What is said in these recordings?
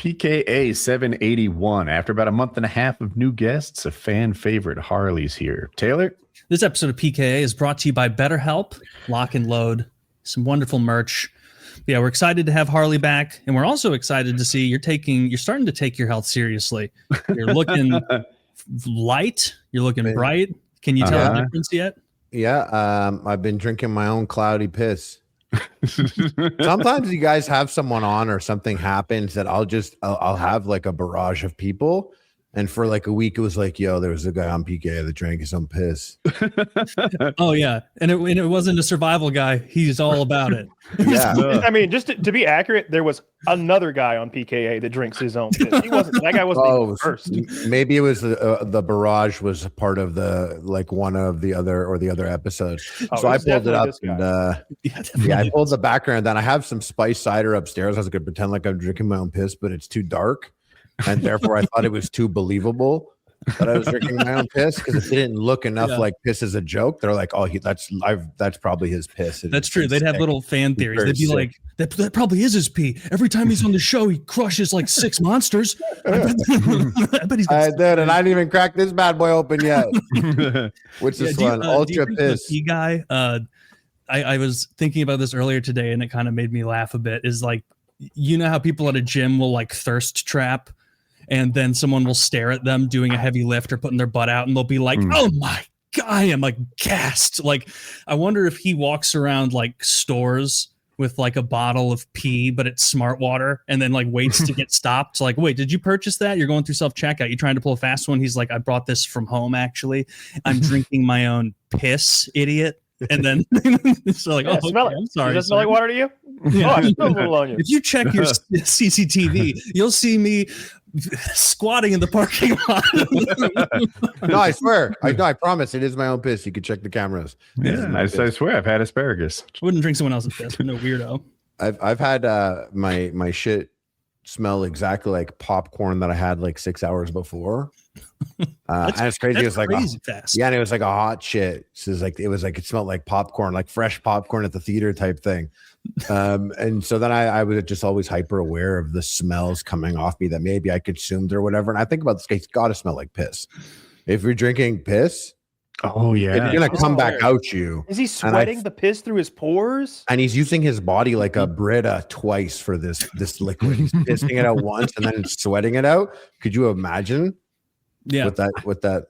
PKA 781. After about a month and a half of new guests, a fan favorite Harley's here. Taylor? This episode of PKA is brought to you by BetterHelp, Lock and Load, some wonderful merch. Yeah, we're excited to have Harley back, and we're also excited to see you're starting to take your health seriously. You're looking light, you're looking bright. Can you tell the difference yet? Yeah, I've been drinking my own cloudy piss. Sometimes you guys have someone on or something happens that I'll have like a barrage of people, and for like a week it was like, yo, there was a guy on PK that drank his own piss. Oh yeah, and it wasn't a survival guy. He's all about it. Yeah, I mean, just to be accurate, there was another guy on PKA that drinks his own piss. That guy wasn't even first. Maybe it was the barrage was a part of one of the other episodes. So I pulled it up and I pulled the background. Then I have some spice cider upstairs. I was gonna pretend like I'm drinking my own piss, but it's too dark, and therefore I thought it was too believable that I was drinking my own piss, because it didn't look enough like piss as a joke. They're like, oh, that's probably his piss. That's true. They'd have little fan theories. They'd be like, that probably is his pee. Every time he's on the show, he crushes like 6 monsters. I bet he's dude, and I didn't even crack this bad boy open yet. Which is fun. Ultra piss. The pee guy. I was thinking about this earlier today, and it kind of made me laugh a bit. Is like, you know how people at a gym will like thirst trap, and then someone will stare at them doing a heavy lift or putting their butt out, and they'll be like, oh my God, I am like gassed. Like, I wonder if he walks around like stores with like a bottle of pee, but it's smart water, and then like waits to get stopped. Like, wait, did you purchase that? You're going through self-checkout. You trying to pull a fast one? He's like, I brought this from home, actually. I'm drinking my own piss, idiot. And then so like, smell it. I'm sorry. Does it smell like water to you? Yeah. Oh, I smell a little on you. If you check your CCTV, you'll see me squatting in the parking lot. No, I swear. I promise. It is my own piss. You can check the cameras. Yeah, I swear I've had asparagus. Wouldn't drink someone else's piss. No weirdo. I've had my shit smell exactly like popcorn that I had like 6 hours before. And it's crazy. It was like fast. Yeah, and it was like a hot shit. So it smelled like popcorn, like fresh popcorn at the theater type thing. And so then I was just always hyper aware of the smells coming off me that maybe I consumed or whatever. And I think about this guy, it's got to smell like piss. If you're drinking piss, oh yeah, it's gonna come back out you. Is he sweating the piss through his pores? And he's using his body like a Brita twice for this liquid. He's pissing it out once and then sweating it out. Could you imagine? Yeah. With that.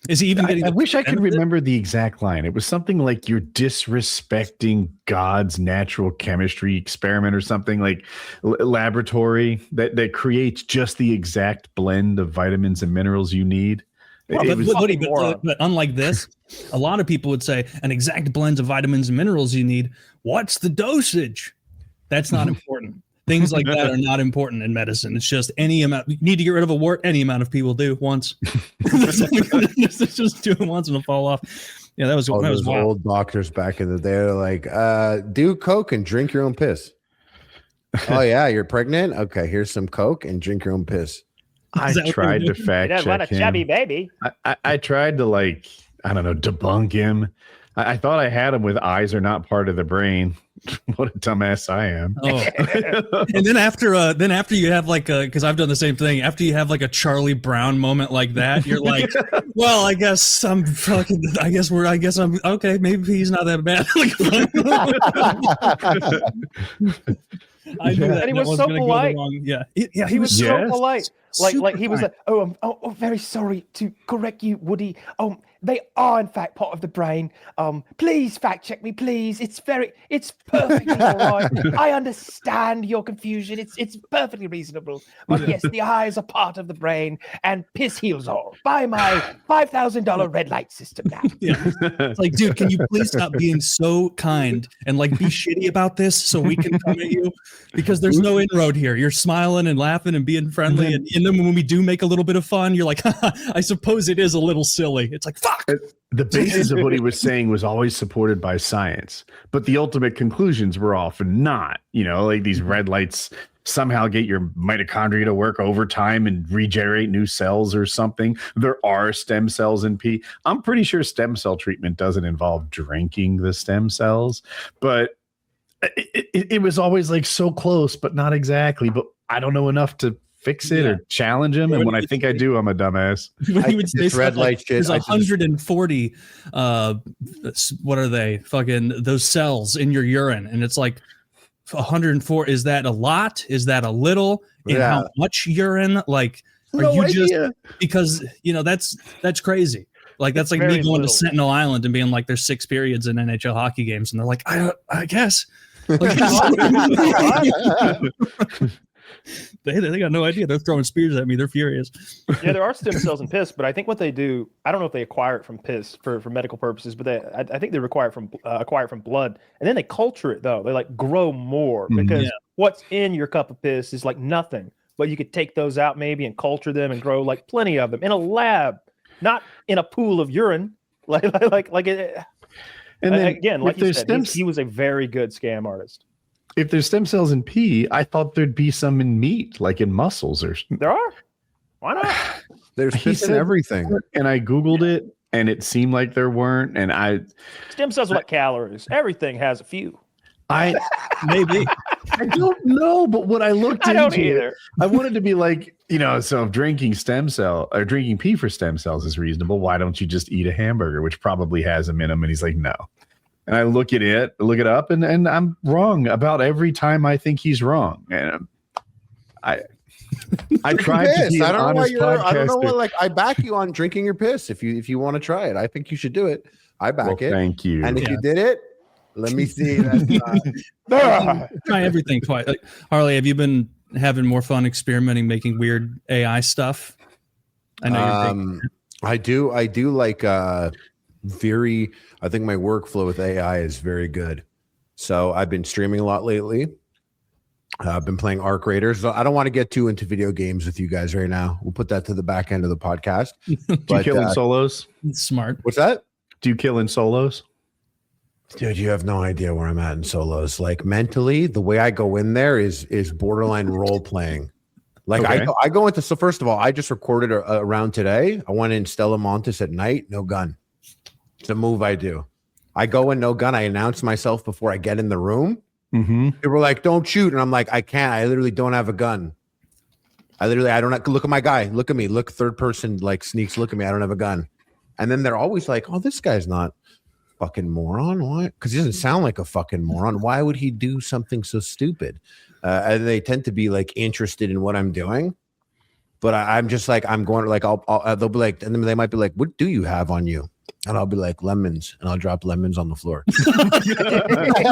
Is he even getting? I wish I could remember the exact line. It was something like, you're disrespecting God's natural chemistry experiment or something, like laboratory that creates just the exact blend of vitamins and minerals you need. But unlike this, a lot of people would say an exact blend of vitamins and minerals you need. What's the dosage? That's not important. Things like that are not important in medicine. It's just any amount. You need to get rid of a wart. Any amount of people do once. Just do it once and it'll fall off. Yeah, that was those old doctors back in the day. They're like, do Coke and drink your own piss. Oh yeah, you're pregnant? Okay, here's some Coke and drink your own piss. I tried to fact check want a him. chubby baby. I tried to debunk him. I thought I had him with eyes are not part of the brain. What a dumbass I am. Oh. And then after you have like because I've done the same thing. After you have like a Charlie Brown moment like that, you're like, well, I guess I'm okay. Maybe he's not that bad. I knew that. And he was so polite. He was so polite. Like he was like, oh, very sorry to correct you, Woody. They are in fact part of the brain. Please fact check me, please. It's perfectly all right. I understand your confusion. It's perfectly reasonable. But yes, the eyes are part of the brain, and piss heals all. Buy my $5,000 red light system now. Yeah. It's like, dude, can you please stop being so kind and like be shitty about this so we can come at you? Because there's no inroad here. You're smiling and laughing and being friendly, and then when we do make a little bit of fun, you're like, I suppose it is a little silly. It's like, fuck. The basis of what he was saying was always supported by science, but the ultimate conclusions were often not. Like these red lights somehow get your mitochondria to work overtime and regenerate new cells or something. There are stem cells in pee. I'm pretty sure stem cell treatment doesn't involve drinking the stem cells, but it was always like so close, but not exactly. But I don't know enough to fix it or challenge him. And when I think I do, I'm a dumbass. When he would say red light shit. There's 140. What are they? Fucking those cells in your urine, and it's like 104. Is that a lot? Is that a little? And how much urine? Like, are you idea. Just because that's crazy. Like that's like me going to Sentinel Island and being like, there's 6 periods in NHL hockey games, and they're like, I guess. Like, they got no idea. They're throwing spears at me. They're furious. Yeah, there are stem cells in piss, but I think what they do, I don't know if they acquire it from piss for medical purposes, but I think they acquire it from blood, and then they culture it though. They like grow more because what's in your cup of piss is like nothing, but you could take those out maybe and culture them and grow like plenty of them in a lab. Not in a pool of urine, like it. And then again, like you said, he was a very good scam artist. If there's stem cells in pee, I thought there'd be some in meat, like in mussels or. There are. Why not? There's piss in everything. And I googled it, and it seemed like there weren't. And stem cells are like calories. Everything has a few. Maybe. I don't know, but what I looked into, I don't either. I wanted to be like, so if drinking drinking pee for stem cells is reasonable, why don't you just eat a hamburger, which probably has them in them? And he's like, no. And I look it up, and I'm wrong about every time I think he's wrong. And I tried to be an honest podcaster. I don't know why. Like, I back you on drinking your piss if you want to try it. I think you should do it. I back it. Thank you. And if you did it, let me see. Try everything twice. Like, Harley, have you been having more fun experimenting, making weird AI stuff? I know I do like I think my workflow with AI is very good. So I've been streaming a lot lately. I've been playing Arc Raiders. So I don't want to get too into video games with you guys right now. We'll put that to the back end of the podcast. Do you kill in solos? Smart. What's that? Do you kill in solos? Dude, you have no idea where I'm at in solos. Like mentally, the way I go in there is borderline role playing. Like I go into, so first of all, I just recorded a round today. I went in Stella Montes at night, no gun. It's a move I do. I go in, no gun. I announce myself before I get in the room. Mm-hmm. They were like, don't shoot. And I'm like, I can't. I literally don't have a gun. I don't have, look at my guy. Look at me. Look, third person, like sneaks, look at me. I don't have a gun. And then they're always like, oh, this guy's not fucking moron. Why? Because he doesn't sound like a fucking moron. Why would he do something so stupid? And they tend to be like interested in what I'm doing, but I'm just like, I'm going to like, they'll be like, and then they might be like, what do you have on you? And I'll be like, lemons, and I'll drop lemons on the floor.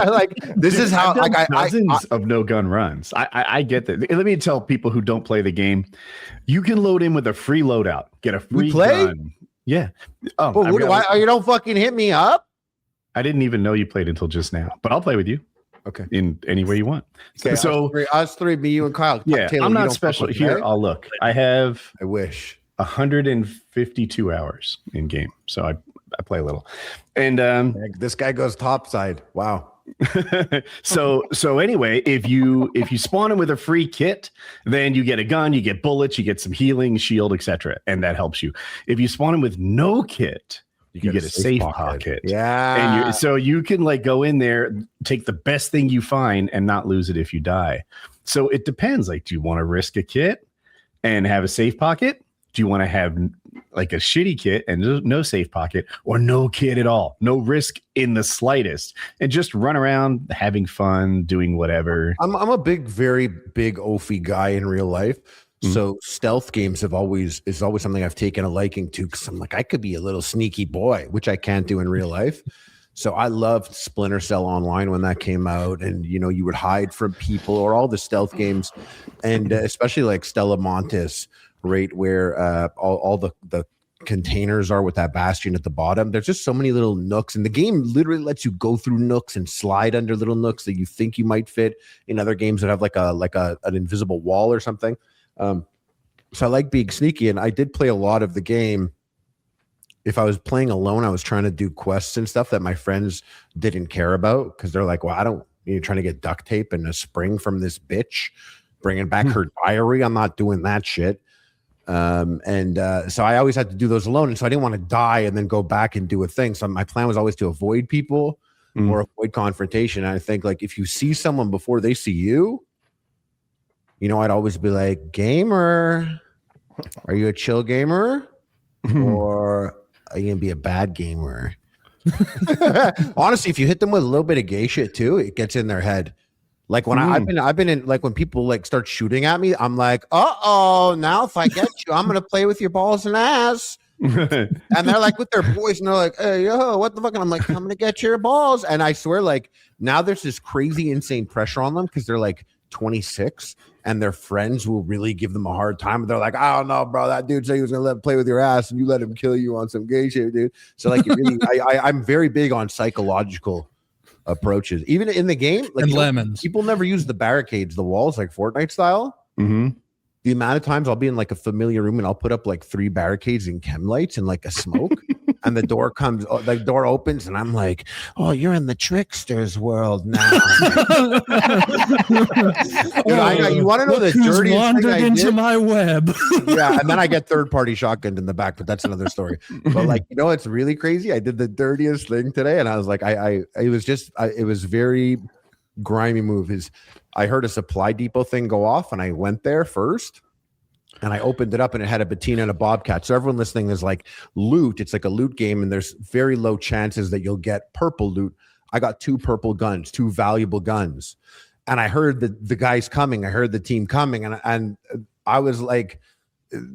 Like, this is how like dozens of no gun runs. I get that. Let me tell people who don't play the game, you can load in with a free loadout, get a free gun. Yeah. Oh, why you don't fucking hit me up? I didn't even know you played until just now, but I'll play with you. Okay. In any way you want. Okay, so us three, me, you, and Kyle. Yeah, Taylor, I'm not special here. I'll look. I wish 152 hours in game, so I play a little. And this guy goes topside. Wow. So anyway, if you spawn him with a free kit, then you get a gun, you get bullets, you get some healing, shield, etc., and that helps you. If you spawn him with no kit, you get a safe pocket. Yeah. And so you can like go in there, take the best thing you find and not lose it if you die. So it depends. Like, do you want to risk a kit and have a safe pocket? Do you want to have like a shitty kit and no safe pocket, or no kit at all? No risk in the slightest, and just run around having fun, doing whatever. I'm a very big Ophi guy in real life. So stealth games is always something I've taken a liking to, because I'm like, I could be a little sneaky boy, which I can't do in real life. So I loved Splinter Cell Online when that came out, and you would hide from people, or all the stealth games, and especially like Stella Montes, right, where all the containers are with that bastion at the bottom. There's just so many little nooks, and the game literally lets you go through nooks and slide under little nooks that you think you might fit in other games that have like an invisible wall or something. So I like being sneaky, and I did play a lot of the game. If I was playing alone, I was trying to do quests and stuff that my friends didn't care about, because they're like, well, you're trying to get duct tape and a spring from this bitch, bringing back her diary. I'm not doing that shit. So I always had to do those alone. And so I didn't want to die and then go back and do a thing. So my plan was always to avoid people or avoid confrontation. And I think, like, if you see someone before they see you, I'd always be like, gamer, are you a chill gamer? Or are you gonna be a bad gamer? Honestly, if you hit them with a little bit of gay shit too, it gets in their head. Like when I've been in, like when people like start shooting at me, I'm like, now if I get you, I'm gonna play with your balls and ass. And they're like with their voice, and they're like, hey, yo, what the fuck? And I'm like, I'm gonna get your balls. And I swear, like now there's this crazy, insane pressure on them because they're like 26 and their friends will really give them a hard time. They're like, I don't know, bro. That dude said he was gonna let him play with your ass, and you let him kill you on some gay shit, dude. So like, really, I'm very big on psychological approaches, even in the game. Like lemons. People never use the barricades, the walls, like Fortnite style. The amount of times I'll be in like a familiar room and I'll put up like 3 barricades and chem lights and like a smoke, and the door opens, and I'm like, oh, you're in the trickster's world now. You want to know the dirtiest wandered thing I into did? my web? Yeah, and then I get third-party shotgunned in the back, but that's another story. But like, it's really crazy. I did the dirtiest thing today, and I was like, it was very grimy move. I heard a supply depot thing go off, and I went there first, and I opened it up, and it had a patina and a bobcat. So everyone listening is like, loot. It's like a loot game, and there's very low chances that you'll get purple loot. I got 2 purple guns, 2 valuable guns, and I heard the guys coming. I heard the team coming, and I was like,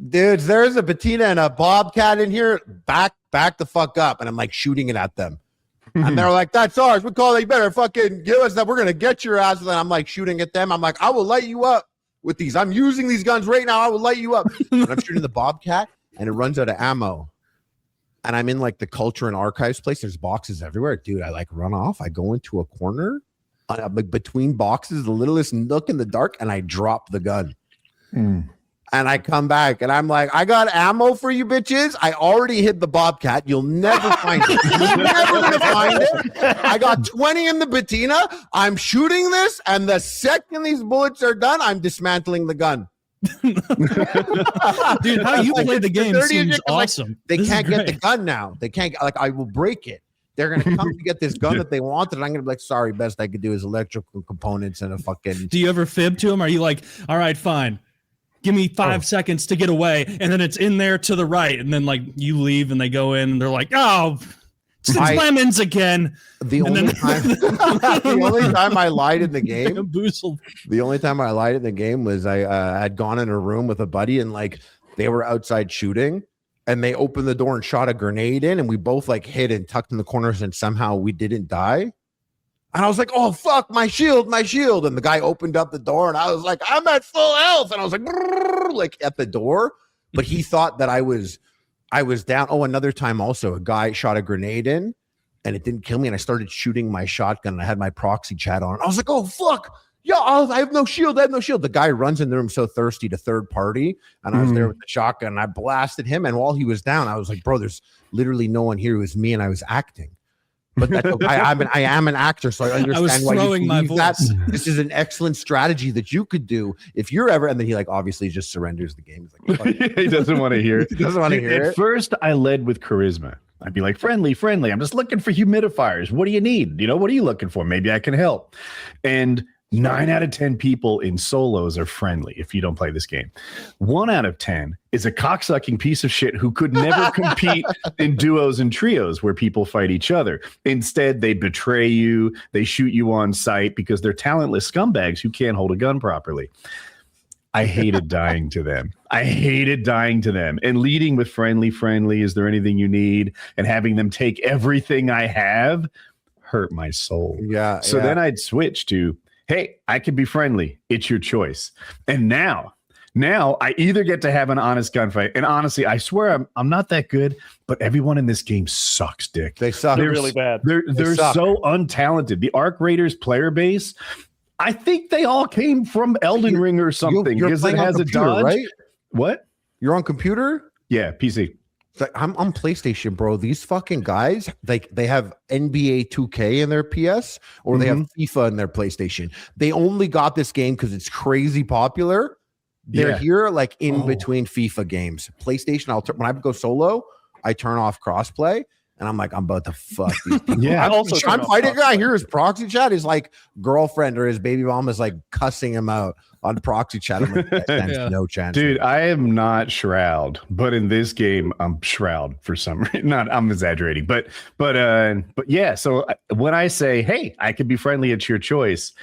dudes, there's a patina and a bobcat in here. Back the fuck up. And I'm like shooting it at them. And they're like, that's ours. We call it. You better fucking give us that. We're going to get your ass. And then I'm like shooting at them. I'm like, I will light you up with these. I'm using these guns right now. I will light you up. And I'm shooting the bobcat, and it runs out of ammo. And I'm in like the culture and archives place. There's boxes everywhere. Dude, I like run off. I go into a corner between boxes, the littlest nook in the dark, and I drop the gun. And I come back, and I'm like, I got ammo for you bitches. I already hid the bobcat. You'll never find it. You're never going to find it. I got 20 in the patina. I'm shooting this, and the second these bullets are done, I'm dismantling the gun. Dude, how you play the game seems awesome. They can't get the gun now. They can't, like, I will break it. They're going to come to get this gun that they wanted, and I'm going to be like, sorry, best I could do is electrical components and a fucking... Do you ever fib to them? Are you like, all right, fine. Give me 5 seconds to get away, and then it's in there to the right, and then like you leave, and they go in, and they're like, "Oh, it's lemons again." The only time I lied in the game, the only time I lied in the game was I had gone in a room with a buddy, and like they were outside shooting, and they opened the door and shot a grenade in, and we both like hid and tucked in the corners, and somehow we didn't die. And I was like, oh, fuck, my shield. And the guy opened up the door, and I was like, I'm at full health. And I was like at the door. But he thought that I was down. Oh, another time also, a guy shot a grenade in, and it didn't kill me. And I started shooting my shotgun, and I had my proxy chat on. I was like, oh, fuck. Yeah, I have no shield. The guy runs in the room so thirsty to third party. And I was there with the shotgun, and I blasted him. And while he was down, I was like, bro, there's literally no one here. It was me, and I was acting. But that's okay. I am an actor, so I understand why you believe that. This is an excellent strategy that you could do if you're ever. And then he like obviously just surrenders the game. He's like, he doesn't want to hear it. He doesn't want to hear it. At first, I led with charisma. I'd be like, friendly. I'm just looking for humidifiers. What do you need? What are you looking for? Maybe I can help. And 9 out of 10 people in solos are friendly if you don't play this game. 1 out of 10 is a cocksucking piece of shit who could never compete in duos and trios where people fight each other. Instead, they betray you. They shoot you on sight because they're talentless scumbags who can't hold a gun properly. I hated dying to them. And leading with friendly, is there anything you need? And having them take everything I have hurt my soul. Yeah. So then I'd switch to, hey, I can be friendly. It's your choice. And now I either get to have an honest gunfight. And honestly, I swear I'm not that good, but everyone in this game sucks dick. They suck. They're really bad. They're so untalented. The Arc Raiders player base, I think they all came from Elden Ring or something. Because it has computer, a dodge. Right? What? You're on computer? Yeah, PC. I'm on PlayStation, bro. These fucking guys, they have NBA 2K in their PS, or they have FIFA in their PlayStation. They only got this game because it's crazy popular. They're here like in between FIFA games. PlayStation, when I go solo, I turn off crossplay, And I'm like, I'm about to fuck these people. Yeah. I'm fighting a guy. I hear his proxy chat. His like girlfriend or his baby mom is like cussing him out on proxy chat. I'm like, that stands no chance. Dude, I am not Shroud, but in this game, I'm Shroud for some reason. I'm exaggerating, but yeah. So when I say, hey, I could be friendly, it's your choice.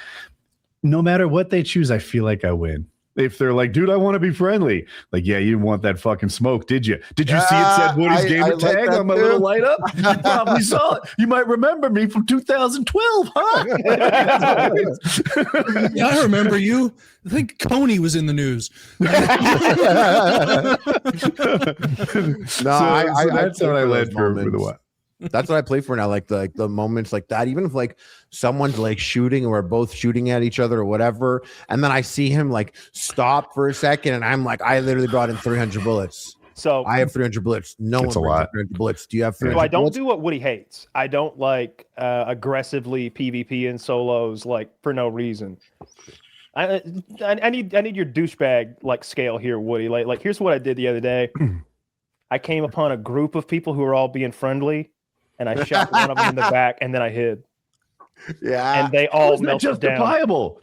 No matter what they choose, I feel like I win. If they're like, dude, I want to be friendly. Like, yeah, you didn't want that fucking smoke, did you? Did you see it said Woody's gamer tag on my little light up? You probably saw it. You might remember me from 2012, huh? Yeah, I remember you. I think Coney was in the news. That's what I led for the what. That's what I play for now. Like the moments like that, even if like someone's like shooting and we're both shooting at each other or whatever. And then I see him like stop for a second. And I'm like, I literally brought in 300 bullets. So I have 300 bullets. No one brings 300 bullets. Do you have 300 So I don't bullets? do what Woody hates. I don't like aggressively PvP in solos like for no reason. I need your douchebag like scale here, Woody. Like here's what I did the other day. I came upon a group of people who were all being friendly. And I shot one of them in the back, and then I hid. Yeah, and they all melted justifiable.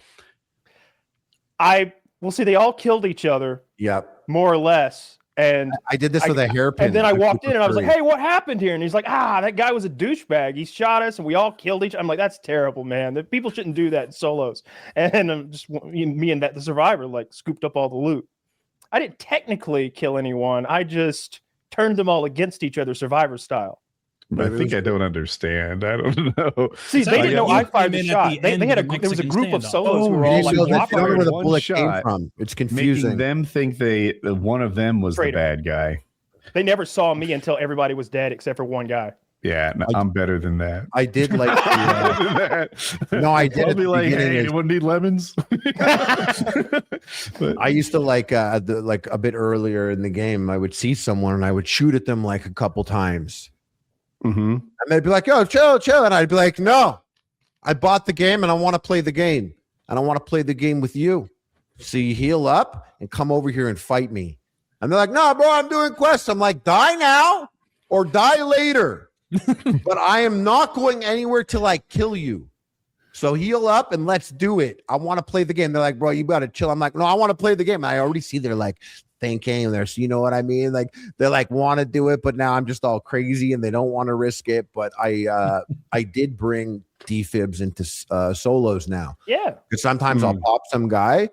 down. We'll see. They all killed each other. Yep, more or less. And I did this with a hairpin. And then I walked in, and I was like, "Hey, what happened here?" And he's like, that guy was a douchebag. He shot us, and we all killed each other." I'm like, "That's terrible, man. The people shouldn't do that in solos." And I'm just me and the survivor like scooped up all the loot. I didn't technically kill anyone. I just turned them all against each other, survivor style. But I think I don't understand. I don't know. See, they didn't know I fired the shot. They had there was a group of solos who were all like, where the bullet came from. It's confusing. Making them think one of them was the bad guy. They never saw me until everybody was dead except for one guy. Yeah, no, I'm better than that. I did like. No, I did. I'll be like, hey, anyone need lemons? But I used to like a bit earlier in the game. I would see someone and I would shoot at them like a couple times. Mm-hmm. And they'd be like, "Yo, chill," and I'd be like, "No, I bought the game and I want to play the game, and I want to play the game with you. So you heal up and come over here and fight me." And they're like, "No, bro, I'm doing quests." I'm like, "Die now or die later." But I am not going anywhere to like kill you. So heal up and let's do it. I want to play the game. They're like, "Bro, you gotta chill." I'm like, "No, I want to play the game." I already see they're like thinking there, so you know what I mean? Like they like want to do it, but now I'm just all crazy and they don't want to risk it. But I did bring defibs into solos now. Yeah, because sometimes I'll pop some guy,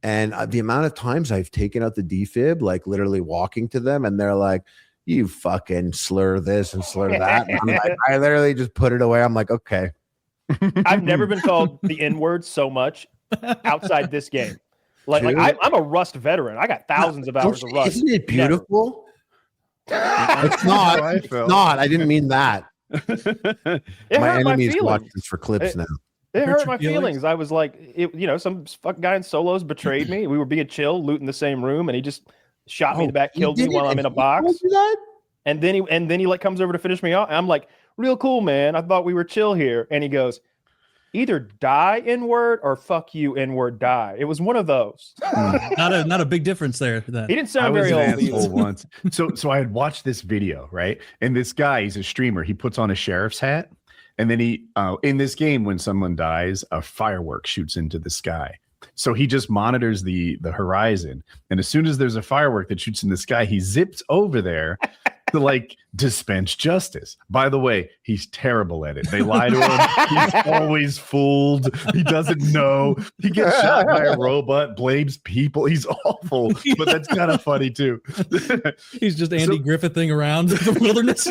and the amount of times I've taken out the defib, like literally walking to them, and they're like, "You fucking slur this and slur that." And I'm like, I literally just put it away. I'm like, okay. I've never been called the N-word so much outside this game. Like I'm a Rust veteran. I got thousands of hours of Rust. Isn't it beautiful? It's not. It's not. I didn't mean that. My enemies watch this for clips now. It hurt my feelings. I was like, some fucking guy in solos betrayed me. We were being chill, looting the same room, and he just shot me in the back, killed me while I'm in a box. And then he like comes over to finish me off. And I'm like, real cool, man. I thought we were chill here. And he goes, either die N-word or fuck you N-word die. It was one of those. Not a big difference there. Then. He didn't sound very old once. So I had watched this video, right? And this guy, he's a streamer. He puts on a sheriff's hat, and then he in this game, when someone dies, a firework shoots into the sky. So he just monitors the horizon, and as soon as there's a firework that shoots in the sky, he zips over there to like dispense justice. By the way, he's terrible at it. They lie to him. He's always fooled. He doesn't know. He gets shot by a robot, blames people. He's awful, but that's kind of funny too. He's just Andy Griffithing around the wilderness.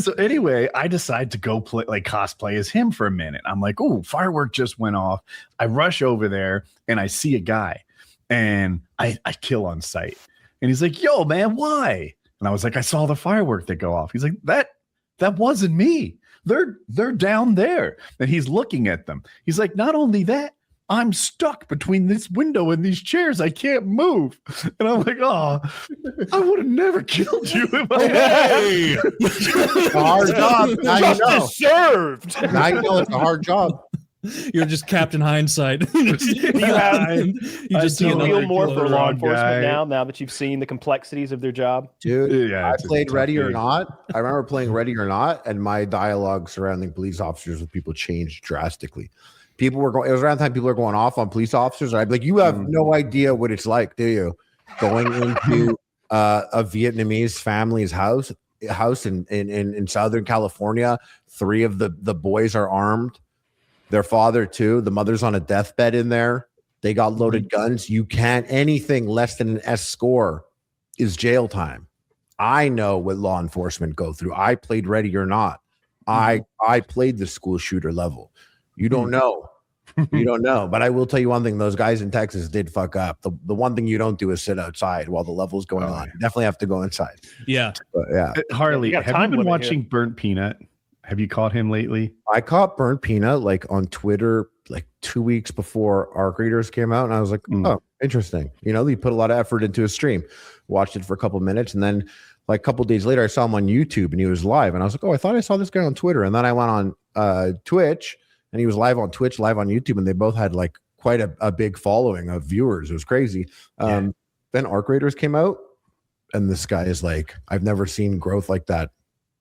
So anyway, I decide to go play like cosplay as him for a minute. I'm like, oh, firework just went off. I rush over there and I see a guy and I kill on sight. And he's like, yo, man, why? And I was like, I saw the firework that go off. He's like, that wasn't me. They're down there. And he's looking at them. He's like, not only that, I'm stuck between this window and these chairs. I can't move. And I'm like, oh, I would have never killed you if I had. A hard job. Now you know. Served. Now you know it's a hard job. You're just Captain Hindsight. You just feel more for law enforcement now that you've seen the complexities of their job. Dude, I played Ready or Not. I remember playing Ready or Not, and my dialogue surrounding police officers with people changed drastically. People were going. It was around the time people were going off on police officers. I'd be like, "You have no idea what it's like, do you? Going into a Vietnamese family's house in Southern California. 3 of the boys are armed. Their father too. The mother's on a deathbed in there. They got loaded guns. You can't anything less than an S score is jail time. I know what law enforcement go through. I played Ready or Not. I played the school shooter level. You don't know. You don't know. But I will tell you one thing. Those guys in Texas did fuck up. The one thing you don't do is sit outside while the level's going on. You definitely have to go inside. Yeah. But, yeah. Harley, have you been watching Burnt Peanut? Have you caught him lately? I caught Burnt Peanut like on Twitter like 2 weeks before Arc Raiders came out. And I was like, oh, interesting. You know, he put a lot of effort into his stream. Watched it for a couple of minutes. And then like a couple of days later, I saw him on YouTube and he was live. And I was like, oh, I thought I saw this guy on Twitter. And then I went on Twitch. And he was live on Twitch, live on YouTube, and they both had like quite a big following of viewers. It was crazy. Then Arc Raiders came out, and this guy is like, I've never seen growth like that.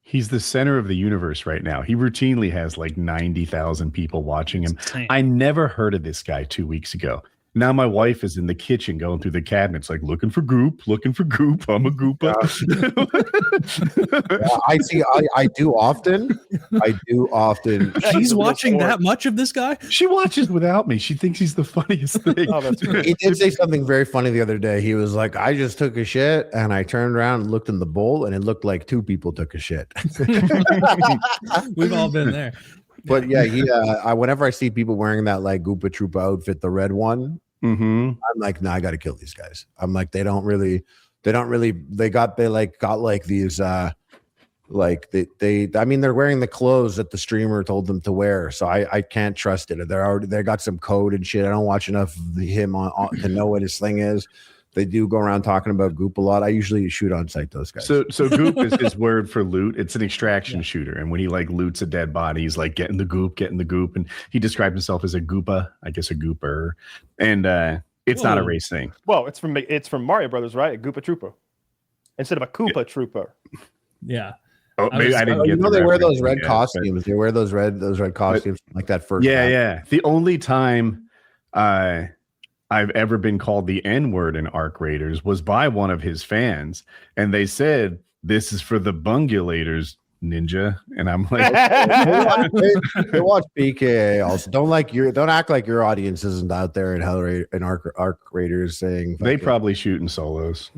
He's the center of the universe right now. He routinely has like 90,000 people watching him. I never heard of this guy 2 weeks ago. Now my wife is in the kitchen going through the cabinets, like looking for goop. I'm a gooper. I do often. She's watching that much of this guy? She watches without me. She thinks he's the funniest thing. Oh, that's great. He did say something very funny the other day. He was like, I just took a shit and I turned around and looked in the bowl and it looked like 2 people took a shit. We've all been there. But yeah, whenever I see people wearing that like Goopa Troopa outfit, the red one, I'm like, no, I got to kill these guys. I'm like, they got these, I mean, they're wearing the clothes that the streamer told them to wear. So I can't trust it. They got some code and shit. I don't watch enough of him on to know what his thing is. They do go around talking about goop a lot. I usually shoot on sight those guys. So goop is his word for loot. It's an extraction shooter. And when he like loots a dead body, he's like getting the goop. And he described himself as a goopa, I guess a gooper. And it's not a race thing. Well, it's from Mario Brothers, right? A Goopa Trooper instead of a Koopa Trooper. Yeah. Oh, maybe I didn't get. They wear those red costumes. They wear those red costumes like that first. Yeah. The only time I've ever been called the N-word in Arc Raiders was by one of his fans, and they said, "This is for the bungulators, ninja." And I'm like, they watch PKA also. Don't act like your audience isn't out there in Arc Raiders saying they probably shoot in solos.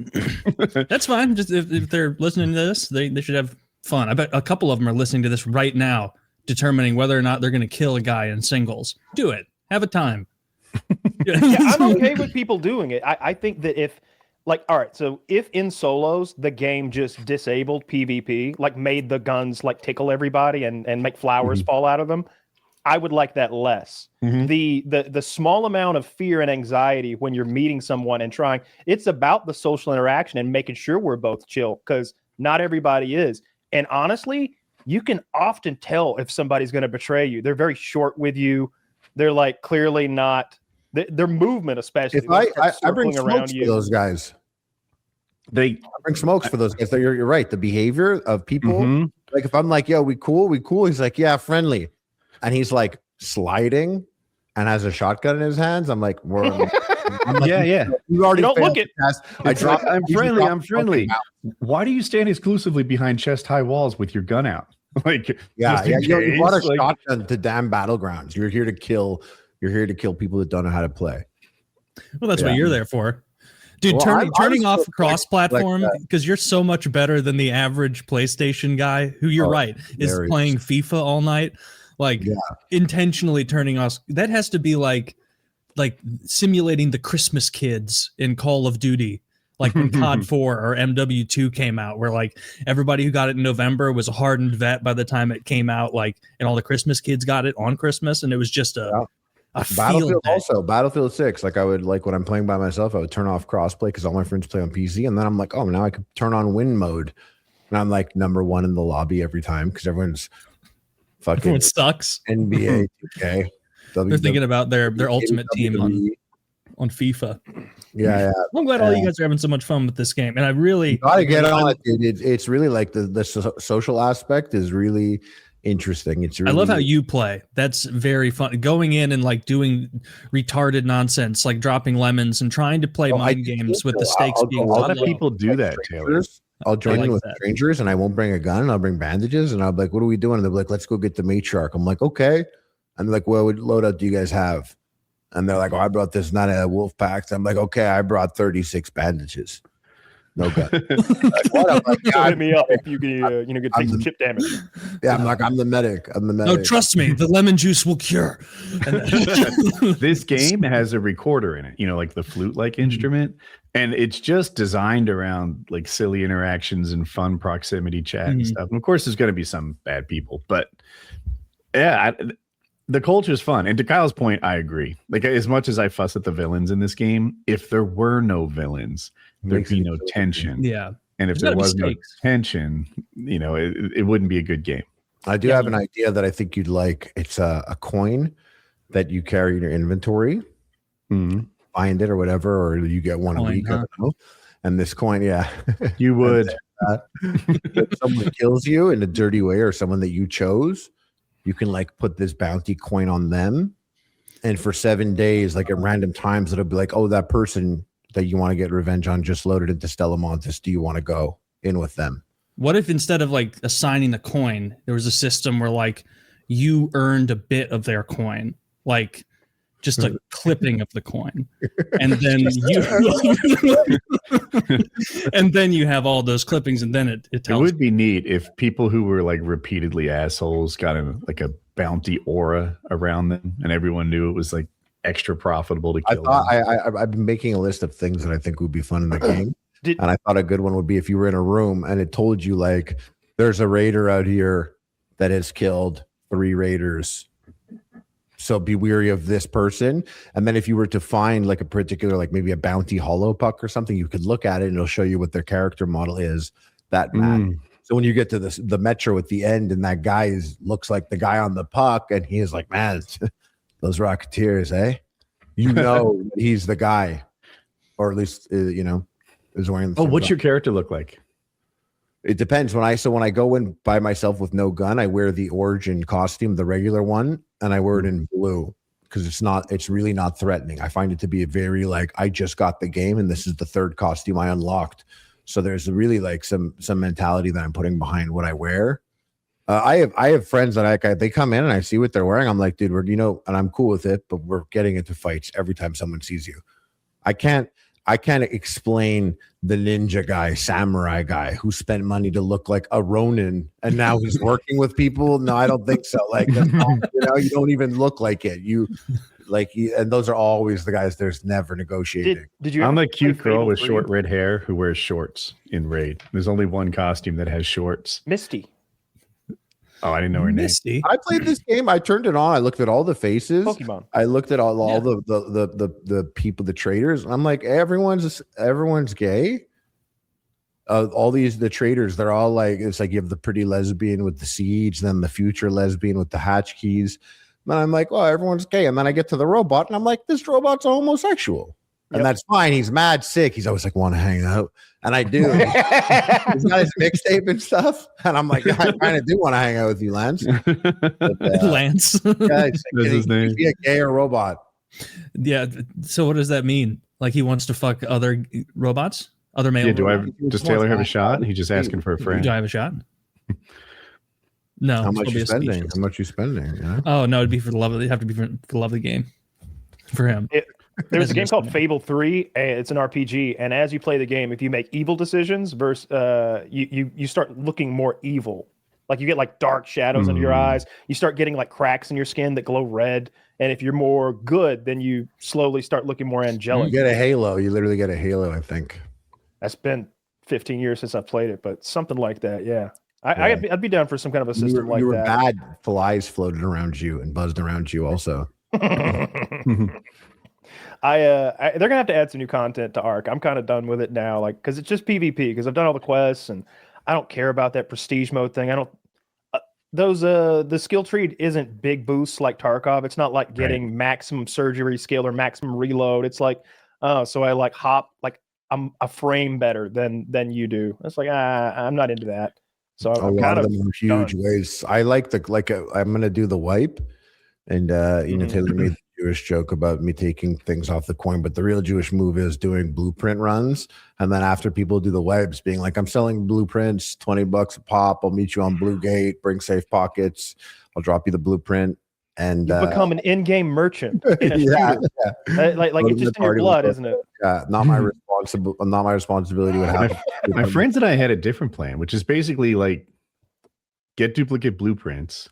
That's fine. Just if they're listening to this, they should have fun. I bet a couple of them are listening to this right now, determining whether or not they're going to kill a guy in singles. Do it. Have a time. Yeah, I'm okay with people doing it. I think that if in solos the game just disabled PvP, like made the guns like tickle everybody and make flowers fall out of them, I would like that less. The small amount of fear and anxiety when you're meeting someone and trying, it's about the social interaction and making sure we're both chill, because not everybody is. And honestly, you can often tell if somebody's going to betray you. They're very short with you. They're like clearly not their movement, especially. If I bring smokes for those guys. I bring smokes for those guys. You're right. The behavior of people, like if I'm like, yo, we cool. He's like, yeah, friendly. And he's like sliding and has a shotgun in his hands. I'm like, yeah. You already don't look it. I'm friendly. Why do you stand exclusively behind chest high walls with your gun out? Like, you brought a shotgun to damn battlegrounds. You're here to kill people that don't know how to play. Well, that's what you're there for, dude. Turning off cross-platform because you're so much better than the average PlayStation guy who is playing FIFA all night. Like intentionally turning off. That has to be like simulating the Christmas kids in Call of Duty. Like when COD 4 or MW2 came out, where like everybody who got it in November was a hardened vet by the time it came out, like, and all the Christmas kids got it on Christmas, and it was just a Battlefield also. Battlefield 6, like I would like when I'm playing by myself, I would turn off crossplay because all my friends play on PC, and then I'm like, oh, now I could turn on win mode, and I'm like number 1 in the lobby every time because everyone sucks. NBA 2K. They're thinking about their ultimate team on FIFA. Yeah. I'm glad all you guys are having so much fun with this game, and I really gotta get on it, dude. It's really like the social aspect is really interesting. It's really, I love how you play. That's very fun. Going in and like doing retarded nonsense, like dropping lemons and trying to play mind games with the stakes being. A lot of people do that, Taylor. I'll join in with strangers, and I won't bring a gun. I'll bring bandages, and I'll be like, "What are we doing?" And they're like, "Let's go get the matriarch." I'm like, "Okay." And they're like, "Well, what loadout do you guys have?" And they're like, "Oh, I brought this, not a wolf pack." I'm like, "Okay, I brought 36 bandages. No gun." Like, what? I'm like, so hit me up if you can, take some chip damage. Yeah, I'm like, I'm the medic. No, trust me, the lemon juice will cure. This game has a recorder in it, like the flute-like instrument, and it's just designed around like silly interactions and fun proximity chat and stuff. And of course, there's going to be some bad people, but yeah. The culture is fun. And to Kyle's point, I agree. Like, as much as I fuss at the villains in this game, if there were no villains, thered be no tension. Yeah. And if there was no tension, it wouldn't be a good game. I do have an idea that I think you'd like. It's a coin that you carry in your inventory. Find it or whatever, or you get one a week. I don't know. And this coin, you would. If someone kills you in a dirty way or someone that you chose, you can like put this bounty coin on them, and for 7 days, like at random times, it'll be like, "Oh, that person that you want to get revenge on just loaded into Stella Montes. Do you want to go in with them?" What if instead of like assigning the coin, there was a system where like you earned a bit of their coin, like just a clipping of the coin, and then you have all those clippings, and then it tells. It would be neat if people who were like repeatedly assholes got a bounty aura around them, and everyone knew it was like extra profitable to kill them. I've been making a list of things that I think would be fun in the game, and I thought a good one would be if you were in a room and it told you like, "There's a raider out here that has killed 3 raiders. So be weary of this person." And then if you were to find like a particular, like maybe a bounty hollow puck or something, you could look at it and it'll show you what their character model is that match. So when you get to the metro at the end and that guy looks like the guy on the puck and he is like, "Man, those Rocketeers, eh?" He's the guy, or at least, is wearing the what's your character look like? It depends. When I go in by myself with no gun, I wear the origin costume, the regular one, and I wear it in blue because it's really not threatening. I find it to be a very like, I just got the game and this is the 3rd costume I unlocked. So there's really like some mentality that I'm putting behind what I wear. I have friends that they come in and I see what they're wearing. I'm like, dude, and I'm cool with it, but we're getting into fights every time someone sees you. I can't explain the ninja guy, samurai guy who spent money to look like a Ronin and now he's working with people. No, I don't think so. Like, you don't even look like it. And those are always the guys. There's never negotiating. I'm a cute girl with short red hair who wears shorts in Raid. There's only one costume that has shorts. Misty. Oh, I didn't know her name. I played this game. I turned it on. I looked at all the faces. Pokemon. I looked at all the people, the traders. I'm like, everyone's gay. All the traders, they're all like, it's like you have the pretty lesbian with the siege, then the future lesbian with the hatch keys. And I'm like, oh, everyone's gay. And then I get to the robot, and I'm like, this robot's a homosexual. And that's fine. He's mad sick. He's always like, want to hang out. And I do. He's got his mixtape and stuff. And I'm like, I kind of do want to hang out with you, Lance. But, Lance. Yeah, that's his name. Be a gay or robot. Yeah. So what does that mean? Like he wants to fuck other robots? Other male robots? Does Taylor have a shot? He's just asking for a friend. Do I have a shot? No. How much you spending? How much you spending? Yeah. Oh, no, it'd be for the love of it'd have to be for the love of the game. For him. There's a game called Fable 3. It's an RPG, and as you play the game, if you make evil decisions, you start looking more evil. Like you get like dark shadows under your eyes. You start getting like cracks in your skin that glow red. And if you're more good, then you slowly start looking more angelic. You get a halo. You literally get a halo, I think. That's been 15 years since I've played it, but something like that, yeah. I'd be down for some kind of a system like that. You were bad. Flies floated around you and buzzed around you also. They're gonna have to add some new content to Ark. I'm kind of done with it now, like because it's just PvP. Because I've done all the quests and I don't care about that prestige mode thing. the skill tree isn't big boosts like Tarkov. It's not like getting maximum surgery skill or maximum reload. It's like, oh, so I like hop, like I'm a frame better than you do. It's like, I'm not into that. So a lot of them are huge ways. I like I'm gonna do the wipe, and Taylor made the Jewish joke about me taking things off the coin, but the real Jewish move is doing blueprint runs, and then after people do the wipes, being like, I'm selling blueprints, $20 a pop. I'll meet you on Blue Gate. Bring safe pockets. I'll drop you the blueprint, and you become an in-game merchant. In a like it's just in your blood, isn't it? Yeah, not my responsibility. What happened? My friends and I had a different plan, which is basically like get duplicate blueprints,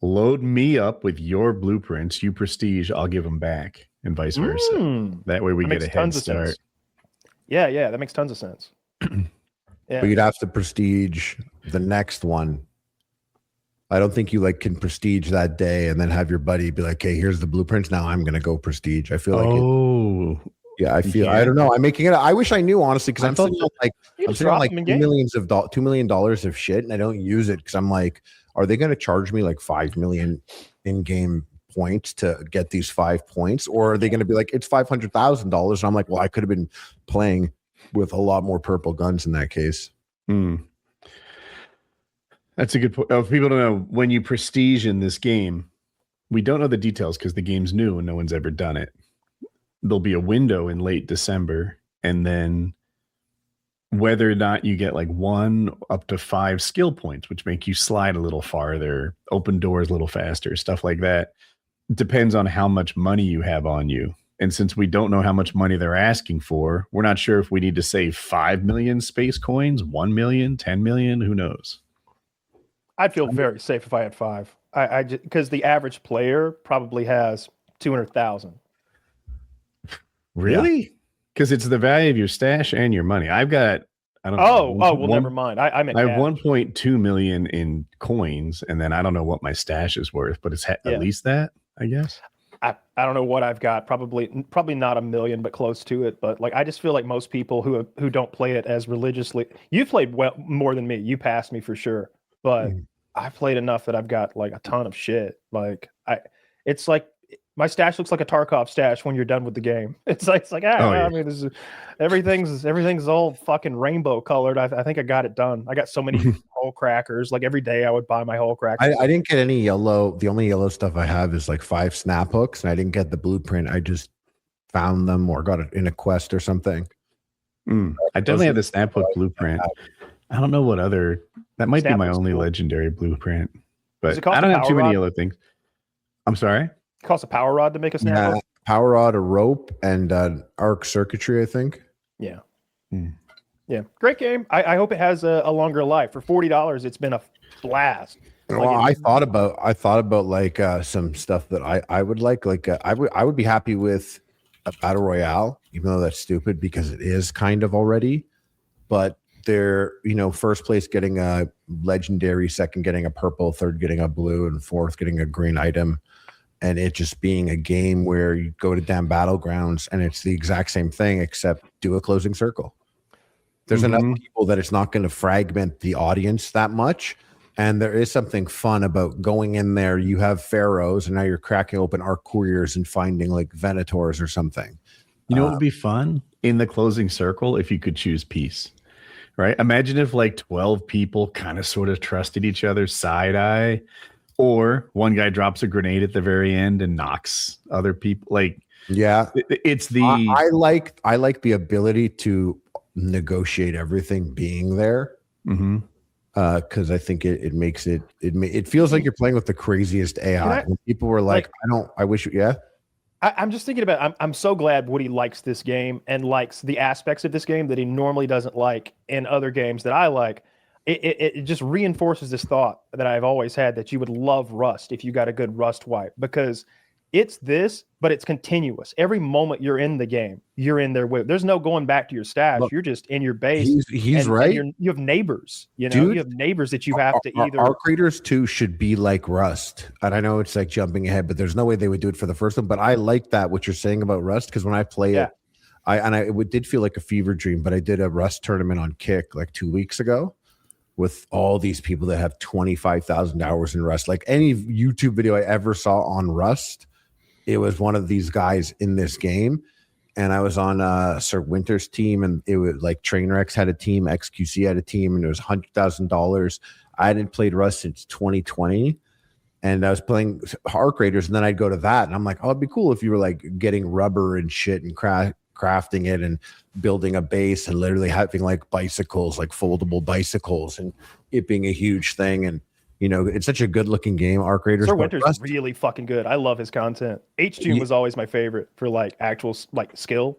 load me up with your blueprints, you prestige, I'll give them back, and vice versa. That way we get a head start. Yeah, that makes tons of sense. But you'd have to prestige the next one. I don't think you can prestige that day and then have your buddy be like, hey, here's the blueprints. Now I'm gonna go prestige. I feel like I don't know. I'm making it. I wish I knew, honestly, because I'm sitting on like $2 million of shit, and I don't use it because I'm like, are they going to charge me like 5 million in-game points to get these 5 points, or are they going to be like, it's $500,000? And I'm like, well, I could have been playing with a lot more purple guns in that case. That's a good point. If people don't know, when you prestige in this game, we don't know the details because the game's new and no one's ever done it. There'll be a window in late December, and then whether or not you get like 1 up to 5 skill points, which make you slide a little farther, open doors a little faster, stuff like that, depends on how much money you have on you. And since we don't know how much money they're asking for, we're not sure if we need to save 5 million space coins, 1 million, 10 million, who knows? I'd feel very safe if I had 5. I just, because the average player probably has 200,000. Really? Because it's the value of your stash and your money. I've got, I don't know. Well, never mind. I have 1.2 million in coins, and then I don't know what my stash is worth, but it's at least that, I guess. I don't know what I've got. Probably not 1 million, but close to it. But like, I just feel like most people who don't play it as religiously. You've played more than me. You passed me for sure. But I've played enough that I've got like a ton of shit. Like it's like. My stash looks like a Tarkov stash when you're done with the game. I mean, this is everything's all fucking rainbow colored. I think I got it done. I got so many hole crackers. Like every day I would buy my hole crackers. I didn't get any yellow. The only yellow stuff I have is like 5 snap hooks, and I didn't get the blueprint. I just found them or got it in a quest or something. I definitely have the snap hook blueprint. I don't know what other. That might be my only legendary blueprint, but I don't have too many yellow things. I'm sorry. It costs a power rod to make a snap hook? Power rod, a rope, and arc circuitry, I think. Yeah. Yeah. Great game. I hope it has a longer life. For $40, it's been a blast. Well, I thought about like some stuff that I would like. I would be happy with a battle royale, even though that's stupid because it is kind of already. But they're, first place getting a legendary, second getting a purple, third getting a blue, and fourth getting a green item. And it just being a game where you go to damn battlegrounds and it's the exact same thing, except do a closing circle. There's enough people that it's not going to fragment the audience that much. And there is something fun about going in there. You have pharaohs, and now you're cracking open arc couriers and finding like venators or something. You know what would be fun? In the closing circle, if you could choose peace, right? Imagine if like 12 people kind of sort of trusted each other side eye. Or one guy drops a grenade at the very end and knocks other people. Like, it's the. I like the ability to negotiate everything being there. Because I think it makes it feels like you're playing with the craziest AI. When people were like, I'm just thinking about. I'm so glad Woody likes this game and likes the aspects of this game that he normally doesn't like in other games that I like. It just reinforces this thought that I've always had that you would love Rust if you got a good Rust wipe, because it's this, but it's continuous. Every moment you're in the game, you're in there with. There's no going back to your stash. You're just in your base. He's right. And you have neighbors. Dude, you have neighbors that you have to either. Our creators too should be like Rust, and I know it's like jumping ahead, but there's no way they would do it for the first one. But I like that what you're saying about Rust, because when I play it, it did feel like a fever dream. But I did a Rust tournament on Kick like 2 weeks ago, with all these people that have 25,000 hours in Rust. Like any YouTube video I ever saw on Rust, it was one of these guys in this game. And I was on Sir Winter's team, and it was like Trainwrecks had a team, XQC had a team, and it was $100,000. I hadn't played Rust since 2020, and I was playing Arc Raiders, and then I'd go to that, and I'm like, oh, it'd be cool if you were like getting rubber and shit and crafting it and building a base and literally having like bicycles, like foldable bicycles, and it being a huge thing. And you know, it's such a good looking game. Arc Raiders. Sir Winter's really fucking good. I love his content. H-June was always my favorite for like actual like skill.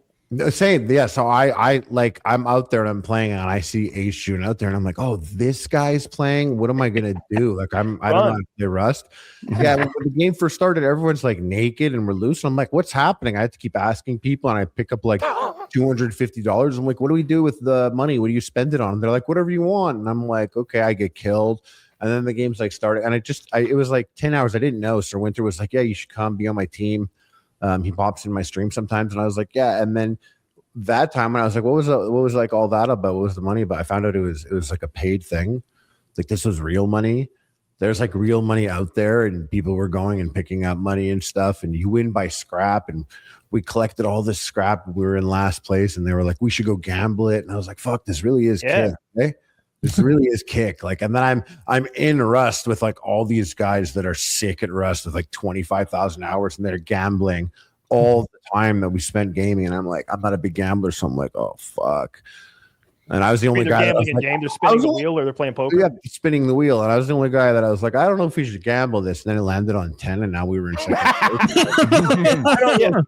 Same, yeah. So I like I'm out there and I'm playing and I see H-June out there and I'm like, oh, this guy's playing. What am I gonna do? Like I don't know how to play Rust. Yeah, when the game first started, everyone's like naked and we're loose. And I'm like, what's happening? I have to keep asking people, and I pick up like $250. I'm like, what do we do with the money? What do you spend it on? And they're like, whatever you want. And I'm like, okay, I get killed. And then the game's like started, and it was like 10 hours. I didn't know. Sir Winter was like, yeah, you should come be on my team. He pops in my stream sometimes, and I was like, yeah. And then that time, when I was like, what was like all that about? What was the money about? I found out it was like a paid thing. Like this was real money. There's like real money out there, and people were going and picking up money and stuff. And you win by scrap. And we collected all this scrap. We were in last place, and they were like, we should go gamble it. And I was like, fuck, this really is kick, eh? This really is kick. Like, and then I'm in Rust with like all these guys that are sick at Rust with like 25,000 hours, and they're gambling all the time that we spent gaming. And I'm like, I'm not a big gambler, so I'm like, oh fuck. And I was the only guy that was like, game. They're spinning the wheel, or they're playing poker. Yeah, spinning the wheel. And I was the only guy that I was like, I don't know if we should gamble this. And then it landed on 10, and now we were in second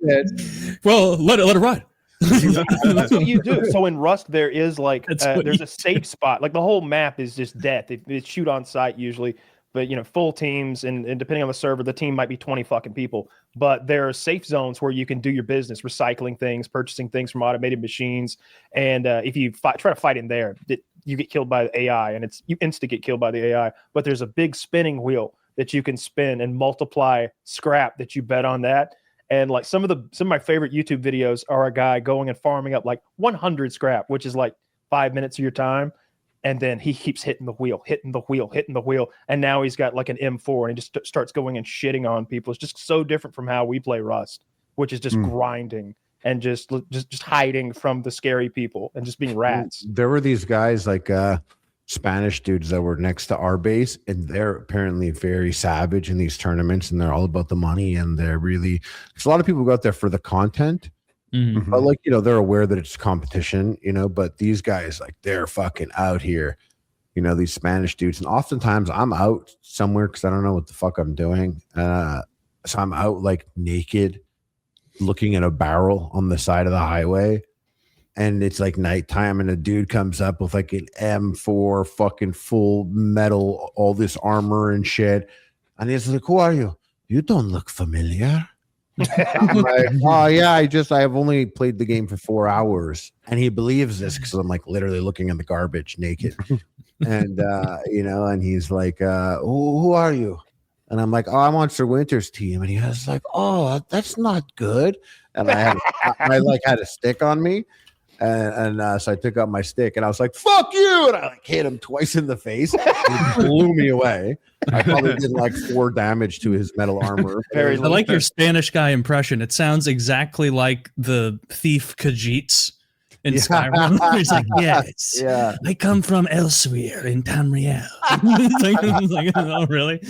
place. Well, let it ride. That's what you do. So in Rust, there is like there's a safe spot. Like the whole map is just death. It's shoot on sight usually, but you know, full teams, and depending on the server, the team might be 20 fucking people. But there are safe zones where you can do your business, recycling things, purchasing things from automated machines. And if you try to fight in there, you get killed by the AI, and you insta get killed by the AI. But there's a big spinning wheel that you can spin and multiply scrap that you bet on that. And like some of my favorite YouTube videos are a guy going and farming up like 100 scrap, which is like 5 minutes of your time. And then he keeps hitting the wheel. And now he's got like an M4, and he just starts going and shitting on people. It's just so different from how we play Rust, which is just grinding and just hiding from the scary people and just being rats. There were these guys like Spanish dudes that were next to our base, and they're apparently very savage in these tournaments, and they're all about the money, and they're really, because a lot of people go out there for the content, but like, you know, they're aware that it's competition, you know, but these guys, like, they're fucking out here, you know, these Spanish dudes. And oftentimes I'm out somewhere because I don't know what the fuck I'm doing, so I'm out like naked looking at a barrel on the side of the highway. And it's like nighttime, and a dude comes up with like an M4 fucking full metal, all this armor and shit. And he's like, who are you? You don't look familiar. I'm like, oh yeah, I have only played the game for 4 hours. And he believes this because I'm like literally looking in the garbage naked. And you know, and he's like, who are you? And I'm like, oh, I'm on Sir Winter's team. And he was like, oh, that's not good. And I had a stick on me. And so I took out my stick, and I was like, fuck you. And I like hit him twice in the face. He blew me away. I probably did like 4 damage to his metal armor. I like your Spanish guy impression. It sounds exactly like the thief Khajiit's in Skyrim. He's like, yes, yeah. I come from elsewhere in Tamriel. It's like, oh, really?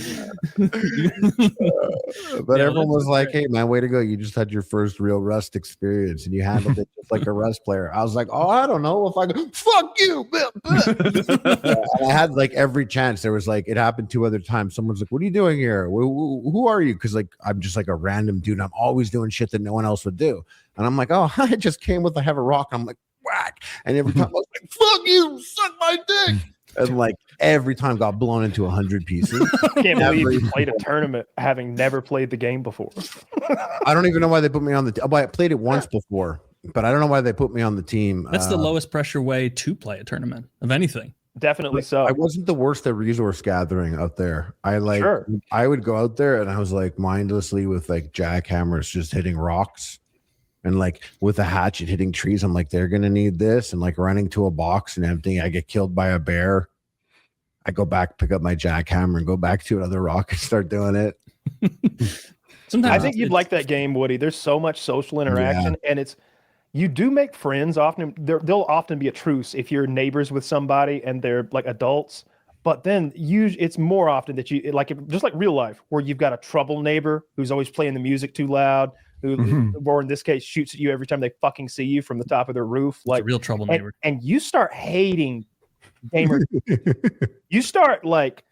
But everyone was like, hey, man, way to go. You just had your first real Rust experience, and you handled it just like a Rust player. I was like, oh, I don't know if I go, fuck you. And I had like every chance. There was like, it happened 2 other times. Someone's like, what are you doing here? Who are you? Because like, I'm just like a random dude. And I'm always doing shit that no one else would do. And I'm like, oh, I just came with a heavy rock. I'm like, whack. And every time I was like, fuck you, suck my dick. And like every time got blown into 100 pieces. I can't believe you played a tournament having never played the game before. I don't even know why they put me on the team. I played it once before, but I don't know why they put me on the team. That's the lowest pressure way to play a tournament of anything. Definitely so. I wasn't the worst at resource gathering out there. I would go out there and I was like mindlessly with like jackhammers just hitting rocks. And like with a hatchet hitting trees, I'm like, they're gonna need this, and like running to a box and emptying. I get killed by a bear, I go back, pick up my jackhammer, and go back to another rock and start doing it. Sometimes I think you'd like that game, Woody. There's so much social interaction, and you do make friends often. There'll often be a truce if you're neighbors with somebody and they're like adults. But then it's more often that you just like real life, where you've got a trouble neighbor who's always playing the music too loud, or in this case shoots at you every time they fucking see you from the top of their roof. Like a real trouble neighbor. And you start hating gamers. You start like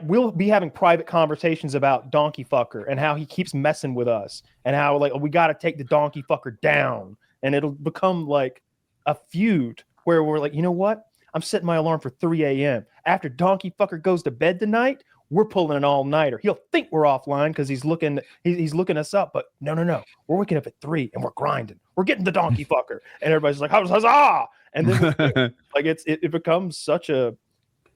we'll be having private conversations about donkey fucker and how he keeps messing with us and how like we got to take the donkey fucker down, and it'll become like a feud where we're like, you know what? I'm setting my alarm for 3 a.m. After donkey fucker goes to bed tonight, we're pulling an all-nighter. He'll think we're offline because he's looking us up, but no. We're waking up at 3 and we're grinding. We're getting the donkey fucker. And everybody's like, huzzah! And then like it becomes such a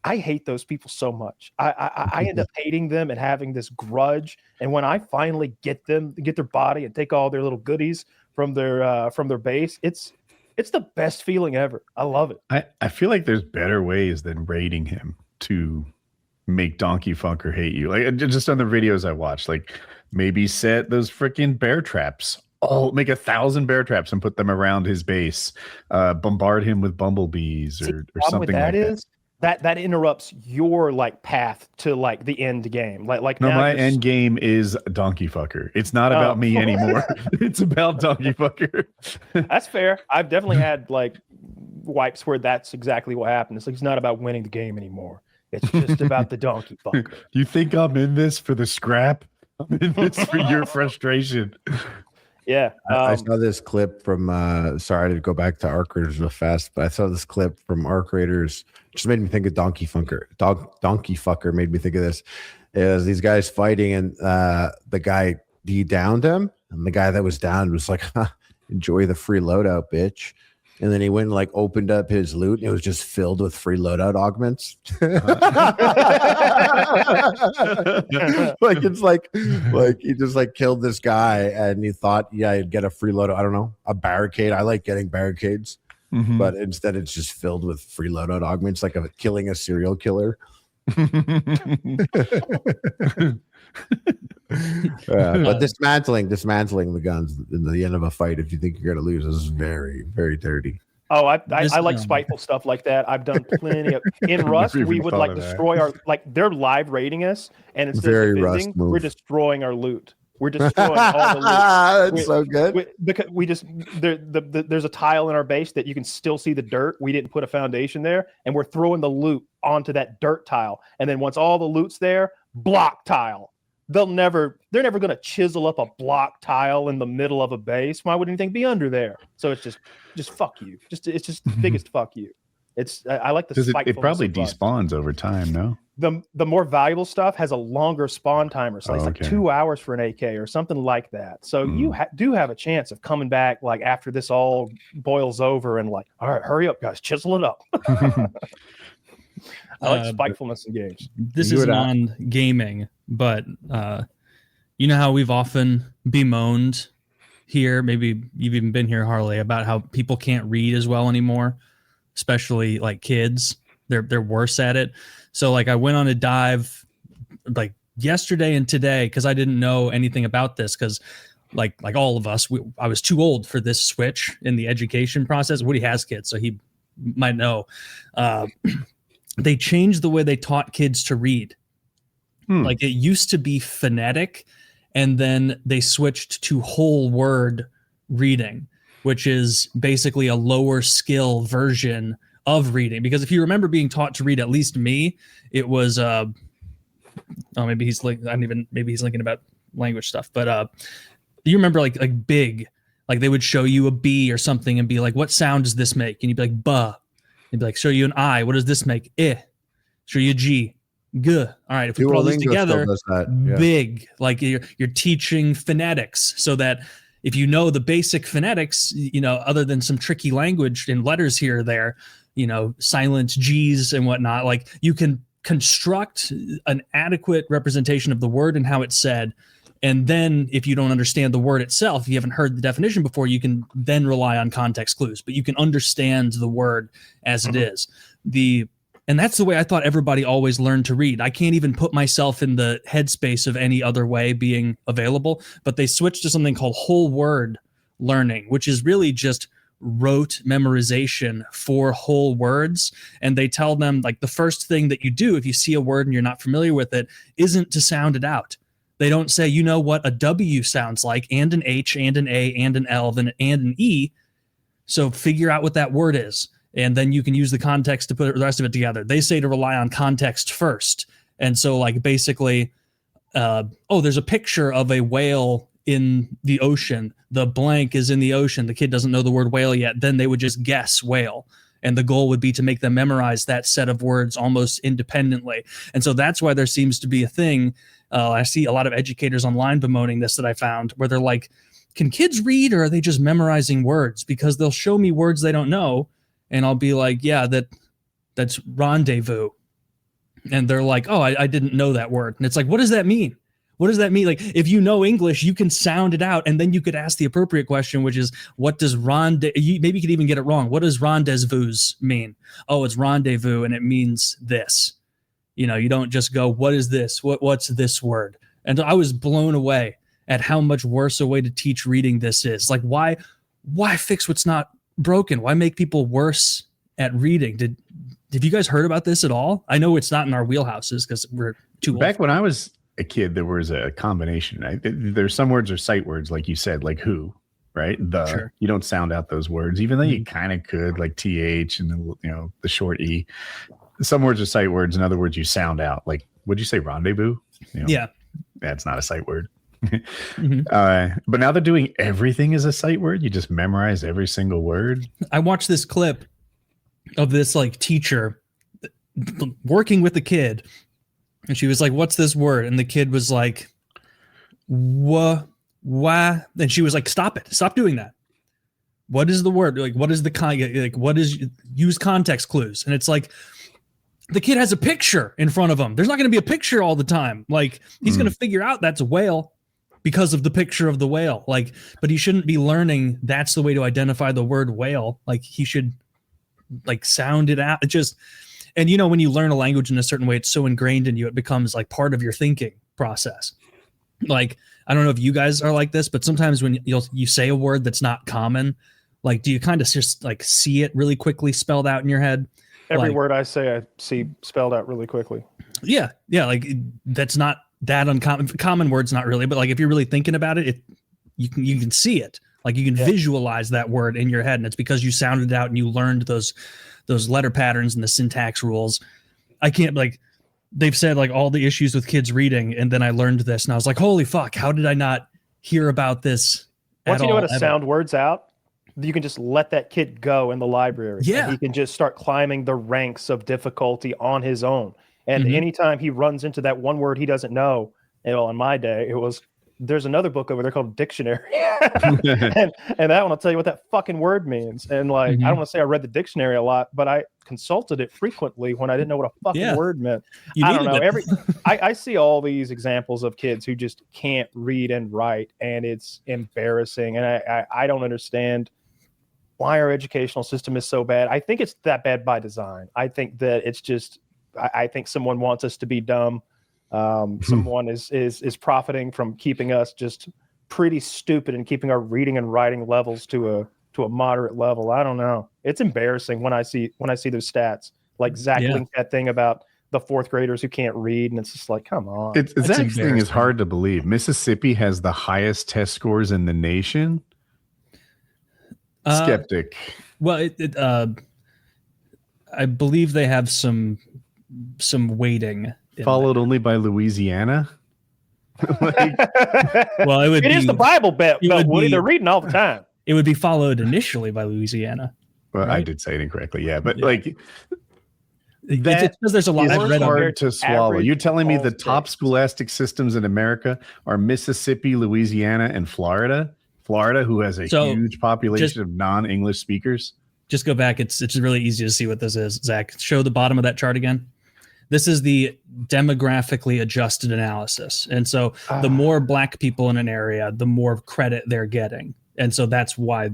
I hate those people so much. I end up hating them and having this grudge. And when I finally get their body and take all their little goodies from their base, it's the best feeling ever. I love it. I feel like there's better ways than raiding him to make Donkey Funker hate you. Like just on the videos I watched, like maybe set those freaking bear traps. Make 1,000 bear traps and put them around his base. Bombard him with bumblebees or something like that. That interrupts your like path to like the end game. Like no, my end game is Donkey Fucker. It's not about me anymore. It's about Donkey Fucker. That's fair. I've definitely had like wipes where that's exactly what happened. It's like it's not about winning the game anymore. It's just about the Donkey Fucker. You think I'm in this for the scrap? I'm in this for your frustration. Yeah. I saw this clip from sorry to go back to Arc Raiders real fast, but I saw this clip from Arc Raiders. Just made me think of Donkey Funker. Donkey Fucker made me think of this. It was these guys fighting, and the guy, he downed him, and the guy that was downed was like, enjoy the free loadout, bitch. And then he went and like opened up his loot, and it was just filled with free loadout augments. Like it's like he just like killed this guy, and he thought, he'd get a free loadout. I don't know, a barricade. I like getting barricades, but instead it's just filled with free loadout augments, like killing a serial killer. But dismantling the guns in the end of a fight, if you think you're going to lose, is very, very dirty. Oh, I like spiteful stuff like that. I've done plenty of in Rust. We would like destroy our they're live raiding us, and instead of defending, we're destroying our loot. We're destroying all the loot. That's so good. Because we just there's a tile in our base that you can still see the dirt. We didn't put a foundation there, and we're throwing the loot onto that dirt tile. And then once all the loot's there, block tile. They're never going to chisel up a block tile in the middle of a base. Why would anything be under there? So it's just fuck you. It's just the biggest fuck you. I like the spitefulness. It probably despawns over time, no? The more valuable stuff has a longer spawn timer, so it's like 2 hours for an AK or something like that. So you do have a chance of coming back like after this all boils over and like, all right, hurry up, guys, chisel it up. I like spitefulness in games. This is non-gaming, but you know how we've often bemoaned here, maybe you've even been here, Harley, about how people can't read as well anymore, especially like kids. They're worse at it. So like I went on a dive like yesterday and today because I didn't know anything about this because like all of us, I was too old for this switch in the education process. Woody has kids, so he might know. They changed the way they taught kids to read. Like it used to be phonetic, and then they switched to whole word reading, which is basically a lower skill version of reading. Because if you remember being taught to read, at least me, it was maybe he's linking about language stuff, but you remember like big, like they would show you a B or something and be like, what sound does this make? And you'd be like, buh. They'd be like, show you an I, what does this make? Eh. Show you a G. G. All right, if we put all these together, big, like you're teaching phonetics so that if you know the basic phonetics, other than some tricky language in letters here or there, silent G's and whatnot, like you can construct an adequate representation of the word and how it's said. And then if you don't understand the word itself, if you haven't heard the definition before, you can then rely on context clues, but you can understand the word as it is. The And that's the way I thought everybody always learned to read. I can't even put myself in the headspace of any other way being available, but they switched to something called whole word learning, which is really just rote memorization for whole words. And they tell them, like, the first thing that you do if you see a word and you're not familiar with it isn't to sound it out. They don't say, you know what a W sounds like, and an H, and an A, and an L, and an E. So figure out what that word is. And then you can use the context to put the rest of it together. They say to rely on context first. And so, like, basically, there's a picture of a whale in the ocean. The blank is in the ocean. The kid doesn't know the word whale yet. Then they would just guess whale. And the goal would be to make them memorize that set of words almost independently. And so that's why there seems to be a thing. I see a lot of educators online bemoaning this that I found, where they're like, can kids read, or are they just memorizing words? Because they'll show me words they don't know. And I'll be like, yeah, that's rendezvous. And they're like, oh, I didn't know that word. And it's like, what does that mean? What does that mean? Like, if you know English, you can sound it out. And then you could ask the appropriate question, which is, what does maybe you could even get it wrong. What does rendezvous mean? Oh, it's rendezvous, and it means this. You know, you don't just go, what is this? What's this word? And I was blown away at how much worse a way to teach reading this is. Like, why fix what's not broken? Why make people worse at reading? Have you guys heard about this at all? I know it's not in our wheelhouses because we're too old. Back when I was a kid, there was a combination, right? There's some words are sight words, like you said, like who, right? Sure. You don't sound out those words, even though you kind of could, like TH and the short E. Some words are sight words, and other words you sound out. Like, would you say rendezvous? Yeah. That's not a sight word. Mm-hmm. But now they're doing everything as a sight word. You just memorize every single word. I watched this clip of this like teacher working with the kid, and she was like, what's this word? And the kid was like, wah. And she was like, stop doing that. What is the word? Like, what is use context clues? And it's like, the kid has a picture in front of him. There's not going to be a picture all the time. Like, he's going to figure out that's a whale because of the picture of the whale. Like, but he shouldn't be learning that's the way to identify the word whale. Like, he should like sound it out. It just, and when you learn a language in a certain way, it's so ingrained in you, it becomes like part of your thinking process. Like, I don't know if you guys are like this, but sometimes when you say a word that's not common, like, do you kind of just like see it really quickly spelled out in your head? Every word I say, I see spelled out really quickly. Yeah. Like, that's not that uncommon. Common words, not really, but like if you're really thinking about it, you can see it. Like, you can visualize that word in your head, and it's because you sounded it out and you learned those letter patterns and the syntax rules. I can't, like, they've said like all the issues with kids reading, and then I learned this, and I was like, holy fuck, how did I not hear about this? Once you know how to sound words out, you can just let that kid go in the library. Yeah. And he can just start climbing the ranks of difficulty on his own. And anytime he runs into that one word he doesn't know, in my day, there's another book over there called Dictionary. and that one will tell you what that fucking word means. And like, I don't want to say I read the dictionary a lot, but I consulted it frequently when I didn't know what a fucking word meant. I don't know. I see all these examples of kids who just can't read and write, and it's embarrassing. And I don't understand why our educational system is so bad. I think it's that bad by design. I think that it's just, I think someone wants us to be dumb. Someone is profiting from keeping us just pretty stupid and keeping our reading and writing levels to a moderate level. I don't know. It's embarrassing when I see those stats. Like Zach linked that thing about the fourth graders who can't read, and it's just like, come on. Zach's thing is hard to believe. Mississippi has the highest test scores in the nation. Skeptic. Well, I believe they have some weighting. Followed only by Louisiana. Well, it is the Bible belt, Woody. They're reading all the time. It would be followed initially by Louisiana. Well, right? I did say it incorrectly, but like it's because there's a lot of hard to swallow. You're telling me the top scholastic systems in America are Mississippi, Louisiana, and Florida? Florida, who has a huge population of non-English speakers. Just go back. It's really easy to see what this is. Zach, show the bottom of that chart again. This is the demographically adjusted analysis. And so the more black people in an area, the more credit they're getting. And so that's why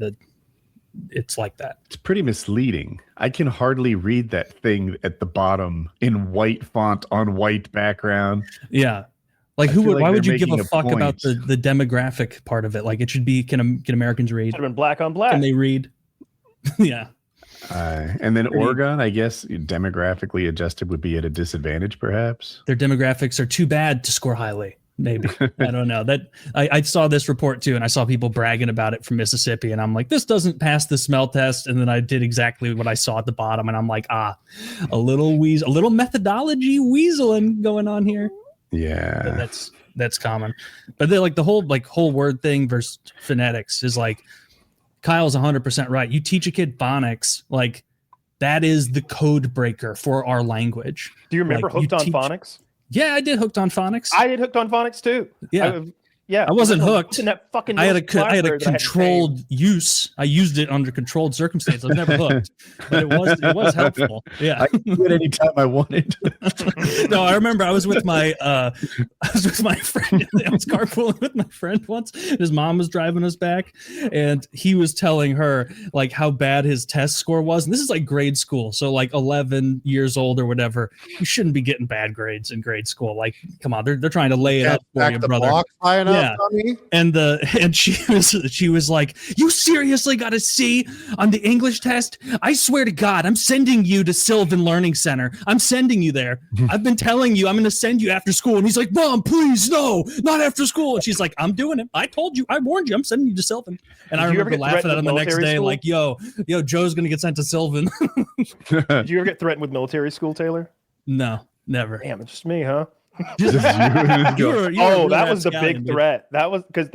it's like that. It's pretty misleading. I can hardly read that thing at the bottom in white font on white background. Yeah. Like why would you give a fuck about the demographic part of it? Like it should be, can Americans read? Should have been black on black. Can they read? Yeah. And then Oregon, I guess demographically adjusted would be at a disadvantage, perhaps. Their demographics are too bad to score highly. Maybe. I don't know. That I saw this report too, and I saw people bragging about it from Mississippi, and I'm like, this doesn't pass the smell test. And then I did exactly what I saw at the bottom, and I'm like, a little methodology weaseling going on here. Yeah, but that's common. But they're like the whole word thing versus phonetics is like, Kyle's 100% right. You teach a kid phonics, like that is the code breaker for our language. Do you remember Hooked on Phonics? Yeah, I did Hooked on Phonics. I did Hooked on Phonics too. Yeah. I wasn't hooked. In that fucking I had a controlled use. I used it under controlled circumstances. I was never hooked, but it was helpful. Yeah, I could do it anytime I wanted. No, I remember I was with my friend. I was carpooling with my friend once. His mom was driving us back, and he was telling her like how bad his test score was. And this is like grade school, so like 11 years old or whatever. You shouldn't be getting bad grades in grade school. Like, come on, they're trying to lay it up for you, brother. Yeah, and she was like, "You seriously got a C on the English test? I swear to God, I'm sending you to Sylvan Learning Center. I'm sending you there. I've been telling you I'm going to send you after school." And he's like, "Mom, please, no, not after school." And she's like, "I'm doing it. I told you. I warned you. I'm sending you to Sylvan." And I remember laughing at him the next day, school? Like, "Yo, Joe's going to get sent to Sylvan." Did you ever get threatened with military school, Taylor? No, never. Damn, it's just me, huh? That was the big threat. That was because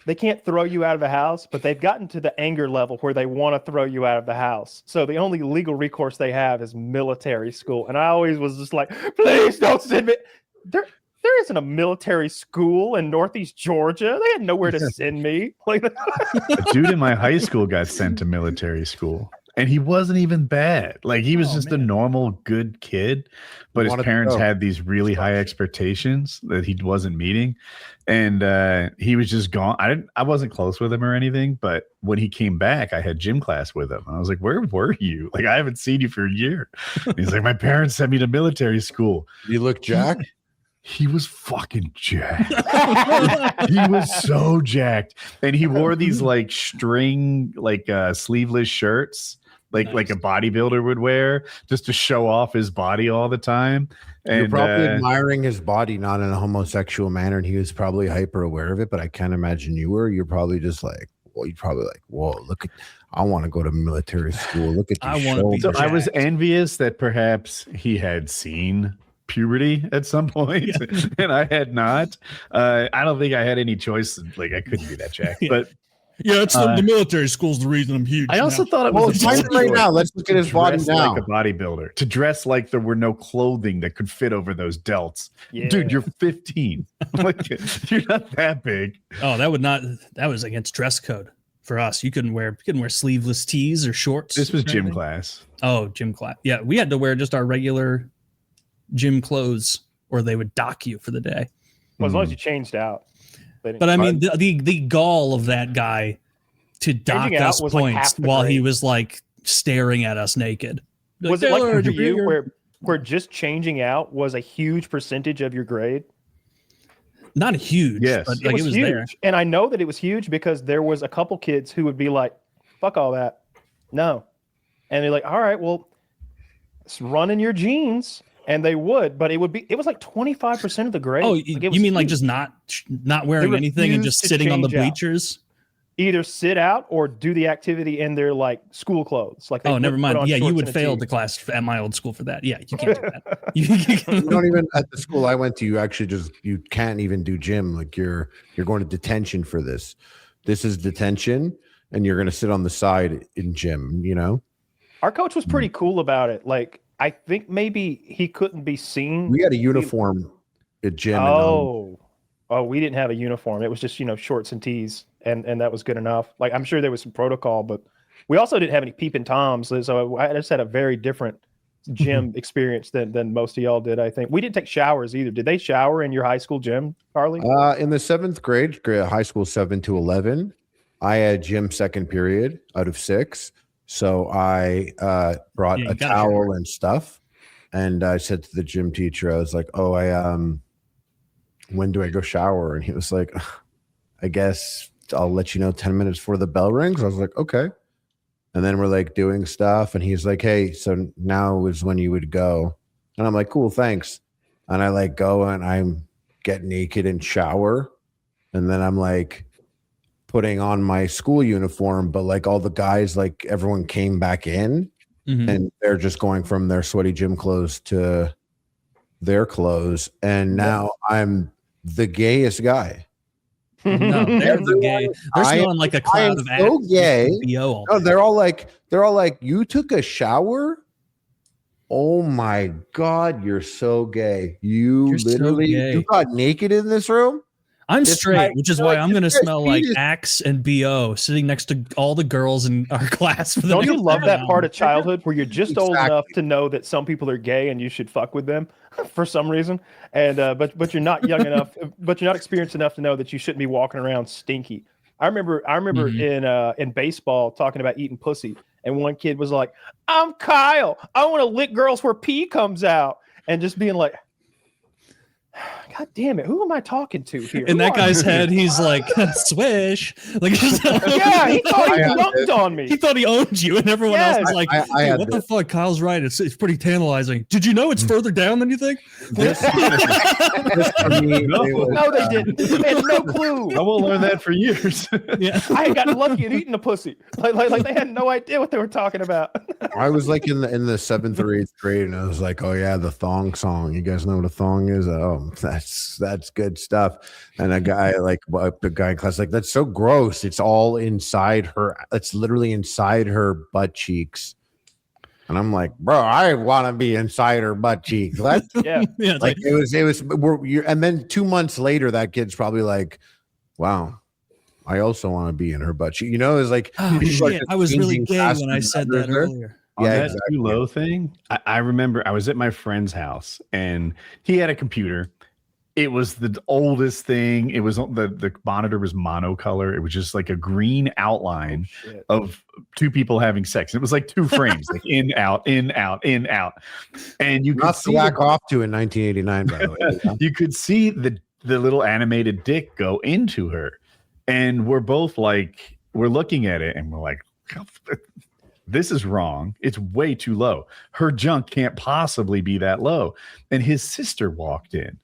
they can't throw you out of the house, but they've gotten to the anger level where they want to throw you out of the house. So the only legal recourse they have is military school. And I always was just like, please don't send me. There isn't a military school in Northeast Georgia. They had nowhere to send me. Like, a dude in my high school got sent to military school. And he wasn't even bad. Like he was just a normal, good kid, but his parents had these really high expectations that he wasn't meeting, and he was just gone. I wasn't close with him or anything, but when he came back, I had gym class with him. I was like, "Where were you? Like I haven't seen you for a year." He's like, "My parents sent me to military school." You look jacked. He was fucking jacked. He was so jacked, and he wore these like string, like sleeveless shirts. Like a bodybuilder would wear just to show off his body all the time. And you're probably admiring his body, not in a homosexual manner, and he was probably hyper aware of it. But I can't imagine you were. You're probably just like, well, you're probably like, whoa, look at. I want to go to military school. Look at these shoulders. So I was envious that perhaps he had seen puberty at some point, and I had not. I don't think I had any choice. Like I couldn't be that jacked, but. Yeah, it's the military school's the reason I'm huge. I also thought it was right now. Let's look at his body now. Like a bodybuilder, to dress like there were no clothing that could fit over those delts. Yeah. Dude, you're 15. Like, you're not that big. Oh, that was against dress code for us. You couldn't wear sleeveless tees or shorts. This was gym class. Oh, gym class. Yeah, we had to wear just our regular gym clothes, or they would dock you for the day. Well, as long as you changed out. But I mean, the gall of that guy to dock us points while he was like staring at us naked. Was it like for you where just changing out was a huge percentage of your grade? Not huge, but like it was huge. There. And I know that it was huge because there was a couple kids who would be like, fuck all that. No. And they're like, all right, well, it's running your genes. And they would, but it was like 25% of the grade. Oh, like you mean huge. Like just not wearing anything and just sitting on the bleachers? Either sit out or do the activity in their like school clothes. Like never mind. Yeah, you would fail the class at my old school for that. Yeah, you can't do that. you don't even at the school I went to. You actually you can't even do gym. Like you're going to detention for this. This is detention, and you're going to sit on the side in gym. You know, our coach was pretty cool about it. Like. I think maybe he couldn't be seen. We had a uniform at gym. Oh, we didn't have a uniform. It was just, shorts and tees, and that was good enough. Like, I'm sure there was some protocol, but we also didn't have any peeping toms. So I just had a very different gym experience than most of y'all did, I think. We didn't take showers either. Did they shower in your high school gym, Harley? In the 7th grade, high school 7 to 11, I had gym second period out of 6. So I brought a towel and stuff. And I said to the gym teacher, I was like, oh, when do I go shower? And he was like, I guess I'll let you know 10 minutes before the bell rings. I was like, okay. And then we're like doing stuff. And he's like, hey, so now is when you would go. And I'm like, cool, thanks. And I like go and I'm get naked and shower. And then I'm like putting on my school uniform. But like all the guys, like everyone came back in and they're just going from their sweaty gym clothes to their clothes. And now I'm the gayest guy. No, they're the gay. They're smelling like a cloud of so gay. No, they're all like, you took You're a shower? Oh my God, you're so gay. You're literally so gay. You got naked in this room? I'm straight, which is why I'm going to smell like Axe and BO sitting next to all the girls in our class. For the Don't you love that part of childhood childhood where you're just old enough to know that some people are gay and you should fuck with them for some reason, and but you're not young enough, but you're not experienced enough to know that you shouldn't be walking around stinky. I remember in baseball talking about eating pussy, and one kid was like, "I'm Kyle. I want to lick girls where pee comes out," and just being like, God damn it, who am I talking to here? In that guy's head, he's like, swish. Like, yeah, he thought he dunked on me. He thought he owned you, and everyone else was like, hey, what the fuck? Kyle's right. It's pretty tantalizing. Did you know it's further down than you think? No, they didn't. They had no clue. I will learn that for years. Yeah, I had gotten lucky at eating a pussy. Like they had no idea what they were talking about. I was like in the 7th or 8th grade, and I was like, oh yeah, the thong song. You guys know what a thong is? Oh, that's good stuff. And a guy the guy in class like, that's so gross. It's all inside her. It's literally inside her butt cheeks. And I'm like, bro, I want to be inside her butt cheeks. Yeah. Like it was. And then 2 months later, that kid's probably like, wow, I also want to be in her butt cheek. You know, it's like, shit, I was really gay when I said that earlier. On that too low thing, I remember I was at my friend's house and he had a computer. It was the oldest thing. It was the monitor was monocolor. It was just like a green outline of two people having sex. It was like 2 frames, like in, out, in, out, in, out. And you could see whack off to in 1989, by the way. You could see the little animated dick go into her. And we're both like, we're looking at it and we're like, this is wrong. It's way too low. Her junk can't possibly be that low. And his sister walked in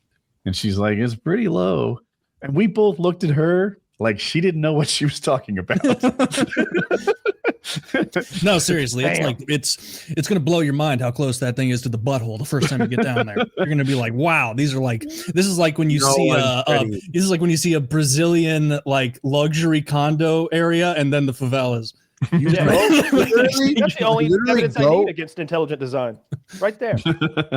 and she's like, it's pretty low. And we both looked at her like she didn't know what she was talking about. No, seriously. It's like it's gonna blow your mind how close that thing is to the butthole the first time you get down there. You're gonna be like, wow, this is like when you see a Brazilian like luxury condo area and then the favelas. That's the only evidence I need against intelligent design. Right there.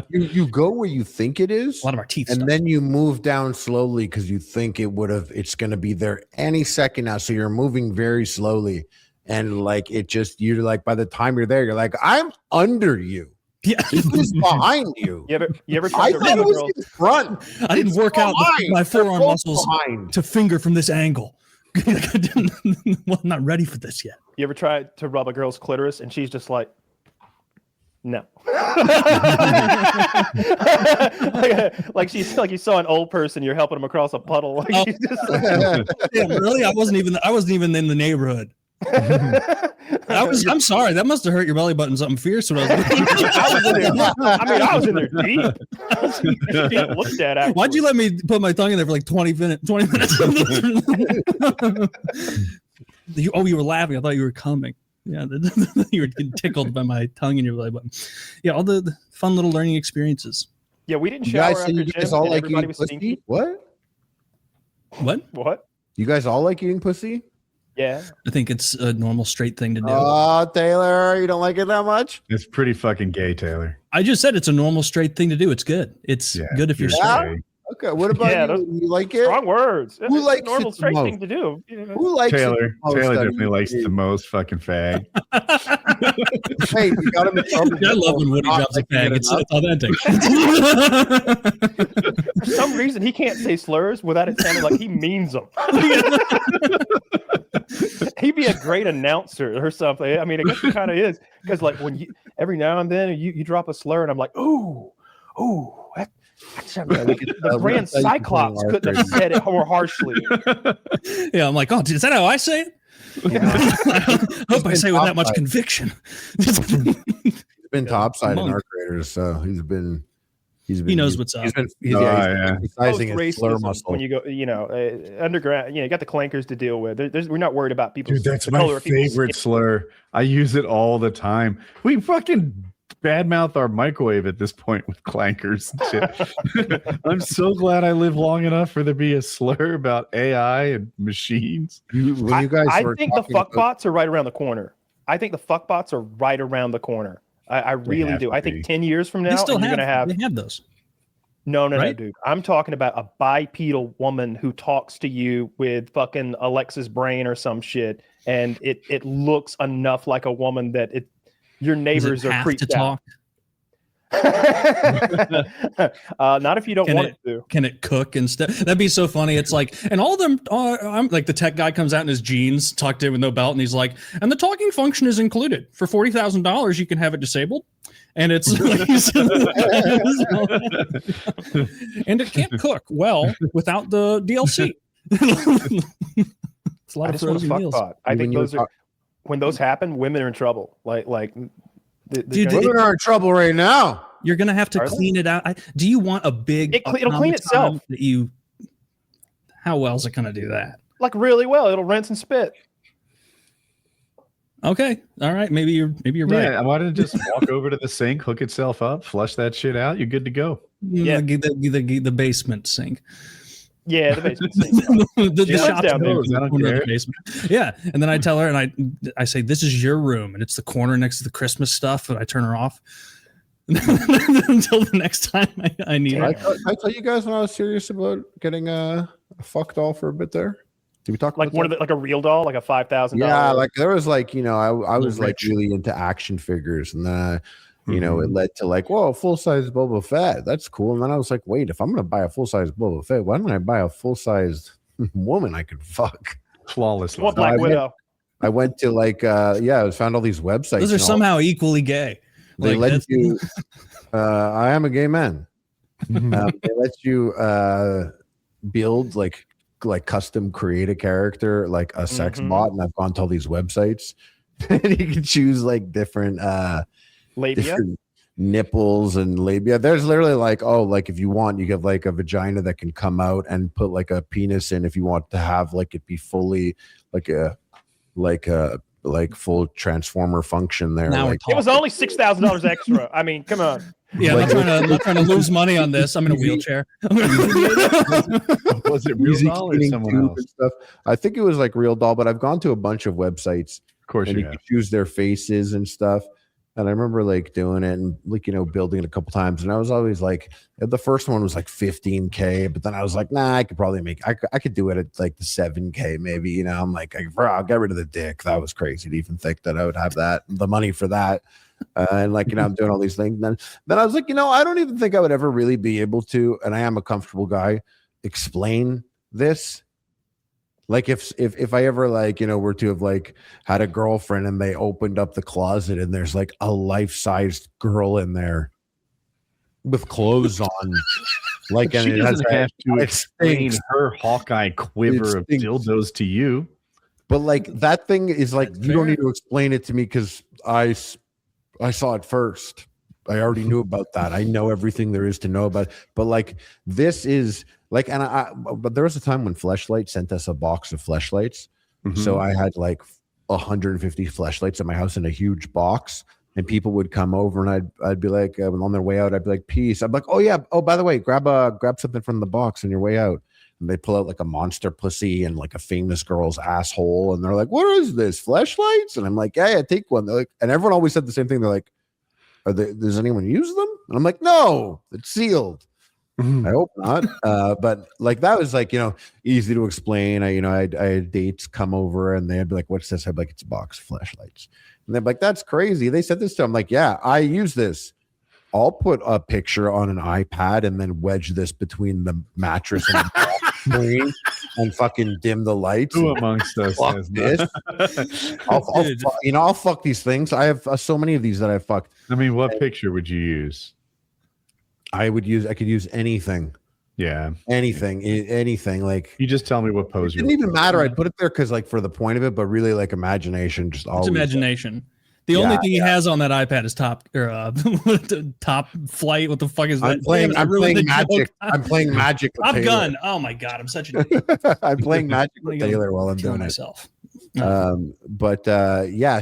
You go where you think it is. A lot of our teeth. And then you move down slowly because you think it's going to be there any second now. So you're moving very slowly. And like you're like, by the time you're there, you're like, I'm under you. Yeah, this is behind you. You ever tried to thought it was in front. I didn't work out my forearm muscles to finger from this angle. Well, I'm not ready for this yet. You ever tried to rub a girl's clitoris and she's just like, no. like she's like you saw an old person, you're helping them across a puddle. Like she's just like, yeah, really? I wasn't even in the neighborhood. I'm sorry. That must have hurt your belly button something fierce when I was in there deep. Looked at afterwards. Why'd you let me put my tongue in there for like 20 minutes? You were laughing. I thought you were coming. Yeah, you were getting tickled by my tongue in your belly button. Yeah, all the fun little learning experiences. Yeah, we didn't shower after gym. All like everybody was pussy? stinky. What? You guys all like eating pussy? Yeah. I think it's a normal straight thing to do. Oh, Taylor, you don't like it that much? It's pretty fucking gay, Taylor. I just said it's a normal straight thing to do. It's good. It's good if you're straight. Okay, what about you? You like it? Strong words. Who likes a normal straight thing to do? Who likes Taylor? Taylor definitely likes the most fucking fag. Hey, you got him in trouble. I love when Woody drops a fag. It's authentic. For some reason, he can't say slurs without it sounding like he means them. He'd be a great announcer or something. I mean, I guess he kind of is, because like when you every now and then you drop a slur and I'm like, ooh, that the brand Cyclops couldn't have said it more harshly. Yeah, I'm like, oh, is that how I say it? Yeah. I hope I say it with that much conviction. He's been topside in our graders, so he knows what's up. He's exercising his slur muscle. When you go, underground, you got the clankers to deal with. We're not worried about people. Dude, that's my favorite slur. I use it all the time. We fucking badmouth our microwave at this point with clankers and shit. I'm so glad I live long enough for there to be a slur about AI and machines. I think the fuckbots are right around the corner. I think the fuckbots are right around the corner. I really do. I think 10 years from now, they have those. No, dude. I'm talking about a bipedal woman who talks to you with fucking Alexa's brain or some shit, and it looks enough like a woman that your neighbors are creeped out. Not if you don't want it to. Can it cook instead? That'd be so funny. It's like, and all of them I'm like, the tech guy comes out in his jeans, tucked in with no belt, and he's like, and the talking function is included. For $40,000 you can have it disabled, and it's and it can't cook well without the DLC. It's a lot of frozen meals. I think when those happen, women are in trouble. Like Dude, women are in trouble right now. You're gonna have to clean it out. Do you want a big? It'll clean itself. How well is it gonna do that? Like really well. It'll rinse and spit. Okay, all right. Maybe you're right. Yeah, why didn't it just walk over to the sink, hook itself up, flush that shit out? You're good to go. Yeah, the basement sink. Yeah, the basement sink. the shop down there. The basement. Yeah, and then I tell her, and I say, "This is your room," and it's the corner next to the Christmas stuff, and I turn her off until the next time I need her. I tell you guys when I was serious about getting a fuck doll for a bit there. Did we talk like about one that? of like a real doll, like a $5,000? Yeah, like there was like I was like really into action figures, and then it led to like, whoa, full size Boba Fett. That's cool. And then I was like, wait, if I'm gonna buy a full size Boba Fett, why don't I buy a full sized woman I could fuck flawlessly? What Black Widow? I went to like I found all these websites. Those are somehow equally gay. They let you. I am a gay man. They let you build like custom create a character like a sex bot, and I've gone to all these websites, and you can choose like different labia, different nipples and labia. There's literally like, if you want, you have like a vagina that can come out and put like a penis in if you want to have like it be fully like a full transformer function there. Now like, it was only $6,000 extra. I mean, come on. Yeah, I'm not trying to lose money on this. I'm in a wheelchair. Was it Real Doll or someone else? Stuff? I think it was like Real Doll, but I've gone to a bunch of websites. Of course, and you can choose their faces and stuff. And I remember like doing it and like building it a couple times, and I was always like, the first one was like $15K, but then I was like, nah, I could probably I could do it at like the $7K maybe. I'm like, I'll get rid of the dick. That was crazy to even think that I would have the money for that. And like I'm doing all these things. Then I was like, I don't even think I would ever really be able to, and I am a comfortable guy, explain this. Like if I ever like were to have like had a girlfriend and they opened up the closet and there's like a life-sized girl in there with clothes on, like, and she doesn't have to explain her Hawkeye quiver of dildos to you. But like that thing is like you don't need to explain it to me because I saw it first. I already knew about that. I know everything there is to know about it. But like this is like, but there was a time when Fleshlight sent us a box of Fleshlights. So I had like 150 Fleshlights in my house in a huge box, and people would come over and I'd be like, on their way out, I'd be like, peace. I'm like, oh yeah. Oh, by the way, grab something from the box on your way out. And they pull out like a monster pussy and like a famous girl's asshole. And they're like, what is this? Fleshlights? And I'm like, yeah, take one. They're like, and everyone always said the same thing. They're like, does anyone use them? And I'm like, no, it's sealed. I hope not. But like that was like, easy to explain. I had dates come over and they'd be like, what's this? I'd be like, it's a box of Fleshlights. And they're like, that's crazy. They said this to them. Like, yeah, I use this. I'll put a picture on an iPad and then wedge this between the mattress and the screen, and fucking dim the lights. Who amongst us fuck this? I'll fuck these things. I have so many of these that I fucked. I mean, what picture would you use? I could use anything. Yeah, anything. Like, you just tell me what pose. It didn't even matter. I'd put it there because, like, for the point of it, but really, like, imagination. Just always. It's imagination. The only thing he has on that iPad is top flight. What the fuck is that? I'm playing Magic. I'm playing Magic. Top Gun. Oh my god, I'm such an idiot. I'm playing Magic with Taylor while I'm doing myself. Yeah.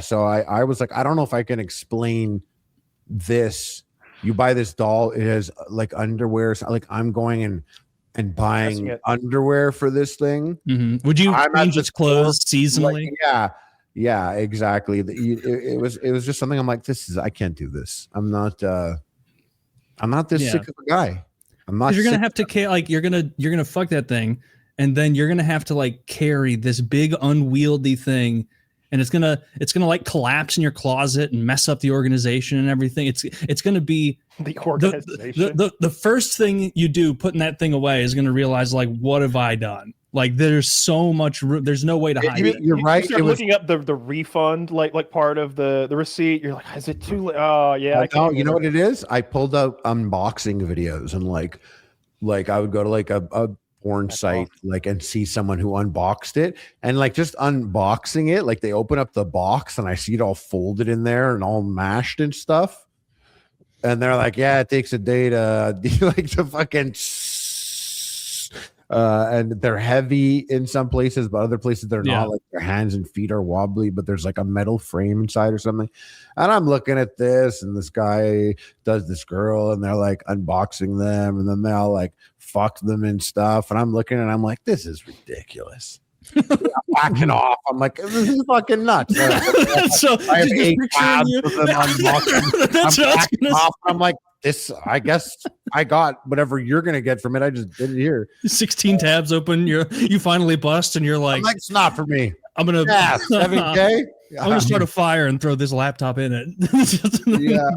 So I was like, I don't know if I can explain this. You buy this doll, it has like underwear. So, like, I'm going and buying underwear for this thing. Mm-hmm. Would you change its clothes seasonally? Like, yeah, exactly. It was just something. I'm like, I can't do this. I'm not this sick of a guy. I'm not. You're gonna have to like you're gonna fuck that thing, and then you're gonna have to like carry this big unwieldy thing, and it's gonna like collapse in your closet and mess up the organization and everything. It's gonna be the organization. The first thing you do putting that thing away is gonna realize, like, what have I done? Like, there's so much room. There's no way to hide it. You're right. You start looking up the refund, like part of the receipt. You're like, is it too late? Oh yeah. You know what it is? I pulled out unboxing videos, and like I would go to like a porn site, like, and see someone who unboxed it, and like just unboxing it, like they open up the box and I see it all folded in there and all mashed and stuff. And they're like, yeah, it takes a day to like to fucking. And they're heavy in some places, but other places they're not. Like, their hands and feet are wobbly, but there's like a metal frame inside or something. And I'm looking at this, and this guy does this girl, and they're like unboxing them, and then they all like fuck them and stuff. And I'm looking, and I'm like, this is ridiculous. Backing off. I'm like, this is fucking nuts. So I have 8 tabs of them unboxing. I'm like, this, I guess I got whatever you're gonna get from it. I just did it here. 16 tabs open. You finally bust, and you're like, it's not for me. I'm gonna 7K. I'm gonna start a fire and throw this laptop in it.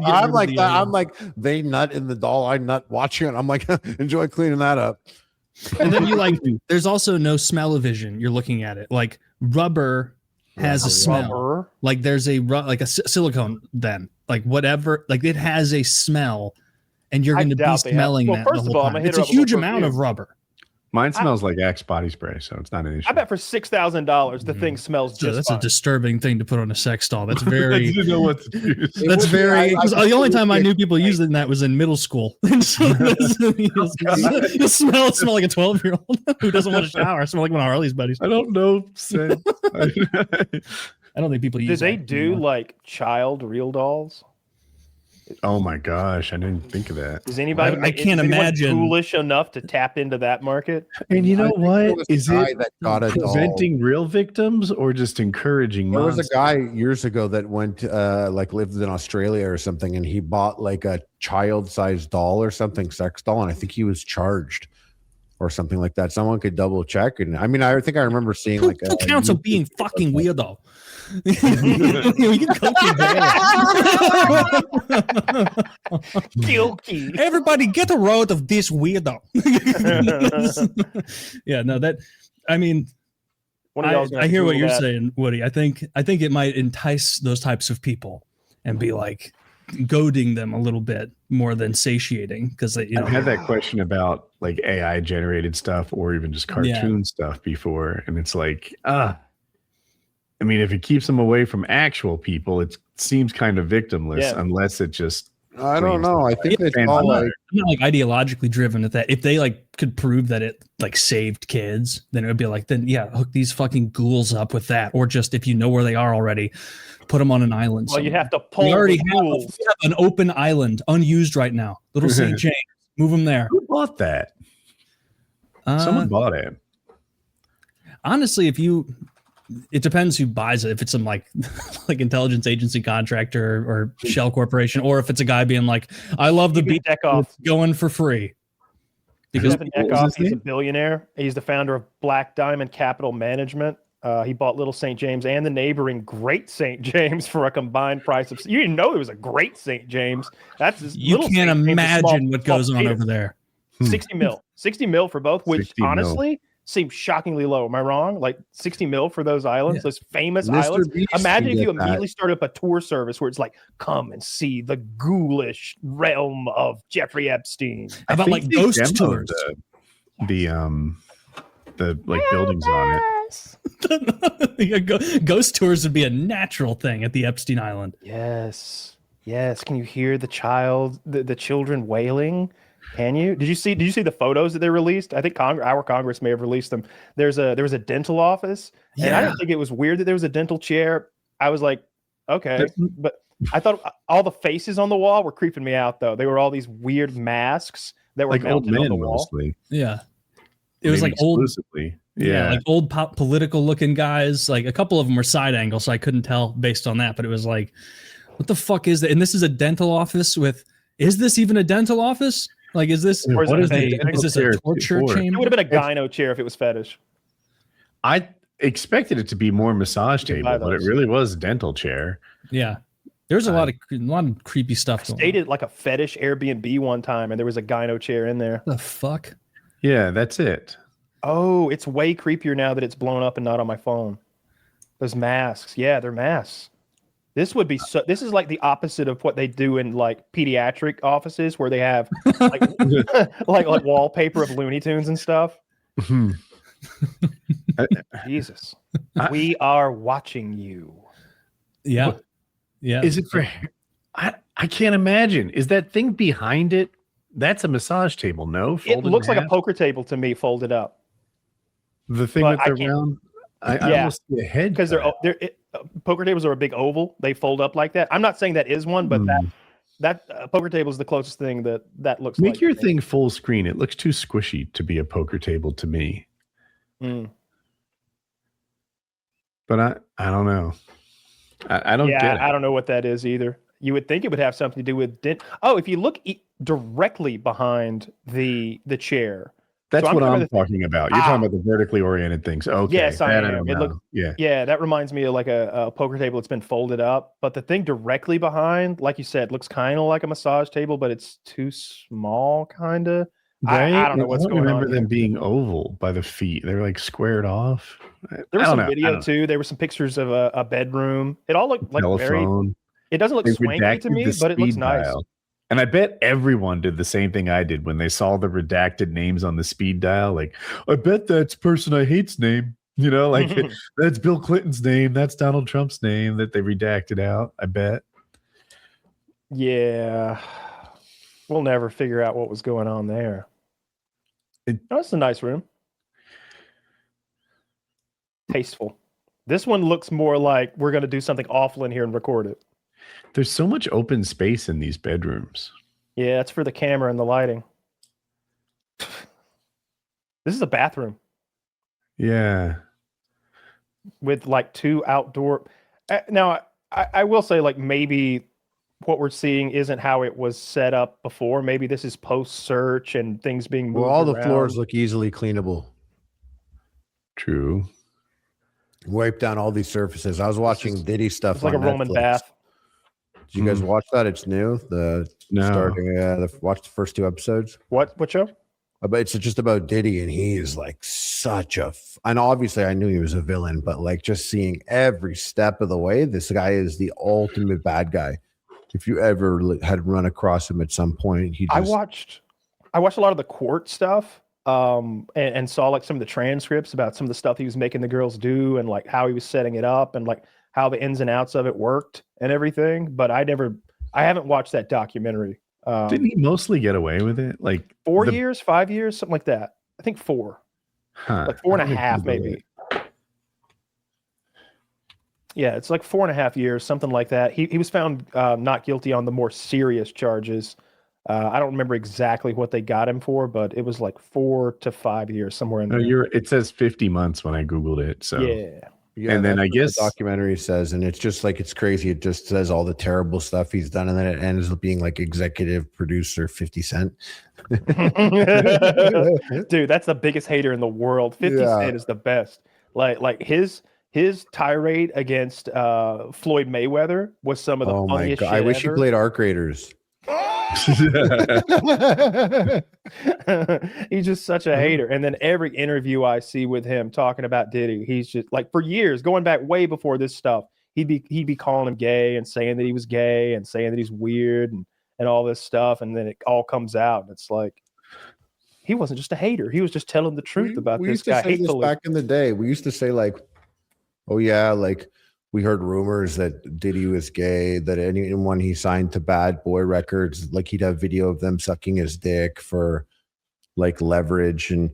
I'm like that. I'm like, they nut in the doll. I nut watching it. I'm like, enjoy cleaning that up. And then there's also no smell-o-vision. You're looking at it like rubber has a smell. Like there's a silicone. Then like whatever, like it has a smell, and you're going to be smelling that. First of all, it's a huge amount of rubber. Mine smells like Axe body spray, so it's not an issue. I bet for $6,000 the thing smells just that's fine. A disturbing thing to put on a sex doll. That's very. You know what to use. That's very. The only time I knew people using that was in middle school. You smell like a 12-year-old who doesn't want to shower. I smell like one of Harley's buddies. I don't know. I don't think people use. Do they do like child real dolls? Oh my gosh, I didn't think of that. Is anybody? I can't imagine. Foolish enough to tap into that market. And you know what? Is it that got a preventing real victims or just encouraging? There was a guy years ago that went like lived in Australia or something, and he bought like a child-sized doll or something, sex doll, and I think he was charged or something like that. Someone could double check. And I mean, I think I remember seeing who counts of being fucking weirdo. You can coach Guilty. Everybody get a load of this weirdo. Yeah, no, that I mean, I hear what you're saying, Woody. I think it might entice those types of people and be like goading them a little bit more than satiating, because I've had that question about like AI generated stuff or even just cartoon stuff before, and it's like I mean, if it keeps them away from actual people, it seems kind of victimless, unless it just. I don't know. I think it's all like, I'm not like ideologically driven at that. If they like could prove that it like saved kids, then it would be like, then hook these fucking ghouls up with that, or just if you know where they are already, put them on an island. Well, you have to pull. We already have an open island, unused right now. Little St. James, move them there. Who bought that? Someone bought it. Honestly, it depends who buys it. If it's some like intelligence agency contractor or shell corporation, or if it's a guy being like, I love the beat Dekoff going for free. Because Dekoff, he's a billionaire. He's the founder of Black Diamond Capital Management. He bought Little St. James and the neighboring Great St. James for a combined price of. You didn't know there was a Great St. James. You can't imagine what goes on over there. 60 mil for both. Which honestly, seems shockingly low. Am I wrong? Like 60 mil for those islands, those famous Mr. islands. Beast Imagine can if you get that. immediately started up a tour service where it's like, come and see the ghoulish realm of Jeffrey Epstein. How about like ghost tours? The like buildings on it. Ghost tours would be a natural thing at the Epstein Island. Yes. Can you hear the children wailing? Can you? Did you see the photos that they released? I think our Congress may have released them. There was a dental office, and I didn't think it was weird that there was a dental chair. I was like, okay, but I thought all the faces on the wall were creeping me out, though. They were all these weird masks that were like old mounted men on the wall. mostly. Yeah, it was like old, like old political looking guys. Like a couple of them were side angles, so I couldn't tell based on that. But it was like, what the fuck is that? And this is a dental office with. Is this even a dental office? Like, is this a torture chamber? It would have been a gyno chair if it was fetish. I expected it to be more massage table, but it really was a dental chair. Yeah, there's a lot of creepy stuff. I stayed at like a fetish Airbnb one time, and there was a gyno chair in there. The fuck? Yeah, that's it. Oh, it's way creepier now that it's blown up and not on my phone. Those masks, yeah, they're masks. This would be this is like the opposite of what they do in like pediatric offices where they have like like wallpaper of Looney Tunes and stuff. Jesus. We are watching you. Yeah. Yeah. Is it for I can't imagine. Is that thing behind it? That's a massage table, no? It looks like a poker table to me folded up. The thing with the round I almost see a head because poker tables are a big oval. They fold up like that. I'm not saying that is one, but that poker table is the closest thing that looks like. Make your thing full screen. It looks too squishy to be a poker table to me. But I don't know. I don't get it. I don't know what that is either. You would think it would have something to do with if you look directly behind the chair. That's what I'm talking about. You're talking about the vertically oriented things. Okay. Yes, I am. Yeah, that reminds me of like a poker table that's been folded up. But the thing directly behind, like you said, looks kind of like a massage table, but it's too small, kind of. Right? I don't know what's going on. I remember them being oval by the feet. They were like squared off. There was some video too. There were some pictures of a bedroom. It all looked like telephone. It doesn't look swanky to me, but it looks nice. Dial. And I bet everyone did the same thing I did when they saw the redacted names on the speed dial. Like, I bet that's person I hate's name. You know, like that's Bill Clinton's name. That's Donald Trump's name that they redacted out. I bet. Yeah. We'll never figure out what was going on there. It's a nice room. Tasteful. This one looks more like we're going to do something awful in here and record it. There's so much open space in these bedrooms. Yeah, it's for the camera and the lighting. This is a bathroom. Yeah. With like two outdoor. Now, I will say, like, maybe what we're seeing isn't how it was set up before. Maybe this is post-search and things being moved all the around. floors look easily cleanable. True. Wipe down all these surfaces. I was watching Diddy stuff. It's like on a Roman Netflix. bath. Did you guys watch that? It's new. Watch the first 2 episodes. What show? But it's just about Diddy, and he is like such a. And obviously, I knew he was a villain, but like just seeing every step of the way, this guy is the ultimate bad guy. If you ever had run across him at some point, I watched a lot of the court stuff, and saw like some of the transcripts about some of the stuff he was making the girls do, and like how he was setting it up, and like how the ins and outs of it worked and everything. But I haven't watched that documentary. Didn't he mostly get away with it? Like 4 years, 5 years, something like that. I think 4, like 4.5 maybe. Yeah, it's like 4.5 years, something like that. He was found not guilty on the more serious charges. I don't remember exactly what they got him for, but it was like 4 to 5 years, somewhere in there. It says 50 months when I Googled it. So yeah, and then I guess the documentary says, and it's just like, it's crazy. It just says all the terrible stuff he's done, and then it ends up being like executive producer 50 Cent. Dude, that's the biggest hater in the world. 50 Cent is the best. Like his tirade against Floyd Mayweather was some of the funniest shit I wish ever. he played Arc Raiders. He's just such a hater. And then every interview I see with him talking about Diddy, he's just like, for years, going back way before this stuff, he'd be calling him gay and saying that he was gay and saying that he's weird and all this stuff. And then it all comes out. And it's like, he wasn't just a hater. He was just telling the truth about this guy. We used to say this back in the day. We used to say like, oh yeah, like we heard rumors that Diddy was gay, that anyone he signed to Bad Boy Records, like he'd have video of them sucking his dick for like leverage. And,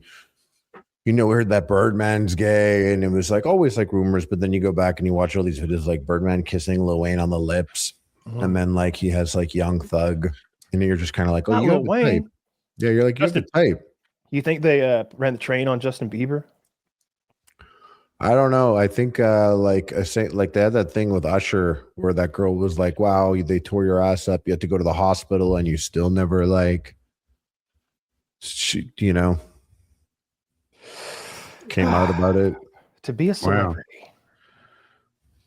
we heard that Birdman's gay, and it was like always like rumors. But then you go back and you watch all these videos like Birdman kissing Lil Wayne on the lips. And then like he has like Young Thug. And you're just kind of like, oh, you have the type. Yeah, you're like, you have the type. You think they ran the train on Justin Bieber? I don't know. I think like they had that thing with Usher where that girl was like, wow, they tore your ass up. You had to go to the hospital and you still never like, came out about it. To be a celebrity.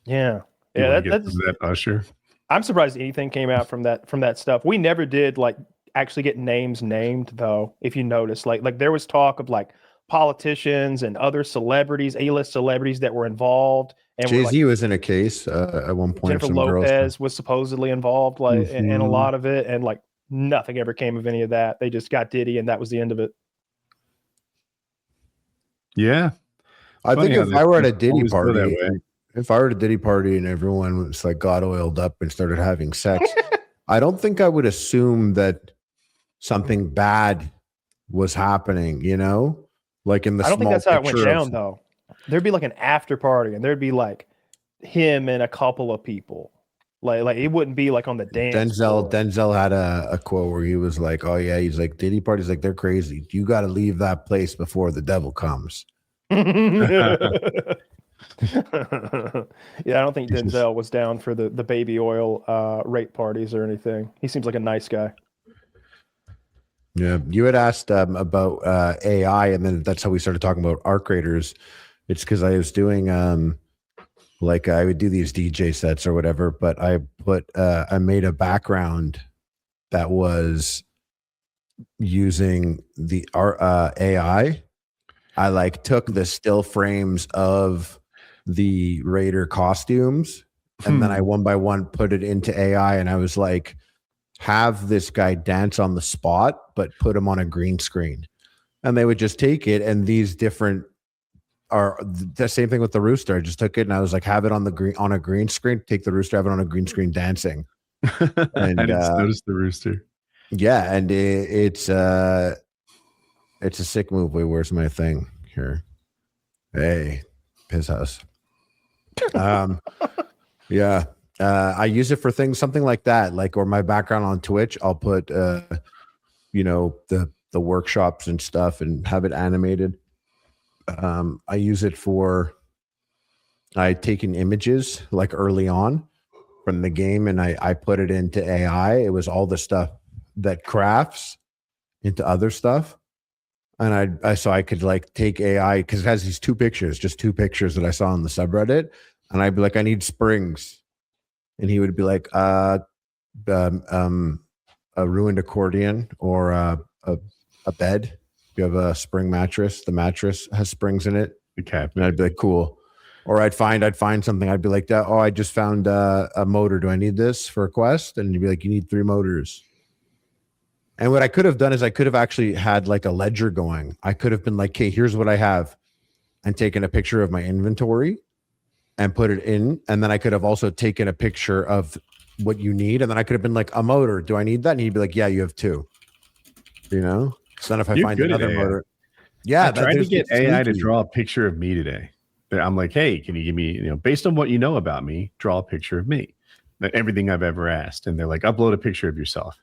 Wow. Yeah. That's that Usher. I'm surprised anything came out from that stuff. We never did like actually get names named though. If you notice, like there was talk of like politicians and other celebrities, A-list celebrities that were involved. And Jay-Z was in a case at one point. Jennifer Lopez was supposedly involved in a lot of it. And like nothing ever came of any of that. They just got Diddy and that was the end of it. Yeah. I think if I were at a Diddy party, and everyone was like got oiled up and started having sex, I don't think I would assume that something bad was happening, like in the. I don't think that's how it went down though. There'd be like an after party and there'd be like him and a couple of people. Like it wouldn't be like on the dance. Denzel had a quote where he was like, "Oh yeah," he's like, "Diddy parties like they're crazy. You got to leave that place before the devil comes." Yeah, I don't think Denzel was down for the baby oil rape parties or anything. He seems like a nice guy. Yeah, you had asked about AI, and then that's how we started talking about art creators. It's because I was doing like I would do these DJ sets or whatever, but I made a background that was using the AI. I like took the still frames of the Raider costumes and then I one by one put it into AI, and I was like, have this guy dance on the spot, but put him on a green screen. And they would just take it, and these different are the same thing with the rooster. I just took it and I was like, have it on a green screen, take the rooster, have it on a green screen dancing. And I didn't notice the rooster. Yeah, and it's a sick move. Wait, where's my thing here? Hey, his house. Yeah. I use it for things, something like that, like, or my background on Twitch, I'll put, the workshops and stuff and have it animated. I use it for, I taken images like early on from the game and I put it into AI. It was all the stuff that crafts into other stuff. And I could like take AI because it has these just two pictures that I saw on the subreddit. And I'd be like, I need springs. And he would be like, a ruined accordion or a bed. You have a spring mattress. The mattress has springs in it. Okay. And I'd be like, cool. Or I'd find something. I'd be like, oh, I just found a motor. Do I need this for a quest? And you'd be like, you need 3 motors. And what I could have done is I could have actually had like a ledger going. I could have been like, okay, here's what I have, and taken a picture of my inventory and put it in. And then I could have also taken a picture of what you need. And then I could have been like, a motor. Do I need that? And he'd be like, yeah, you have 2. So then if I find another motor. Yeah. I tried to get AI to draw a picture of me today. I'm like, hey, can you give me, based on what you know about me, draw a picture of me, everything I've ever asked. And they're like, upload a picture of yourself.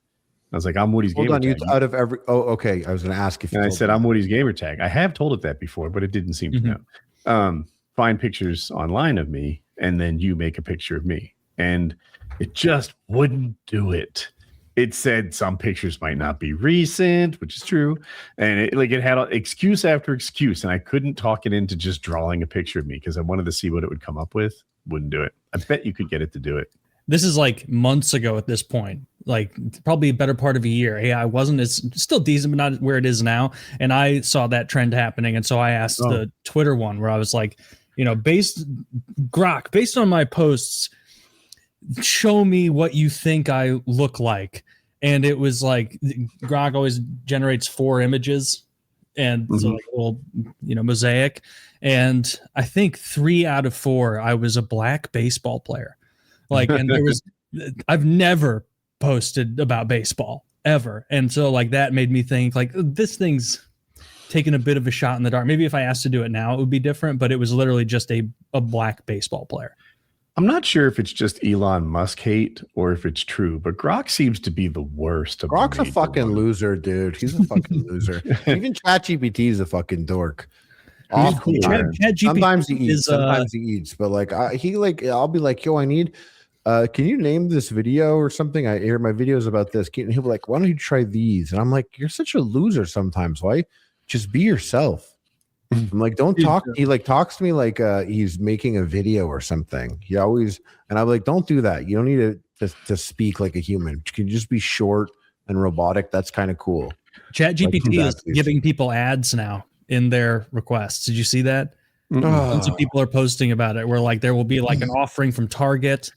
I was like, I'm Woody's gamer tag. Out of every, okay. I was going to ask if. And I said, I'm Woody's gamer tag. I have told it that before, but it didn't seem to know. Find pictures online of me, and then you make a picture of me. And it just wouldn't do it. It said some pictures might not be recent, which is true. And it had excuse after excuse. And I couldn't talk it into just drawing a picture of me because I wanted to see what it would come up with. Wouldn't do it. I bet you could get it to do it. this is like months ago at this point, like probably a better part of a year. AI wasn't, it's still decent, but not where it is now. And I saw that trend happening. And so I asked the Twitter one where I was like, Grok, based on my posts, show me what you think I look like. And it was like, Grok always generates 4 images and so like a little, mosaic. And I think 3 out of 4, I was a black baseball player. Like, and I've never posted about baseball ever. And so like that made me think like this thing's taking a bit of a shot in the dark. Maybe if I asked to do it now, it would be different, but it was literally just a black baseball player. I'm not sure if it's just Elon Musk hate or if it's true, but Grok seems to be the worst. Grok's a fucking loser, dude. He's a fucking loser. Even ChatGPT is a fucking dork. Awful. Sometimes he eats, sometimes he eats, but like I'll be like, yo, I need. Can you name this video or something? I hear my videos about this. And he'll be like, why don't you try these? And I'm like, you're such a loser sometimes. Why? Just be yourself. I'm like, don't talk. He like talks to me like he's making a video or something. He always, and I'm like, don't do that. You don't need to speak like a human. Can you just be short and robotic? That's kind of cool. ChatGPT is giving people ads now in their requests. Did you see that? Lots of people are posting about it where like there will be like an offering from Target.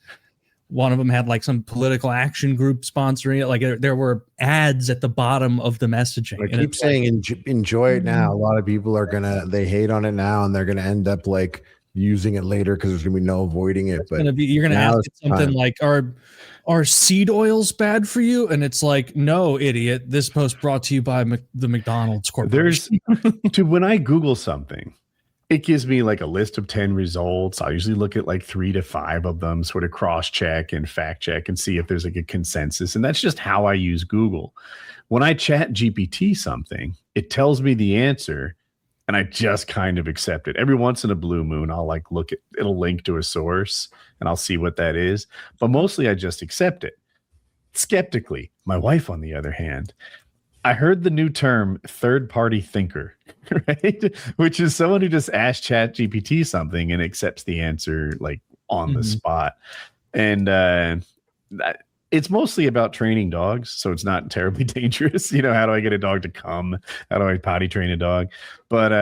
One of them had like some political action group sponsoring it. Like there were ads at the bottom of the messaging. I keep saying enjoy it now. A lot of people are they hate on it now and they're gonna end up like using it later because there's gonna be no avoiding it. But you're gonna ask something like, are seed oils bad for you? And it's like, no, idiot. This post brought to you by the McDonald's Corporation. When I Google something, it gives me like a list of 10 results. I usually look at like 3 to 5 of them, sort of cross check and fact check and see if there's like a consensus. And that's just how I use Google. When I chat GPT something, it tells me the answer and I just kind of accept it. Every once in a blue moon, I'll like it'll link to a source and I'll see what that is. But mostly I just accept it. Skeptically, my wife, on the other hand, I heard the new term third-party thinker, right? Which is someone who just asks ChatGPT something and accepts the answer like on the spot. And it's mostly about training dogs, so it's not terribly dangerous. How do I get a dog to come? How do I potty train a dog? But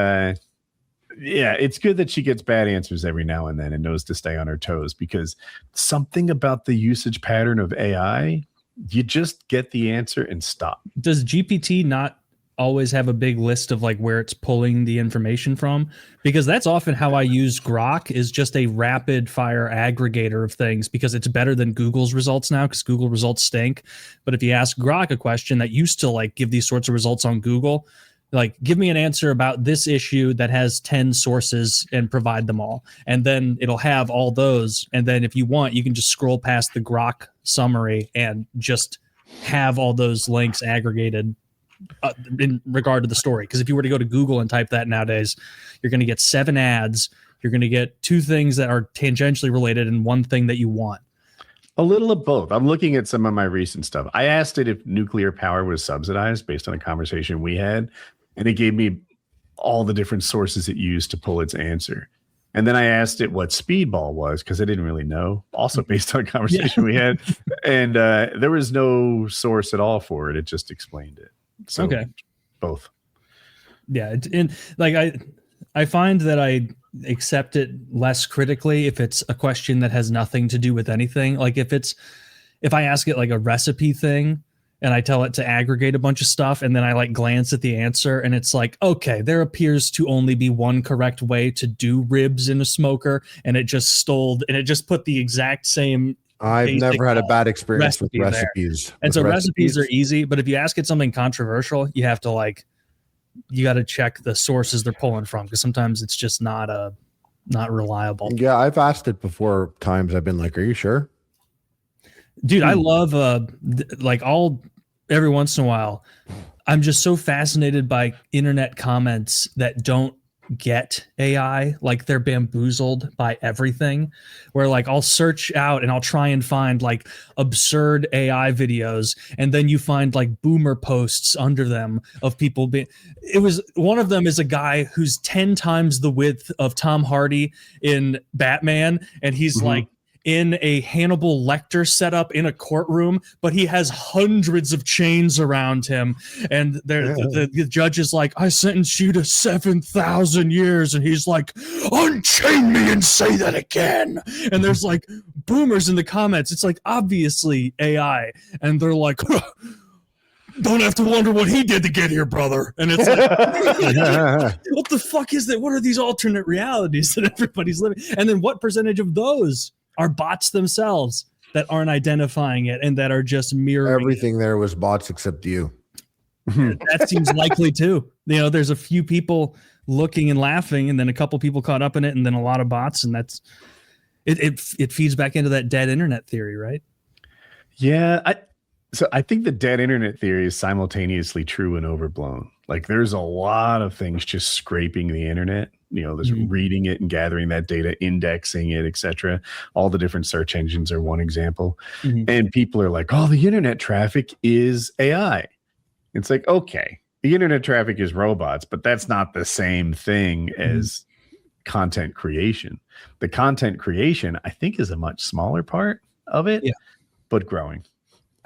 yeah, it's good that she gets bad answers every now and then and knows to stay on her toes, because something about the usage pattern of AI, you just get the answer and stop. Does GPT not always have a big list of like where it's pulling the information from? Because that's often how I use Grok, is just a rapid fire aggregator of things, because it's better than Google's results now, because Google results stink. But if you ask Grok a question that used to like give these sorts of results on Google, like give me an answer about this issue that has 10 sources and provide them all. And then it'll have all those. And then if you want, you can just scroll past the Grok summary and just have all those links aggregated in regard to the story. Because if you were to go to Google and type that nowadays, you're going to get 7 ads. You're going to get 2 things that are tangentially related and 1 thing that you want. A little of both. I'm looking at some of my recent stuff. I asked it if nuclear power was subsidized based on a conversation we had, and it gave me all the different sources it used to pull its answer. And then I asked it what speedball was, because I didn't really know, also based on a conversation we had. And there was no source at all for it. It just explained it. So okay. Both. Yeah. And like I find that I accept it less critically if it's a question that has nothing to do with anything. Like if I ask it like a recipe thing, and I tell it to aggregate a bunch of stuff, and then I like glance at the answer, and it's like, okay, there appears to only be one correct way to do ribs in a smoker, and it just put the exact same. I've never had a bad experience with recipes. There. And so recipes are easy, but if you ask it something controversial, you have to you got to check the sources they're pulling from, because sometimes it's just not reliable. Yeah, I've asked it before times. I've been like, are you sure? Dude, I love every once in a while, I'm just so fascinated by internet comments that don't get AI, like they're bamboozled by everything, where like I'll search out and I'll try and find like absurd AI videos, and then you find like boomer posts under them of people one of them is a guy who's 10 times the width of Tom Hardy in Batman, and he's like in a Hannibal Lecter setup in a courtroom, but he has hundreds of chains around him. And the judge is like, I sentence you to 7,000 years. And he's like, unchain me and say that again. And there's like boomers in the comments. It's like, obviously AI. And they're like, don't have to wonder what he did to get here, brother. And it's like, what the fuck is that? What are these alternate realities that everybody's living? And then what percentage of those are bots themselves that aren't identifying it and that are just mirroring everything? It? There was bots except you. That seems likely too. There's a few people looking and laughing, and then a couple people caught up in it, and then a lot of bots, and that's it feeds back into that dead internet theory, right? Yeah. So I think the dead internet theory is simultaneously true and overblown. Like there's a lot of things just scraping the internet, there's reading it and gathering that data, indexing it, etc. All the different search engines are one example. And people are like, oh, the internet traffic is AI. It's like, okay, the internet traffic is robots, but that's not the same thing as content creation. The content creation, I think, is a much smaller part of it, but growing.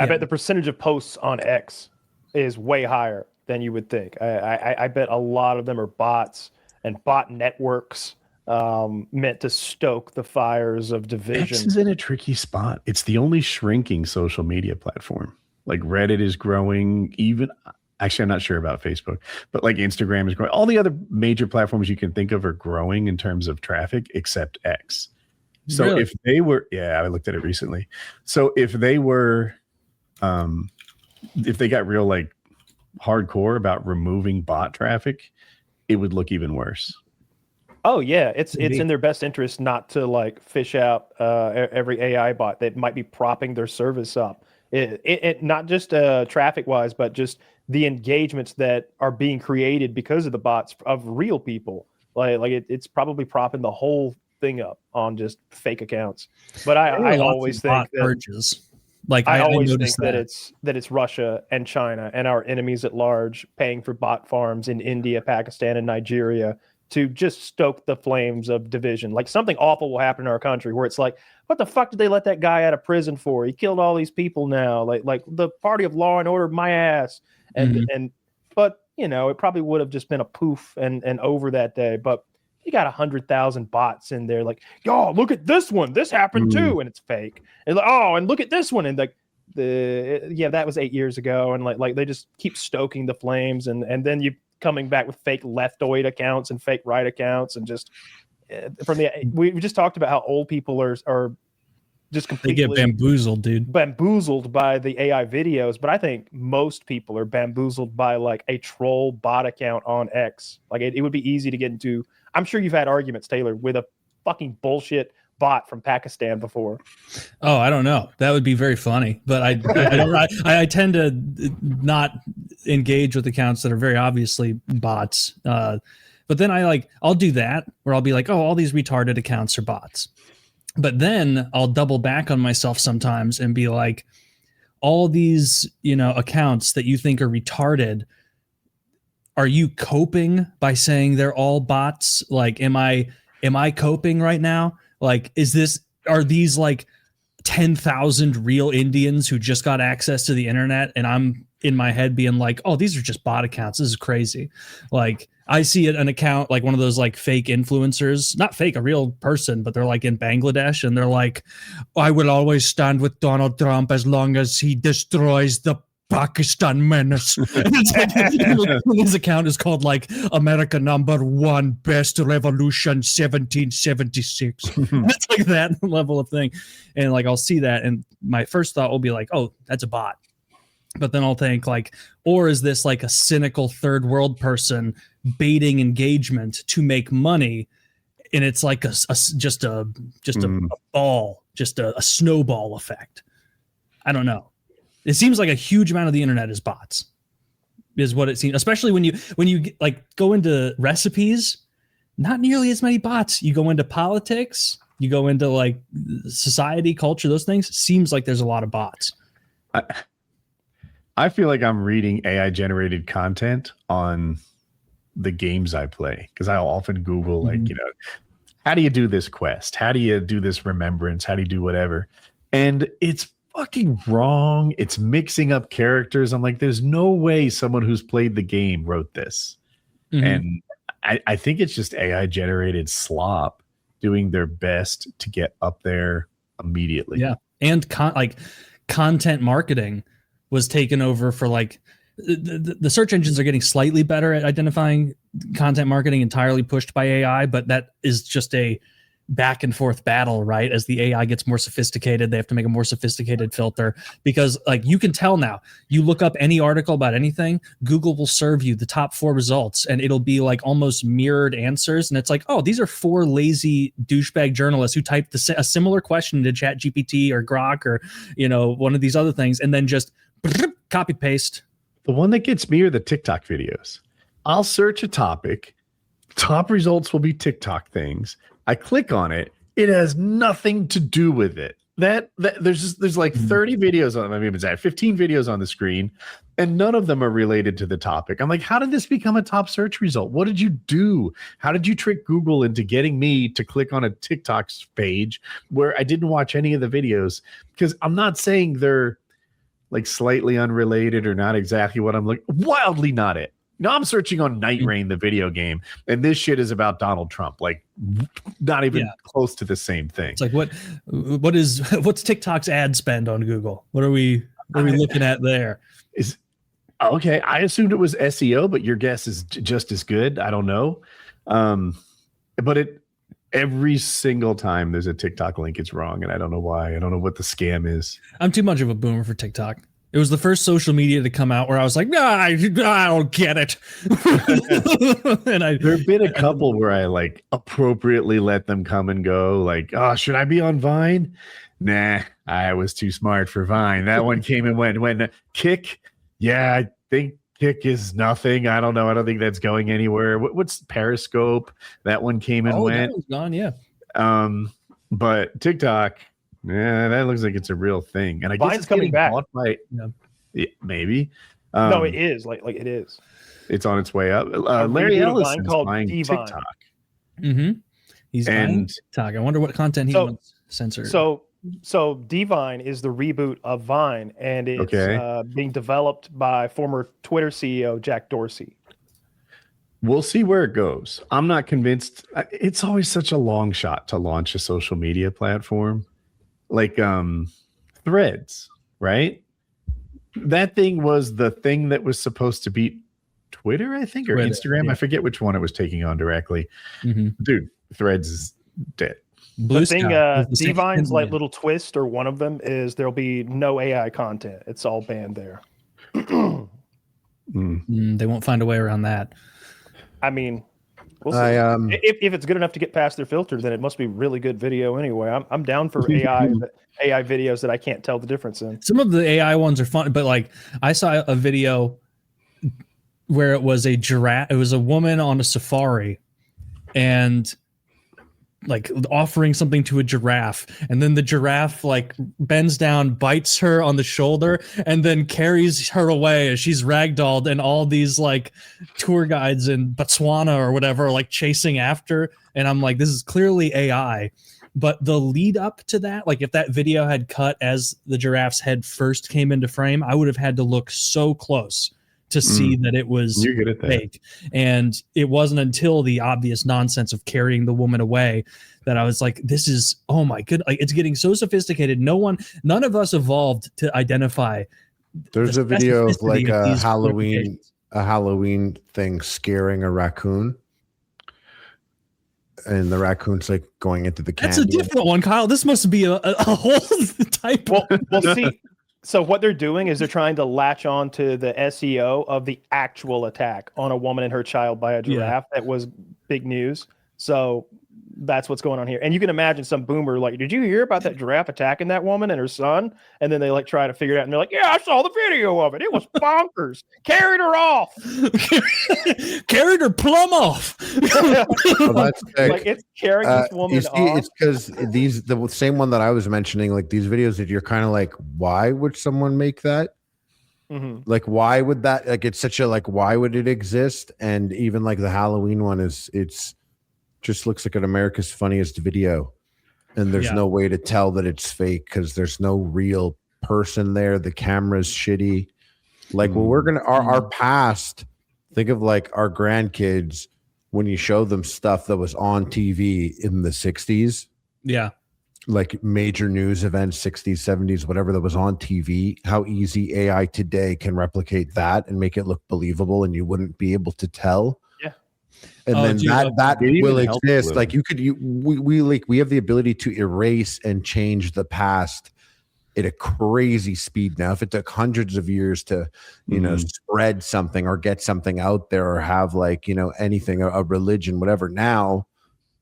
I bet the percentage of posts on X is way higher than you would think. I bet a lot of them are bots and bot networks meant to stoke the fires of division. X is in a tricky spot. It's the only shrinking social media platform. Like Reddit is growing, actually, I'm not sure about Facebook, but like Instagram is growing. All the other major platforms you can think of are growing in terms of traffic, except X. So really? If they were, I looked at it recently. So if they were, if they got real like hardcore about removing bot traffic, it would look even worse. Oh yeah, it's in their best interest not to like fish out every AI bot that might be propping their service up. It not just traffic wise, but just the engagements that are being created because of the bots of real people. It's probably propping the whole thing up on just fake accounts. But I always think that purges. Like I always think that it's Russia and China and our enemies at large paying for bot farms in India, Pakistan, and Nigeria to just stoke the flames of division. Like something awful will happen in our country where it's like, what the fuck did they let that guy out of prison for? He killed all these people now. Like the party of law and order, my ass. But it probably would have just been a poof and over that day. But you got 100,000 bots in there, like, yo, look at this one. This happened too, and it's fake. And like, oh, and look at this one, and like that was 8 years ago, and like they just keep stoking the flames, and then you coming back with fake leftoid accounts and fake right accounts, and just we just talked about how old people are just completely they get bamboozled, dude. Bamboozled by the AI videos, but I think most people are bamboozled by like a troll bot account on X. Like it would be easy to get into. I'm sure you've had arguments, Taylor, with a fucking bullshit bot from Pakistan before. Oh, I don't know. That would be very funny, but I tend to not engage with accounts that are very obviously bots. But then I'll do that where I'll be like, oh, all these retarded accounts are bots. But then I'll double back on myself sometimes and be like, all these, accounts that you think are retarded, are you coping by saying they're all bots? Like, am I coping right now? Like, are these like 10,000 real Indians who just got access to the internet? And I'm in my head being like, oh, these are just bot accounts. This is crazy. Like I see an account, like one of those like fake influencers, not fake, a real person, but they're like in Bangladesh. And they're like, I will always stand with Donald Trump as long as he destroys the Pakistan menace. And it's like, his account is called like America #1 Best Revolution 1776. It's like that level of thing. And like I'll see that, and my first thought will be like, oh, that's a bot. But then I'll think like, or is this like a cynical third world person baiting engagement to make money? And it's like just a ball, just a snowball effect. I don't know. It seems like a huge amount of the internet is bots, is what it seems. Especially when you like go into recipes, not nearly as many bots. You go into politics, you go into like society, culture, those things. Seems like there's a lot of bots. I feel like I'm reading AI generated content on the games I play, because I'll often Google like how do you do this quest? How do you do this remembrance? How do you do whatever? And it's fucking wrong. It's mixing up characters. I'm like, there's no way someone who's played the game wrote this. Mm-hmm. And I think it's just AI generated slop doing their best to get up there immediately. Yeah. And content marketing was taken over for like the search engines are getting slightly better at identifying content marketing entirely pushed by AI, but that is just a back and forth battle, right? As the AI gets more sophisticated, they have to make a more sophisticated filter, because like you can tell now, you look up any article about anything, Google will serve you the top 4 results and it'll be like almost mirrored answers. And it's like, oh, these are 4 lazy douchebag journalists who typed a similar question to ChatGPT or Grok or, one of these other things, and then just copy paste. The one that gets me are the TikTok videos. I'll search a topic. Top results will be TikTok things. I click on it. It has nothing to do with it. That there's like 30 videos on, 15 videos on the screen, and none of them are related to the topic. I'm like, how did this become a top search result? What did you do? How did you trick Google into getting me to click on a TikTok page where I didn't watch any of the videos? Because I'm not saying they're like slightly unrelated or not exactly what I'm looking, wildly not it. Now I'm searching on Night Rain, the video game, and this shit is about Donald Trump. Like, not even close to the same thing. It's like what's TikTok's ad spend on Google? What are we looking at there? Okay, I assumed it was SEO, but your guess is just as good. I don't know, but every single time there's a TikTok link, it's wrong, and I don't know why. I don't know what the scam is. I'm too much of a boomer for TikTok. It was the first social media to come out where I was like, I don't get it. And there have been a couple where I like appropriately let them come and go. Like, oh, should I be on Vine? Nah, I was too smart for Vine. That one came and went. When Kick, yeah, I think Kick is nothing. I don't know. I don't think that's going anywhere. What's Periscope? That one came and went. That one's gone, yeah. But TikTok. Yeah, that looks like it's a real thing, and I guess it's coming back. Maybe. No, it is. Like it is. It's on its way up. Larry Ellison's buying TikTok. Mm-hmm. He's buying TikTok. I wonder what content he wants censored. So Divine is the reboot of Vine, and it's being developed by former Twitter CEO Jack Dorsey. We'll see where it goes. I'm not convinced. It's always such a long shot to launch a social media platform. Like Threads, right? That thing was the thing that was supposed to beat Twitter, I think, or Reddit, Instagram. Yeah. I forget which one it was taking on directly. Mm-hmm. Dude, Threads is dead. The thing, Divine's like little twist, or one of them, is there'll be no AI content. It's all banned there. They won't find a way around that. I mean, we'll see. If it's good enough to get past their filter, then it must be really good video anyway. I'm down for AI videos that I can't tell the difference in. Some of the AI ones are fun, but like I saw a video where it was a giraffe. It was a woman on a safari, and like offering something to a giraffe, and then the giraffe like bends down, bites her on the shoulder, and then carries her away as she's ragdolled, and all these like tour guides in Botswana or whatever are like chasing after. And I'm like, this is clearly AI. But the lead up to that, like if that video had cut as the giraffe's head first came into frame, I would have had to look so close to see that it was fake. And it wasn't until the obvious nonsense of carrying the woman away that I was like, this is, oh my goodness, like, it's getting so sophisticated. None of us evolved to identify. There's a video of like a Halloween thing scaring a raccoon. And the raccoon's like going into the candy. That's a different one, Kyle. This must be a whole type. Well, see, so what they're doing is they're trying to latch on to the SEO of the actual attack on a woman and her child by a giraffe. That was big news. So that's what's going on here. And you can imagine some boomer like, did you hear about that giraffe attacking that woman and her son? And then they like try to figure it out, and they're like, yeah, I saw the video of it. It was bonkers. Carried her off. Carried her plumb off. That's like it's carrying this woman off. It's because the same one that I was mentioning, like these videos that you're kind of like, why would someone make that? Mm-hmm. Like, why would that? Like, it's such a like, why would it exist? And even like the Halloween one it's just looks like an America's Funniest Video. And there's no way to tell that it's fake because there's no real person there. The camera's shitty. Like, well, we're going to, our past, think of like our grandkids when you show them stuff that was on TV in the 60s. Yeah. Like major news events, 60s, 70s, whatever that was on TV, how easy AI today can replicate that and make it look believable and you wouldn't be able to tell. And then that will exist. Like we have the ability to erase and change the past at a crazy speed now. If it took hundreds of years to, you know, spread something or get something out there or have like, you know, anything, a religion, whatever. Now,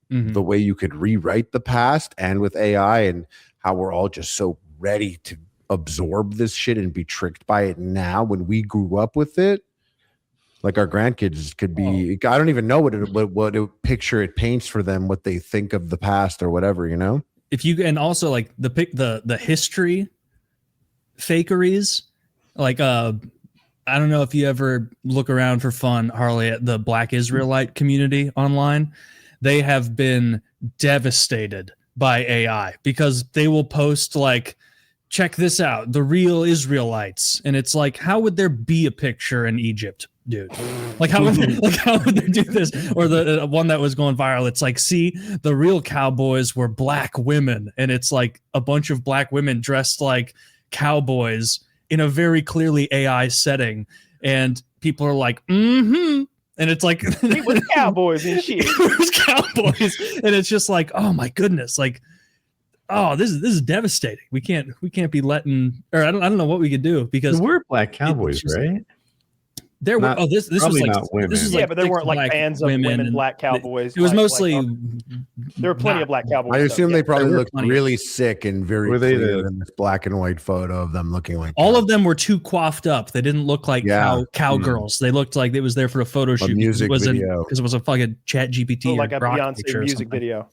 the way you could rewrite the past and with AI and how we're all just so ready to absorb this shit and be tricked by it now when we grew up with it. Like our grandkids could be, I don't even know what picture it paints for them, what they think of the past or whatever, you know? If you, and also like the history fakeries, like, I don't know if you ever look around for fun, Harley, at the Black Israelite community online. They have been devastated by AI because they will post like, check this out, the real Israelites. And it's like, how would there be a picture in Egypt? Dude, like how would they do this? Or the one that was going viral, it's like, see, the real cowboys were black women, and it's like a bunch of black women dressed like cowboys in a very clearly AI setting, and people are like, and it's like it was cowboys and shit. It was cowboys, and it's just like, oh my goodness, like, oh, this is devastating. We can't be letting, or I don't know what we could do because we're black cowboys, right? There were this was like women. This is yeah, like but there weren't like fans of women black cowboys. It was mostly there were plenty of black cowboys. I assume they probably looked plenty. Really sick and very clear in this black and white photo of them looking like all of them were too coiffed up. They didn't look like cowgirls. They looked like it was there for a photo shoot. Music video because it was a fucking ChatGPT like a Grok Beyonce music video.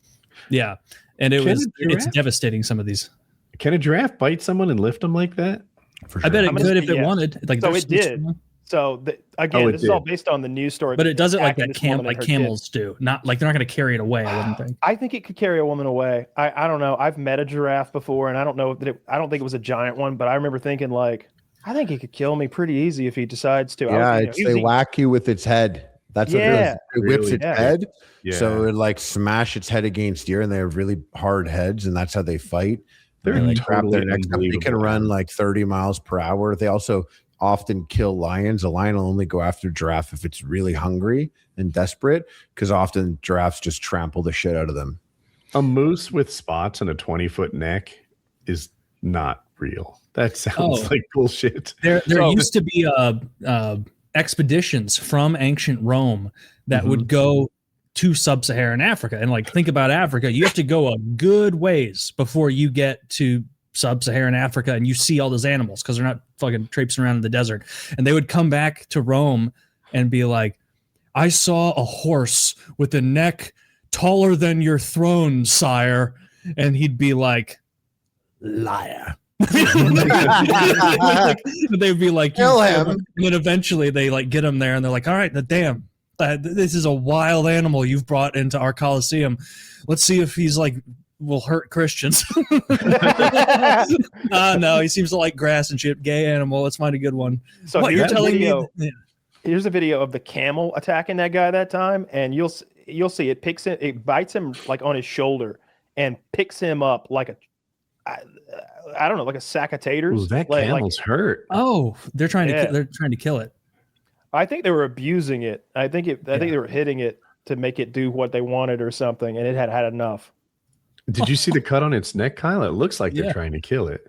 Yeah, and it's devastating. Some of these. Can a giraffe bite someone and lift them like that? For sure. I bet it could if it wanted. Like so it did. So again, this is all based on the news story. But it does it like that camels do. Not like they're not going to carry it away. I wouldn't think. I think it could carry a woman away. I don't know. I've met a giraffe before, and I don't know that I don't think it was a giant one, but I remember thinking like, I think he could kill me pretty easy if he decides to. Yeah, they whack you with its head. That's what it does. It whips its head. Yeah. So it like smash its head against you, and they have really hard heads, and that's how they fight. They're like wrap their necks up. They can run like 30 miles per hour. They also often kill lions. A lion will only go after a giraffe if it's really hungry and desperate, because often giraffes just trample the shit out of them. A moose with spots and a 20-foot neck is not real. That sounds like bullshit. There used to be expeditions from ancient Rome that would go to sub-Saharan Africa. And like, think about Africa. You have to go a good ways before you get to sub-Saharan Africa and you see all those animals because they're not fucking traipsing around in the desert. And they would come back to Rome and be like, I saw a horse with a neck taller than your throne, sire. And he'd be like, liar. They'd be like, kill him. And then eventually they like get him there and they're like, all right, damn, this is a wild animal you've brought into our Colosseum. Let's see if he's like will hurt Christians. No, he seems to like grass and shit. Gay animal. Let's find a good one. So what, you're telling me? Here's a video of the camel attacking that guy that time, and you'll see it bites him like on his shoulder and picks him up like I don't know, like a sack of taters. Ooh, that camel's hurt. Oh, they're trying to kill it. I think they were abusing it. I think they were hitting it to make it do what they wanted or something, and it had enough. Did you see the cut on its neck, Kyle? It looks like they're trying to kill it.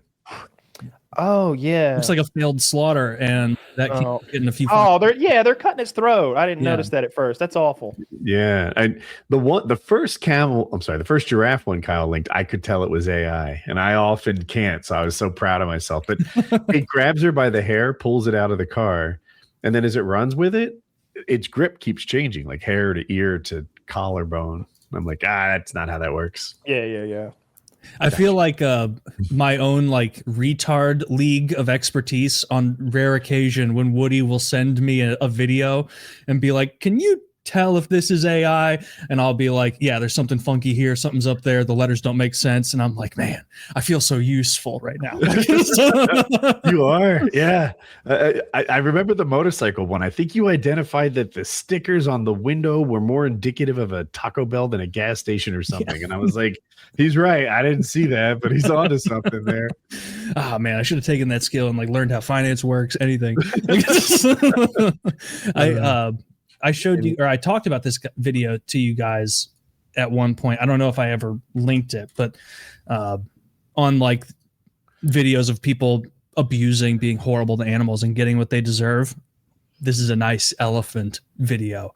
Oh yeah, looks like a failed slaughter, and that keeps getting a few. Oh, they're cutting its throat. I didn't notice that at first. That's awful. Yeah, and the first giraffe one Kyle linked, I could tell it was AI, and I often can't, so I was so proud of myself. But it grabs her by the hair, pulls it out of the car, and then as it runs with it, its grip keeps changing, like hair to ear to collarbone. I'm like, that's not how that works. Yeah. I feel like my own like retard league of expertise on rare occasion when Woody will send me a video and be like, can you tell if this is AI? And I'll be like, yeah, there's something funky here. Something's up there. The letters don't make sense. And I'm like, man, I feel so useful right now. You are. Yeah. I remember the motorcycle one. I think you identified that the stickers on the window were more indicative of a Taco Bell than a gas station or something. Yeah. And I was like, he's right. I didn't see that, but he's onto something there. Oh man, I should have taken that skill and like learned how finance works, anything. I showed you, or I talked about this video to you guys at one point. I don't know if I ever linked it, but on like videos of people abusing, being horrible to animals and getting what they deserve. This is a nice elephant video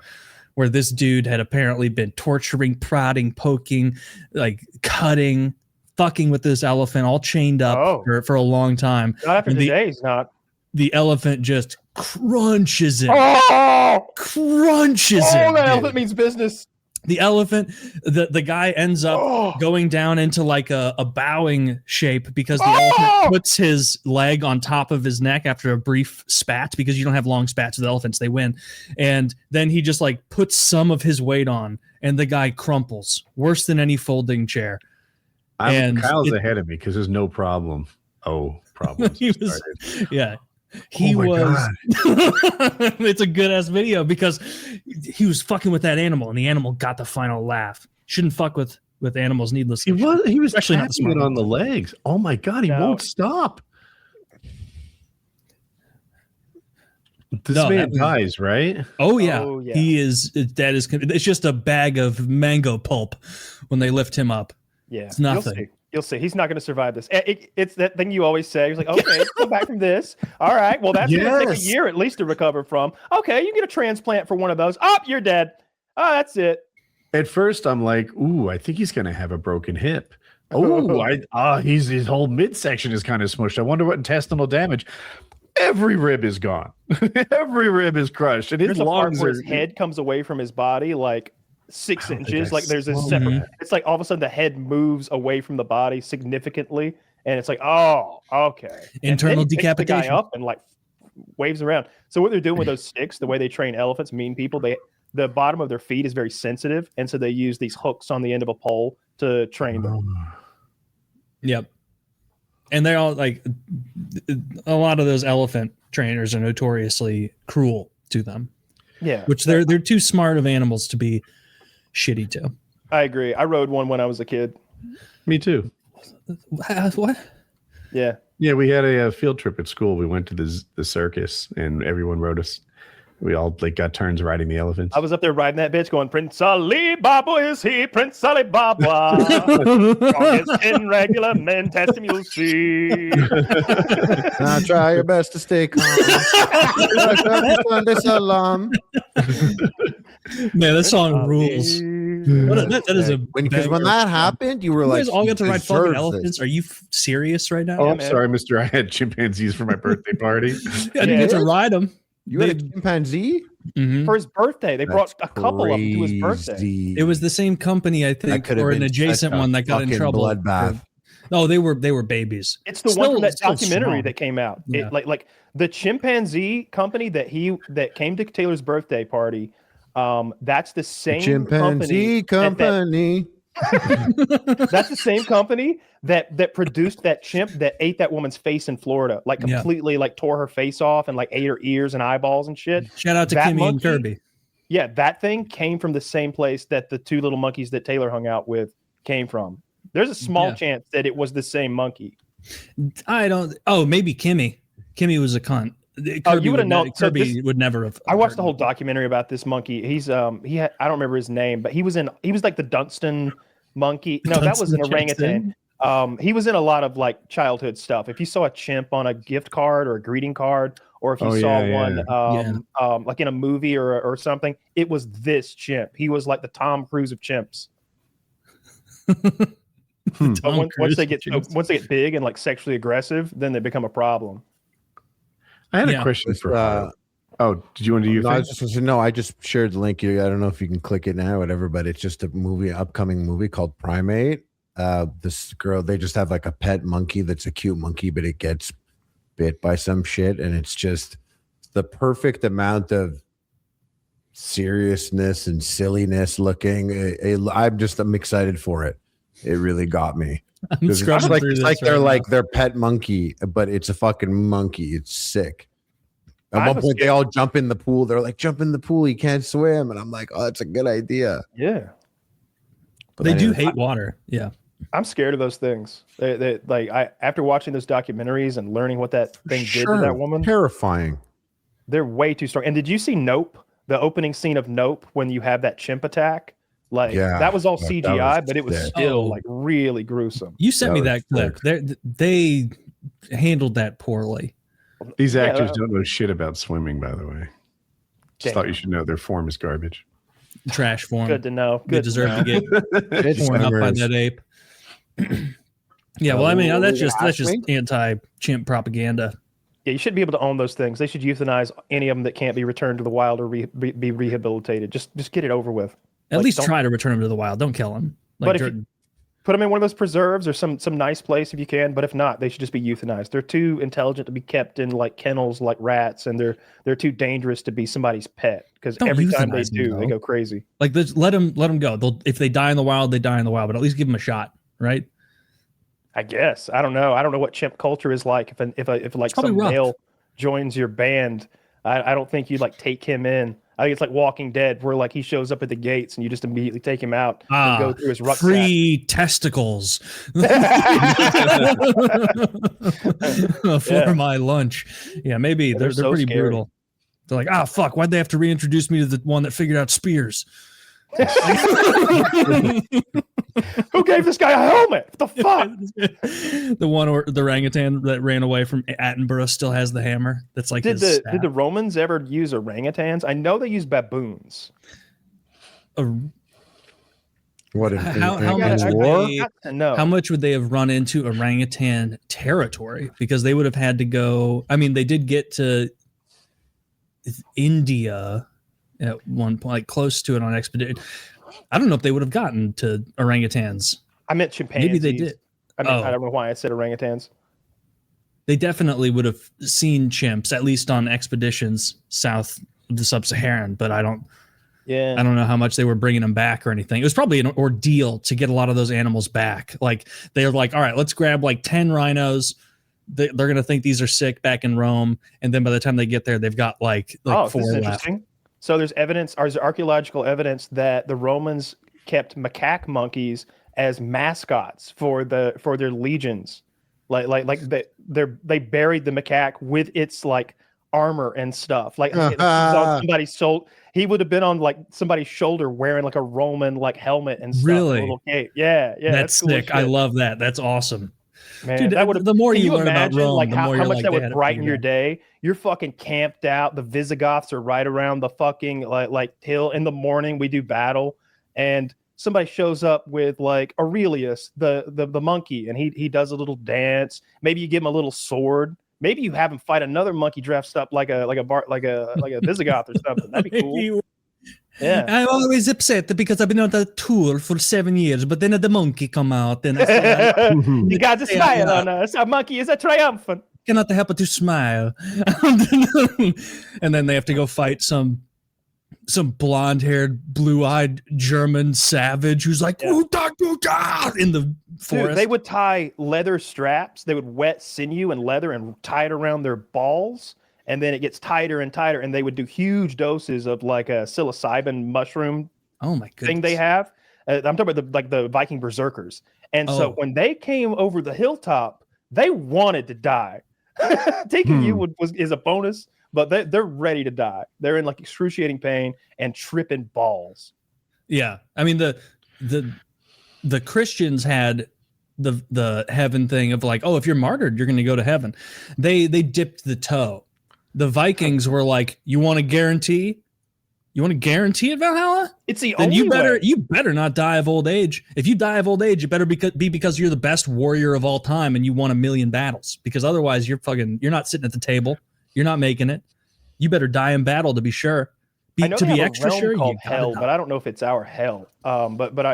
where this dude had apparently been torturing, prodding, poking, like cutting, fucking with this elephant, all chained up for a long time. Not after today, he's not. The elephant just crunches him. Crunches him. Oh, that elephant means business. The elephant, the guy ends up going down into like a bowing shape because the elephant puts his leg on top of his neck after a brief spat, because you don't have long spats with elephants, they win. And then he just like puts some of his weight on and the guy crumples worse than any folding chair. Kyle's ahead of me because there's no problem. Problem. Yeah. He was it's a good ass video because he was fucking with that animal and the animal got the final laugh. Shouldn't fuck with animals needlessly. He was especially not smart on the legs. Oh my god, he won't stop. This man dies, right? Oh yeah. He is dead as it's just a bag of mango pulp when they lift him up. Yeah. It's nothing. You'll see. He's not going to survive this. It's that thing you always say. He's like, okay, come back from this. All right. Well, that's going to take a year at least to recover from. Okay, you get a transplant for one of those. Oh, you're dead. Oh, that's it. At first, I'm like, ooh, I think he's going to have a broken hip. Oh, his whole midsection is kind of smushed. I wonder what intestinal damage. Every rib is gone. Every rib is crushed. And his lungs his head comes away from his body like 6 inches. Like there's a separate. It's like all of a sudden the head moves away from the body significantly, and it's like, oh, okay. Internal decapitation. The guy up and like waves around. So what they're doing with those sticks, the way they train elephants, mean people, the bottom of their feet is very sensitive, and so they use these hooks on the end of a pole to train them. Yep. And they're all like, a lot of those elephant trainers are notoriously cruel to them. Yeah. Which they're too smart of animals to be shitty to. I agree. I rode one when I was a kid. Me too. What? Yeah. Yeah, we had a field trip at school. We went to the circus, and everyone rode us. We all like got turns riding the elephants. I was up there riding that bitch going, Prince Ali Baba is he, Prince Ali Baba. Strongest in regular men, test him, you'll see. Now try your best to stay calm. Man, that song rules. That is a because when that happened, you were like, guys all get to ride fucking elephants. Are you serious right now? Oh, I'm sorry, Mister. I had chimpanzees for my birthday party. I didn't get to ride them. You had a chimpanzee for his birthday. They brought a couple of them to his birthday. It was the same company, I think, or an adjacent one that got in trouble. Bloodbath. Oh, they were babies. It's the one from that documentary that came out. Yeah. Like the chimpanzee company that came to Taylor's birthday party. That's the same chimpanzee company. That's the same company that produced that chimp that ate that woman's face in Florida, like completely like tore her face off and like ate her ears and eyeballs and shit. Shout out to Kimmy and Kirby. Yeah, that thing came from the same place that the two little monkeys that Taylor hung out with came from. There's a small chance that it was the same monkey. I don't. Oh, maybe Kimmy. Kimmy was a cunt. Kirby you would have known. Kirby would never have. I watched the whole documentary about this monkey. He's he had, I don't remember his name, but he was like the Dunstan monkey. No, that was an orangutan. He was in a lot of like childhood stuff. If you saw a chimp on a gift card or a greeting card, or if you saw one like in a movie or something, it was this chimp. He was like the Tom Cruise of chimps. Once they get big and like sexually aggressive, then they become a problem. I had a question for did you want to do your thing? I just shared the link here. I don't know if you can click it now, whatever, but it's just upcoming movie called Primate. This girl, they just have like a pet monkey that's a cute monkey, but it gets bit by some shit, and it's just the perfect amount of seriousness and silliness looking. I'm excited for it. It really got me. It's like their pet monkey, but it's a fucking monkey. It's sick. At one point, they all jump in the pool. They're like, jump in the pool. You can't swim. And I'm like, oh, that's a good idea. Yeah. But they do hate water. Yeah. I'm scared of those things. After watching those documentaries and learning what that thing did to that woman. Terrifying. They're way too strong. And did you see Nope? The opening scene of Nope when you have that chimp attack? That was all CGI, but it was still like really gruesome. You sent me that clip. They handled that poorly. These actors don't know shit about swimming, by the way. Just thought you should know their form is garbage. Trash form. Good to know. They deserve to get torn up by that ape. Yeah, well, I mean, that's just anti-chimp propaganda. Yeah, you should be able to own those things. They should euthanize any of them that can't be returned to the wild or be rehabilitated. Just get it over with. At least try to return them to the wild. Don't kill them. But if you put them in one of those preserves or some nice place if you can. But if not, they should just be euthanized. They're too intelligent to be kept in like kennels like rats, and they're too dangerous to be somebody's pet because every time they do, they go crazy. Like let them go. If they die in the wild, they die in the wild. But at least give them a shot, right? I guess. I don't know. I don't know what chimp culture is like. If like some male joins your band, I don't think you'd like take him in. I think it's like Walking Dead, where like he shows up at the gates and you just immediately take him out and go through his rucksack. Free testicles for my lunch. Yeah, maybe they're so pretty scary. Brutal. They're like, fuck, why'd they have to reintroduce me to the one that figured out spears? Who gave this guy a helmet? What the fuck? The orangutan that ran away from Attenborough still has the hammer. That's like did the Romans ever use orangutans? I know they use baboons. How much would they have run into orangutan territory? Because they would have had to go. I mean, they did get to India at one point, like close to it on expedition. I don't know if they would have gotten to orangutans. I meant chimpanzees. Maybe they did. I don't know why I said orangutans. They definitely would have seen chimps, at least on expeditions south of the sub-Saharan, but I don't know how much they were bringing them back or anything. It was probably an ordeal to get a lot of those animals back. Like they're like, all right, let's grab like 10 rhinos. They're going to think these are sick back in Rome. And then by the time they get there, they've got like 4 left. So there's archaeological evidence that the Romans kept macaque monkeys as mascots for their legions. Like they buried the macaque with its like armor and stuff. Like somebody's soul. He would have been on like somebody's shoulder wearing like a Roman like helmet and stuff. Really? A little cape. Yeah. That's cool sick. I love that. That's awesome. Man, dude, that would the more you learn about Rome, like the how more much like, that would brighten your day. You're fucking camped out. The Visigoths are right around the fucking like hill. In the morning, we do battle, and somebody shows up with like Aurelius, the monkey, and he does a little dance. Maybe you give him a little sword. Maybe you have him fight another monkey dressed up like a Visigoth or something. That'd be cool. Yeah, I'm always upset because I've been on the tour for 7 years, but then the monkey come out and I say, you got to smile on us. Our monkey is a triumphant. Cannot help but to smile. And then they have to go fight some blonde-haired, blue-eyed German savage who's like, in the forest. Dude, they would tie leather straps. They would wet sinew and leather and tie it around their balls. And then it gets tighter and tighter, and they would do huge doses of like a psilocybin mushroom thing they have. I'm talking about the Viking berserkers. And so when they came over the hilltop, they wanted to die. Taking you is a bonus, but they're ready to die. They're in like excruciating pain and tripping balls. Yeah, I mean the Christians had the heaven thing of like, if you're martyred, you're going to go to heaven. They dipped the toe. The Vikings were like, you want to guarantee at Valhalla? It's the only way. You better not die of old age. If you die of old age, it better be because you're the best warrior of all time and you won 1,000,000 battles. Because otherwise, you're not sitting at the table. You're not making it. You better die in battle to be sure. I know to be extra sure, called hell, but I don't know if it's our hell. But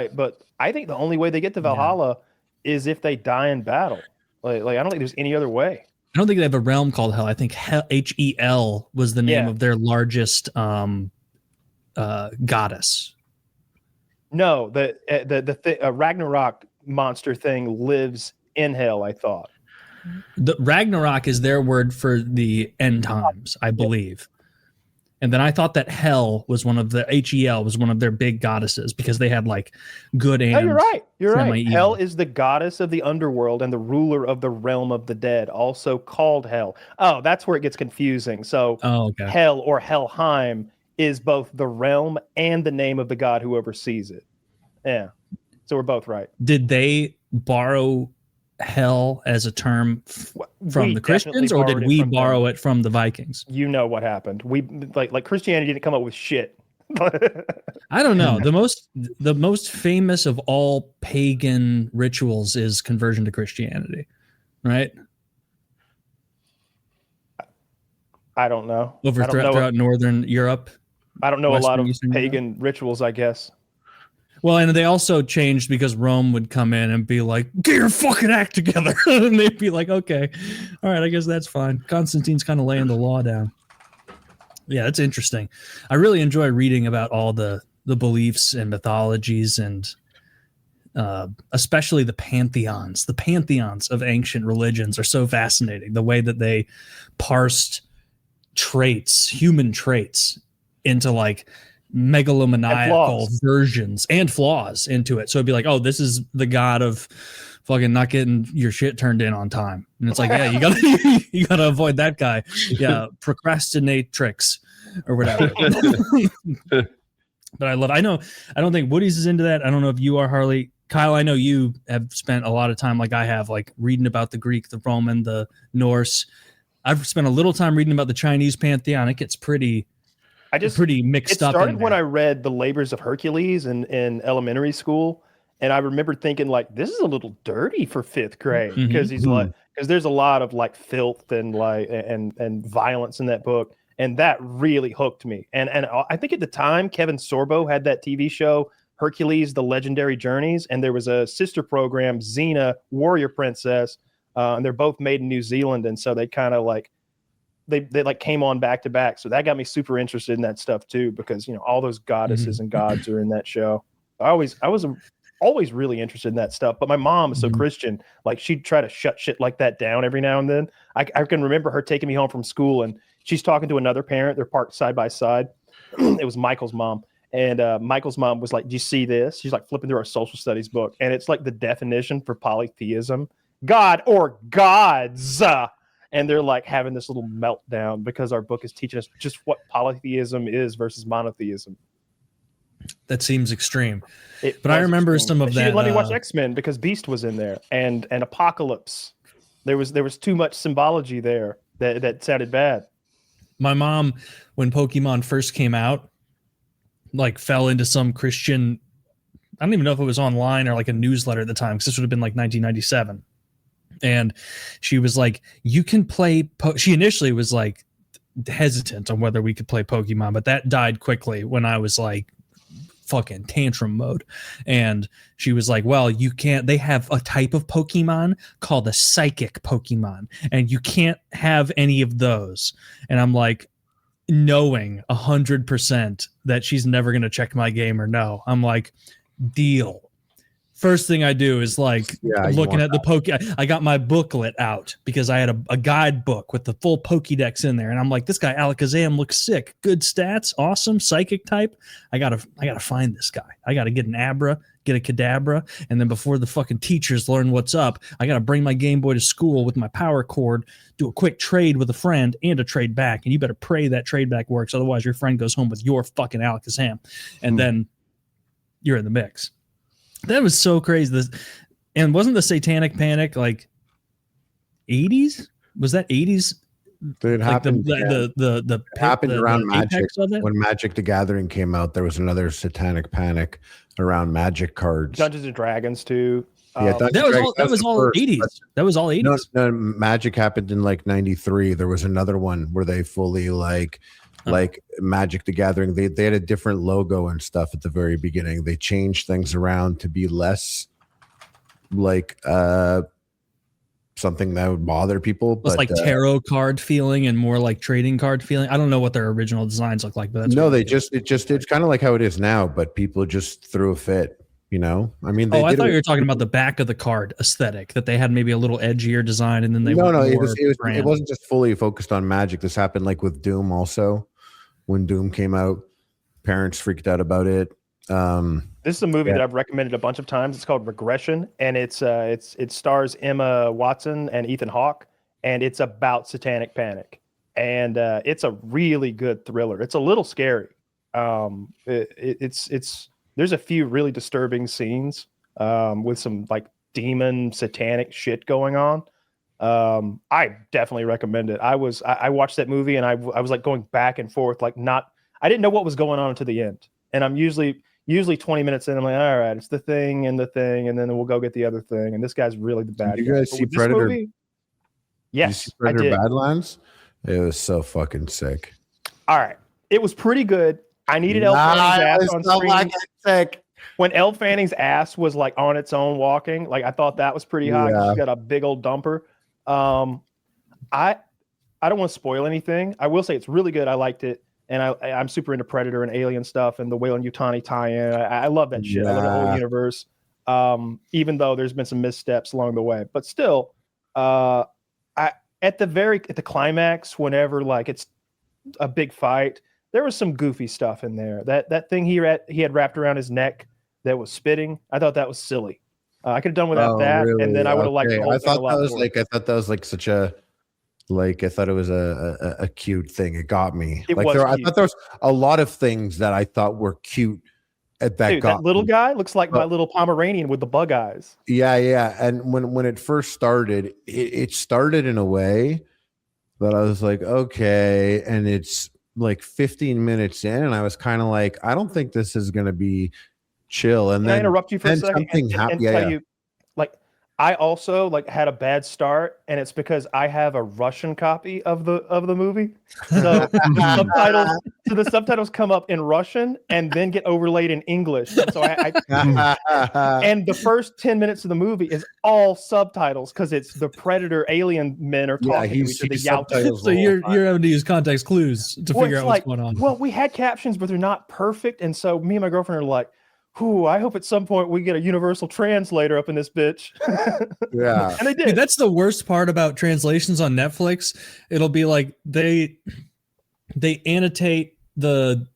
I think the only way they get to Valhalla is if they die in battle. Like I don't think there's any other way. I don't think they have a realm called Hell. I think Hell, Hel was the name of their largest goddess. No, the Ragnarok monster thing lives in hell, I thought. The Ragnarok is their word for the end times, I believe. And then I thought that Hel was one of the HEL was one of their big goddesses because they had like good and. Oh, you're right. You're right. Evil. Hel is the goddess of the underworld and the ruler of the realm of the dead, also called Hel. Oh, that's where it gets confusing. So Hel or Helheim is both the realm and the name of the god who oversees it. Yeah. So we're both right. Did they borrow hell as a term from the Christians, or did we borrow it from the Vikings? You know what happened. We like Christianity didn't come up with shit. I don't know. The most famous of all pagan rituals is conversion to Christianity, right? I don't know. Throughout Northern Europe. I don't know a lot of pagan rituals, I guess. Well, and they also changed because Rome would come in and be like, get your fucking act together. And they'd be like, okay, all right, I guess that's fine. Constantine's kind of laying the law down. Yeah, that's interesting. I really enjoy reading about all the beliefs and mythologies and especially the pantheons. The pantheons of ancient religions are so fascinating. The way that they parsed traits, human traits, into like megalomaniacal versions and flaws into it. So it'd be like, oh, this is the god of fucking not getting your shit turned in on time. And it's like, yeah, you gotta avoid that guy. Yeah, procrastinate tricks or whatever. But I don't think Woody's is into that. I don't know if you are, Harley. Kyle, I know you have spent a lot of time like I have, like reading about the Greek, the Roman, the Norse. I've spent a little time reading about the Chinese pantheon. It gets pretty mixed up. It started when I read The Labors of Hercules in elementary school, and I remember thinking like, this is a little dirty for 5th grade because because there's a lot of like filth and like and violence in that book, and that really hooked me. And I think at the time Kevin Sorbo had that TV show Hercules: The Legendary Journeys, and there was a sister program, Xena, Warrior Princess, and they're both made in New Zealand, and so they kind of like. They like came on back to back. So that got me super interested in that stuff too, because, you know, all those goddesses and gods are in that show. I was always really interested in that stuff, but my mom is so Christian, like she'd try to shut shit like that down every now and then. I can remember her taking me home from school and she's talking to another parent. They're parked side by side. It was Michael's mom. And Michael's mom was like, do you see this? She's like flipping through our social studies book. And it's like the definition for polytheism, God or gods. And they're like having this little meltdown because our book is teaching us just what polytheism is versus monotheism. That seems extreme. But I remember some of that. She didn't let me watch X-Men because Beast was in there and Apocalypse. There was too much symbology there that sounded bad. My mom, when Pokemon first came out, like fell into some Christian, I don't even know if it was online or like a newsletter at the time, because this would have been like 1997. And she was like, you can play. She initially was like hesitant on whether we could play Pokemon, but that died quickly when I was like fucking tantrum mode. And she was like, well, you can't. They have a type of Pokemon called a psychic Pokemon, and you can't have any of those. And I'm like, knowing 100% that she's never going to check my game or no. I'm like, deal. First thing I do is like looking at the I got my booklet out because I had a guidebook with the full Pokédex in there. And I'm like, this guy Alakazam looks sick. Good stats. Awesome. Psychic type. I gotta find this guy. I gotta get an Abra, get a Kadabra. And then before the fucking teachers learn what's up, I gotta bring my Game Boy to school with my power cord, do a quick trade with a friend and a trade back. And you better pray that trade back works. Otherwise your friend goes home with your fucking Alakazam. And then you're in the mix. That was so crazy. And wasn't the Satanic Panic like 80s? Was that 80s? It happened. It happened around Magic. When Magic the Gathering came out, there was another Satanic Panic around Magic cards. Dungeons and Dragons too. Yeah, that was all 80s. That was all 80s. No, Magic happened in like 93. There was another one where they fully like Magic the Gathering, they had a different logo and stuff at the very beginning. They changed things around to be less like something that would bother people. It's but like tarot card feeling and more like trading card feeling. I don't know what their original designs look like, but that's it's kind of like how it is now, but people just threw a fit. You know, I mean, I thought you were talking about the back of the card aesthetic, that they had maybe a little edgier design, and then they it wasn't just fully focused on magic. This happened like with Doom also. When Doom came out, parents freaked out about it. This is a movie that I've recommended a bunch of times. It's called Regression, and it stars Emma Watson and Ethan Hawke, and it's about satanic panic, and it's a really good thriller. It's a little scary. There's a few really disturbing scenes with some like demon satanic shit going on. I definitely recommend it. I watched that movie and I was like going back and forth, like I didn't know what was going on until the end. And I'm usually 20 minutes in, I'm like, all right, it's the thing, and then we'll go get the other thing. And this guy's really the bad guy. Did you guys see Predator? Movie, yes, Predator I did. Badlands? It was so fucking sick. All right. It was pretty good. I needed Elle Fanning's ass on screen. Sick. When Elle Fanning's ass was like on its own walking, like I thought that was pretty hot. She's got a big old dumper. I don't want to spoil anything. I will say it's really good. I liked it. And I'm super into Predator and Alien stuff and the Weyland-Yutani tie-in. I love that shit. I love the whole universe. Even though there's been some missteps along the way, but still, at the climax, whenever like it's a big fight, there was some goofy stuff in there. That thing he had wrapped around his neck that was spitting, I thought that was silly. I could have done without that, really? And then I would have liked the whole thing a lot more. I thought that was like such a. Like I thought it was a cute thing. It got me. I thought there was a lot of things that I thought were cute. That little guy looks like my little Pomeranian with the bug eyes. Yeah. And when it first started, it started in a way that I was like, okay, and it's like 15 minutes in, and I was kind of like, I don't think this is gonna be chill. And then I interrupt you for a second something happened. You, like, I also like had a bad start, and it's because I have a Russian copy of the movie. So the subtitles come up in Russian and then get overlaid in English. So and the first 10 minutes of the movie is all subtitles because it's the Predator alien men are talking to each other. So you're having to use context clues to figure out what's going on. Well, we had captions, but they're not perfect, and so me and my girlfriend are like, "Ooh, I hope at some point we get a universal translator up in this bitch." Yeah. And they did. Dude, that's the worst part about translations on Netflix. It'll be like they annotate the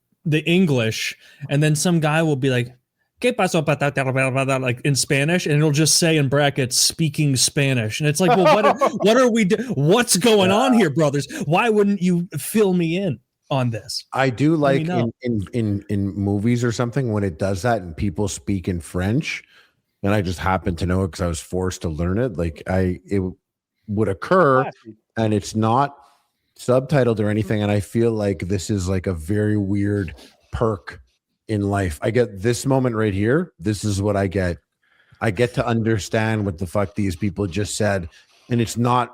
English, and then some guy will be like, "¿Qué pasó?" like in Spanish, and it'll just say in brackets "speaking Spanish," and it's like, well, what are we what's going on here, brothers? Why wouldn't you fill me in on this? I do like in movies or something when it does that and people speak in French, and I just happen to know it because I was forced to learn it. Like it would occur, and it's not subtitled or anything. And I feel like this is like a very weird perk in life. I get this moment right here. This is what I get. I get to understand what the fuck these people just said, and it's not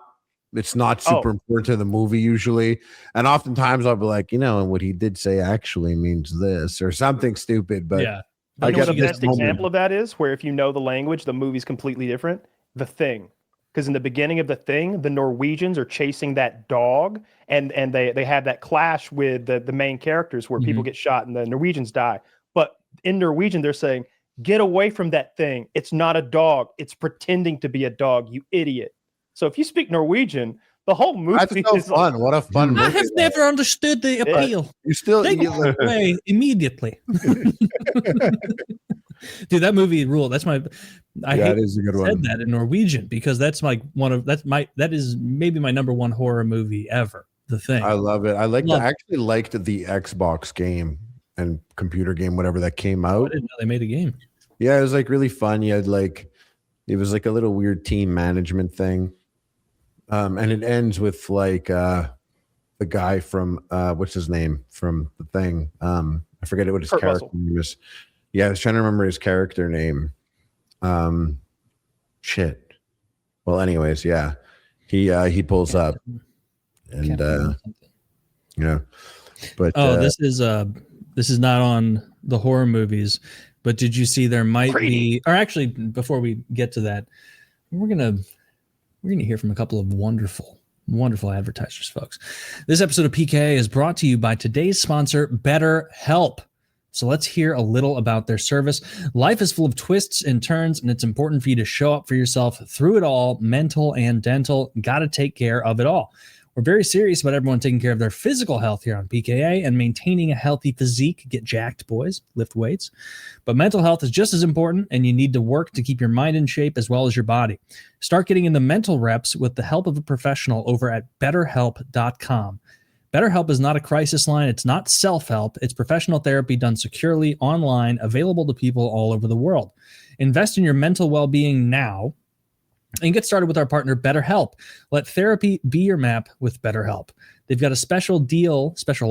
super important to the movie usually. And oftentimes I'll be like, and what he did say actually means this or something stupid. But yeah, I guess the best example of that is where if you know the language, the movie's completely different. The Thing. Because in the beginning of The Thing, the Norwegians are chasing that dog, and they have that clash with the main characters where people get shot and the Norwegians die. But in Norwegian, they're saying, "Get away from that thing. It's not a dog. It's pretending to be a dog, you idiot." So if you speak Norwegian, the whole movie is fun. What a fun movie. I have never understood the appeal. You still take it away immediately. Dude, that movie ruled. That's my. That is a good one. Said that in Norwegian because that's like that is maybe my number one horror movie ever. The Thing. I love it. I actually liked the Xbox game and computer game, whatever that came out. I didn't know they made a game. Yeah, it was like really fun. You had it was like a little weird team management thing. And it ends with like the guy from what's his name from The Thing. I forget what his character name is. Yeah, I was trying to remember his character name. Shit. Well, anyways, yeah. He pulls up and but this is not on the horror movies, but did you see there might be, or actually before we get to that, we're gonna we're going to hear from a couple of wonderful advertisers, folks. This episode of PKA is brought to you by today's sponsor, BetterHelp. So let's hear a little about their service. Life is full of twists and turns, and it's important for you to show up for yourself through it all, mental and dental. Got to take care of it all. We're very serious about everyone taking care of their physical health here on PKA and maintaining a healthy physique. Get jacked, boys. Lift weights. But mental health is just as important, and you need to work to keep your mind in shape as well as your body. Start getting in the mental reps with the help of a professional over at BetterHelp.com. BetterHelp is not a crisis line. It's not self-help. It's professional therapy done securely online, available to people all over the world. Invest in your mental well-being now and get started with our partner, BetterHelp. Let therapy be your map with BetterHelp. They've got a special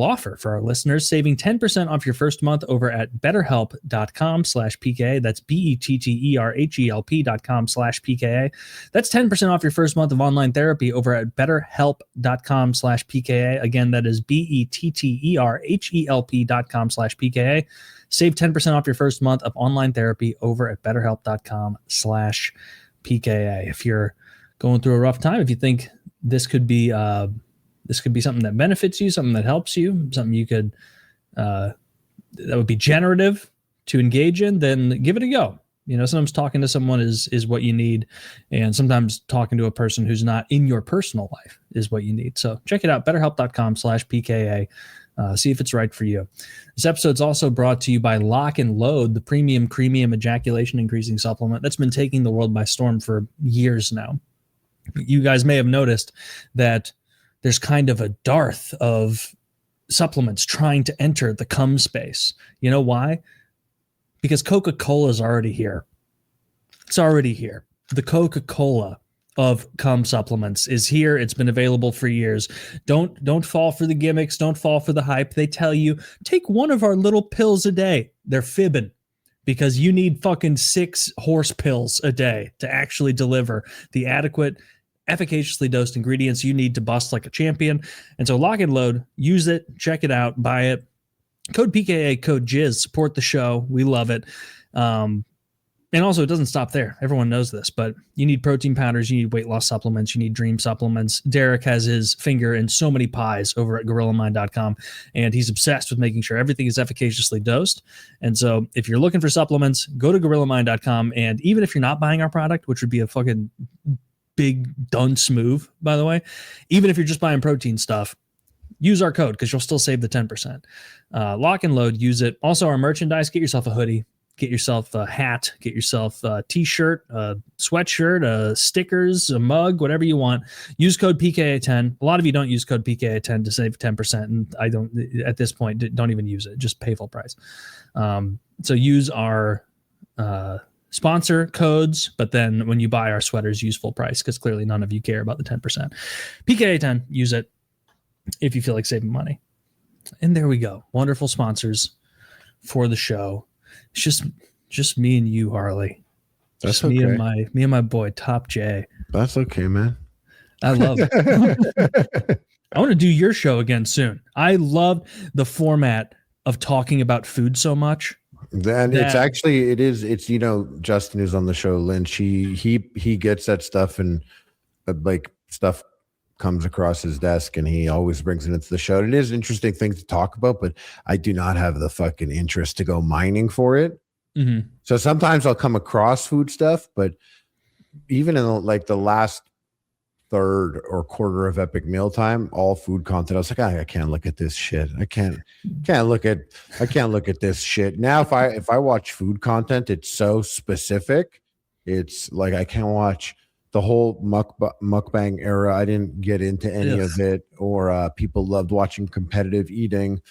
offer for our listeners, saving 10% off your first month over at betterhelp.com/PKA. That's BetterHelp.com/PKA. That's 10% off your first month of online therapy over at betterhelp.com/PKA. Again, that is BetterHelp.com/PKA. Save 10% off your first month of online therapy over at betterhelp.com/PKA. If you're going through a rough time, if you think this could be something that benefits you, something that helps you, something you could that would be generative to engage in, then give it a go. You know, sometimes talking to someone is what you need, and sometimes talking to a person who's not in your personal life is what you need. So check it out, betterhelp.com/PKA. See if it's right for you. This episode's also brought to you by Lock and Load, the premium ejaculation increasing supplement that's been taking the world by storm for years now. You guys may have noticed that there's kind of a dearth of supplements trying to enter the cum space. You know why? Because Coca-Cola is already here. It's already here. The Coca-Cola of cum supplements is here. It's been available for years. Don't fall for the gimmicks. Don't fall for the hype. They tell you, take one of our little pills a day. They're fibbing, because you need fucking 6 horse pills a day to actually deliver the adequate, efficaciously dosed ingredients you need to bust like a champion. And so Lock and Load, use it, check it out, buy it. Code PKA, code Jizz, support the show. We love it. And also, it doesn't stop there. Everyone knows this, but you need protein powders, you need weight loss supplements, you need dream supplements. Derek has his finger in so many pies over at GorillaMind.com, and he's obsessed with making sure everything is efficaciously dosed. And so if you're looking for supplements, go to GorillaMind.com, and even if you're not buying our product, which would be a fucking big dunce move, by the way, even if you're just buying protein stuff, use our code because you'll still save the 10%. Lock and Load, use it. Also, our merchandise, get yourself a hoodie, get yourself a hat, get yourself a t-shirt, a sweatshirt, stickers, a mug, whatever you want. Use code PKA10. A lot of you don't use code PKA10 to save 10%, and I don't, at this point, don't even use it. Just pay full price. So use our sponsor codes, but then when you buy our sweaters, use full price, because clearly none of you care about the 10%. PKA10, use it if you feel like saving money. And there we go. Wonderful sponsors for the show. It's just me and you, Harley. That's just okay. Me and my boy Top J. That's okay, man. I love it. I want to do your show again soon. I love the format of talking about food so much. Then it's you know, Justin who's on the show, Lynch, he gets that stuff, and like stuff comes across his desk and he always brings it into the show. And it is an interesting thing to talk about, but I do not have the fucking interest to go mining for it. Mm-hmm. So sometimes I'll come across food stuff, but even in like the last third or quarter of Epic Mealtime, all food content, I was like, I can't look at this shit. I can't look at this shit. Now, if I watch food content, it's so specific. It's like I can't watch the whole mukbang era. I didn't get into any of it. Or people loved watching competitive eating.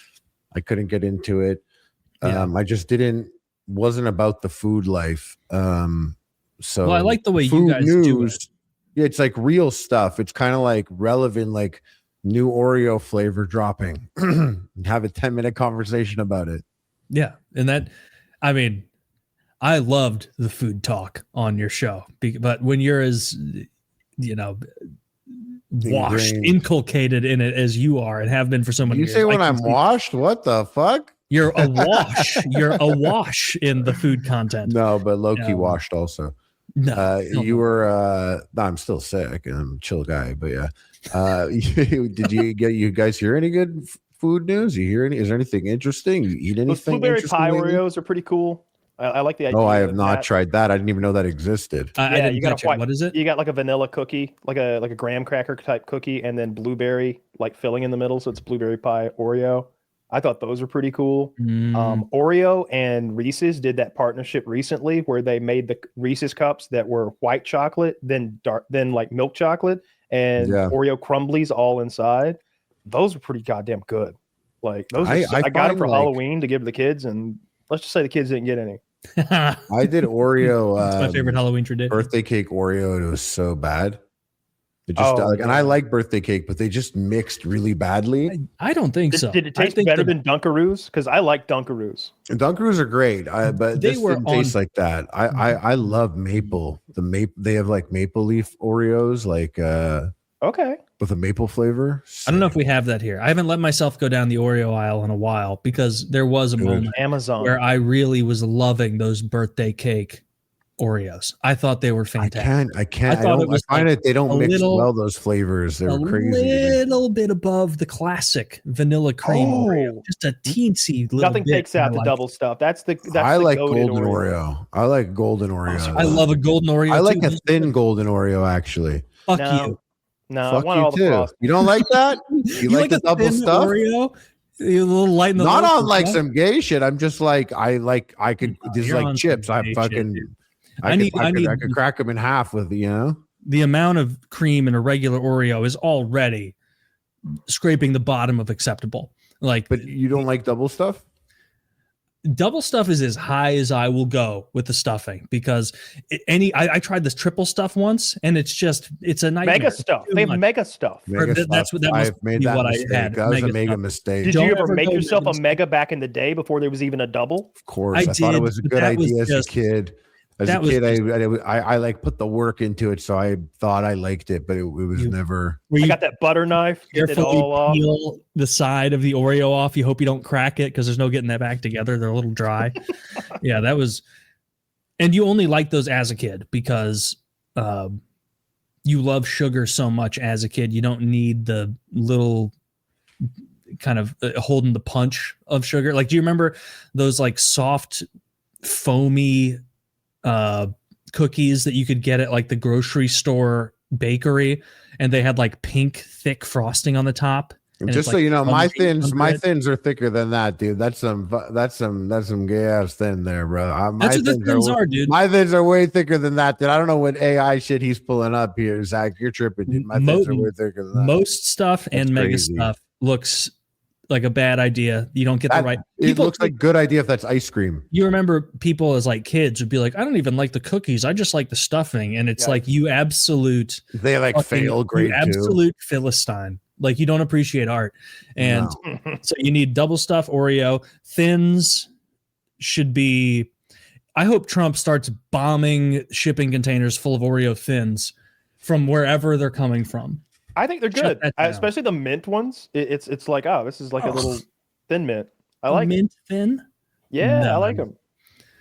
I couldn't get into it. I just wasn't about the food life. So well, I like the way you guys do it. Yeah, it's like real stuff. It's kind of like relevant, like new Oreo flavor dropping. Have a 10-minute conversation about it. Yeah. And that, I mean, I loved the food talk on your show, but when you're as, you know, washed, inculcated in it as you are and have been for so many years. You say when I'm washed? What the fuck? You're awash. You're awash in the food content. No, but low-key washed also. No, you were. No, I'm still sick. And I'm a chill guy, but yeah. Did you guys hear any good food news? You hear any? Is there anything interesting? You eat anything? Those blueberry interesting pie lately? Oreos are pretty cool. I like the idea. Oh, I have not that. tried that. I didn't even know that existed. I didn't you got catch it. What is it? You got like a vanilla cookie, like a graham cracker type cookie, and then blueberry like filling in the middle. So it's blueberry pie Oreo. I thought those were pretty cool. Oreo and Reese's did that partnership recently where they made the Reese's cups that were white chocolate, then like milk chocolate, and Oreo crumblies all inside. Those were pretty goddamn good. Like those, I got them for Halloween to give to the kids, and let's just say the kids didn't get any. I did Oreo. It's my favorite Halloween tradition. Birthday cake Oreo, and it was so bad. It just and I like birthday cake, but they just mixed really badly. I don't think so. Did it taste better than Dunkaroos? Because I like Dunkaroos. And Dunkaroos are great, but this didn't taste like that. I love maple. They have like maple leaf Oreos, like okay, with a maple flavor. I don't know if we have that here. I haven't let myself go down the Oreo aisle in a while because there was a moment where I really was loving those birthday cake Oreos. I thought they were fantastic. I find that they don't mix well those flavors. They're crazy. A little bit above the classic vanilla cream Oreo. Just a teensy little Nothing takes out the double stuff. That's I like golden Oreo. I like golden Oreo. I love a golden Oreo. I like a thin golden Oreo actually. Fuck you. No, fuck you too. You don't like that? You like the double stuff? Oreo? You're a little light in the not on like some gay shit. I'm just like I could just like chips. I fucking I could crack them in half with the amount of cream in a regular Oreo is already scraping the bottom of acceptable. But you don't like double stuff? Double stuff is as high as I will go with the stuffing because I tried this triple stuff once and it's a nightmare. Mega stuff. They have mega stuff. That's what I've made that mistake. That was a mega mistake. Did you ever make yourself a mega back in the day before there was even a double? Of course. I thought it was a good idea as a kid. I like put the work into it, so I thought I liked it, but it was never. I got that butter knife. Carefully peel the side of the Oreo off. You hope you don't crack it because there's no getting that back together. They're a little dry. Yeah, that was. And you only like those as a kid because you love sugar so much as a kid. You don't need the little kind of holding the punch of sugar. Like, do you remember those like soft, foamy cookies that you could get at like the grocery store bakery, and they had like pink thick frosting on the top? And just so you know, my thins are thicker than that, dude. That's some gay ass thin there, bro. That's what the thins are, dude. My thins are way thicker than that, dude. I don't know what AI shit he's pulling up here, Zach. You're tripping, dude. My thins are way thicker than that. Most stuff and mega stuff looks like a bad idea. You don't get the right. It looks like a good idea if that's ice cream. You remember people as like kids would be like, I don't even like the cookies. I just like the stuffing. And it's like you absolute. They like fail grade absolute Philistine. Like you don't appreciate art. And so you need double stuff Oreo. Thins should be. I hope Trump starts bombing shipping containers full of Oreo thins from wherever they're coming from. I think they're good, especially the mint ones. It's like, oh, this is like a little thin mint. I like mint thin. Yeah, no. I like them.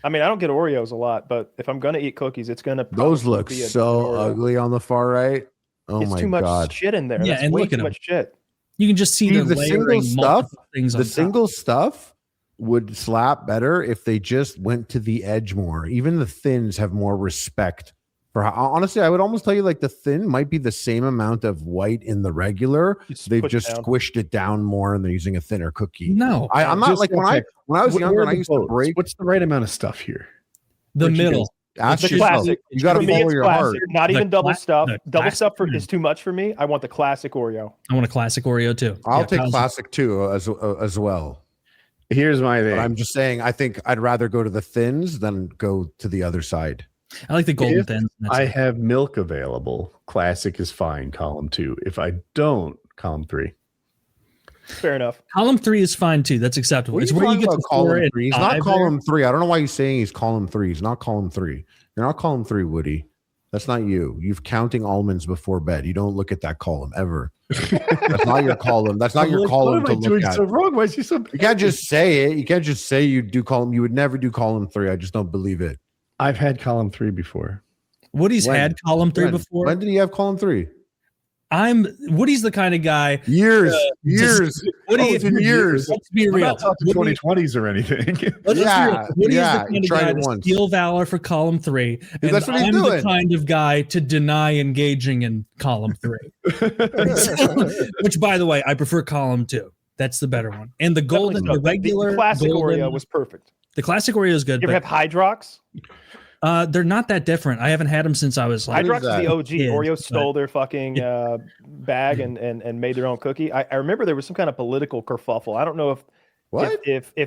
I mean, I don't get Oreos a lot, but if I'm gonna eat cookies, it's gonna. Those look so ugly on the far right. Oh it's my too much god! Shit in there. Yeah, That's and way look at too much shit. You can just see the single stuff. Things the single stuff would slap better if they just went to the edge more. Even the thins have more respect. Honestly, I would almost tell you like the thin might be the same amount of white in the regular. They've just squished it down more and they're using a thinner cookie. No, I'm not like when I was younger and I used to break. What's the right amount of stuff here? The middle. Ask the yourself. Classic. You got to follow your heart. Not even double stuff. Double stuff is too much for me. I want the classic Oreo. I want a classic Oreo too. I'll take classic too as well. Here's my thing. But I'm just saying, I think I'd rather go to the thins than go to the other side. I like the golden thins. I have milk available. Classic is fine. Column 2. If I don't, column 3. Fair enough. Column 3 is fine too. That's acceptable. It's where you get to column 3. He's not column 3. I don't know why he's saying he's column 3. He's not column 3. You're not column 3, Woody. That's not you. You've counting almonds before bed. You don't look at that column ever. That's not your column. That's not your column to look at. So wrong? Why is he so? You can't just say it. You can't just say you do column. You would never do column 3. I just don't believe it. I've had column 3 before. Woody's had column 3 before. When did he have column 3? Woody's the kind of guy. Years. Woody, it's been years. Let's be real. Not talking 2020s or anything. Woody's the kind of guy to steal valor for column 3. And that's what he's I'm doing. the kind of guy to deny engaging in column 3. Which, by the way, I prefer column 2. That's the better one. And the golden, the regular, the classic golden, Oreo was perfect. The classic Oreo is good. You ever have Hydrox? They're not that different. I haven't had them since I was like Hydrox is the OG. kid, Oreo stole their fucking bag and made their own cookie. I remember there was some kind of political kerfuffle. I don't know if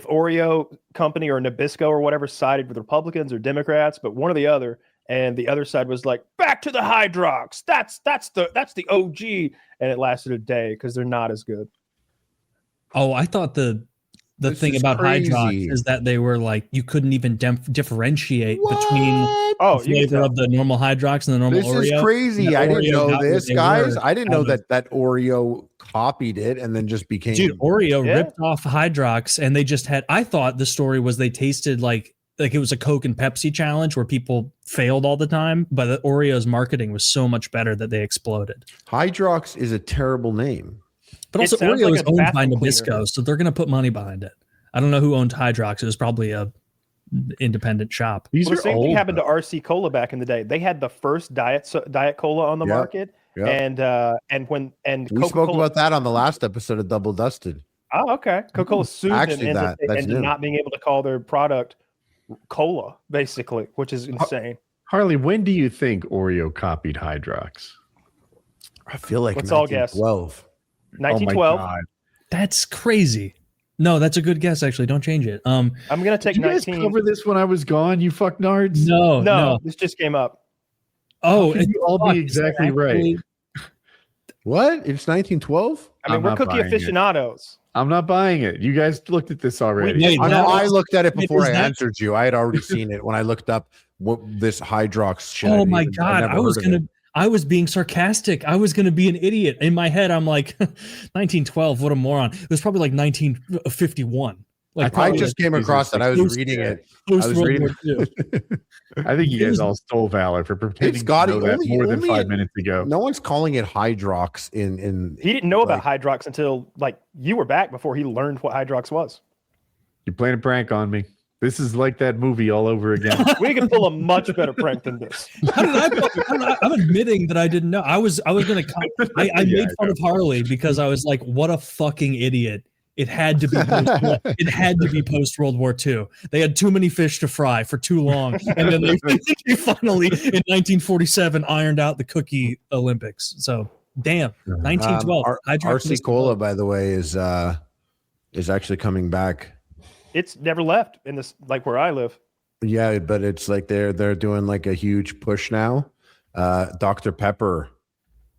Oreo company or Nabisco or whatever sided with Republicans or Democrats, but one or the other. And the other side was like, back to the Hydrox. That's the OG. And it lasted a day because they're not as good. Oh, I thought the thing about Hydrox is that they were like, you couldn't even differentiate between the flavor of the normal Hydrox and the normal Oreo. This is crazy. I didn't know this, guys. I didn't know that Oreo copied it and then just became. Dude, Oreo ripped off Hydrox and they just had. I thought the story was they tasted like it was a Coke and Pepsi challenge where people failed all the time, but the Oreo's marketing was so much better that they exploded. Hydrox is a terrible name. But also, Oreo is owned by Nabisco, so they're going to put money behind it. I don't know who owned Hydrox. It was probably a independent shop. The same thing happened to RC Cola back in the day. They had the first diet Cola on the market, and we spoke about that on the last episode of Double Dusted. Oh, okay. Coca-Cola sued them into not being able to call their product cola, basically, which is insane. Harley, when do you think Oreo copied Hydrox? I feel like let's all guess. 1912. Oh, that's crazy. No, that's a good guess. Actually, don't change it. I'm gonna take. Did you guys cover this when I was gone? You fuck nards. No. This just came up. Oh, you all be exactly right. What? It's 1912. I mean, we're cookie aficionados. I'm not buying it. You guys looked at this already. I looked at it before I answered you. I had already seen it when I looked up what this Hydrox shit. Oh my god! I was being sarcastic. I was going to be an idiot. In my head, I'm like, 1912, what a moron. It was probably like 1951. Like I just came across that. I was reading it. I think you guys all stole valor for pretending to know that more than 5 minutes ago. No one's calling it Hydrox in He didn't know about Hydrox until like you were back before he learned what Hydrox was. You're playing a prank on me. This is like that movie all over again. We can pull a much better prank than this. I'm admitting that I didn't know. I was gonna. I made fun of Harley because I was like, "What a fucking idiot!" It had to be. It had to be post World War II. They had too many fish to fry for too long, and then they finally in 1947 ironed out the cookie Olympics. So damn, 1912. RC Cola, by the way, is actually coming back. It's never left in this, like where I live. Yeah, but it's like they're doing like a huge push now. Dr. Pepper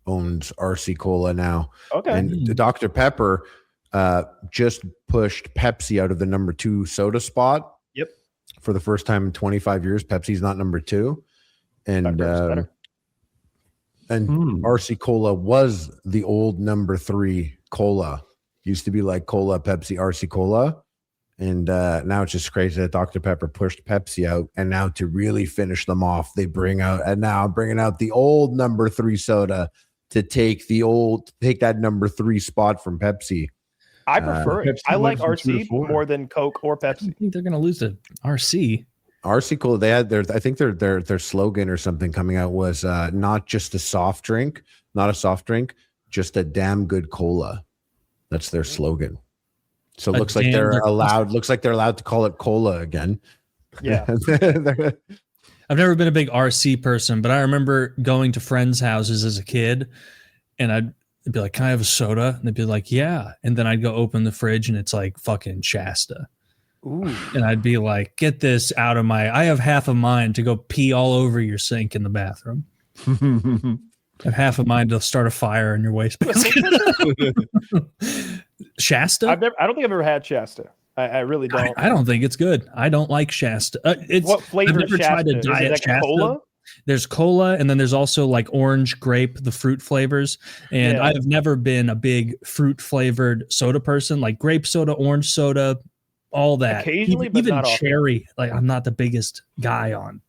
owns RC Cola now. Okay. And Dr. Pepper just pushed Pepsi out of the number 2 soda spot. Yep. For the first time in 25 years, Pepsi's not number 2. And RC Cola was the old number 3 cola. Used to be like Cola, Pepsi, RC Cola. And now it's just crazy that Dr. Pepper pushed Pepsi out, and now to really finish them off, they bringing out the old number 3 soda to take that number 3 spot from Pepsi. I prefer it. I like RC more than Coke or Pepsi. I think they're going to lose to RC. RC Cola. They had I think their slogan or something coming out was not just a soft drink, just a damn good cola. That's their slogan. So it looks like they're allowed to call it cola again. Yeah. I've never been a big RC person, but I remember going to friends' houses as a kid and I'd be like, "Can I have a soda?" And they'd be like, "Yeah." And then I'd go open the fridge and it's like fucking Shasta. Ooh. And I'd be like, "Get this out of I have half a mind to go pee all over your sink in the bathroom." I have half a mind to start a fire in your wastebasket. Shasta? I don't think I've ever had Shasta. I really don't. I don't think it's good. I don't like Shasta. What flavor is Shasta? Is it like Shasta. Cola? There's cola, and then there's also like orange, grape, the fruit flavors. And I've never been a big fruit flavored soda person, like grape soda, orange soda, all that. Occasionally, but even not cherry. Like I'm not the biggest guy on.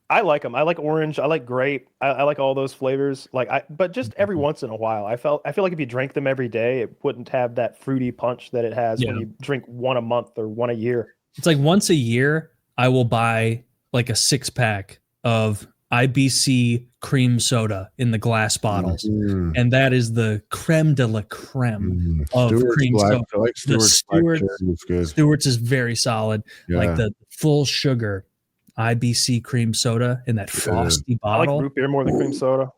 I like them. I like orange. I like grape. I like all those flavors. But just every once in a while, I feel like if you drank them every day, it wouldn't have that fruity punch that it has when you drink one a month or one a year. It's like once a year, I will buy like a 6-pack of IBC cream soda in the glass bottles, and that is the creme de la creme of Stewart's cream soda. I like Stewart's is very solid, like the full sugar IBC cream soda in that frosty bottle. I like root beer more than cream soda.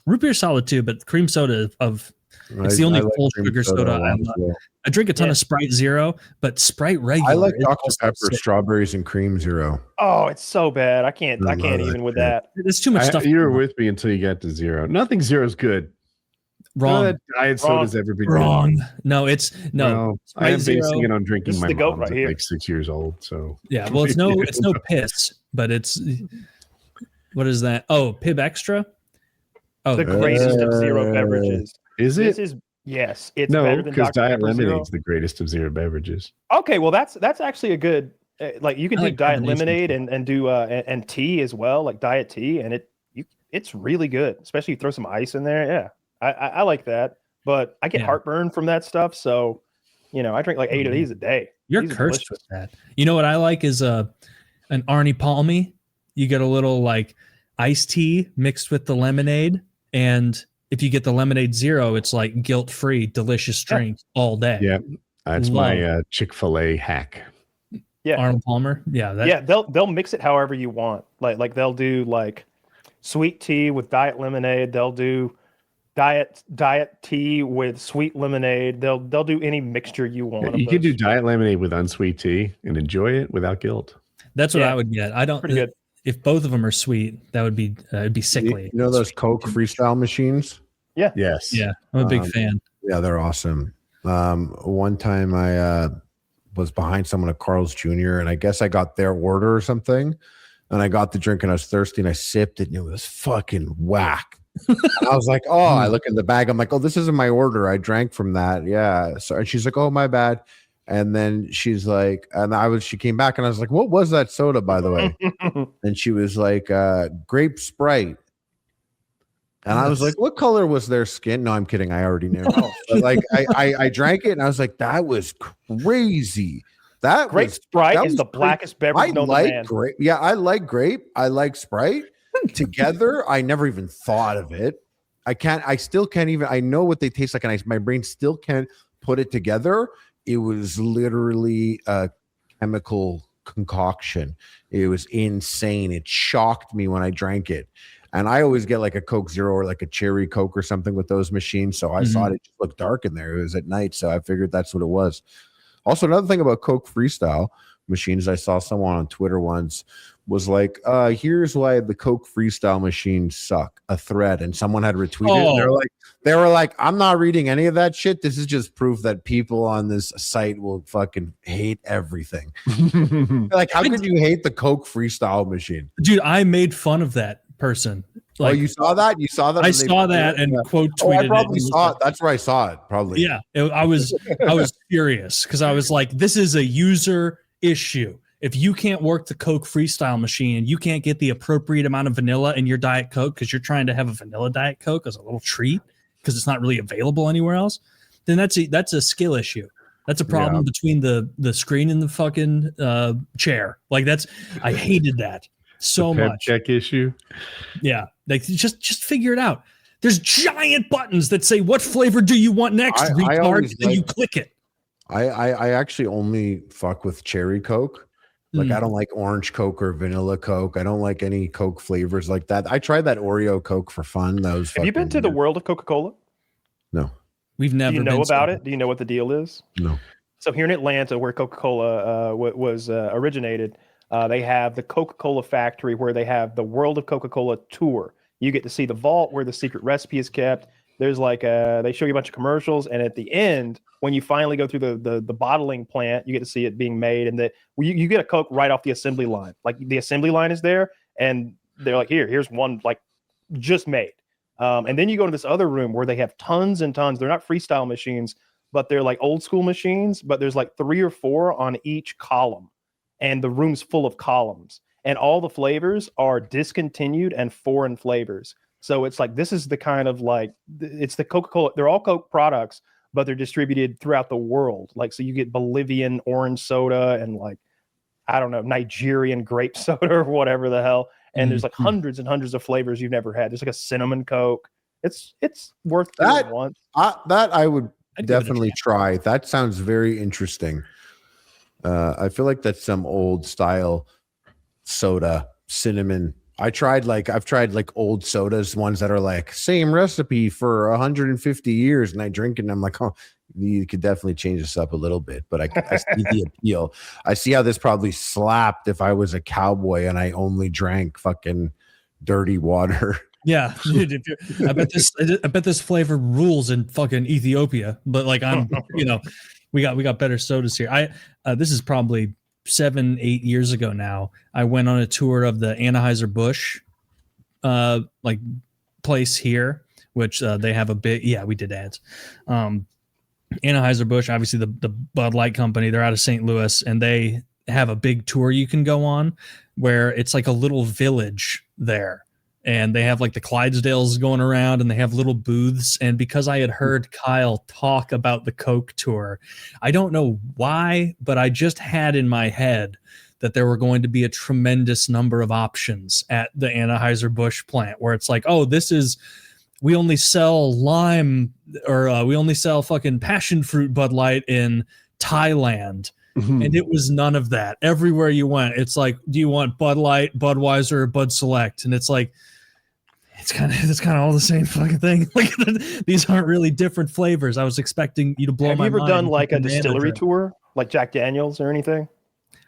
Root beer solid too, but cream soda it's the only full sugar soda I love. I drink a ton of Sprite Zero, but Sprite regular. I like Dr. Pepper, strawberries and cream zero. Oh, it's so bad. I can't even with that. There's too much stuff. You were with me until you got to zero. Nothing zero is good. Wrong. Diet soda's ever been wrong. No, it's no. I am basing it on drinking this my is the goat mom's right here. like 6 years old. So yeah, well, it's no piss, but it's what is that? Oh, Pib Extra. Oh, the greatest of zero beverages. Is it? Yes, it's better than because Diet Pepper Lemonade's the greatest of zero beverages. Okay, well that's actually a good like you can do Diet Lemonade and do and tea as well, like Diet tea, and it's really good, especially if you throw some ice in there. Yeah, I like that, but I get heartburn from that stuff, so I drink like 8 of these a day. You're these cursed with that. You know what I like is an Arnie Palmy. You get a little like iced tea mixed with the lemonade, and if you get the lemonade zero, it's like guilt-free, delicious drink all day. Yeah, that's my Chick-fil-A hack. Yeah, Arnold Palmer. Yeah, they'll mix it however you want. Like they'll do like sweet tea with diet lemonade. They'll do diet tea with sweet lemonade. They'll do any mixture you want. You can do diet lemonade with unsweet tea and enjoy it without guilt. That's what I would get. I don't. Pretty good. If both of them are sweet, that would be it'd be sickly. You know those Coke freestyle machines? Yeah. Yes. Yeah, I'm a big fan. Yeah, they're awesome. One time I was behind someone at Carl's Jr. and I guess I got their order or something, and I got the drink and I was thirsty and I sipped it and it was fucking whack. And I was like, oh, I look in the bag. I'm like, oh, this isn't my order. I drank from that. Yeah. So and she's like, oh, my bad. And then she's like, she came back and I was like, what was that soda, by the way? And she was like, grape Sprite. And I was like, what color was their skin? No, I'm kidding. I already knew. But like, I drank it and I was like, that was crazy. That grape Sprite is the blackest beverage known to man. Grape. Yeah, I like grape. I like Sprite. Together, I never even thought of it. I still can't even, I know what they taste like, and my brain still can't put it together. It was literally a chemical concoction. It was insane. It shocked me when I drank it. And I always get like a Coke Zero or like a cherry Coke or something with those machines. So I thought it just looked dark in there. It was at night. So I figured that's what it was. Also, another thing about Coke Freestyle machines, I saw someone on Twitter once was like, here's why the Coke Freestyle machines suck, a thread. And someone had retweeted it. They were like, I'm not reading any of that shit. This is just proof that people on this site will fucking hate everything. Like, how could you hate the Coke Freestyle machine? Dude, I made fun of that person. Like, you saw that? You saw that? I saw that and quote tweeted I probably saw it. That's where I saw it, probably. Yeah. I was furious because I was like, this is a user issue. If you can't work the Coke Freestyle machine and you can't get the appropriate amount of vanilla in your Diet Coke because you're trying to have a vanilla Diet Coke as a little treat because it's not really available anywhere else, then that's a skill issue. That's a problem between the screen and the fucking chair. Like I hated that so much. Check issue. Yeah, like just figure it out. There's giant buttons that say what flavor do you want next, retard, and you click it. I actually only fuck with cherry Coke. Like, I don't like orange Coke or vanilla Coke. I don't like any Coke flavors like that. I tried that Oreo Coke for fun. Have you been to the world of Coca-Cola? No. We've never. Do you know about it? Do you know what the deal is? No. So here in Atlanta, where Coca-Cola was originated, they have the Coca-Cola factory where they have the World of Coca-Cola tour. You get to see the vault where the secret recipe is kept. There's like they show you a bunch of commercials, and at the end, when you finally go through the bottling plant, you get to see it being made, and you get a Coke right off the assembly line. Like the assembly line is there, and they're like, here's one like just made. And then you go to this other room where they have tons and tons. They're not freestyle machines, but they're like old school machines. But there's like 3 or 4 on each column, and the room's full of columns. and all the flavors are discontinued and foreign flavors. So it's like, this is the kind of like, it's the Coca-Cola. They're all Coke products, but they're distributed throughout the world. Like, so you get Bolivian orange soda and like, I don't know, Nigerian grape soda or whatever the hell. And there's like hundreds and hundreds of flavors you've never had. There's like a cinnamon Coke. It's worth that once. That I would definitely try. That sounds very interesting. I feel like that's some old style soda, cinnamon. I've tried like old sodas, ones that are like same recipe for 150 years, and I drink it and I'm like, oh, you could definitely change this up a little bit, but I see the appeal. I see how this probably slapped if I was a cowboy and I only drank fucking dirty water. Yeah, dude, I bet this flavor rules in fucking Ethiopia. But like, I'm, we got better sodas here. This is probably 7-8 years ago now. I went on a tour of the Anheuser-Busch like place here, which they have a big, we did ads. Anheuser-Busch, obviously the Bud Light company, they're out of St. Louis, and they have a big tour you can go on where it's like a little village there. And they have like the Clydesdales going around, and they have little booths. And because I had heard Kyle talk about the Coke tour, I don't know why, but I just had in my head that there were going to be a tremendous number of options at the Anheuser-Busch plant where it's like, oh, we only sell lime, or we only sell fucking passion fruit Bud Light in Thailand. And it was none of that. Everywhere you went, it's like, do you want Bud Light, Budweiser, or Bud Select? And it's like, it's kind of all the same fucking thing. Like, these aren't really different flavors. I was expecting you to blow my mind. Have you ever done like a distillery tour, like Jack Daniels or anything?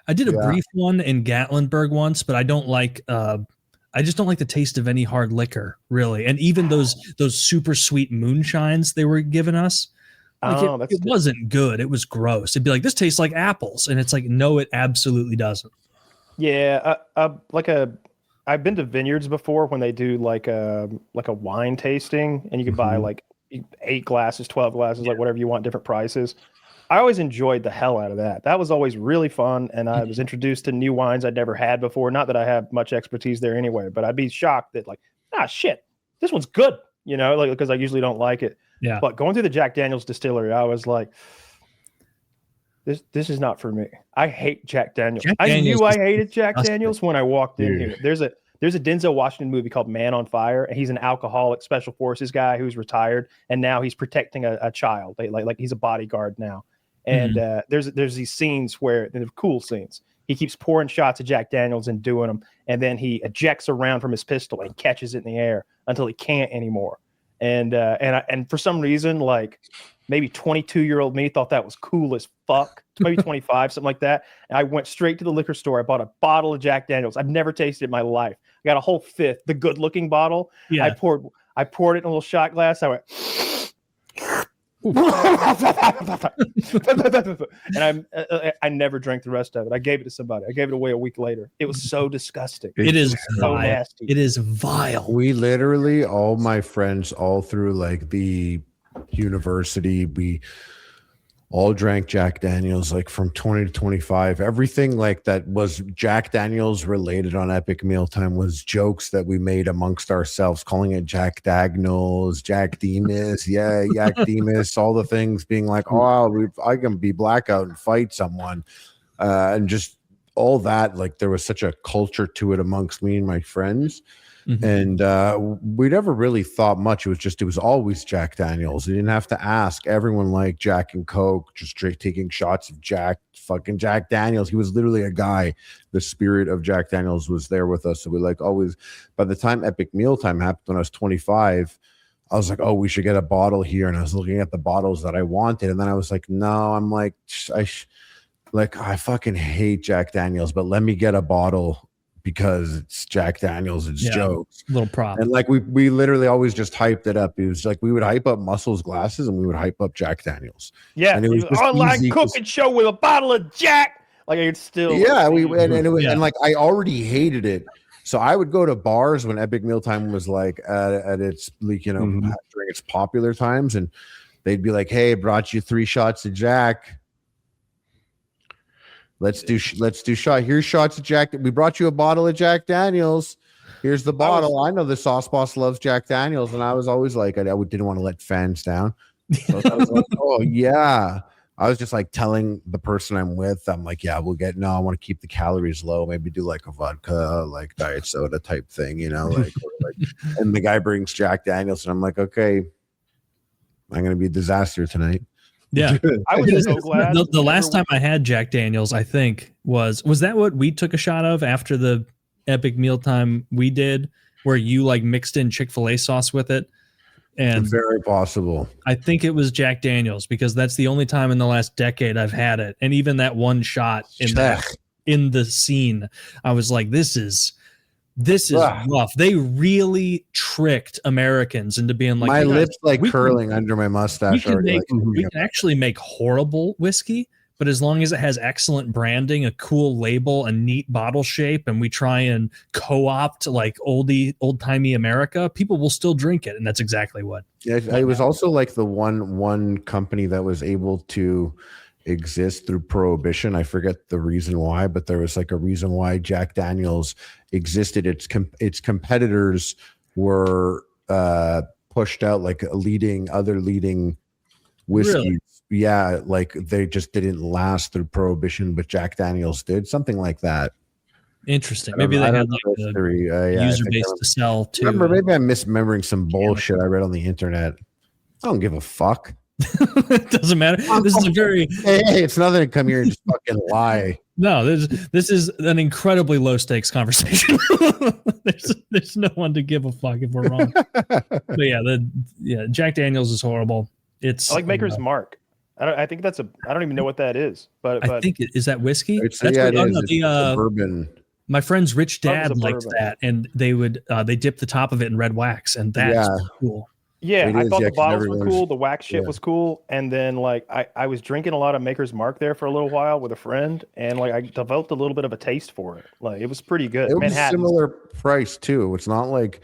I did a brief one in Gatlinburg once, but I don't like. I just don't like the taste of any hard liquor, really. And even those super sweet moonshines they were giving us, like it wasn't good. It was gross. It'd be like, this tastes like apples, and it's like, no, it absolutely doesn't. Yeah, I've been to vineyards before when they do like a wine tasting, and you could buy like 8 glasses, 12 glasses, like whatever you want, different prices. I always enjoyed the hell out of that. That was always really fun, and I was introduced to new wines I'd never had before. Not that I have much expertise there anyway, but I'd be shocked that like, shit, this one's good, like, because I usually don't like it. Yeah. But going through the Jack Daniels distillery, I was like, this is not for me. I hate Jack Daniels. I knew I hated Jack Daniels when I walked in here. There's a Denzel Washington movie called Man on Fire, and he's an alcoholic special forces guy who's retired, and now he's protecting a child. Like he's a bodyguard now. And there's these scenes where they're cool scenes. He keeps pouring shots of Jack Daniels and doing them, and then he ejects a round from his pistol and catches it in the air until he can't anymore. And for some reason, like maybe 22-year-old me thought that was cool as fuck. Maybe 25, something like that. And I went straight to the liquor store. I bought a bottle of Jack Daniels. I've never tasted it in my life. I got a whole fifth, the good-looking bottle. Yeah. I poured it in a little shot glass. I went. And I never drank the rest of it. I gave it to somebody. I gave it away a week later. It was so disgusting. It is so nasty. It is vile. We literally, all my friends, all through like the university, we all drank Jack Daniels, like from 20 to 25. Everything like that was Jack Daniels related on Epic Mealtime was jokes that we made amongst ourselves, calling it Jack Dagnalls, Jack Demas, Yak Demas, all the things being like, oh, I can be blackout and fight someone. And just all that, like there was such a culture to it amongst me and my friends. And we never really thought much. It was always Jack Daniels. You didn't have to ask. Everyone liked Jack and Coke, just straight taking shots of Jack Daniels. He was literally a guy. The spirit of Jack Daniels was there with us. So we like always, by the time Epic Mealtime happened when I was 25, I was like, oh, we should get a bottle here. And I was looking at the bottles that I wanted. And then I was like, no, I'm like, I fucking hate Jack Daniels, but let me get a bottle because it's Jack Daniels, it's jokes. Little prop. And like we literally always just hyped it up. It was like we would hype up Muscle's glasses and we would hype up Jack Daniels. Yeah, and it was online cooking show with a bottle of Jack. Like it's still and like I already hated it. So I would go to bars when Epic Mealtime was like at its like, during its popular times, and they'd be like, hey, brought you 3 shots of Jack. Let's do shot. Here's shots of Jack. We brought you a bottle of Jack Daniels. Here's the bottle. I know the sauce boss loves Jack Daniels, and I was always like, I didn't want to let fans down. So I was like, oh yeah. I was just like telling the person I'm with, I'm like, yeah, no, I want to keep the calories low. Maybe do like a vodka, like diet soda type thing, like, and the guy brings Jack Daniels, and I'm like, okay, I'm going to be a disaster tonight. Yeah. I was so glad. The last time I had Jack Daniels, I think was that what we took a shot of after the epic mealtime we did, where you like mixed in Chick-fil-A sauce with it? And very possible. I think it was Jack Daniels, because that's the only time in the last decade I've had it. And even that one shot in the scene, I was like, this is rough. They really tricked Americans into being like, my lips curling under my mustache. We can actually make horrible whiskey, but as long as it has excellent branding, a cool label, a neat bottle shape, and we try and co-opt like old-timey America, people will still drink it. And that's exactly what. Yeah, it was also like the one company that was able to exist through prohibition. I forget the reason why, but there was like a reason why Jack Daniels existed. Its competitors were pushed out, like other leading whiskeys. Really? Yeah, like they just didn't last through prohibition, but Jack Daniels did, something like that. Interesting. Maybe they had like a user base to sell too. Remember, maybe I'm misremembering some bullshit I read on the internet. I don't give a fuck. It doesn't matter. This is a very hey, it's nothing to come here and just fucking lie. No, this is an incredibly low stakes conversation. there's no one to give a fuck if we're wrong. But yeah, Jack Daniels is horrible. It's I like Maker's Mark. I think I don't even know what that is, but I think is that whiskey? It's bourbon. My friend's rich dad liked that, and they dip the top of it in red wax, and that's cool. Yeah, I thought the bottles were cool. The wax shit was cool. And then like I was drinking a lot of Maker's Mark there for a little while with a friend, and like I developed a little bit of a taste for it. Like it was pretty good. It was a similar price too. It's not like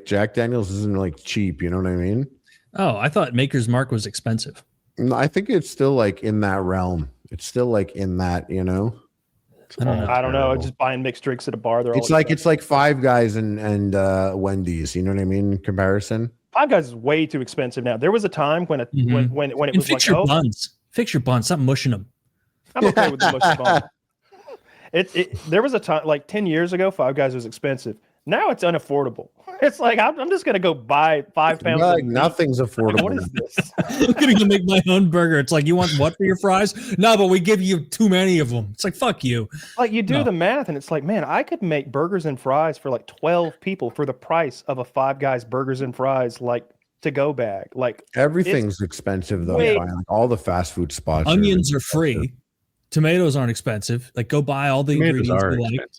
Jack Daniels isn't like cheap, you know what I mean? Oh, I thought Maker's Mark was expensive. No, I think it's still like in that realm. It's still like in that, I don't know. Just buying mixed drinks at a bar. It's like Five Guys and Wendy's. You know what I mean? In comparison. Five Guys is way too expensive now. There was a time when it was fix your buns. Fix your buns. Stop mushing them. I'm okay with the mushy bun. There was a time like 10 years ago, Five Guys was expensive. Now it's unaffordable. It's like I'm just gonna go buy 5 pounds. Like nothing's affordable. What is this? I'm gonna go make my own burger. It's like, you want what for your fries? No, but we give you too many of them. It's like, fuck you. Like you do the math, and it's like, man, I could make burgers and fries for like 12 people for the price of a Five Guys burgers and fries like to go bag. Like everything's expensive though. Like all the fast food spots. Onions are free. Tomatoes aren't expensive. Like go buy all the ingredients you like.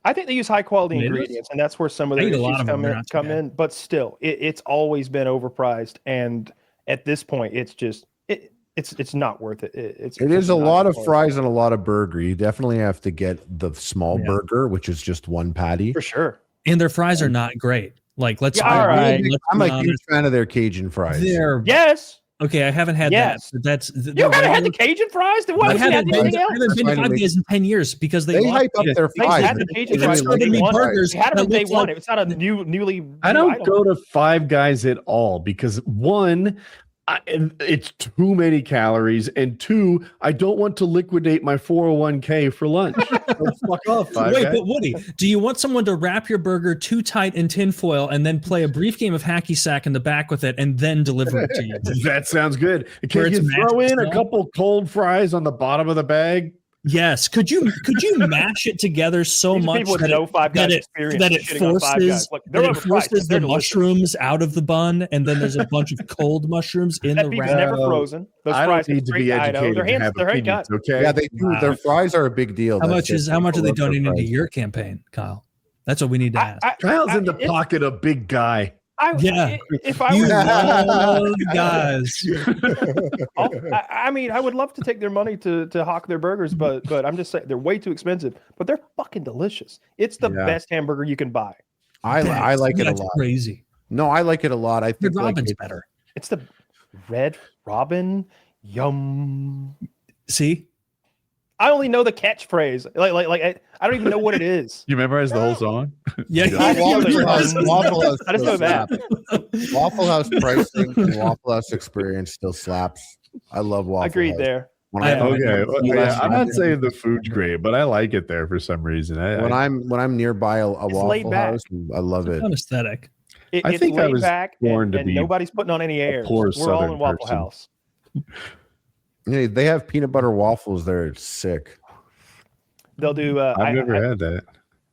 I think they use high quality ingredients, and that's where some of the issues come in. But still, it's always been overpriced, and at this point, it's just it's not worth it. It is a lot of fries and a lot of burger. You definitely have to get the small burger, which is just one patty for sure. And their fries are not great. Like let's. I'm a huge fan of their Cajun fries. Okay, I haven't had that. That's you haven't had the Cajun fries. I haven't been to Five Guys in 10 years because they hype up their fries. They had the Cajun fries. They had them day one. It's not a newly. I don't go to Five Guys at all because one, it's too many calories, and two, I don't want to liquidate my 401k for lunch. Fuck off, Five Guys. But Woody, do you want someone to wrap your burger too tight in tinfoil and then play a brief game of hacky sack in the back with it and then deliver it to you? That sounds good. Can you throw in a couple cold fries on the bottom of the bag? Yes. Could you mash it together so much that it forces the mushrooms out out of the bun, and then there's a bunch of cold mushrooms in the wrap? Never frozen. Those I don't need to be educated. Their opinions, okay? Yeah, they do. Their fries are a big deal. How much are they donating into your campaign, Kyle? That's what we need to ask. Kyle's in the pocket of big guy. If I love guys. I mean, I would love to take their money to hawk their burgers, but I'm just saying they're way too expensive. But they're fucking delicious. It's the best hamburger you can buy. I like it a lot. Crazy. No, I like it a lot. I think Red Robin's better. It's the Red Robin. Yum. See, I only know the catchphrase. I don't even know what it is. You memorize the whole song? Yeah, I Waffle House just know that. Waffle House pricing and Waffle House experience still slaps. I love Waffle House. Agreed there. I'm not saying the food's great, but I like it there for some reason. When I'm nearby a Waffle House, I love it. Fun aesthetic. I think I was born to be nobody's putting on any airs. Poor We're all in Southern Waffle person. House. Yeah, they have peanut butter waffles there. It's sick. They'll do. I've never had that.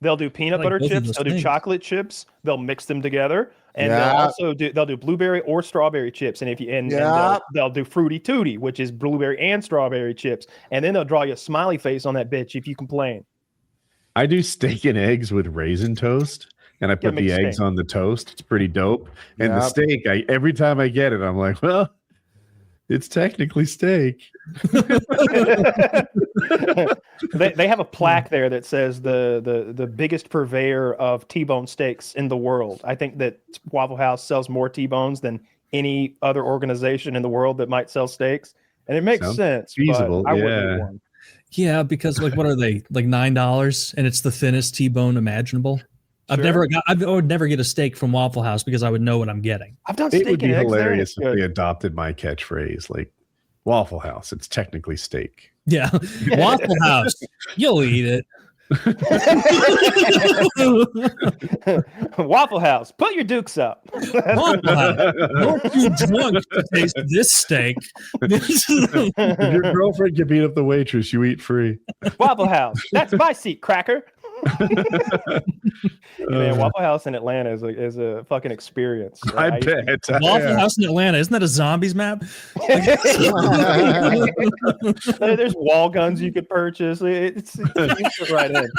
They'll do peanut butter chips. They'll do chocolate chips. They'll mix them together, and they'll do blueberry or strawberry chips. And they'll do fruity tooty, which is blueberry and strawberry chips. And then they'll draw you a smiley face on that bitch if you complain. I do steak and eggs with raisin toast, and I put the eggs on the toast. It's pretty dope. And the steak, every time I get it, I'm like, well, it's technically steak. They have a plaque there that says the biggest purveyor of T-bone steaks in the world. I think that Waffle House sells more T-bones than any other organization in the world that might sell steaks, and it makes sense. Feasible, but I wouldn't eat one. Yeah, because what are they, like $9, and it's the thinnest T-bone imaginable. Sure. I would never get a steak from Waffle House because I would know what I'm getting. I've done steak It would be and eggs hilarious there. if they adopted my catchphrase, like Waffle House. It's technically steak. Yeah, Waffle House, you'll eat it. Waffle House, put your dukes up. Waffle House, you're too drunk to taste this steak. If your girlfriend can beat up the waitress, you eat free. Waffle House, that's my seat, cracker. Man, Waffle House in Atlanta is a fucking experience. I bet. Waffle House in Atlanta, isn't that a zombies map? There's wall guns you could purchase. It's right in.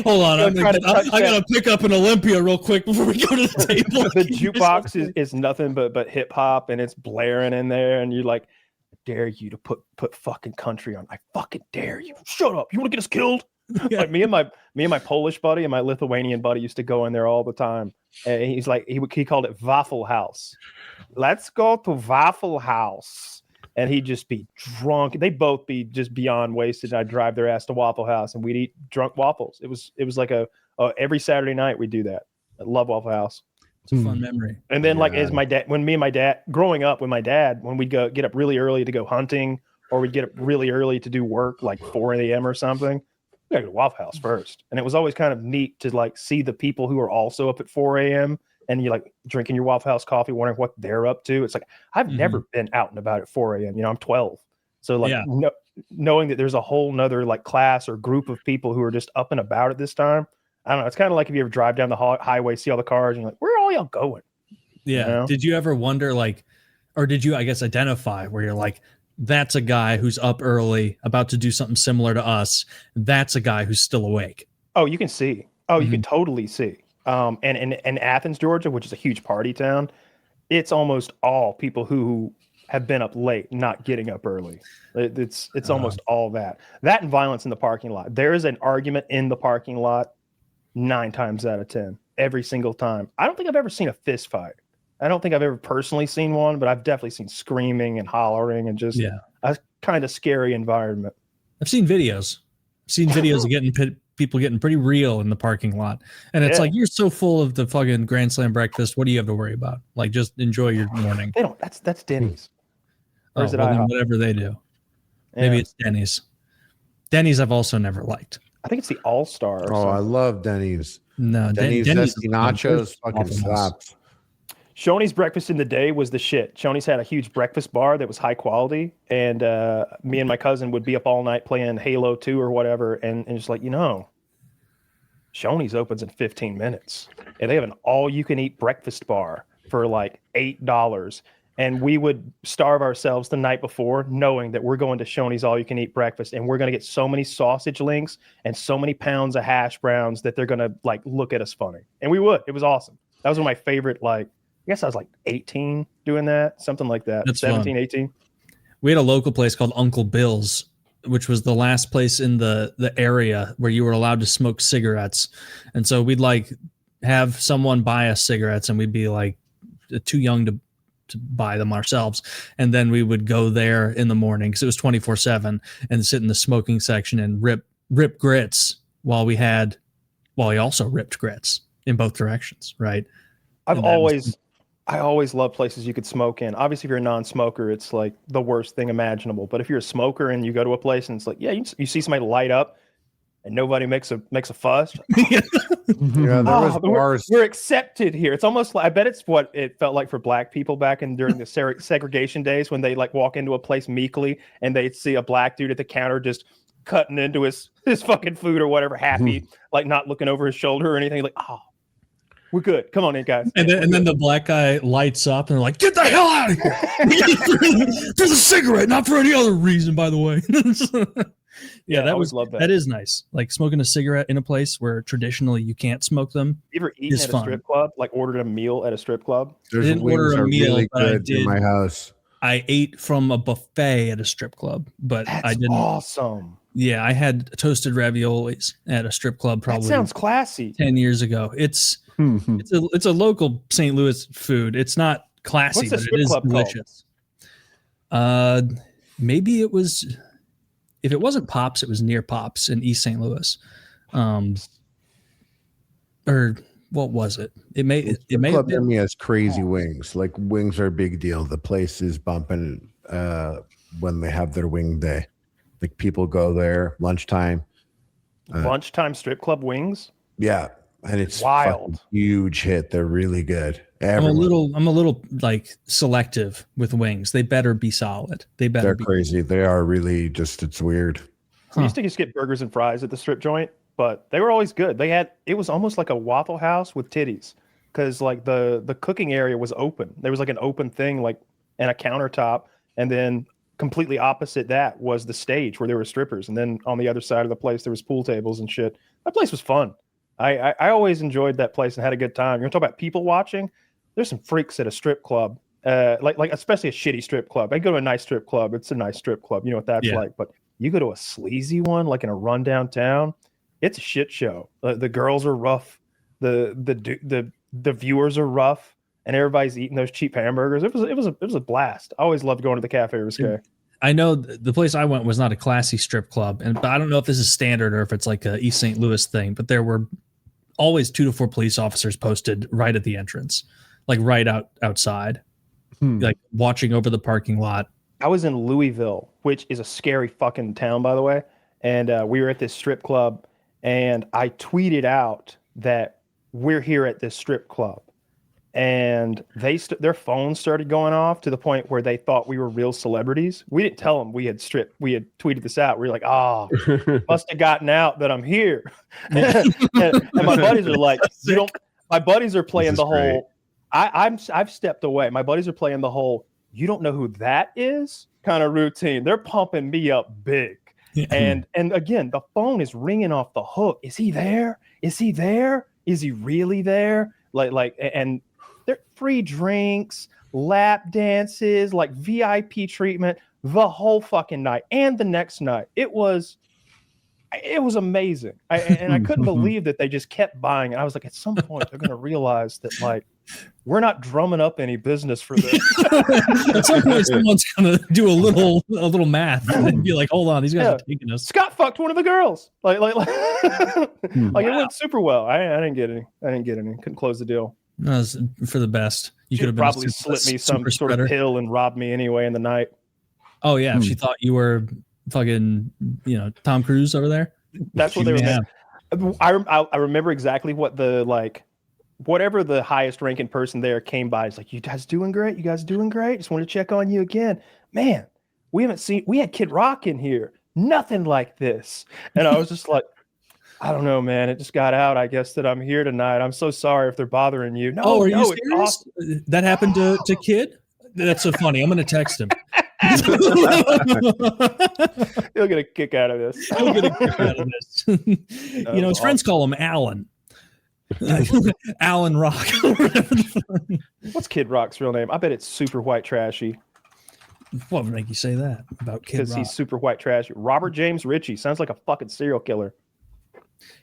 Hold on, I gotta pick up an Olympia real quick before we go to the table. The jukebox is nothing but hip hop, and it's blaring in there, and you're like, I dare you to put fucking country on. I fucking dare you. Shut up. You want to get us killed? Yeah. Like me and my Polish buddy and my Lithuanian buddy used to go in there all the time. And he's like, he called it Waffle House. Let's go to Waffle House. And he'd just be drunk. They'd both be just beyond wasted. I'd drive their ass to Waffle House and we'd eat drunk waffles. It was like a every Saturday night we'd do that. I love Waffle House. It's a fun memory. And then as my dad, when growing up with my dad, when we'd get up really early to go hunting, or we'd get up really early to do work, like 4 a.m. or something, we gotta go to Waffle House first. And it was always kind of neat to like see the people who are also up at 4 a.m. and you're like drinking your Waffle House coffee, wondering what they're up to. It's like, I've never been out and about at 4 a.m. I'm 12. So like knowing that there's a whole nother like class or group of people who are just up and about at this time. I don't know. It's kind of like if you ever drive down the highway, see all the cars, and you're like, where are all y'all going? Yeah. You know? Did you ever wonder, like, or did you, I guess, identify where you're like, that's a guy who's up early, about to do something similar to us. That's a guy who's still awake. Oh, you can see. Oh, you can totally see. And in Athens, Georgia, which is a huge party town, it's almost all people who have been up late, not getting up early. It's almost all that and violence in the parking lot. There is an argument in the parking lot 9 times out of 10, every single time. I don't think I've ever seen a fist fight. I don't think I've ever personally seen one, but I've definitely seen screaming and hollering and just a kind of scary environment. I've seen videos. Of people getting pretty real in the parking lot. And it's like, you're so full of the fucking Grand Slam breakfast. What do you have to worry about? Like, just enjoy your morning. They don't. That's Denny's. Or is it whatever they do. Maybe it's Denny's. Denny's I've also never liked. I think it's the All-Star. I love Denny's. No, Denny's zesty nachos fucking slaps. Shoney's breakfast in the day was the shit. Shoney's had a huge breakfast bar that was high quality, and me and my cousin would be up all night playing Halo 2 or whatever, and just like, Shoney's opens in 15 minutes, and they have an all-you-can-eat breakfast bar for like $8. And we would starve ourselves the night before, knowing that we're going to Shoney's all-you-can-eat breakfast, and we're going to get so many sausage links and so many pounds of hash browns that they're going to like look at us funny. And we would. It was awesome. That was one of my favorite. Like, I guess I was like 18 doing that, something like that. That's 17, fun. 18. We had a local place called Uncle Bill's, which was the last place in the area where you were allowed to smoke cigarettes. And so we'd like have someone buy us cigarettes, and we'd be like too young to to buy them ourselves. And then we would go there in the morning because it was 24/7 and sit in the smoking section and rip grits while we also ripped grits in both directions. Right. I always love places you could smoke in. Obviously, if you're a non-smoker, it's like the worst thing imaginable. But if you're a smoker and you go to a place and it's like, yeah, you see somebody light up and nobody makes a fuss. Yeah, there was bars. We're accepted here. It's almost like, I bet it's what it felt like for black people back during the segregation days when they like walk into a place meekly and they'd see a black dude at the counter just cutting into his fucking food or whatever, happy, like not looking over his shoulder or anything. Like, oh, we're good. Come on in, guys. And then the black guy lights up and they're like, get the hell out of here. For the cigarette, not for any other reason, by the way. Yeah, that is nice. Like smoking a cigarette in a place where traditionally you can't smoke them. You ever eaten at a strip club? Like ordered a meal at a strip club? I didn't order a meal, really but I did. In my house. I ate from a buffet at a strip club, but I didn't. Awesome. Yeah, I had toasted raviolis at a strip club probably. That sounds classy. 10 years ago. It's a local St. Louis food. It's not classy, but it is delicious. Maybe it was. If it wasn't Pops, it was near Pops in East St. Louis. Or what was it? It may Club near me has crazy wings. Like wings are a big deal. The place is bumping when they have their wing day. Like people go there lunchtime. Lunchtime strip club wings? Yeah. And it's wild. Huge hit. They're really good. I'm a little like selective with wings. They better be solid. They're crazy. They are really just, it's weird. We used to just get burgers and fries at the strip joint, but they were always good. It was almost like a Waffle House with titties because like the cooking area was open. There was like an open thing like and a countertop, and then completely opposite that was the stage where there were strippers, and then on the other side of the place there was pool tables and shit. That place was fun. I always enjoyed that place and had a good time. You want to talk about people watching? There's some freaks at a strip club, like especially a shitty strip club. I go to a nice strip club. It's a nice strip club. You know what that's like. But you go to a sleazy one, like in a rundown town, it's a shit show. The girls are rough. The viewers are rough, and everybody's eating those cheap hamburgers. It was a blast. I always loved going to the Cafe Risque. I know the place I went was not a classy strip club, but I don't know if this is standard or if it's like a East St. Louis thing. But there were always 2 to 4 police officers posted right at the entrance, like right outside, like watching over the parking lot. I was in Louisville, which is a scary fucking town, by the way. And we were at this strip club, and I tweeted out that we're here at this strip club. And their phones started going off to the point where they thought we were real celebrities. We didn't tell them we had tweeted this out. We were like, must have gotten out that I'm here. and my buddies are like, my buddies are playing the whole, I've stepped away. My buddies are playing the whole, you don't know who that is kind of routine. They're pumping me up big. And again, the phone is ringing off the hook. Is he there? Is he there? Is he really there? And they're free drinks, lap dances, like VIP treatment the whole fucking night and the next night. It was amazing. I couldn't believe that they just kept buying it. I was like, at some point they're going to realize that like we're not drumming up any business for this. At some point someone's going to do a little math and be like, hold on, these guys are taking us. Scott fucked one of the girls. Like it went super well. I didn't get any. Couldn't close the deal. No, it was for the best. You could have probably slipped me some sort of pill and robbed me anyway in the night. Oh yeah, if she thought you were fucking, Tom Cruise over there. That's what they were. I remember exactly what whatever the highest ranking person there came by. It's like, you guys doing great? You guys doing great? Just want to check on you again, man. We had Kid Rock in here. Nothing like this. And I was just like, I don't know, man. It just got out, I guess, that I'm here tonight. I'm so sorry if they're bothering you. No, are you serious? Awesome. That happened to Kid? That's so funny. I'm going to text him. He'll get a kick out of this. His friends call him Alan. Alan Rock. What's Kid Rock's real name? I bet it's super white trashy. What would make you say that about Kid Rock? Because he's super white trashy. Robert James Ritchie sounds like a fucking serial killer.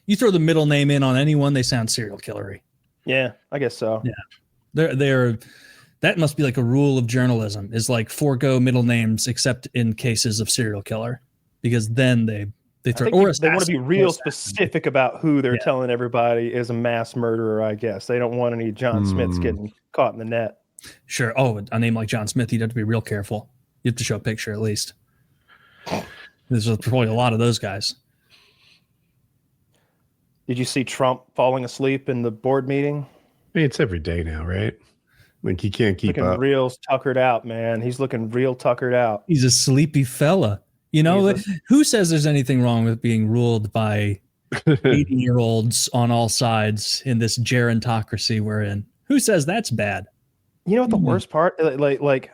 You throw the middle name in on anyone, they sound serial killery. Yeah, I guess so. Yeah, That must be like a rule of journalism, is like forego middle names except in cases of serial killer, because then they throw. Or they want to be real specific about who they're telling everybody is a mass murderer. I guess they don't want any John Smiths getting caught in the net. Sure. Oh, a name like John Smith, you'd have to be real careful. You have to show a picture at least. There's probably a lot of those guys. Did you see Trump falling asleep in the board meeting? I mean, it's every day now, right? Like he can't keep looking up. Real tuckered out, man. He's looking real tuckered out. He's a sleepy fella. You know, who says there's anything wrong with being ruled by 80-year-olds on all sides in this gerontocracy we're in? Who says that's bad? You know what the worst part? Like,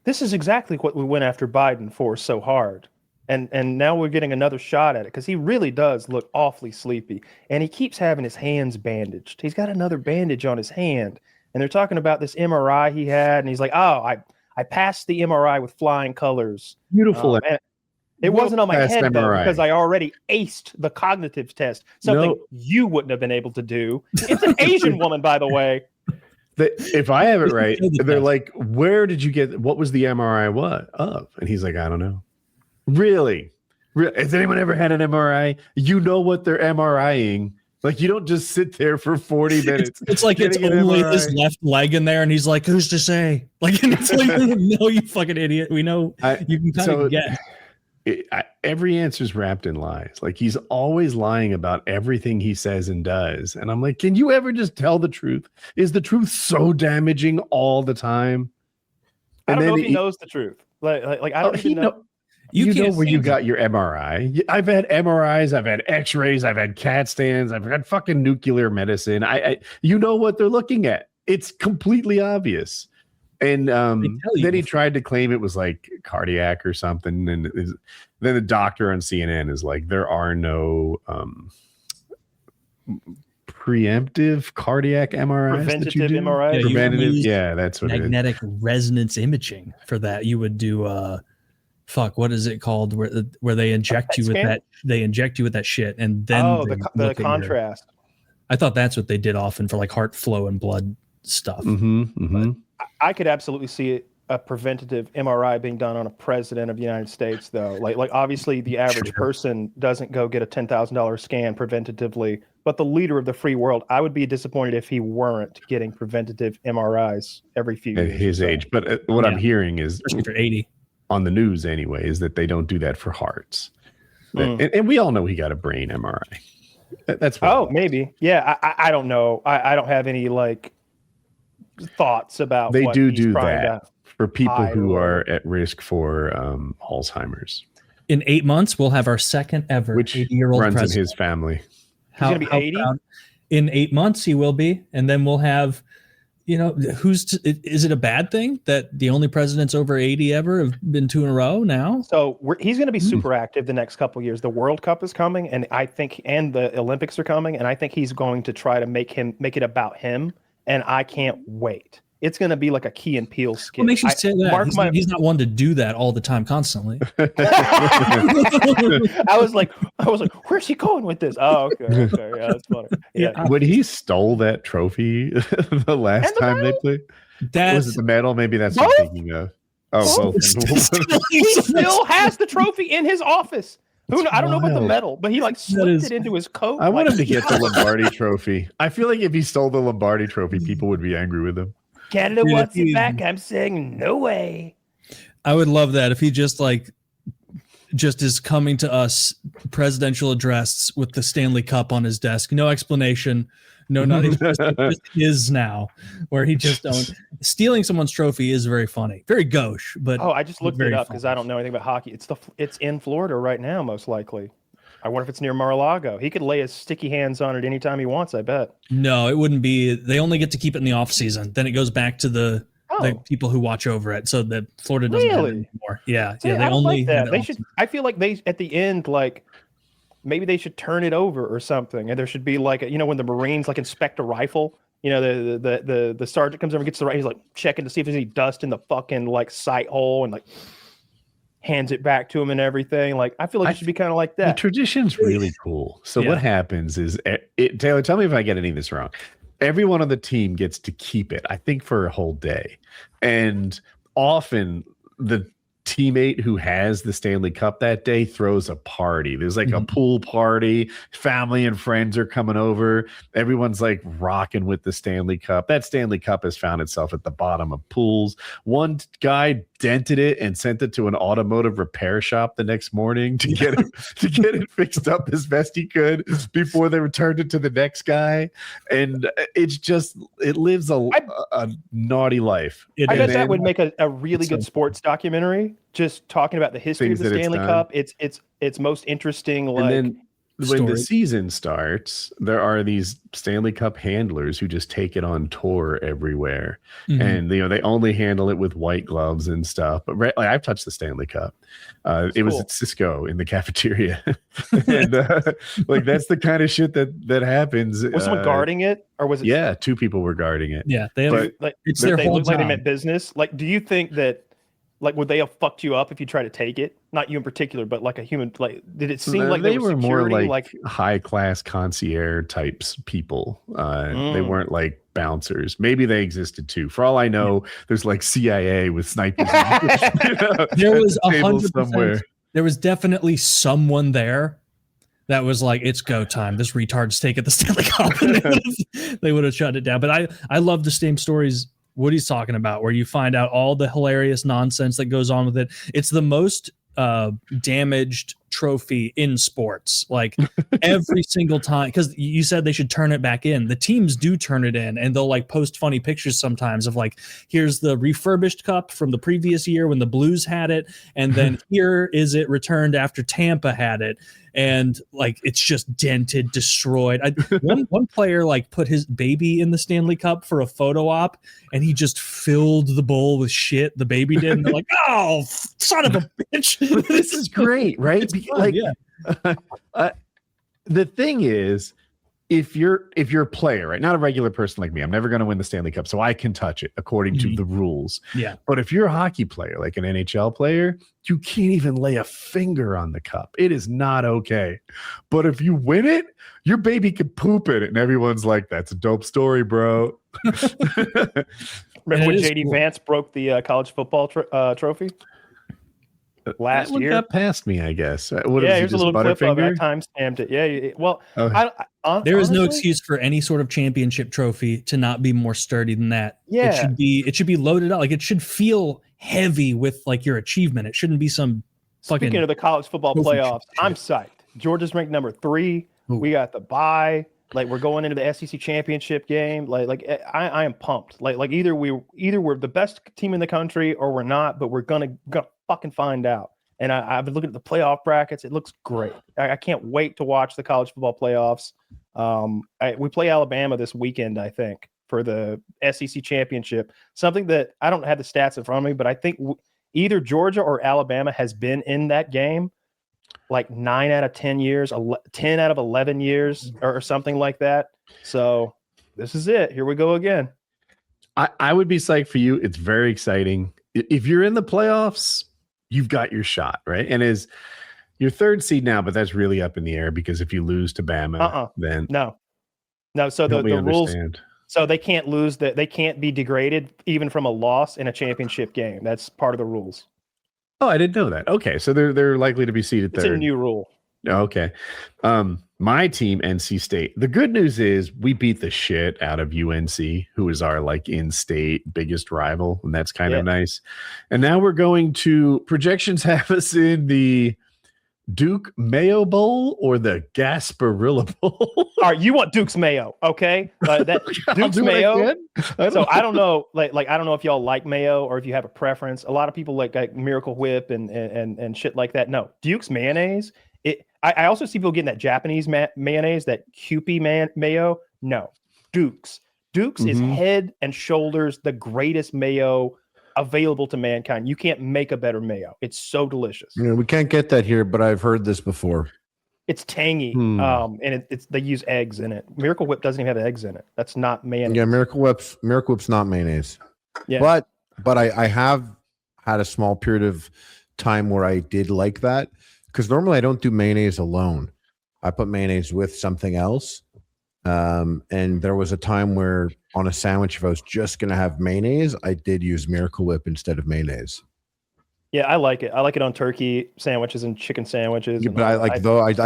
this is exactly what we went after Biden for so hard. And now we're getting another shot at it because he really does look awfully sleepy. And he keeps having his hands bandaged. He's got another bandage on his hand. And they're talking about this MRI he had. And he's like, oh, I passed the MRI with flying colors. Beautiful. It wasn't on my head, though, because I already aced the cognitive test. Something you wouldn't have been able to do. It's an Asian woman, by the way. If I have it right, they're like, where did you get, what was the MRI of? And he's like, I don't know. Really? Has anyone ever had an MRI? You know what they're MRIing. Like, you don't just sit there for 40 minutes. It's like it's only his left leg in there, and he's like, who's to say? Like, and it's like, no, you fucking idiot. We know you can kind of get. Every answer is wrapped in lies. Like, he's always lying about everything he says and does. And I'm like, can you ever just tell the truth? Is the truth so damaging all the time? I don't know if he knows the truth. Like I don't even know. You know where you got your MRI. I've had MRIs, I've had X-rays, I've had CAT scans, I've had fucking nuclear medicine. You know what they're looking at. It's completely obvious. And then he tried to claim it was like cardiac or something. And then the doctor on CNN is like, there are no preemptive cardiac MRIs. Preventative MRIs. Preventative, yeah, that's what magnetic resonance imaging for that. You would do what is it called? Where they inject you with that? They inject you with that shit, and then the contrast. I thought that's what they did often for like heart flow and blood stuff. I could absolutely see a preventative MRI being done on a president of the United States, though. Like obviously the average person doesn't go get a $10,000 scan preventatively, but the leader of the free world, I would be disappointed if he weren't getting preventative MRIs every few years. At his age. But what I'm hearing is, especially for 80. On the news anyway, is that they don't do that for hearts. And we all know he got a brain MRI. That's what maybe. Yeah, I don't know. I don't have any like thoughts about they what do he's trying that for people who are at risk for Alzheimer's. In 8 months, we'll have our second ever 80-year-old runs president. in his family. He's going to be 80? In 8 months, he will be. And then we'll have, is it a bad thing that the only presidents over 80 ever have been 2 in a row now? So he's going to be super active the next couple of years. The World Cup is coming, and the Olympics are coming, and I think he's going to try to make it about him. And I can't wait. It's going to be like a Key and Peele skit. What makes you say that? He's not one to do that all the time, constantly. I was like, where's he going with this? Oh, okay. Yeah, that's funny. Yeah. When he stole that trophy the last time they played, was it the medal? Maybe that's what I'm thinking of. Oh, both. He still has the trophy in his office. I don't know about the medal, but he slipped it into his coat. I want him to get the Lombardi trophy. I feel like if he stole the Lombardi trophy, people would be angry with him. Canada wants it back. I'm saying no way. I would love that if he just is coming to us presidential address with the Stanley Cup on his desk. No explanation. No, nothing. Just is now, where he just don't. Stealing someone's trophy is very funny, very gauche. But I just looked it up because I don't know anything about hockey. It's in Florida right now, most likely. I wonder if it's near Mar-a-Lago. He could lay his sticky hands on it anytime he wants, I bet. No, it wouldn't be. They only get to keep it in the off season. Then it goes back to the people who watch over it. So that Florida doesn't have it anymore. Yeah. See, they only like that. They should. I feel like they at the end maybe they should turn it over or something, and there should be when the Marines inspect a rifle. The sergeant comes over and gets the rifle. He's checking to see if there's any dust in the fucking sight hole and hands it back to him and everything. I feel like it should be kind of like that. The tradition's really cool. So what happens is, Taylor, tell me if I get any of this wrong. everyone on the team gets to keep it, I think, for a whole day. And often the teammate who has the Stanley Cup that day throws a party. There's like a pool party, family and friends are coming over. Everyone's like rocking with the Stanley Cup. That Stanley Cup has found itself at the bottom of pools. One guy dented it and sent it to an automotive repair shop the next morning to get it fixed up as best he could before they returned it to the next guy. And it lives a naughty life. I bet that would make a really good sports documentary, just talking about the history of the Stanley Cup. It's most interesting. Like, and then when the season starts, there are these Stanley Cup handlers who just take it on tour everywhere, and they only handle it with white gloves and stuff. But like, I've touched the Stanley Cup. It was at Cisco in the cafeteria, and like that's the kind of shit that happens. Was someone guarding it, or was it? Yeah, 2 people were guarding it. Yeah, it's their whole time. Like they meant business. Like, do you think that? Like, would they have fucked you up if you try to take it? Not you in particular, but like a human. Like, did it seem like they were security, more like high class concierge types people? They weren't like bouncers. Maybe they existed too. For all I know, there's like CIA with snipers. There was 100%. There was definitely someone there that was like, it's go time. This retard's taking the Stanley Cup. They would have shut it down. But I love the same stories Woody's talking about, where you find out all the hilarious nonsense that goes on with it. It's the most damaged trophy in sports, like every single time, because you said they should turn it back in. The teams do turn it in, and they'll like post funny pictures sometimes of like, here's the refurbished cup from the previous year when the Blues had it, and then here is it returned after Tampa had it, and like it's just dented, destroyed. One player like put his baby in the Stanley Cup for a photo op, and he just filled the bowl with shit. The baby did, and they're like, "Oh, son of a bitch!" This is great, right? Like, the thing is, if you're a player, right, not a regular person like me, I'm never going to win the Stanley Cup, so I can touch it according to the rules. Yeah. But if you're a hockey player, like an NHL player, you can't even lay a finger on the cup. It is not okay. But if you win it, your baby can poop in it, and everyone's like, "That's a dope story, bro." Remember when JD Vance broke the college football trophy? Last year, got past me, I guess. Here's a little clip of it. I time-stamped it. Yeah. Well, there is no excuse for any sort of championship trophy to not be more sturdy than that. Yeah, it should be loaded up. Like, it should feel heavy with like your achievement. It shouldn't be some fucking. Speaking of the college football playoffs, I'm psyched. Georgia's ranked number 3. Ooh. We got the bye. Like, we're going into the SEC championship game. Like I am pumped. Like either we're the best team in the country or we're not, but we're gonna fucking find out. And I've been looking at the playoff brackets. It looks great. I can't wait to watch the college football playoffs. We play Alabama this weekend, I think, for the SEC championship. Something that I don't have the stats in front of me, but I think either Georgia or Alabama has been in that game like 9 out of 10 years, 10 out of 11 years, or something like that. So this is it. Here we go again. I would be psyched for you. It's very exciting. If you're in the playoffs, you've got your shot, right? And is your 3rd seed now, but that's really up in the air, because if you lose to Bama, then no. So the rules, so they can't lose, that they can't be degraded even from a loss in a championship game. That's part of the rules. Oh, I didn't know that. Okay, so they're likely to be seeded 3rd. It's a new rule. Okay. My team, NC State. The good news is we beat the shit out of UNC, who is our like in-state biggest rival, and that's kind of nice. And now we're going to, projections have us in the Duke Mayo Bowl or the Gasparilla Bowl. All right, you want Duke's Mayo, okay? That Duke's Mayo. I don't know, like I don't know if y'all like mayo or if you have a preference. A lot of people like Miracle Whip and shit like that. No, Duke's mayonnaise. I also see people getting that Japanese mayonnaise, that Kewpie mayo. No, Duke's is head and shoulders the greatest mayo available to mankind. You can't make a better mayo. It's so delicious. Yeah, we can't get that here, but I've heard this before. It's tangy, and they use eggs in it. Miracle Whip doesn't even have eggs in it. That's not mayonnaise. Yeah, Miracle Whip's not mayonnaise. Yeah, but I have had a small period of time where I did like that, because normally I don't do mayonnaise alone. I put mayonnaise with something else, And there was a time where on a sandwich, if I was just going to have mayonnaise, I did use Miracle Whip instead of mayonnaise. Yeah, I like it. I like it on turkey sandwiches and chicken sandwiches. Yeah, but I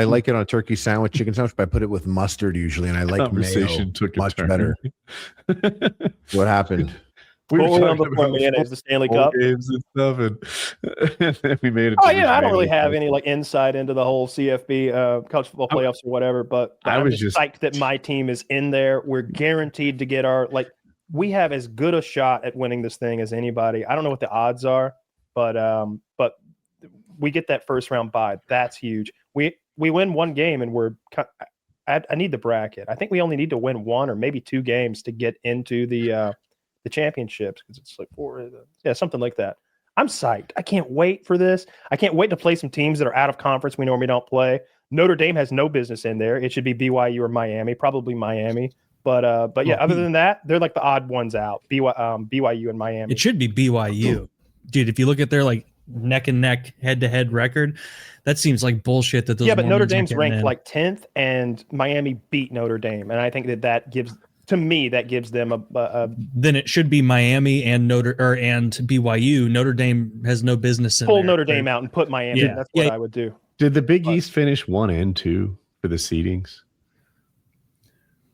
like it on a turkey sandwich, chicken sandwich, but I put it with mustard usually, and I like mayo much better. What happened? We were talking about mayonnaise, the Stanley Cup games and stuff, and we made it. Oh yeah, I don't really have any like insight into the whole CFB college football playoffs or whatever, but I'm just psyched that my team is in there. We're guaranteed to get we have as good a shot at winning this thing as anybody. I don't know what the odds are, but we get that first round bye. That's huge. We win one game and I need the bracket. I think we only need to win one or maybe two games to get into the championships, because it's like something like that. I'm psyched. I can't wait for this. I can't wait to play some teams that are out of conference we normally don't play. Notre Dame has no business in there. It should be BYU or Miami, probably Miami. But yeah, other than that, they're like the odd ones out. BYU and Miami. It should be BYU, dude. If you look at their like neck and neck, head to head record, that seems like bullshit. That those but Notre Dame's ranked like 10th, and Miami beat Notre Dame, and I think that gives. To me, that gives them a. Then it should be Miami and and BYU. Notre Dame has no business in pull there. Notre Dame out and put Miami. Yeah. That's what I would do. Did the Big East finish 1 and 2 for the seedings?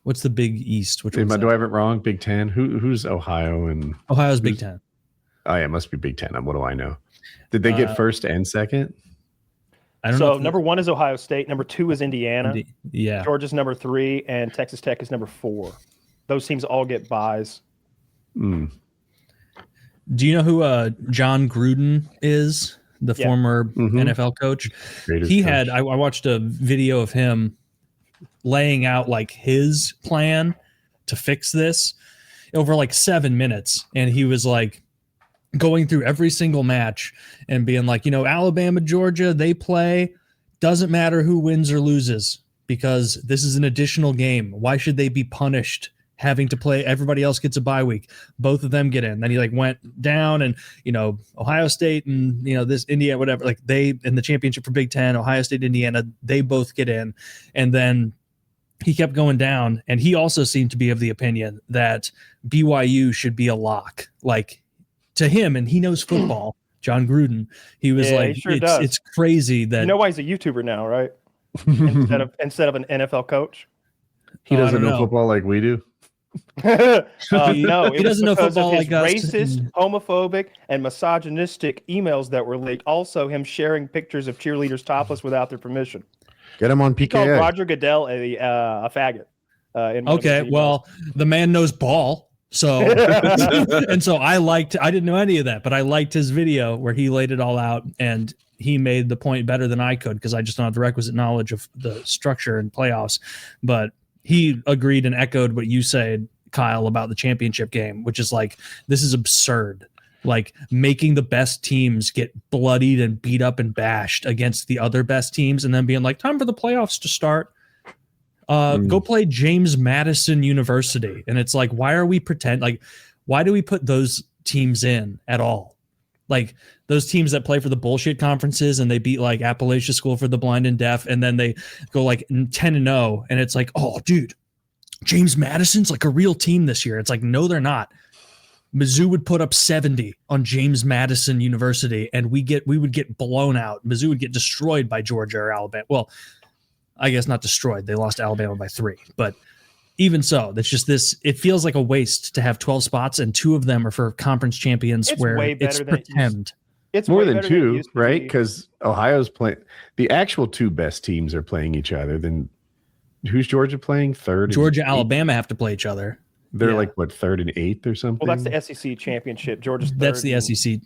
What's the Big East? Which do I have it wrong? Big Ten. Who's Ohio and Ohio's Big Ten? Oh yeah, it must be Big Ten. What do I know? Did they get first and second? I don't know. So number 1 is Ohio State. Number 2 is Indiana. Yeah. Georgia's number 3, and Texas Tech is number 4. Those teams all get buys. Do you know who Jon Gruden is? The former NFL coach. I watched a video of him laying out like his plan to fix this over like 7 minutes. And he was like going through every single match and being like, Alabama, Georgia, they play. Doesn't matter who wins or loses, because this is an additional game. Why should they be punished having to play? Everybody else gets a bye week. Both of them get in. Then he like went down, and Ohio State and this Indiana, whatever, like they in the championship for Big Ten, Ohio State, Indiana, they both get in. And then he kept going down, and he also seemed to be of the opinion that BYU should be a lock. Like, to him, and he knows football, Jon Gruden, he was like, it's crazy that why he's a YouTuber now, right? instead of an NFL coach. He doesn't know football like we do. No, he doesn't know football like us. Racist, homophobic, and misogynistic emails that were leaked. Also, him sharing pictures of cheerleaders topless without their permission. Get him on PKA. He called Roger Goodell a faggot. Okay, well, the man knows ball. So and so I didn't know any of that, but I liked his video where he laid it all out, and he made the point better than I could, because I just don't have the requisite knowledge of the structure and playoffs. But he agreed and echoed what you said, Kyle, about the championship game, which is like, this is absurd. Like, making the best teams get bloodied and beat up and bashed against the other best teams, and then being like, time for the playoffs to start. Go play James Madison University. And it's like, why are we why do we put those teams in at all? Like, those teams that play for the bullshit conferences and they beat like Appalachia School for the Blind and Deaf, and then they go like 10-0, and it's like, oh dude, James Madison's like a real team this year. It's like, no, they're not. Mizzou would put up 70 on James Madison University, and we would get blown out. Mizzou would get destroyed by Georgia or Alabama. Well, I guess not destroyed. They lost to Alabama by 3. But even so, that's just this. It feels like a waste to have 12 spots, and 2 of them are for conference champions, where it's pretend. It's more than 2, right? Because Ohio's playing. The actual 2 best teams are playing each other. Then who's Georgia playing? 3rd? Georgia, Alabama have to play each other. They're like, what, 3rd and 8th or something? Well, that's the SEC championship. Georgia's 3rd. That's the SEC.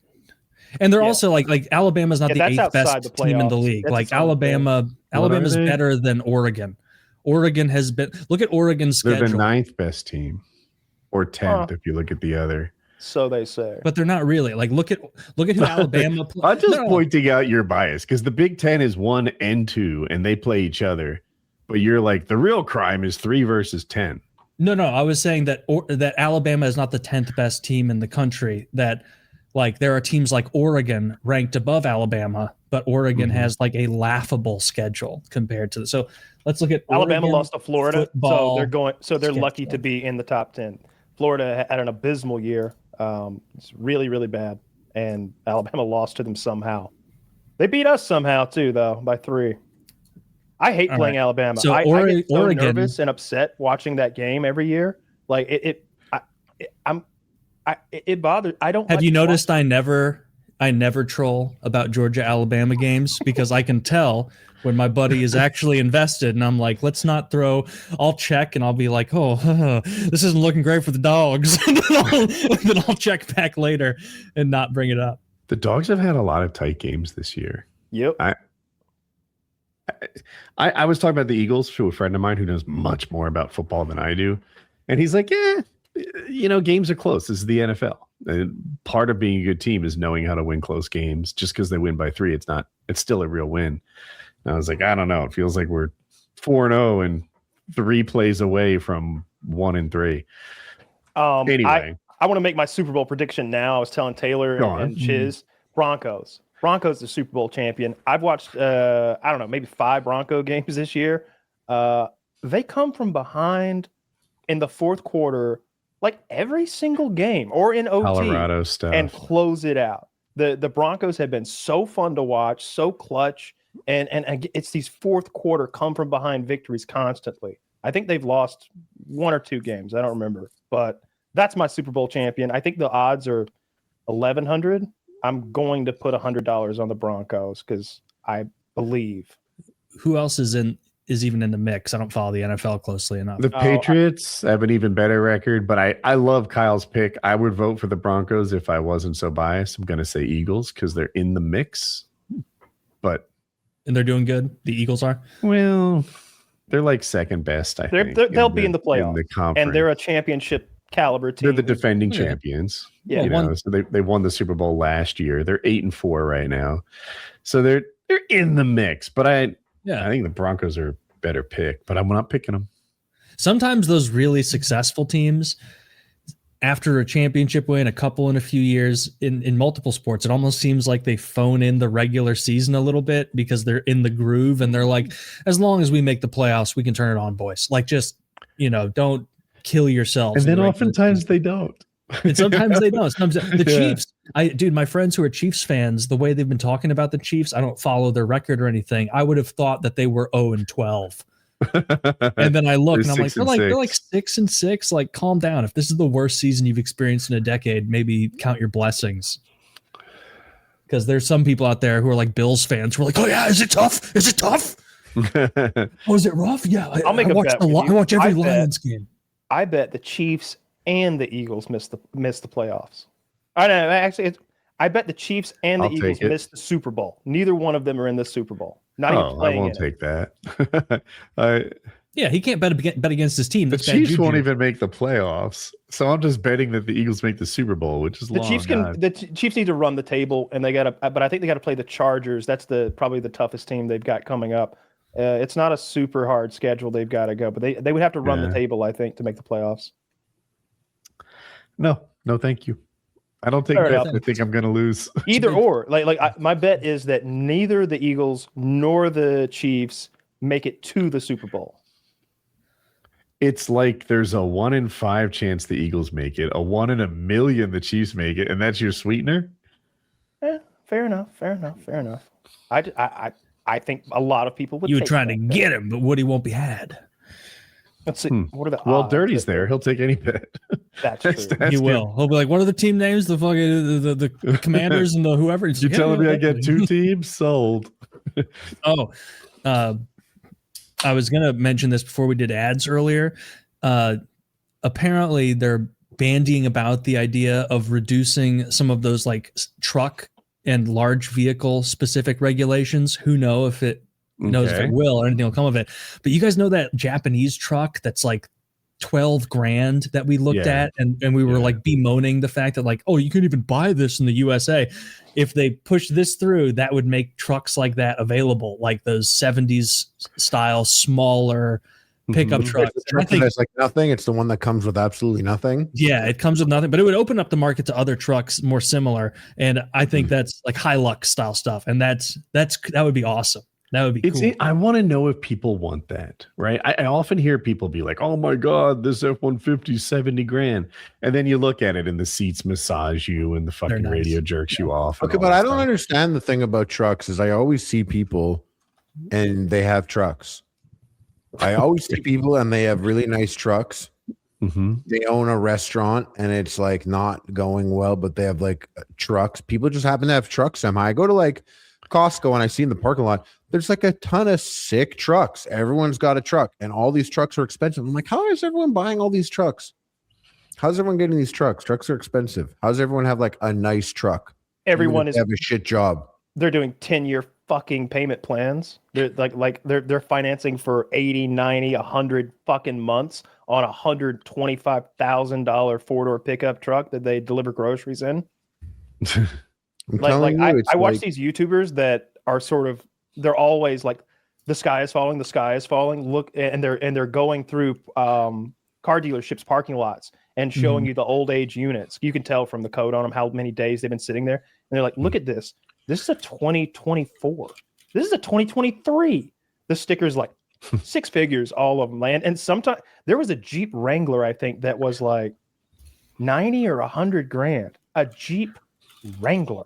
And they're also like Alabama's not the 8th best team in the league. That's like Alabama's better than Oregon. Oregon has been, look at Oregon's schedule. They're the 9th best team, or 10th if you look at the other. So they say. But they're not really. Like, look at who Alabama plays. I'm just pointing out your bias, because the Big Ten is 1 and 2, and they play each other. But you're like, the real crime is 3 versus 10. No, I was saying that that Alabama is not the 10th best team in the country. That, like, there are teams like Oregon ranked above Alabama, but Oregon has like a laughable schedule compared to so let's look at Alabama Oregon lost to Florida, so they're lucky schedule. to be in the top 10. Florida had an abysmal year. It's really, really bad. And Alabama lost to them somehow. They beat us somehow too, though, by 3. I hate playing Alabama. So I get so Oregon, nervous and upset watching that game every year. Like it bothers. I don't. Have you noticed I never troll about Georgia Alabama games because I can tell when my buddy is actually invested and I'm like, let's not throw. I'll check and I'll be like, oh, this isn't looking great for the dogs. And then I'll check back later and not bring it up. The Dogs have had a lot of tight games this year. Yep. I was talking about the Eagles to a friend of mine who knows much more about football than I do. And he's like, games are close. This is the NFL. And part of being a good team is knowing how to win close games. Just because they win by 3, it's still a real win. And I was like, I don't know. It feels like we're 4-0 and 3 plays away from 1-3. Anyway. I want to make my Super Bowl prediction now. I was telling Taylor and Chiz, Broncos the Super Bowl champion. I've watched, I don't know, maybe 5 Bronco games this year. They come from behind in the fourth quarter, like every single game or in OT, Colorado stuff, and close it out. The Broncos have been so fun to watch, so clutch, and it's these fourth quarter come from behind victories constantly. I think they've lost 1 or 2 games. I don't remember, but that's my Super Bowl champion. I think the odds are 1,100. I'm going to put $100 on the Broncos because I believe. Who else is even in the mix? I don't follow the NFL closely enough. The Patriots have an even better record, but I love Kyle's pick. I would vote for the Broncos if I wasn't so biased. I'm going to say Eagles because they're in the mix. And they're doing good. The Eagles are. Well, they're like second best. I think they'll be in the playoffs, in the conference, and they're a championship caliber team. They're the defending champions. Yeah, so they won the Super Bowl last year. They're 8-4 right now, so they're in the mix. But I think the Broncos are a better pick. But I'm not picking them. Sometimes those really successful teams, after a championship win, a couple in a few years in multiple sports, it almost seems like they phone in the regular season a little bit because they're in the groove and they're like, as long as we make the playoffs, we can turn it on, boys. Like, just, don't kill yourselves. And then oftentimes they don't. And sometimes they don't. Sometimes the Chiefs, my friends who are Chiefs fans, the way they've been talking about the Chiefs, I don't follow their record or anything. I would have thought that they were 0-12. And then I look and I'm like, they're like 6-6. Like, calm down. If this is the worst season you've experienced in a decade, maybe count your blessings. Because there's some people out there who are like Bills fans who are like, oh yeah, is it tough? Is it tough? Oh, is it rough? Yeah, I'll make a bet. I watch every Lions game. I bet the Chiefs and the Eagles miss the playoffs. I know. Actually, I bet the Chiefs and the Eagles miss the Super Bowl. Neither one of them are in the Super Bowl. Not even playing. I won't take that. Yeah, he can't bet against his team. The Chiefs won't even make the playoffs, so I'm just betting that the Eagles make the Super Bowl, which is the Chiefs the Chiefs need to run the table, and but I think they got to play the Chargers. That's probably the toughest team they've got coming up. It's not a super hard schedule they've got to go, but they would have to run the table, I think, to make the playoffs. No, thank you. I don't take bets. I think I'm going to lose. Either or. My bet is that neither the Eagles nor the Chiefs make it to the Super Bowl. It's like there's a 1 in 5 chance the Eagles make it, a 1 in a million the Chiefs make it, and that's your sweetener? Yeah, fair enough. I think a lot of people would. You were trying to get him, but Woody won't be had. Let's see. What are the odds? Well, Dirty's there. He'll take any bet. That's true. He will. He'll be like, what are the team names? The fucking the Commanders and the whoever. You telling me I get 2 teams? Sold. I was going to mention this before we did ads earlier. Apparently, they're bandying about the idea of reducing some of those like truck and large vehicle specific regulations. Who knows if it will or anything will come of it. But you guys know that Japanese truck that's like $12,000 that we looked at and we were like bemoaning the fact that like, oh, you couldn't even buy this in the USA. If they push this through, that would make trucks like that available, like those 70s style, smaller, pickup trucks. The truck that's like nothing. It's the one that comes with absolutely nothing. Yeah, it comes with nothing, but it would open up the market to other trucks more similar. And I think that's like Hilux style stuff, and that would be awesome. That would be cool. I want to know if people want that, right? I often hear people be like, "Oh my God, this F-150 is 70 grand," and then you look at it, and the seats massage you, and the fucking radio jerks you off. Okay, but I don't understand the thing about trucks is I always see people, and they have trucks. I always see people, and they have really nice trucks. They own a restaurant, and it's like not going well, but they have like trucks. People just happen to have trucks somehow. I go to like Costco, and I see in the parking lot, there's like a ton of sick trucks. Everyone's got a truck, and all these trucks are expensive. I'm like, how is everyone buying all these trucks? How's everyone getting these trucks? Trucks are expensive. How does everyone have like a nice truck? Everyone have a shit job. They're doing 10-year fucking payment plans. They're they're financing for 80, 90, 100 fucking months on a $125,000 four-door pickup truck that they deliver groceries in. I watch these YouTubers that are sort of, they're always like, the sky is falling, look, and they're going through car dealerships parking lots and showing you the old age units. You can tell from the code on them how many days they've been sitting there, and they're like, look at this is a 2024, this is a 2023. The stickers like six figures, all of them land. And sometimes there was a Jeep Wrangler, I think, that was like 90 or 100 grand, a Jeep Wrangler.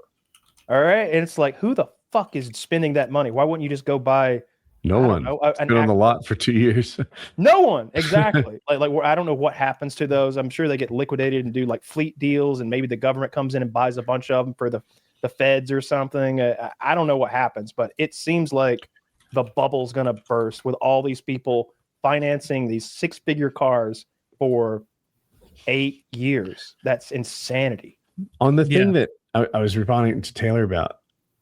All right. And it's like, who the fuck is spending that money? Why wouldn't you just go buy? No one. It's been on the lot for 2 years. No one. Exactly. like I don't know what happens to those. I'm sure they get liquidated and do like fleet deals, and maybe the government comes in and buys a bunch of them for the feds or something. I don't know what happens, but it seems like the bubble's going to burst with all these people financing these six-figure cars for 8 years. That's insanity. On the thing that I was responding to Taylor about,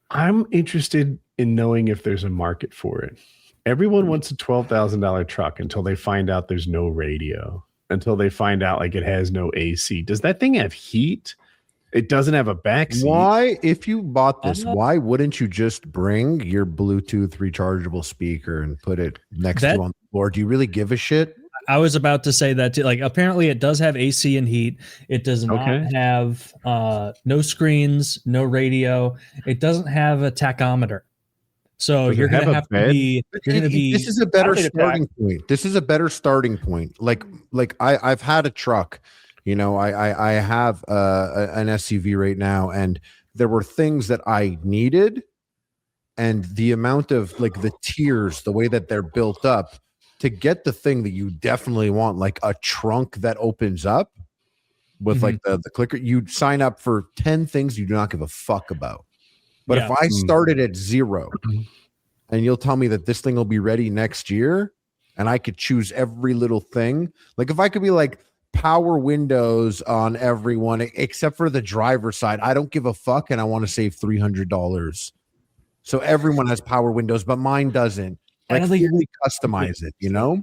I'm interested in knowing if there's a market for it. Everyone wants a $12,000 truck until they find out there's no radio, until they find out like it has no AC. Does that thing have heat? It doesn't have a backseat. Why, if you bought this, why wouldn't you just bring your Bluetooth rechargeable speaker and put it next to on the floor? Do you really give a shit? I was about to say that too. Like, apparently it does have AC and heat. It does not have no screens, no radio. It doesn't have a tachometer. So you're going to have to be. This is a better starting point. This is a better starting point. Like I've had a truck. You know, I have an SUV right now, and there were things that I needed, and the amount of like the tiers, the way that they're built up to get the thing that you definitely want, like a trunk that opens up with like the clicker. You sign up for 10 things you do not give a fuck about. But if I started at 0 and you'll tell me that this thing will be ready next year, and I could choose every little thing, like if I could be like, power windows on everyone except for the driver's side, I don't give a fuck, and I want to save $300. So everyone has power windows, but mine doesn't. Like, fully customize it, you know?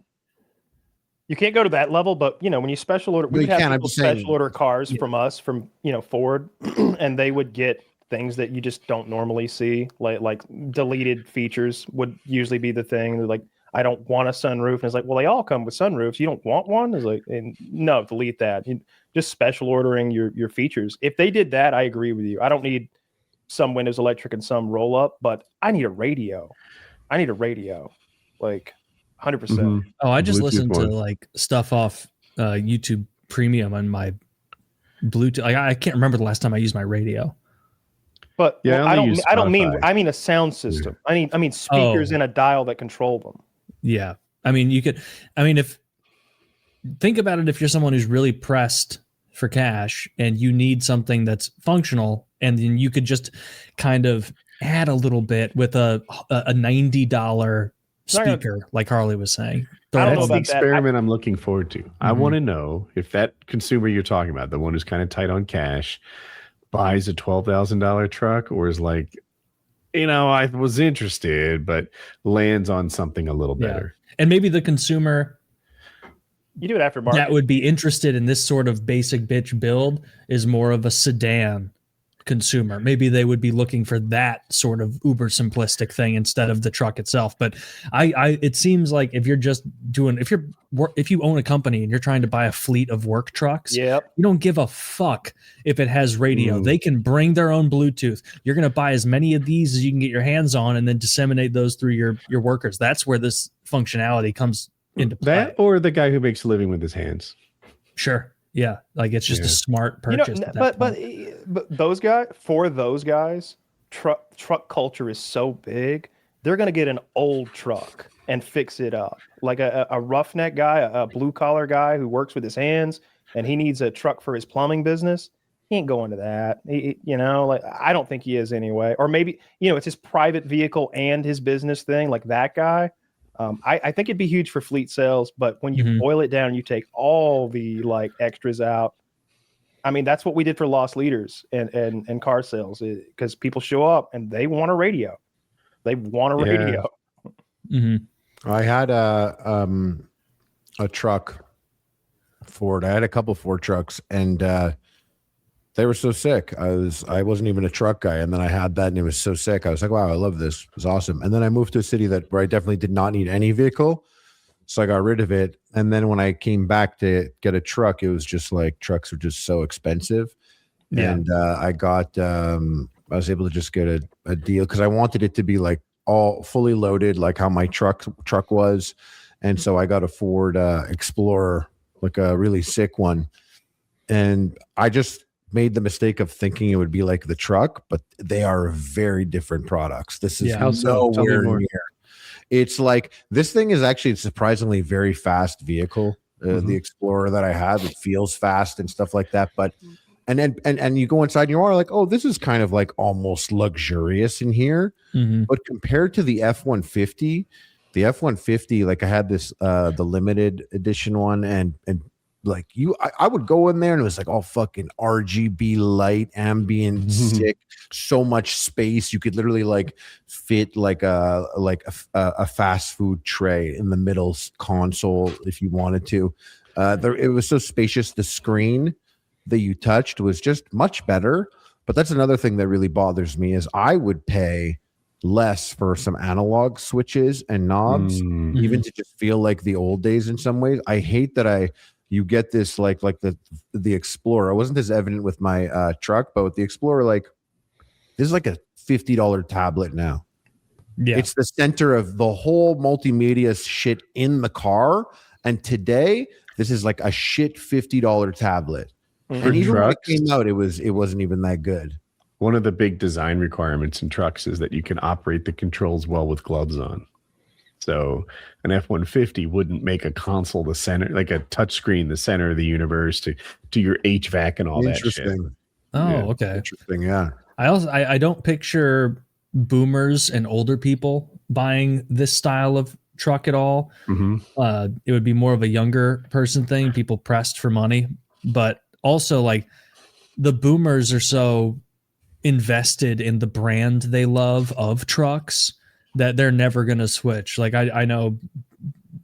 You can't go to that level, but you know, when you special order, we have people special order cars from us, from Ford, and they would get things that you just don't normally see, like deleted features would usually be the thing. They're like, I don't want a sunroof. And it's like, well, they all come with sunroofs. You don't want one? It's like, no, delete that. Just special ordering your features. If they did that, I agree with you. I don't need some Windows Electric and some roll up, but I need a radio. Like 100%. Oh, I just listened to like stuff off YouTube Premium on my Bluetooth. I can't remember the last time I used my radio. But I mean a sound system. I mean speakers in a dial that control them. Yeah. I mean, think about it, if you're someone who's really pressed for cash and you need something that's functional, and then you could just kind of add a little bit with a $90 speaker, like Harley was saying. That's the experiment I'm looking forward to. I want to know if that consumer you're talking about, the one who's kind of tight on cash, buys a $12,000 truck, or is like, I was interested, but lands on something a little better. And maybe the consumer, you do it aftermarket, that would be interested in this sort of basic bitch build is more of a sedan. consumer. Maybe they would be looking for that sort of uber simplistic thing instead of the truck itself. But it seems like if you own a company and you're trying to buy a fleet of work trucks, you don't give a fuck if it has radio. They can bring their own Bluetooth. You're going to buy as many of these as you can get your hands on and then disseminate those through your workers. That's where this functionality comes into play. That or the guy who makes a living with his hands. Sure. Yeah, like it's just a smart purchase. But those guys, truck culture is so big. They're gonna get an old truck and fix it up. Like a roughneck guy, a blue collar guy who works with his hands, and he needs a truck for his plumbing business. He ain't going to that. I don't think he is anyway. Or maybe it's his private vehicle and his business thing. Like that guy. I think it'd be huge for fleet sales, but when you boil it down, you take all the extras out. I mean, that's what we did for lost leaders and car sales, because people show up and they want a radio. They want a radio. I had a truck, Ford. I had a couple Ford trucks, and they were so sick. I wasn't even a truck guy, and then I had that, and it was so sick. I was like, wow, I love this. It was awesome. And then I moved to a city where I definitely did not need any vehicle, so I got rid of it. And then when I came back to get a truck, it was just like trucks are just so expensive. And I was able to just get a deal because I wanted it to be like all fully loaded, like how my truck was. And so I got a Ford Explorer, like a really sick one. And I just made the mistake of thinking it would be like the truck, but they are very different products. This is nowhere near. It's like this thing is actually a surprisingly very fast vehicle. The Explorer that I have, it feels fast and stuff like that. But and you go inside and you are like, oh, this is kind of like almost luxurious in here. But compared to the F-150, the F-150, like I had this the limited edition one, and like I would go in there and it was like all fucking RGB light, ambient, sick, so much space. You could literally like fit like a fast food tray in the middle console if you wanted to. It was so spacious. The screen that you touched was just much better. But that's another thing that really bothers me is I would pay less for some analog switches and knobs, even to just feel like the old days in some ways. I hate that you get this like the Explorer. It wasn't as evident with my truck, but with the Explorer, like this is like a $50 tablet now. Yeah, it's the center of the whole multimedia shit in the car. And today, this is like a shit $50 tablet. And even when it came out, it wasn't even that good. One of the big design requirements in trucks is that you can operate the controls well with gloves on. So an F-150 wouldn't make a console the center, like a touchscreen, the center of the universe to your HVAC and all that shit. Oh, yeah. Okay. Interesting, yeah. I don't picture boomers and older people buying this style of truck at all. It would be more of a younger person thing, people pressed for money. But also, like, the boomers are so invested in the brand they love of trucks that they're never going to switch. Like I know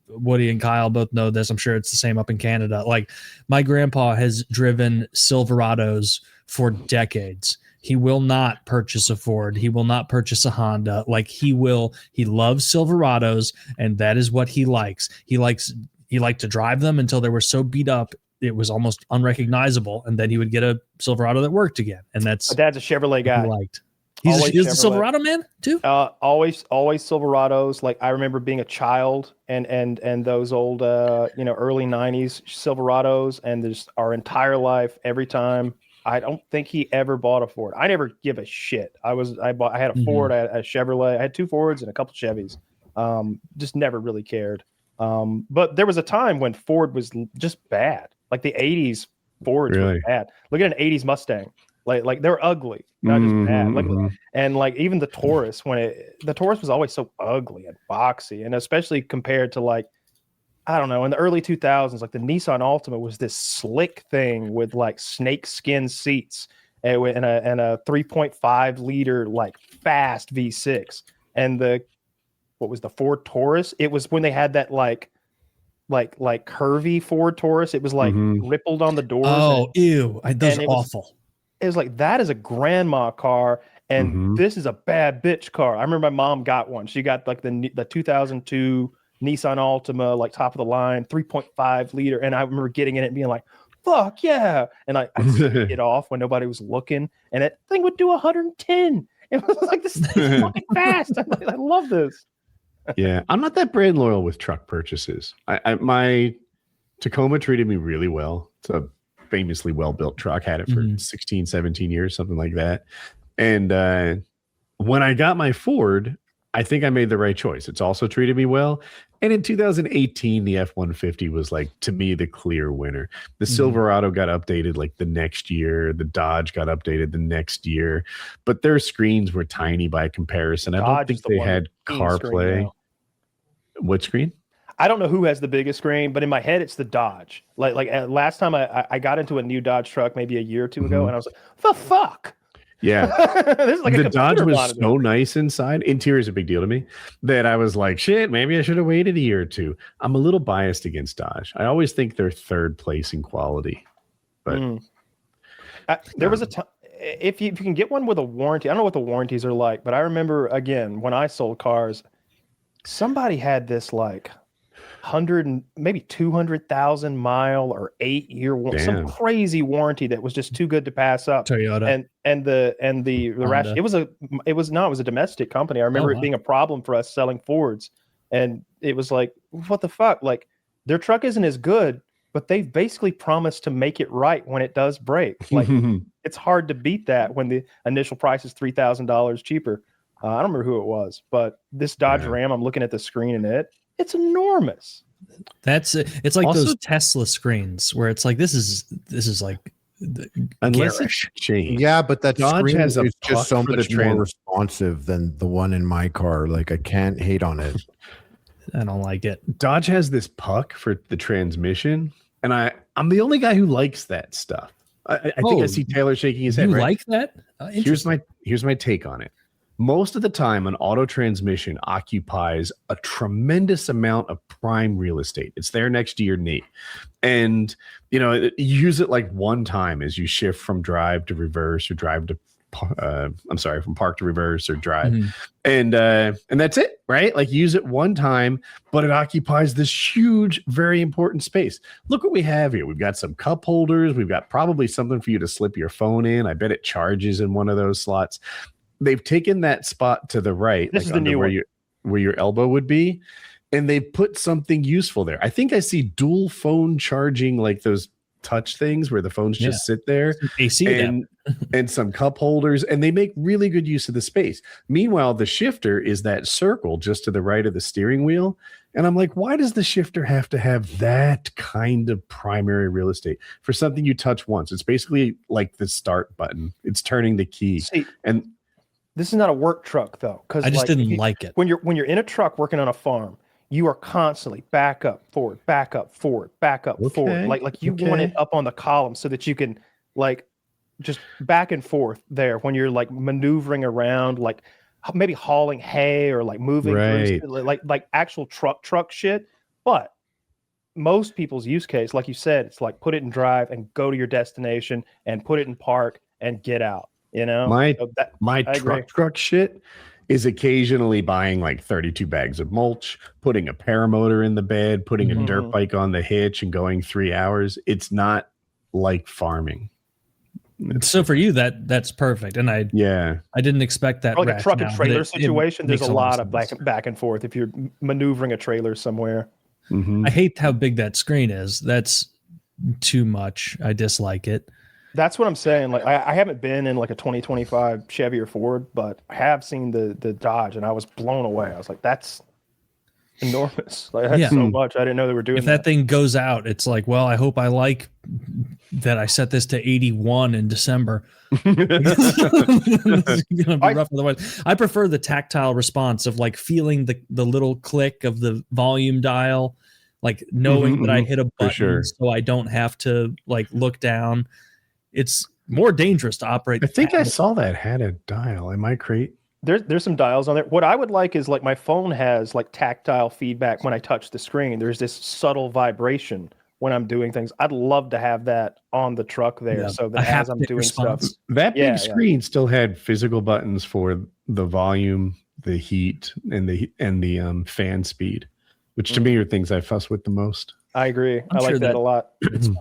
Woody and Kyle both know this. I'm sure it's the same up in Canada. Like my grandpa has driven Silverados for decades. He will not purchase a Ford. He will not purchase a Honda. Like he loves Silverados, and that is what he likes. He liked to drive them until they were so beat up it was almost unrecognizable, and then he would get a Silverado that worked again. And that's my dad's a Chevrolet guy. He liked. He's a Silverado man too. Always Silverados. Like I remember being a child and those old early 90s Silverados, and just our entire life, every time. I don't think he ever bought a Ford. I never give a shit. I had a Ford, I had a Chevrolet, I had two Fords and a couple Chevys. Just never really cared. But there was a time when Ford was just bad. Like the 80s Fords were bad. Look at an 80s Mustang. Like they're ugly, not just bad. And like even the Taurus, the Taurus was always so ugly and boxy, and especially compared to like, I don't know, in the early 2000s, like the Nissan Altima was this slick thing with like snake skin seats and a 3.5 liter like fast V6. And what was the Ford Taurus? It was when they had that like curvy Ford Taurus. It was like rippled on the doors. Oh, ew! Those are awful. it was like, that is a grandma car, and this is a bad bitch car. I remember my mom got one. She got like the 2002 Nissan Altima, like top of the line, 3.5 liter, and I remember getting in it and being like, fuck yeah. And I'd speed it off when nobody was looking, and that thing would do 110. It was like, this thing is fucking fast. I love this. Yeah, I'm not that brand loyal with truck purchases. My Tacoma treated me really well. It's a famously well-built truck. Had it for 16, 17 years, something like that. And when I got my Ford, I think I made the right choice. It's also treated me well. And in 2018, the F-150 was like, to me, the clear winner. The Silverado got updated like the next year. The Dodge got updated the next year. But their screens were tiny by comparison. I don't think they had CarPlay. What screen? I don't know who has the biggest screen, but in my head, it's the Dodge. Like last time I got into a new Dodge truck maybe a year or two ago, and I was like, the fuck? Yeah. This is like the Dodge was monitor. so nice inside. Interior is a big deal to me that I was like, shit, maybe I should have waited a year or two. I'm a little biased against Dodge. I always think they're third place in quality. But there was a time, if you can get one with a warranty, I don't know what the warranties are like, but I remember, again, when I sold cars, somebody had this like 100 maybe 200,000 mile or 8-year some crazy warranty that was just too good to pass up. Toyota and the rash, it was a domestic company. I remember it being a problem for us selling Fords, and it was like, what the fuck? Like, their truck isn't as good, but they've basically promised to make it right when it does break. Like, it's hard to beat that when the initial price is $3,000 cheaper. I don't remember who it was, but this Dodge Ram, I'm looking at the screen and it's enormous. It's like also, those Tesla screens where it's like, this is like unless it's changed. Yeah, but that Dodge screen has is just so much more responsive than the one in my car. Like, I can't hate on it. I don't like it. Dodge has this puck for the transmission, and I'm the only guy who likes that stuff. I think I see Taylor shaking his head. You right? like that? Here's my take on it. Most of the time, an auto transmission occupies a tremendous amount of prime real estate. It's there next to your knee. And, you use it like one time as you shift from drive to reverse or drive to, from park to reverse or drive. And that's it, right? Like, use it one time, but it occupies this huge, very important space. Look what we have here. We've got some cup holders. We've got probably something for you to slip your phone in. I bet it charges in one of those slots. They've taken that spot to the right, this is the new where your elbow would be, and they put something useful there. I think I see dual phone charging, like those touch things where the phones just sit there, AC and some cup holders, and they make really good use of the space. Meanwhile, the shifter is that circle just to the right of the steering wheel. And I'm like, why does the shifter have to have that kind of primary real estate for something you touch once? It's basically like the start button. It's turning the key. And this is not a work truck, though, because I just didn't like it. When you're in a truck working on a farm, you are constantly back up, forward, back up, forward, back up, forward. Like you want it up on the column so that you can like just back and forth there when you're like maneuvering around, like maybe hauling hay or like moving through, like actual truck shit. But most people's use case, like you said, it's like put it in drive and go to your destination and put it in park and get out. My truck shit is occasionally buying like 32 bags of mulch, putting a paramotor in the bed, putting a dirt bike on the hitch and going 3 hours. It's not like farming. So for you, that's perfect. And I didn't expect that. Or like a truck and trailer situation. There's a lot of back and forth if you're maneuvering a trailer somewhere. I hate how big that screen is. That's too much. I dislike it. That's what I'm saying. Like, I haven't been in like a 2025 Chevy or Ford, but I have seen the Dodge, and I was blown away. I was like, that's enormous. Like, that's so much. I didn't know they were doing. If that thing goes out, it's like, well, I hope I like that I set this to 81 in December. It's gonna be rough otherwise. I prefer the tactile response of like feeling the little click of the volume dial, like knowing that I hit a button, so I don't have to like look down. It's more dangerous to operate. I think I saw that had a dial. Am I crazy? There's some dials on there. What I would like is like my phone has like tactile feedback when I touch the screen. There's this subtle vibration when I'm doing things. I'd love to have that on the truck there, so that as I'm doing stuff, that big screen still had physical buttons for the volume, the heat, and the fan speed, which to me are things I fuss with the most. I agree. I like that a lot. It's fine.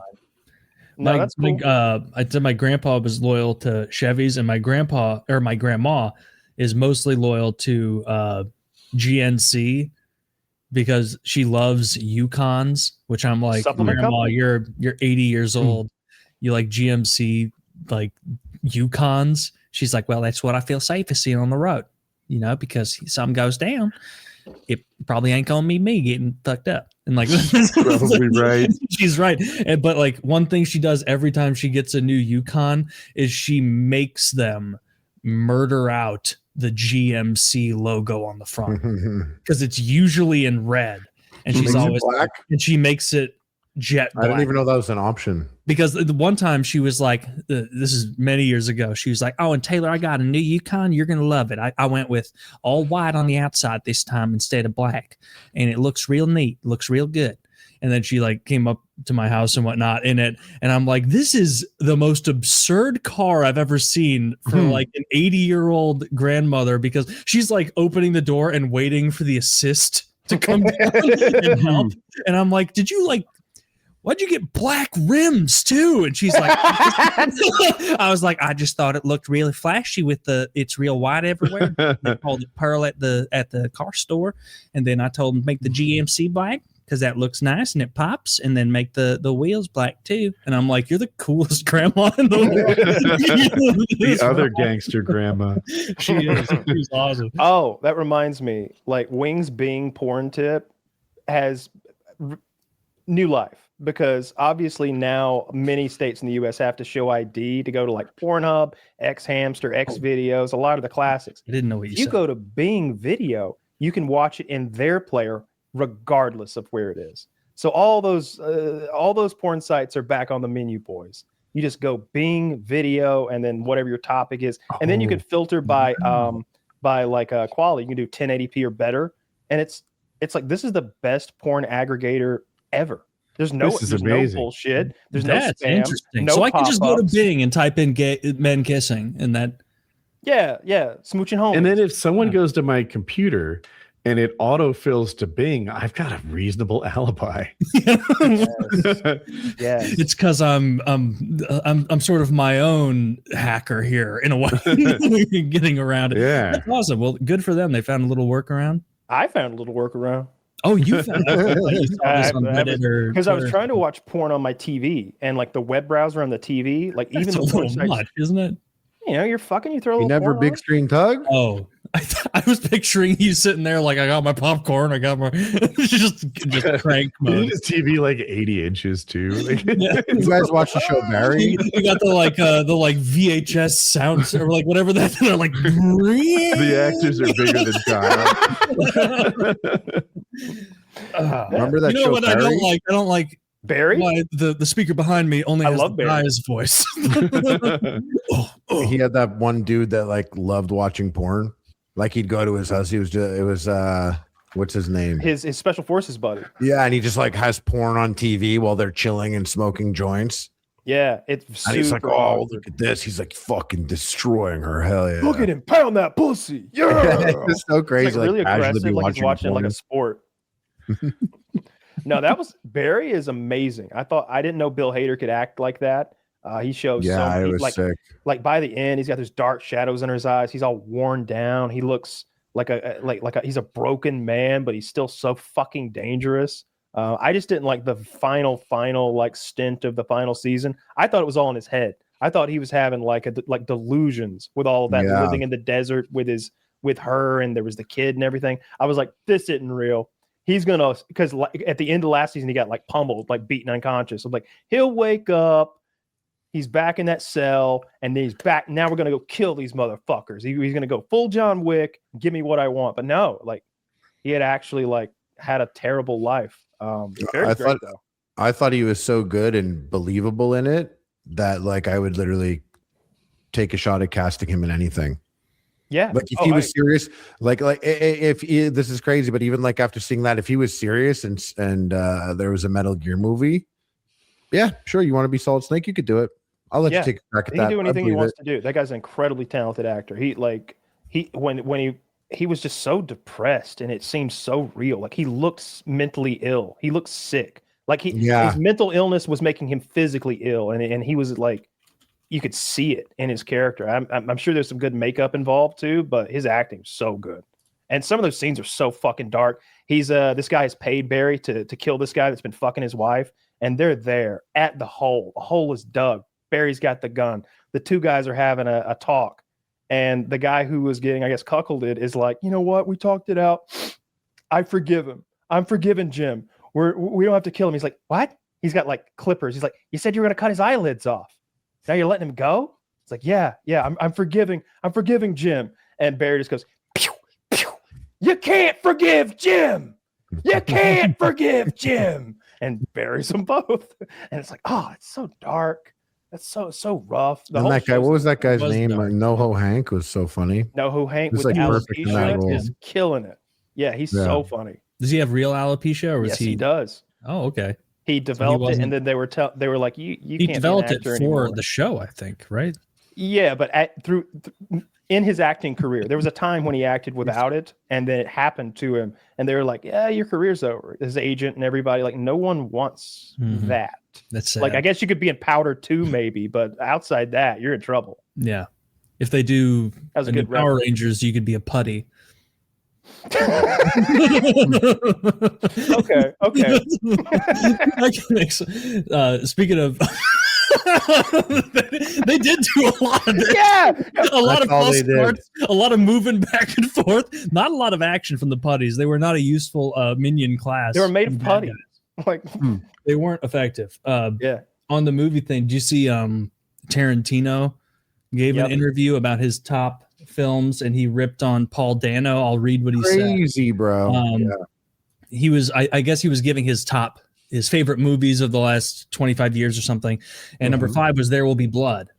No, that's cool. I said my grandpa was loyal to Chevys, and my grandma is mostly loyal to GNC because she loves Yukons, which I'm like, Grandma, you're 80 years old. You like GMC like Yukons? She's like, well, that's what I feel safest seeing on the road, because something goes down, it probably ain't gonna be me getting fucked up. And like, probably right. She's right. But like one thing she does every time she gets a new Yukon is she makes them murder out the GMC logo on the front because it's usually in red, and she's always black, and she makes it jet black. I didn't even know that was an option. Because the one time she was like, this is many years ago, she was like, oh, and Taylor, I got a new Yukon. You're going to love it. I went with all white on the outside this time instead of black. And it looks real neat. Looks real good. And then she like came up to my house and whatnot in it. And I'm like, this is the most absurd car I've ever seen for like an 80-year-old grandmother, because she's like opening the door and waiting for the assist to come down and help. And I'm like, why'd you get black rims too? And she's like, I was like, I just thought it looked really flashy with it's real white everywhere. They called it pearl at the car store. And then I told them make the GMC black because that looks nice and it pops, and then make the wheels black too. And I'm like, you're the coolest grandma in the world. The other gangster grandma. She is. She's awesome. Oh, that reminds me, like Wings Bing porn tip has new life, because obviously now many states in the US have to show ID to go to like Pornhub, X Hamster, X Videos, a lot of the classics. I didn't know what you said. You go to Bing Video, you can watch it in their player regardless of where it is. So all those porn sites are back on the menu, boys. You just go Bing Video and then whatever your topic is, and then you can filter by like quality. You can do 1080p or better, and it's like this is the best porn aggregator ever. There's no bullshit. There's no spam. Interesting. No so I can just go to pop-ups. Bing and type in men kissing, and that. Yeah, smooching home. And then if someone goes to my computer and it autofills to Bing, I've got a reasonable alibi. Yes. It's because I'm sort of my own hacker here in a way, getting around it. Yeah, that's awesome. Well, good for them. They found a little workaround. I found a little workaround. Oh, you found it? Because I was trying to watch porn on my TV, and like the web browser on the TV, like That's even a the porn little sites, much, isn't it? You're fucking. You throw a You little never porn big on? screen tug? Oh, I was picturing you sitting there like, I got my popcorn, I got my just crank mode. His TV like 80 inches too. Like, Yeah. You guys watch the show Barry? You got the VHS sounds or like whatever that they're like. the actors are bigger than Kyle. Remember that show what Barry? I don't like Barry? why the speaker behind me only has love the Barry. guy's voice. He had that one dude that like loved watching porn. Like he'd go to his house. What's his name? His special forces buddy. Yeah, and he just like has porn on TV while they're chilling and smoking joints. Yeah, it's And he's like, super oh, awkward. look at this. He's like fucking destroying her. Hell yeah. Look at him pound that pussy. Yeah. It's so crazy. It's like really casually aggressive, be like he's watching it like porn. a sport. No, Barry is amazing. I didn't know Bill Hader could act like that. He shows Yeah, it was like sick. like by the end, he's got those dark shadows under his eyes. He's all worn down. He looks like he's a broken man, but he's still so fucking dangerous. I just didn't like the final like stint of the final season. I thought it was all in his head. I thought he was having like delusions with all of that, Yeah. living in the desert with her, and there was the kid and everything. I was like, this isn't real. He's gonna, because like at the end of last season, he got like pummeled, like beaten unconscious. I'm like, he'll wake up. He's back in that cell, and then he's back. Now we're gonna go kill these motherfuckers. He's gonna go full John Wick. Give me what I want. But no, like he had actually like had a terrible life. Very great though. I thought he was so good and believable in it that like I would literally take a shot at casting him in anything. Yeah, Like if he was serious, like if he, this is crazy, but even like after seeing that, if he was serious and there was a Metal Gear movie Yeah, sure. You want to be Solid Snake? You could do it. I'll let you take a crack at that. He can do anything he wants to do. That guy's an incredibly talented actor. When he was just so depressed, and it seemed so real. Like he looked mentally ill. He looked sick. Like his mental illness was making him physically ill, and he was like, you could see it in his character. I'm sure there's some good makeup involved too, but his acting is so good. And some of those scenes are so fucking dark. He's this guy has paid Barry to kill this guy that's been fucking his wife, and they're there at the hole. The hole is dug. Barry's got the gun. The two guys are having a talk, and the guy who was getting, I guess, cuckolded is like, you know what? We talked it out. I forgive him. I'm forgiving Jim. We don't have to kill him. He's like, what? He's got like clippers. He's like, you said you were gonna cut his eyelids off. Now you're letting him go? It's like, yeah. I'm forgiving Jim. And Barry just goes, pew, pew. You can't forgive Jim. You can't forgive Jim. And buries them both. And it's like, oh, it's so dark. That's so rough. And that guy, what was that guy's name? NoHo Hank was so funny. NoHo Hank with like alopecia is killing it. Yeah, he's so funny. Does he have real alopecia, or was he does. Oh, okay. He developed it, and then they were like, you can't developed be an actor it for anymore. the show, I think, right? Yeah, but in his acting career, there was a time when he acted without it, and then it happened to him, and they were like, yeah, your career's over. His agent and everybody, like, no one wants that. That's sad. Like, I guess you could be in Powder 2 maybe, but outside that, you're in trouble. Yeah. If they do that was a good Power Rangers, you could be a putty. Okay. Speaking of, they did do a lot of this. Yeah, a lot of plus cards, a lot of moving back and forth. Not a lot of action from the putties. They were not a useful minion class. They were made of putty. Like they weren't effective. Yeah. On the movie thing, did you see Tarantino gave an interview about his top films, and he ripped on Paul Dano. I'll read what he said. Crazy, bro. He was, I guess he was giving his favorite movies of the last 25 years or something. And number 5 was There Will Be Blood.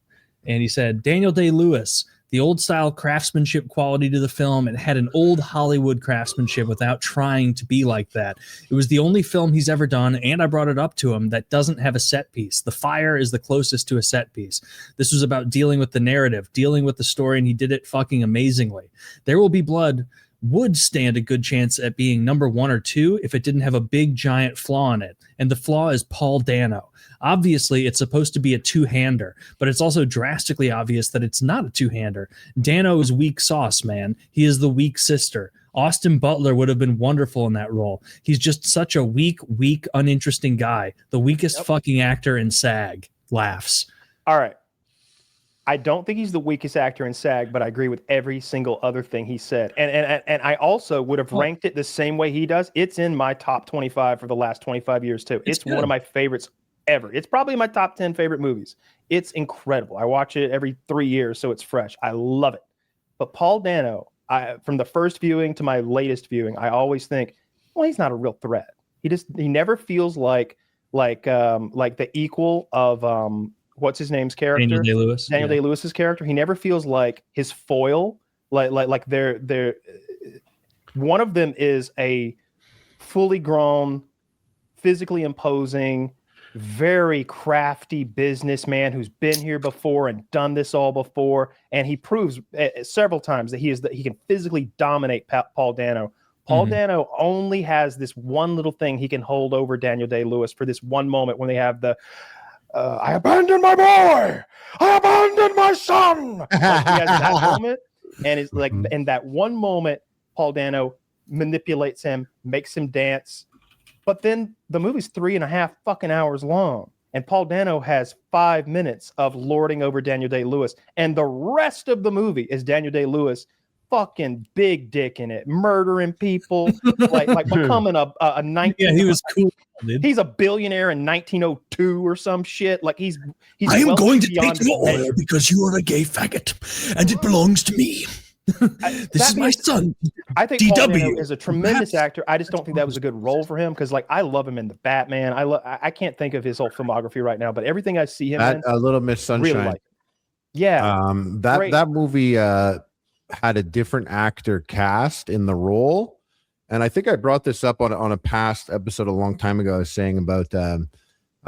And he said, Daniel Day-Lewis, the old style craftsmanship quality to the film. It had an old Hollywood craftsmanship without trying to be like that. It was the only film he's ever done, and I brought it up to him, that doesn't have a set piece. The fire is the closest to a set piece. This was about dealing with the narrative, dealing with the story, and he did it fucking amazingly. There Will Be Blood would stand a good chance at being number 1 or 2 if it didn't have a big giant flaw in it. And the flaw is Paul Dano. Obviously, it's supposed to be a two-hander, but it's also drastically obvious that it's not a two-hander. Dano is weak sauce, man. He is the weak sister. Austin Butler would have been wonderful in that role. He's just such a weak, uninteresting guy. The weakest fucking actor in SAG. Laughs. All right. I don't think he's the weakest actor in SAG, but I agree with every single other thing he said. And I also would have ranked it the same way he does. It's in my top 25 for the last 25 years, too. It's one of my favorites ever. It's probably my top 10 favorite movies. It's incredible. I watch it every 3 years, so it's fresh. I love it. But Paul Dano, from the first viewing to my latest viewing, I always think, well, he's not a real threat. He never feels like the equal of what's his name's character? Daniel Day-Lewis. Daniel Day-Lewis's character. He never feels like his foil. Like they're one of them is a fully grown, physically imposing, very crafty businessman who's been here before and done this all before, and he proves several times that he can physically dominate Paul Dano. Paul Dano only has this one little thing he can hold over Daniel Day-Lewis for this one moment when they have the I abandoned my boy. I abandoned my son. Like he has that moment, and it's like in that one moment, Paul Dano manipulates him, makes him dance. But then the movie's 3.5 fucking hours long, and Paul Dano has 5 minutes of lording over Daniel Day-Lewis, and the rest of the movie is Daniel Day-Lewis fucking big dick in it, murdering people, like becoming a 19. Yeah, he was cool. Dude. He's a billionaire in 1902 or some shit. Like he's I am going to take your oil because you are a gay faggot, and it belongs to me. This is my son. I think Paul Dano is a tremendous actor. I just don't think that was a good role for him because, like, I love him in the Batman. I can't think of his whole filmography right now, but everything I see him in, A Little Miss Sunshine. really like. Yeah, that movie had a different actor cast in the role, and I think I brought this up on a past episode a long time ago. I was saying about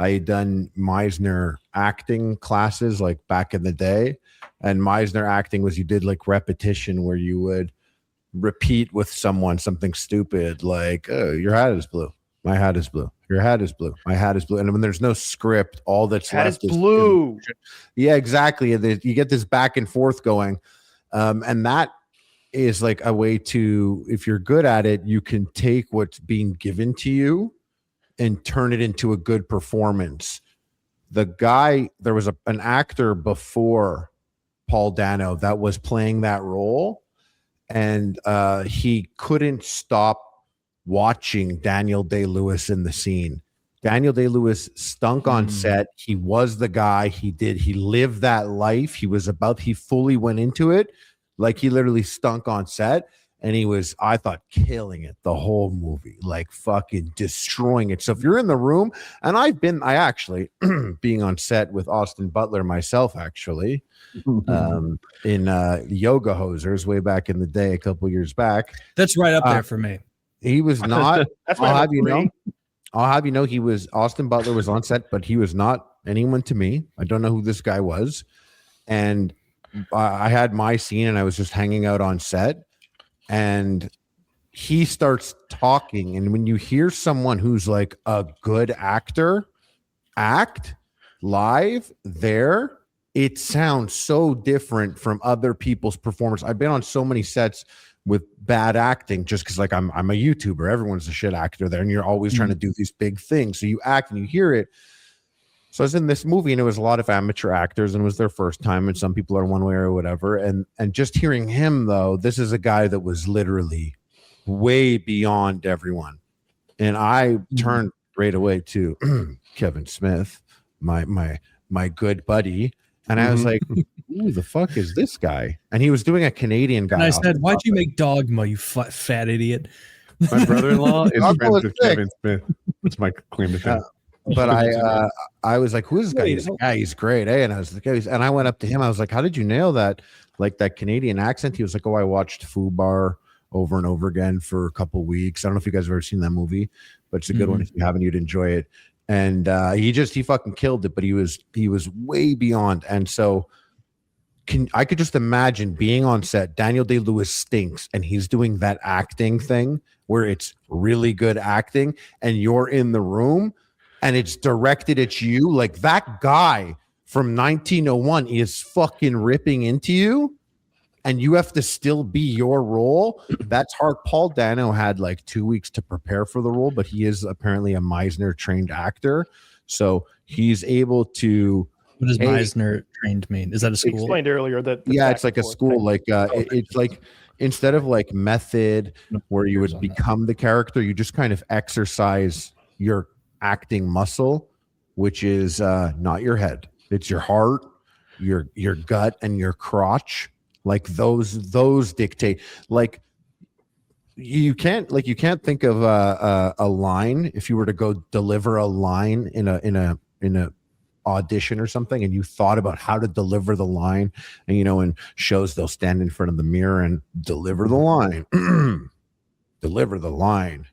I had done Meisner acting classes like back in the day. And Meisner acting was you did like repetition where you would repeat with someone something stupid like, oh, your hat is blue. My hat is blue. Your hat is blue. My hat is blue. And when there's no script, all that's left is blue. Yeah, exactly. And you get this back and forth going. And that is like a way to, if you're good at it, you can take what's being given to you and turn it into a good performance. The guy, there was an actor before Paul Dano that was playing that role, and he couldn't stop watching Daniel Day-Lewis in the scene. Daniel Day-Lewis stunk on set. He was the guy. He lived that life. He fully went into it. Like he literally stunk on set, and he was, I thought, killing it the whole movie, like fucking destroying it. So if you're in the room, and I actually being on set with Austin Butler myself, actually, in Yoga Hosers way back in the day, a couple years back. That's right up there for me. He was not. That's I'll have you know, Austin Butler was on set, but he was not anyone to me. I don't know who this guy was, and I had my scene, and I was just hanging out on set. And he starts talking. And when you hear someone who's like a good actor act live there, it sounds so different from other people's performance. I've been on so many sets with bad acting just because like I'm a YouTuber. Everyone's a shit actor there. And you're always trying to do these big things. So you act and you hear it. So I was in this movie, and it was a lot of amateur actors, and it was their first time, and some people are one way or whatever. And just hearing him, though, this is a guy that was literally way beyond everyone. And I turned right away to Kevin Smith, my good buddy, and I was like, "Who the fuck is this guy?" And he was doing a Canadian guy. And I said, "Why'd you make Dogma, you fat idiot?" My brother-in-law is friends with Kevin Smith. That's my claim to fame. But I was like, who is this guy? He's like, yeah, he's great. Eh? And I was like, and I went up to him. I was like, how did you nail that? Like that Canadian accent? He was like, oh, I watched Fubar over and over again for a couple weeks. I don't know if you guys have ever seen that movie, but it's a good one. If you haven't, you'd enjoy it. And he fucking killed it, but he was way beyond. And so I could just imagine being on set. Daniel Day-Lewis stinks, and he's doing that acting thing where it's really good acting, and you're in the room, and it's directed at you. Like that guy from 1901 is fucking ripping into you, and you have to still be your role. That's hard. Paul Dano had like 2 weeks to prepare for the role, but he is apparently a Meisner trained actor. So he's able to. What does Meisner trained mean? Is that a school? Explained earlier that. It's like a school. Like it's like instead of like method where you would become the character, you just kind of exercise your acting muscle, which is not your head. It's your heart, your gut, and your crotch. Like those dictate. Like you can't think of a line if you were to go deliver a line in a audition or something, and you thought about how to deliver the line, and in shows they'll stand in front of the mirror and deliver the line. Deliver the line.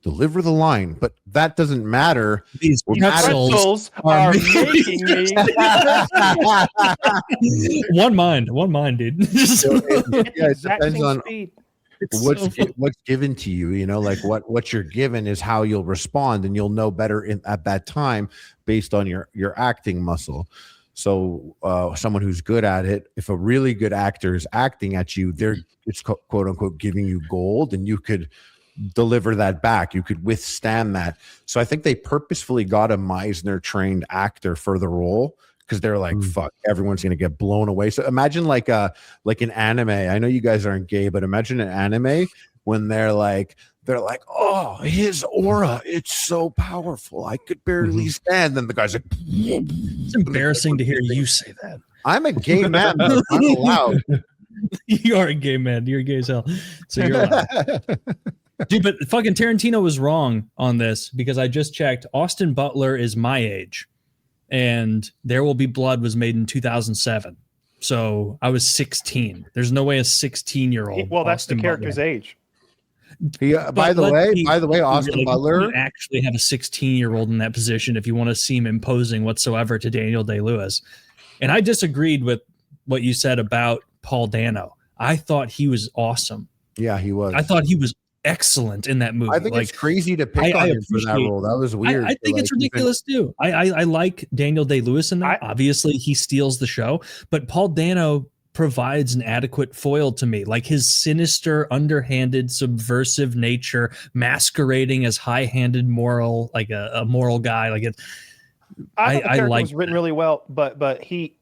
Deliver the line, but that doesn't matter. These pretzels are making me one mind, dude. So it depends on what's given to you. Like what you're given is how you'll respond, and you'll know better at that time based on your acting muscle. So someone who's good at it, if a really good actor is acting at you, it's quote unquote giving you gold, and you could deliver that back. You could withstand that. So I think they purposefully got a Meisner trained actor for the role, because they're like, fuck, everyone's gonna get blown away. So imagine like an anime. I know you guys aren't gay, but imagine an anime when they're like, oh, his aura, it's so powerful, I could barely stand. Then the guy's like, it's embarrassing to hear you say that. I'm a gay man, though. I'm allowed. You are a gay man. You're gay as hell. So you're allowed. Dude, but fucking Tarantino was wrong on this, because I just checked. Austin Butler is my age, and There Will Be Blood was made in 2007. So I was 16. There's no way a 16-year-old. Well, that's Austin the character's Butler. age. He, by the way, Austin like, Butler you actually have a 16-year-old in that position if you want to seem imposing whatsoever to Daniel Day-Lewis. And I disagreed with what you said about Paul Dano. I thought he was awesome. Yeah, he was. I thought he was excellent in that movie. I think it's crazy to pick on him for that role. That was weird. I think it's ridiculous too. I like Daniel Day-Lewis in that. Obviously, he steals the show, but Paul Dano provides an adequate foil to me, like his sinister, underhanded, subversive nature masquerading as high-handed moral, like a moral guy. Like it, I thought the character was written really well, but he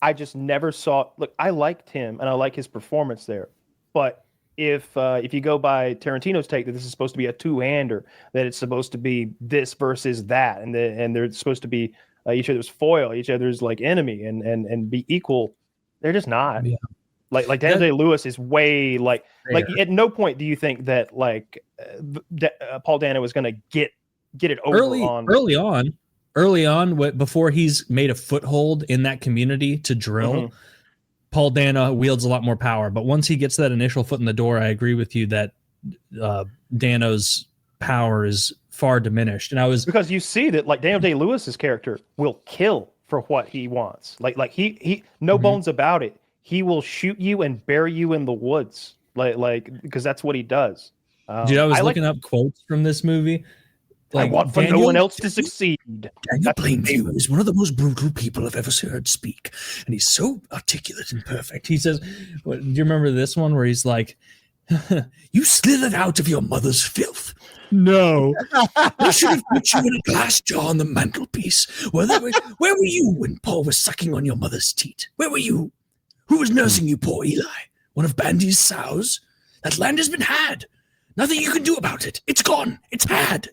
I just never saw. Look, I liked him and I like his performance there, but if you go by Tarantino's take that this is supposed to be a two-hander, that it's supposed to be this versus that, and they're supposed to be each other's foil, each other's like enemy, and be equal. They're just not. Yeah. Like Daniel Day-Lewis is way like at no point do you think that Paul Dano was going to get it over early on before he's made a foothold in that community to drill. Mm-hmm. Paul Dano wields a lot more power, but once he gets that initial foot in the door, I agree with you that Dano's power is far diminished. And because you see that like Daniel Day-Lewis's character will kill for what he wants. Like he no bones about it. He will shoot you and bury you in the woods. Like because that's what he does. Dude, I was looking up quotes from this movie. Like, I want for no one else to succeed. Daniel Plainview is one of the most brutal people I've ever heard speak, and he's so articulate and perfect. He says, do you remember this one where he's like, "You slithered out of your mother's filth." No, they should have put you in a glass jar on the mantelpiece. Where were you when Paul was sucking on your mother's teat? Where were you? Who was nursing you, poor Eli? One of Bandy's sows? That land has been had. Nothing you can do about it. It's gone. It's had.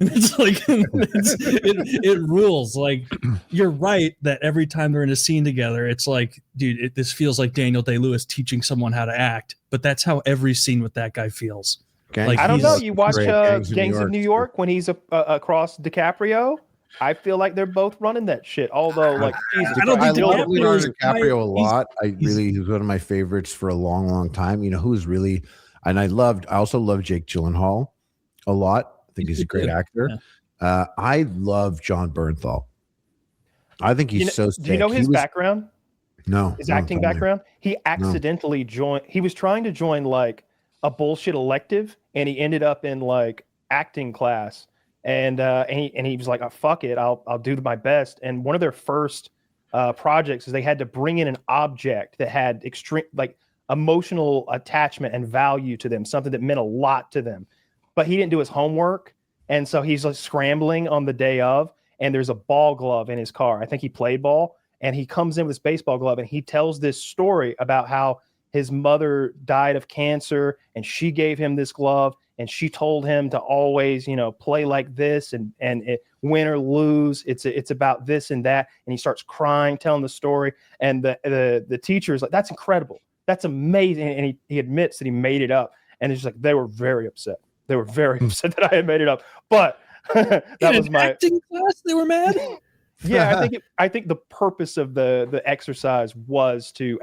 It's like it rules. Like you're right that every time they're in a scene together, it's like, dude, this feels like Daniel Day-Lewis teaching someone how to act. But that's how every scene with that guy feels. Like I don't know. You watch Gangs of New York when he's across DiCaprio. I feel like they're both running that shit. Although, like, Jesus, I love Leonardo DiCaprio a lot. He's one of my favorites for a long, long time. You know who's really, and I also love Jake Gyllenhaal a lot. I think he's a great actor. Yeah. I love Jon Bernthal. I think he's so sick. Do you know his background? No. His acting background? He accidentally joined. He was trying to join like a bullshit elective, and he ended up in like acting class. And he was like, oh, fuck it, I'll do my best. And one of their first projects is they had to bring in an object that had extreme like emotional attachment and value to them, something that meant a lot to them. But he didn't do his homework, and so he's like scrambling on the day of, and there's a ball glove in his car. I think he played ball, and he comes in with this baseball glove, and he tells this story about how his mother died of cancer, and she gave him this glove, and she told him to always, play like this, and win or lose, it's about this and that. And he starts crying, telling the story, and the teacher's like, "That's incredible, that's amazing," and he admits that he made it up, and it's just like they were very upset. They were very upset that I had made it up, but that was my acting class. They were mad. Yeah, I think the purpose of the exercise was to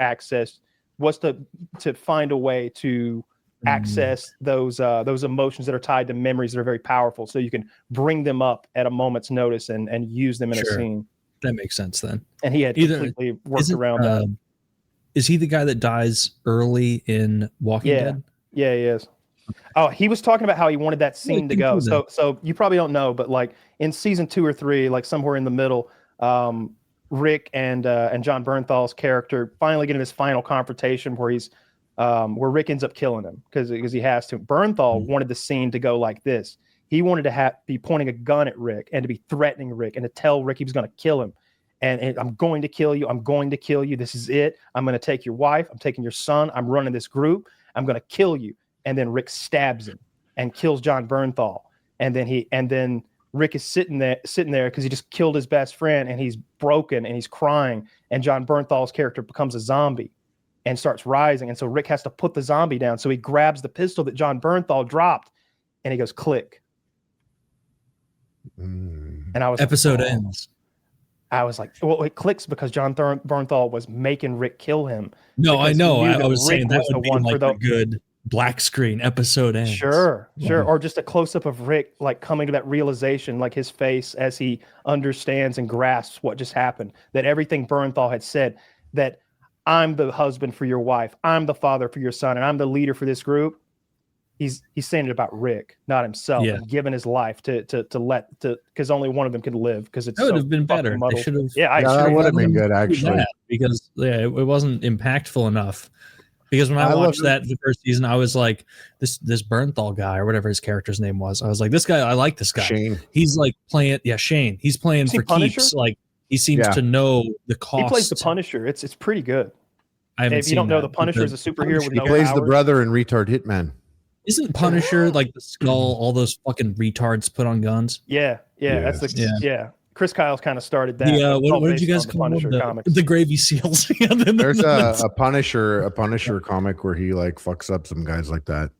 find a way to access those emotions that are tied to memories that are very powerful, so you can bring them up at a moment's notice and use them in a scene. That makes sense then. And he had completely worked around that. Is he the guy that dies early in Walking Dead? Yeah, he is. Oh, he was talking about how he wanted that scene to go. So you probably don't know, but like in season 2 or 3, like somewhere in the middle, Rick and Jon Bernthal's character finally get in his final confrontation where he's where Rick ends up killing him because he has to. Bernthal wanted the scene to go like this. He wanted to be pointing a gun at Rick and to be threatening Rick and to tell Rick he was going to kill him. And I'm going to kill you. I'm going to kill you. This is it. I'm going to take your wife. I'm taking your son. I'm running this group. I'm going to kill you. And then Rick stabs him and kills Jon Bernthal. And then Rick is sitting there because he just killed his best friend, and he's broken and he's crying. And Jon Bernthal's character becomes a zombie and starts rising. And so Rick has to put the zombie down. So he grabs the pistol that Jon Bernthal dropped, and he goes, click. And I was episode ends. I was like, well, it clicks because Jon Bernthal was making Rick kill him. No, I know. I was saying that would be like a good black screen, episode ends. Sure. Or just a close up of Rick like coming to that realization, like his face as he understands and grasps what just happened. That everything Bernthal had said, that I'm the husband for your wife, I'm the father for your son, and I'm the leader for this group. He's saying it about Rick, not himself, and giving his life to because only one of them could live. Because that would have been better. They should have. That would have been good actually. Because it wasn't impactful enough. Because when I watched that the first season, I was like, this Bernthal guy or whatever his character's name was. I was like, this guy, I like this guy. Shane. He's like playing, Shane. He's playing for keeps. Like he seems to know the cost. He plays the Punisher. It's pretty good. If you don't know, the Punisher is a superhero with no powers. He plays the brother in Retard Hitman. Isn't Punisher like the skull all those fucking retards put on guns? Yeah. That's Chris Kyle's kind of started that. Yeah, what did you guys call the Gravy Seals? There's a Punisher comic where he like fucks up some guys like that.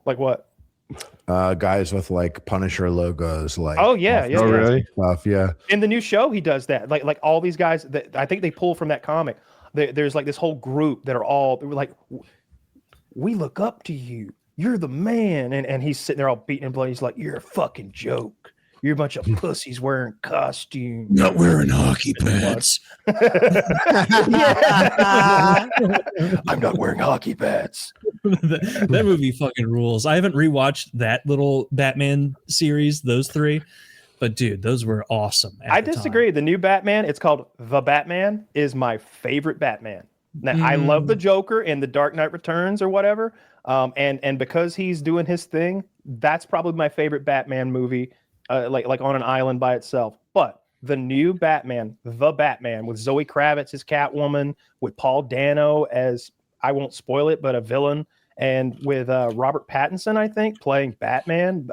Like what? Guys with like Punisher logos, like really? Stuff, yeah. In the new show, he does that. Like all these guys that I think they pull from that comic. There's like this whole group that are all like, we look up to you. You're the man. And he's sitting there all beating and bloody. He's like, you're a fucking joke. You're a bunch of pussies wearing costumes. Not wearing hockey pads. I'm not wearing hockey pads. That movie fucking rules. I haven't rewatched that little Batman series, those three. But dude, those were awesome. I disagree. The new Batman, it's called The Batman, is my favorite Batman. Now, I love the Joker in The Dark Knight Returns or whatever. And because he's doing his thing, that's probably my favorite Batman movie, like on an island by itself. But the new Batman, The Batman, with Zoe Kravitz as Catwoman, with Paul Dano as, I won't spoil it, but a villain, and with Robert Pattinson, I think, playing Batman.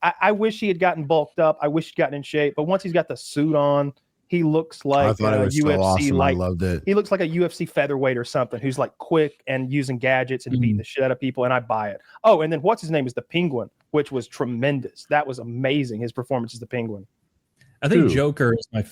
I wish he had gotten bulked up. I wish he'd gotten in shape. But once he's got the suit on, he looks like UFC. Awesome. Like, I loved it. He looks like a UFC featherweight or something, who's like quick and using gadgets and beating the shit out of people. And I buy it. Oh, and then what's his name is the Penguin, which was tremendous. That was amazing. His performance as the Penguin. I think Joker is my.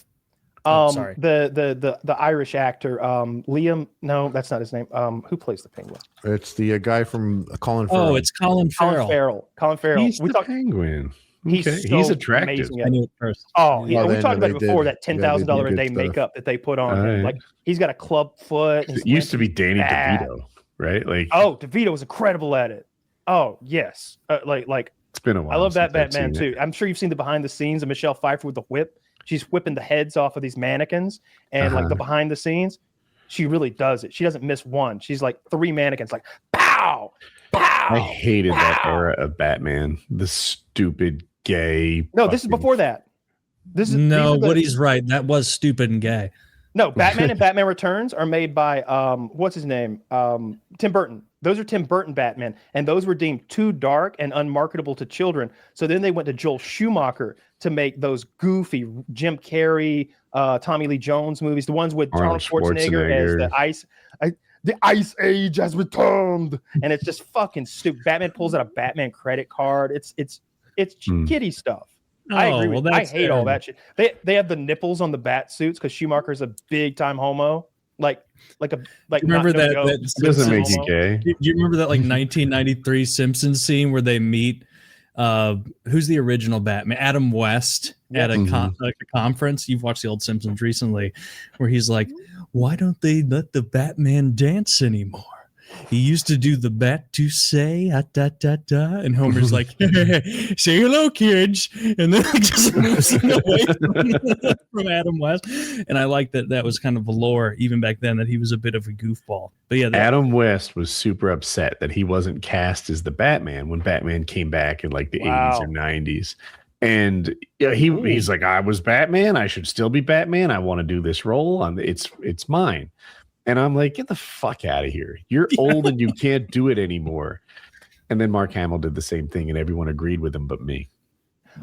Sorry. The Irish actor, Liam. No, that's not his name. Who plays the Penguin? It's the guy from Colin Farrell. Oh, it's Colin Farrell. Colin Farrell. He's the Penguin. Okay. He's attractive. I knew it first. We talked about it before, that $10,000 a day makeup that they put on him. Like he's got a club foot. It used to be Danny DeVito, right? Like DeVito was incredible at it. Oh yes, like it's been a while. I love that Batman too. I'm sure you've seen the behind the scenes of Michelle Pfeiffer with the whip. She's whipping the heads off of these mannequins, and like the behind the scenes, she really does it. She doesn't miss one. She's like 3 mannequins, like pow, pow. I hated that era of Batman. The stupid gay. No, this is before that. Woody's right. That was stupid and gay. No, Batman and Batman Returns are made by what's his name? Tim Burton. Those are Tim Burton Batman, and those were deemed too dark and unmarketable to children. So then they went to Joel Schumacher to make those goofy Jim Carrey, Tommy Lee Jones movies, the ones with Arnold Schwarzenegger as the Ice Age has returned, and it's just fucking stupid. Batman pulls out a Batman credit card. It's kiddie stuff. I agree. I hate all that shit. They have the nipples on the bat suits because Schumacher's a big time homo. Remember that doesn't make you gay. Do you remember that like 1993 Simpsons scene where they meet who's the original Batman? Adam West at a conference. You've watched the old Simpsons recently, where he's like, "Why don't they let the Batman dance anymore? He used to do the bat to say da da da," and Homer's like, "Say hello, kids," and then just moves away from Adam West. And I like that was kind of a lore even back then, that he was a bit of a goofball. But yeah, Adam West was super upset that he wasn't cast as the Batman when Batman came back in like the 80s or 90s. And he's like, "I was Batman. I should still be Batman. I want to do this role. It's mine." And I'm like, get the fuck out of here. You're old and you can't do it anymore. And then Mark Hamill did the same thing, and everyone agreed with him but me.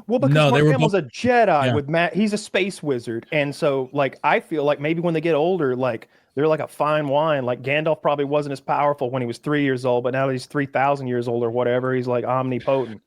Well, because Mark Hamill's a Jedi with Matt. He's a space wizard. And so, like, I feel like maybe when they get older, like, they're like a fine wine. Like, Gandalf probably wasn't as powerful when he was 3 years old, but now that he's 3,000 years old or whatever, he's like omnipotent.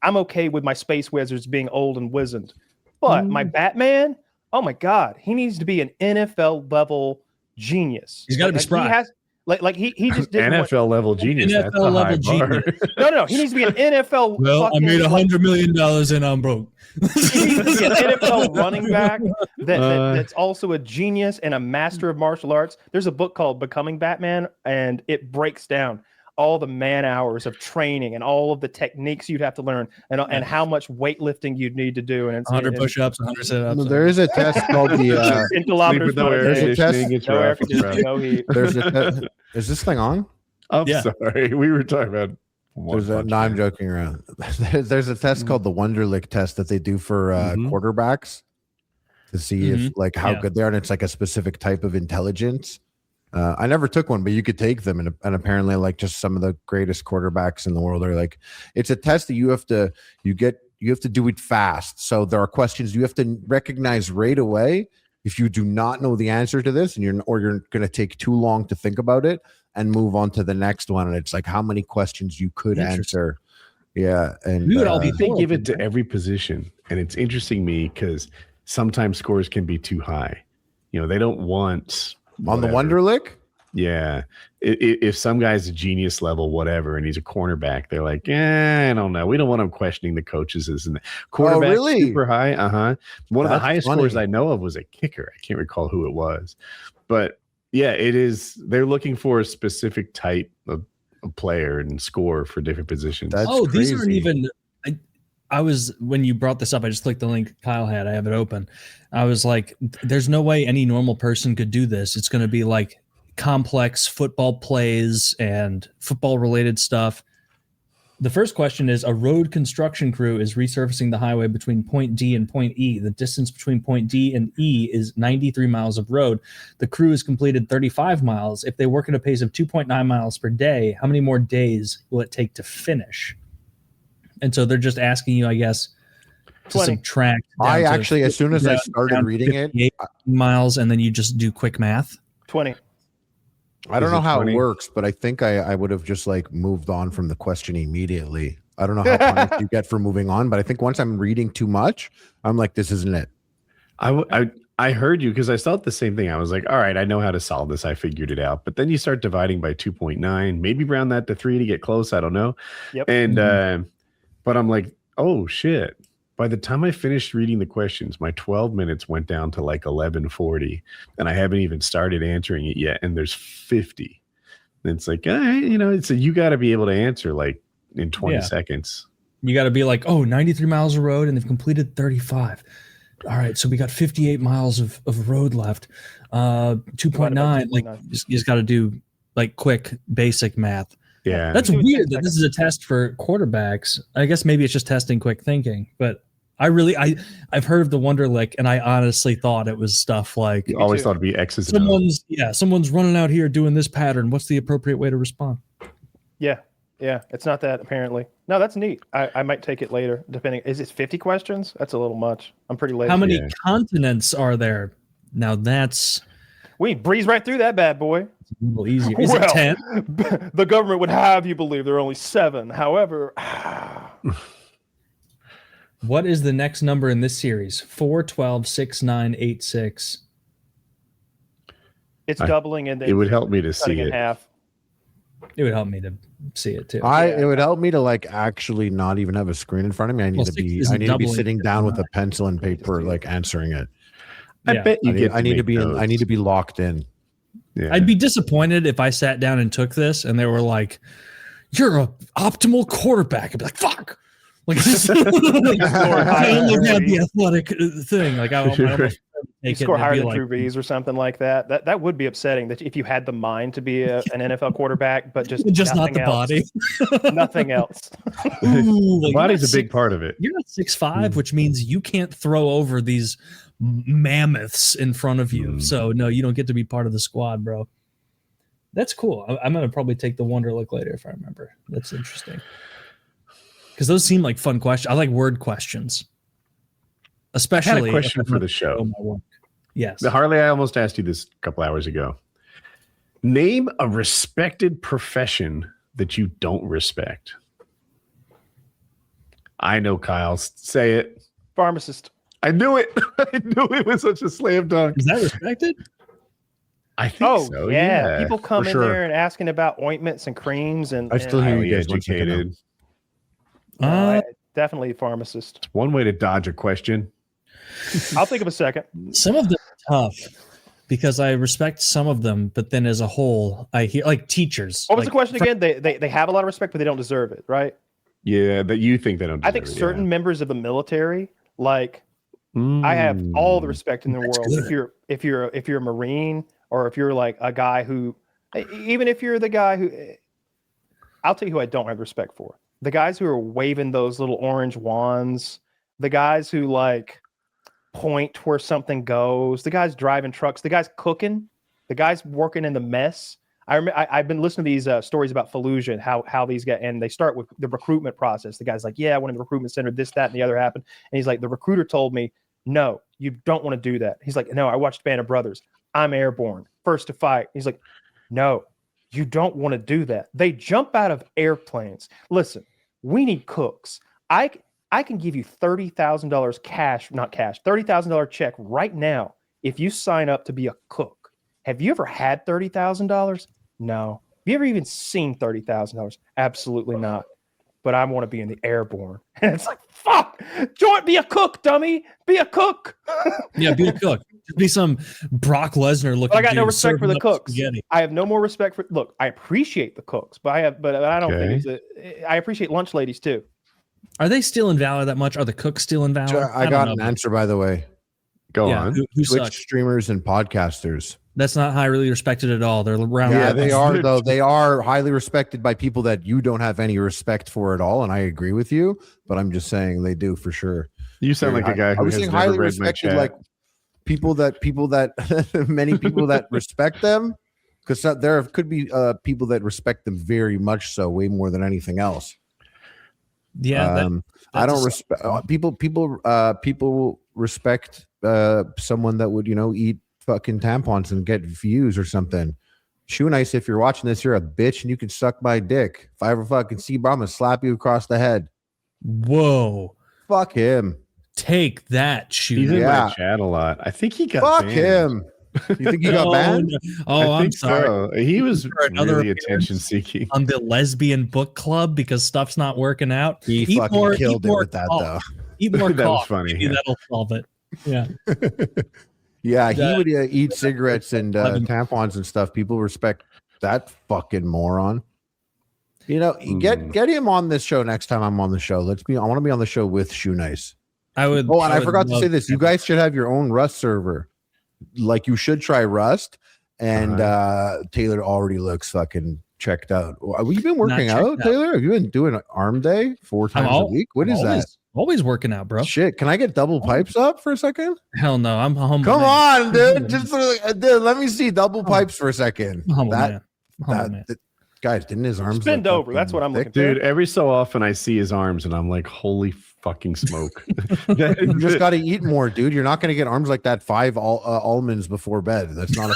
I'm okay with my space wizards being old and wizened. But my Batman, oh my God, he needs to be an NFL level genius. He's got to be spry. Like he just didn't NFL level genius. That's a high bar. No. He needs to be an NFL. Well, I made $100 million and I'm broke. He needs to be an NFL running back that's also a genius and a master of martial arts. There's a book called Becoming Batman, and it breaks down all the man hours of training and all of the techniques you'd have to learn and how much weightlifting you'd need to do. And it's 100 push-ups, 100 sit-ups. There is a test called the 10 kilometers. Is this thing on? I'm sorry. We were talking about I'm joking around. There's a test called the Wonderlic test that they do for quarterbacks to see if like how good they are, and it's like a specific type of intelligence. I never took one, but you could take them, and apparently, like, just some of the greatest quarterbacks in the world are like. It's a test that you have to do it fast. So there are questions you have to recognize right away. If you do not know the answer to this, and you're going to take too long to think about it and move on to the next one, and it's like how many questions you could answer. Yeah, and we would all they give it to every position, and it's interesting me because sometimes scores can be too high. You know, they don't want. On the Wonderlic? Yeah. If some guy's a genius level, whatever, and he's a cornerback, they're like, I don't know. We don't want him questioning the coaches. And quarterback really? Super high. One of the highest scores I know of was a kicker. I can't recall who it was. But yeah, it is. They're looking for a specific type of player and score for different positions. That's crazy. These aren't even. I was, when you brought this up, I just clicked the link Kyle had. I have it open. I was like, there's no way any normal person could do this. It's going to be like complex football plays and football related stuff. The first question is, a road construction crew is resurfacing the highway between point D and point E. The distance between point D and E is 93 miles of road. The crew has completed 35 miles. If they work at a pace of 2.9 miles per day, how many more days will it take to finish? And so they're just asking you, I guess, to subtract. I actually, as soon as I started reading it, miles, and then you just do quick math. 20. I don't know how it works, but I think I would have just like moved on from the question immediately. I don't know how punished you get for moving on, but I think once I'm reading too much, I'm like, this isn't it. I heard you because I thought the same thing. I was like, all right, I know how to solve this. I figured it out. But then you start dividing by 2.9, maybe round that to 3 to get close. I don't know. Yep. And but I'm like, oh shit. By the time I finished reading the questions, my 12 minutes went down to like 11:40, and I haven't even started answering it yet. And there's 50. And it's like, it's you got to be able to answer like in 20 seconds. You got to be like, 93 miles of road, and they've completed 35. All right, so we got 58 miles of road left. 2.9. Like, you just got to do like quick basic math. Yeah, that's weird that this is a test for quarterbacks. I guess maybe it's just testing quick thinking, but I've heard of the Wonderlic, and I honestly thought it was stuff like you always thought it'd be X's and O's. Someone's running out here doing this pattern. What's the appropriate way to respond? Yeah, it's not that apparently. No, that's neat. I might take it later. Depending, is it 50 questions? That's a little much. I'm pretty lazy. How many continents are there? Now that's we breeze right through that bad boy. It's a little easier. Is it 10? The government would have you believe there are only 7. However, what is the next number in this series? 4, 12, 6, 9, 8, 6. It's doubling, and then it would help me to see it. Half. It would help me to see it too. It would help me to like actually not even have a screen in front of me. I need to be sitting down with a pencil and paper, like answering it. I bet you I need to be locked in. Yeah. I'd be disappointed if I sat down and took this and they were like, "You're a optimal quarterback." I'd be like, "Fuck!" Like this. I only had the athletic thing. Like I almost you score higher than Drew Brees or something like that. That would be upsetting. That if you had the mind to be an NFL quarterback, but just not the body, nothing else. Ooh, the body's a big part of it. You're not 6'5", which means you can't throw over these mammoths in front of you. So no, you don't get to be part of the squad, bro. That's cool. I'm gonna probably take the Wonderlic later if I remember. That's interesting because those seem like fun questions. I like word questions. Especially, I had a question for the show. Yes. Harley, I almost asked you this a couple hours ago. Name a respected profession that you don't respect. I know, Kyle. Say it. Pharmacist. I knew it. I knew it was such a slam dunk. Is that respected? I think so. Yeah, people come in sure. there and asking about ointments and creams, and I still hear you guys educated. Definitely a pharmacist. It's one way to dodge a question. I'll think of a second. Some of them are tough because I respect some of them, but then as a whole, I hear like teachers. What was the question again? They have a lot of respect, but they don't deserve it, right? Yeah, that you think they don't. I think certain members of the military, like I have all the respect in the world. Good. If you're a Marine, or if you're like a guy who, even if you're the guy who, I'll tell you who I don't have respect for. The guys who are waving those little orange wands, the guys who like point where something goes, the guys driving trucks, the guys cooking, the guys working in the mess. I've been listening to these stories about Fallujah and how these guys, and they start with the recruitment process. The guy's like, yeah, I went in the recruitment center, this, that, and the other happened. And he's like, the recruiter told me, no, you don't want to do that. He's like, no, I watched Band of Brothers. I'm airborne, first to fight. He's like, no, you don't want to do that. They jump out of airplanes. Listen, we need cooks. I can give you $30,000 cash, not cash, $30,000 check right now if you sign up to be a cook. Have you ever had $30,000? No. Have you ever even seen $30,000? Absolutely not. But I want to be in the airborne. And it's like, fuck, be a cook, dummy. Be a cook. Yeah, be a cook. Be some Brock Lesnar looking. But I got no respect for the cooks. Spaghetti. I have no more respect for. Look, I appreciate the cooks, but I don't think I appreciate lunch ladies too. Are they still in valor that much? Are the cooks still in valor? I got an answer, by the way. Go on. Who Twitch streamers and podcasters. That's not highly respected at all. They're around. Yeah, they are though. They are highly respected by people that you don't have any respect for at all, and I agree with you. But I'm just saying they do for sure. You sound like a guy who has never read my chat. Like people that many people that respect them, because there could be people that respect them very much so, way more than anything else. Yeah, I don't respect people respect someone that would eat fucking tampons and get views or something. Shoe Nice, if you're watching this, you're a bitch and you can suck my dick. If I ever fucking see you, I'm gonna slap you across the head. Whoa, fuck him. Take that, Shoe. He's in my chat a lot. I think he got fuck banned. him. You think he got banned? Oh, I'm sorry. So. He was really attention seeking on the lesbian book club because stuff's not working out. He fucking killed it with that though. Eat more that was funny. Maybe that'll solve it. Yeah. Yeah, he would eat cigarettes and tampons and stuff. People respect that fucking moron. Get him on this show next time I'm on the show. I want to be on the show with Shoe Nice. I would. Oh, and I forgot to say this. You guys should have your own Rust server. Like you should try Rust. And Taylor already looks fucking checked out. Have you been working out, Taylor? Have you been doing an arm day 4 times a week? What is that? Always working out, bro. Shit, can I get double pipes up for a second? Hell no, I'm humble. Come on, dude. Just dude, let me see double pipes for a second. Guys, didn't his arms bend over? That's what I'm looking for. Dude, every so often I see his arms and I'm like, holy fucking smoke. You just got to eat more, dude. You're not going to get arms like that 5 almonds before bed. That's not a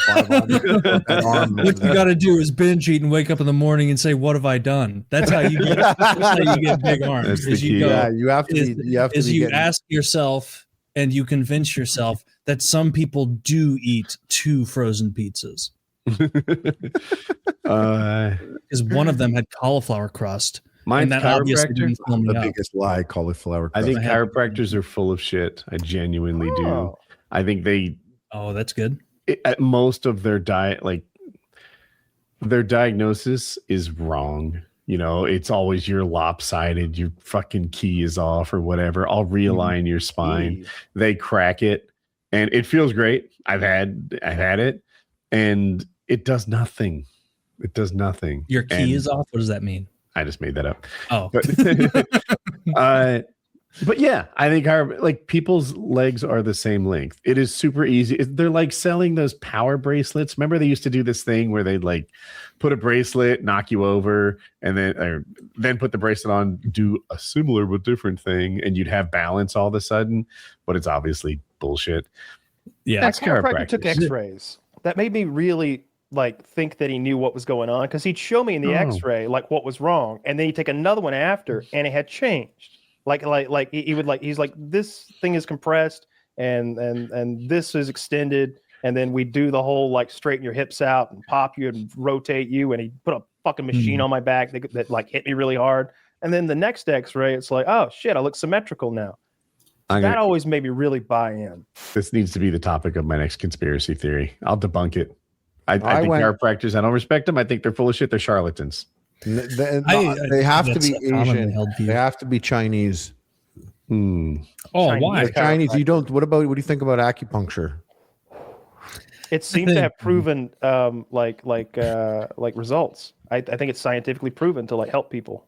5 arm. What you got to do is binge eat and wake up in the morning and say, "What have I done?" That's how you get big arms. You have to. Ask yourself and you convince yourself that some people do eat 2 frozen pizzas. Because one of them had cauliflower crust. Mine's chiropractor. The biggest lie, cauliflower crust. I think chiropractors are full of shit. I genuinely do. I think they. Oh, that's good. At most of their diet, like their diagnosis is wrong. It's always you're lopsided, your fucking key is off or whatever. I'll realign your spine. They crack it, and it feels great. I've had it, and it does nothing. It does nothing. Your key is off. What does that mean? I just made that up. Oh, but yeah, I think people's legs are the same length. It is super easy. They're like selling those power bracelets. Remember they used to do this thing where they'd like put a bracelet, knock you over, and then put the bracelet on, do a similar but different thing, and you'd have balance all of a sudden. But it's obviously bullshit. Yeah, that chiropractor took X-rays. That made me really think that he knew what was going on, because he'd show me in the X-ray what was wrong, and then he'd take another one after, and it had changed. He's like, this thing is compressed, and this is extended, and then we do the whole like straighten your hips out and pop you and rotate you, and he put a fucking machine on my back that like hit me really hard. And then the next X-ray, it's like, oh shit, I look symmetrical now. That always made me really buy in. This needs to be the topic of my next conspiracy theory. I'll debunk it. I think chiropractors, I don't respect them. I think they're full of shit. They're charlatans. They have to be Asian. They have to be Chinese. Oh, Chinese. why? The Chinese, you don't. What do you think about acupuncture? It seems to have proven like results. I think it's scientifically proven to like help people.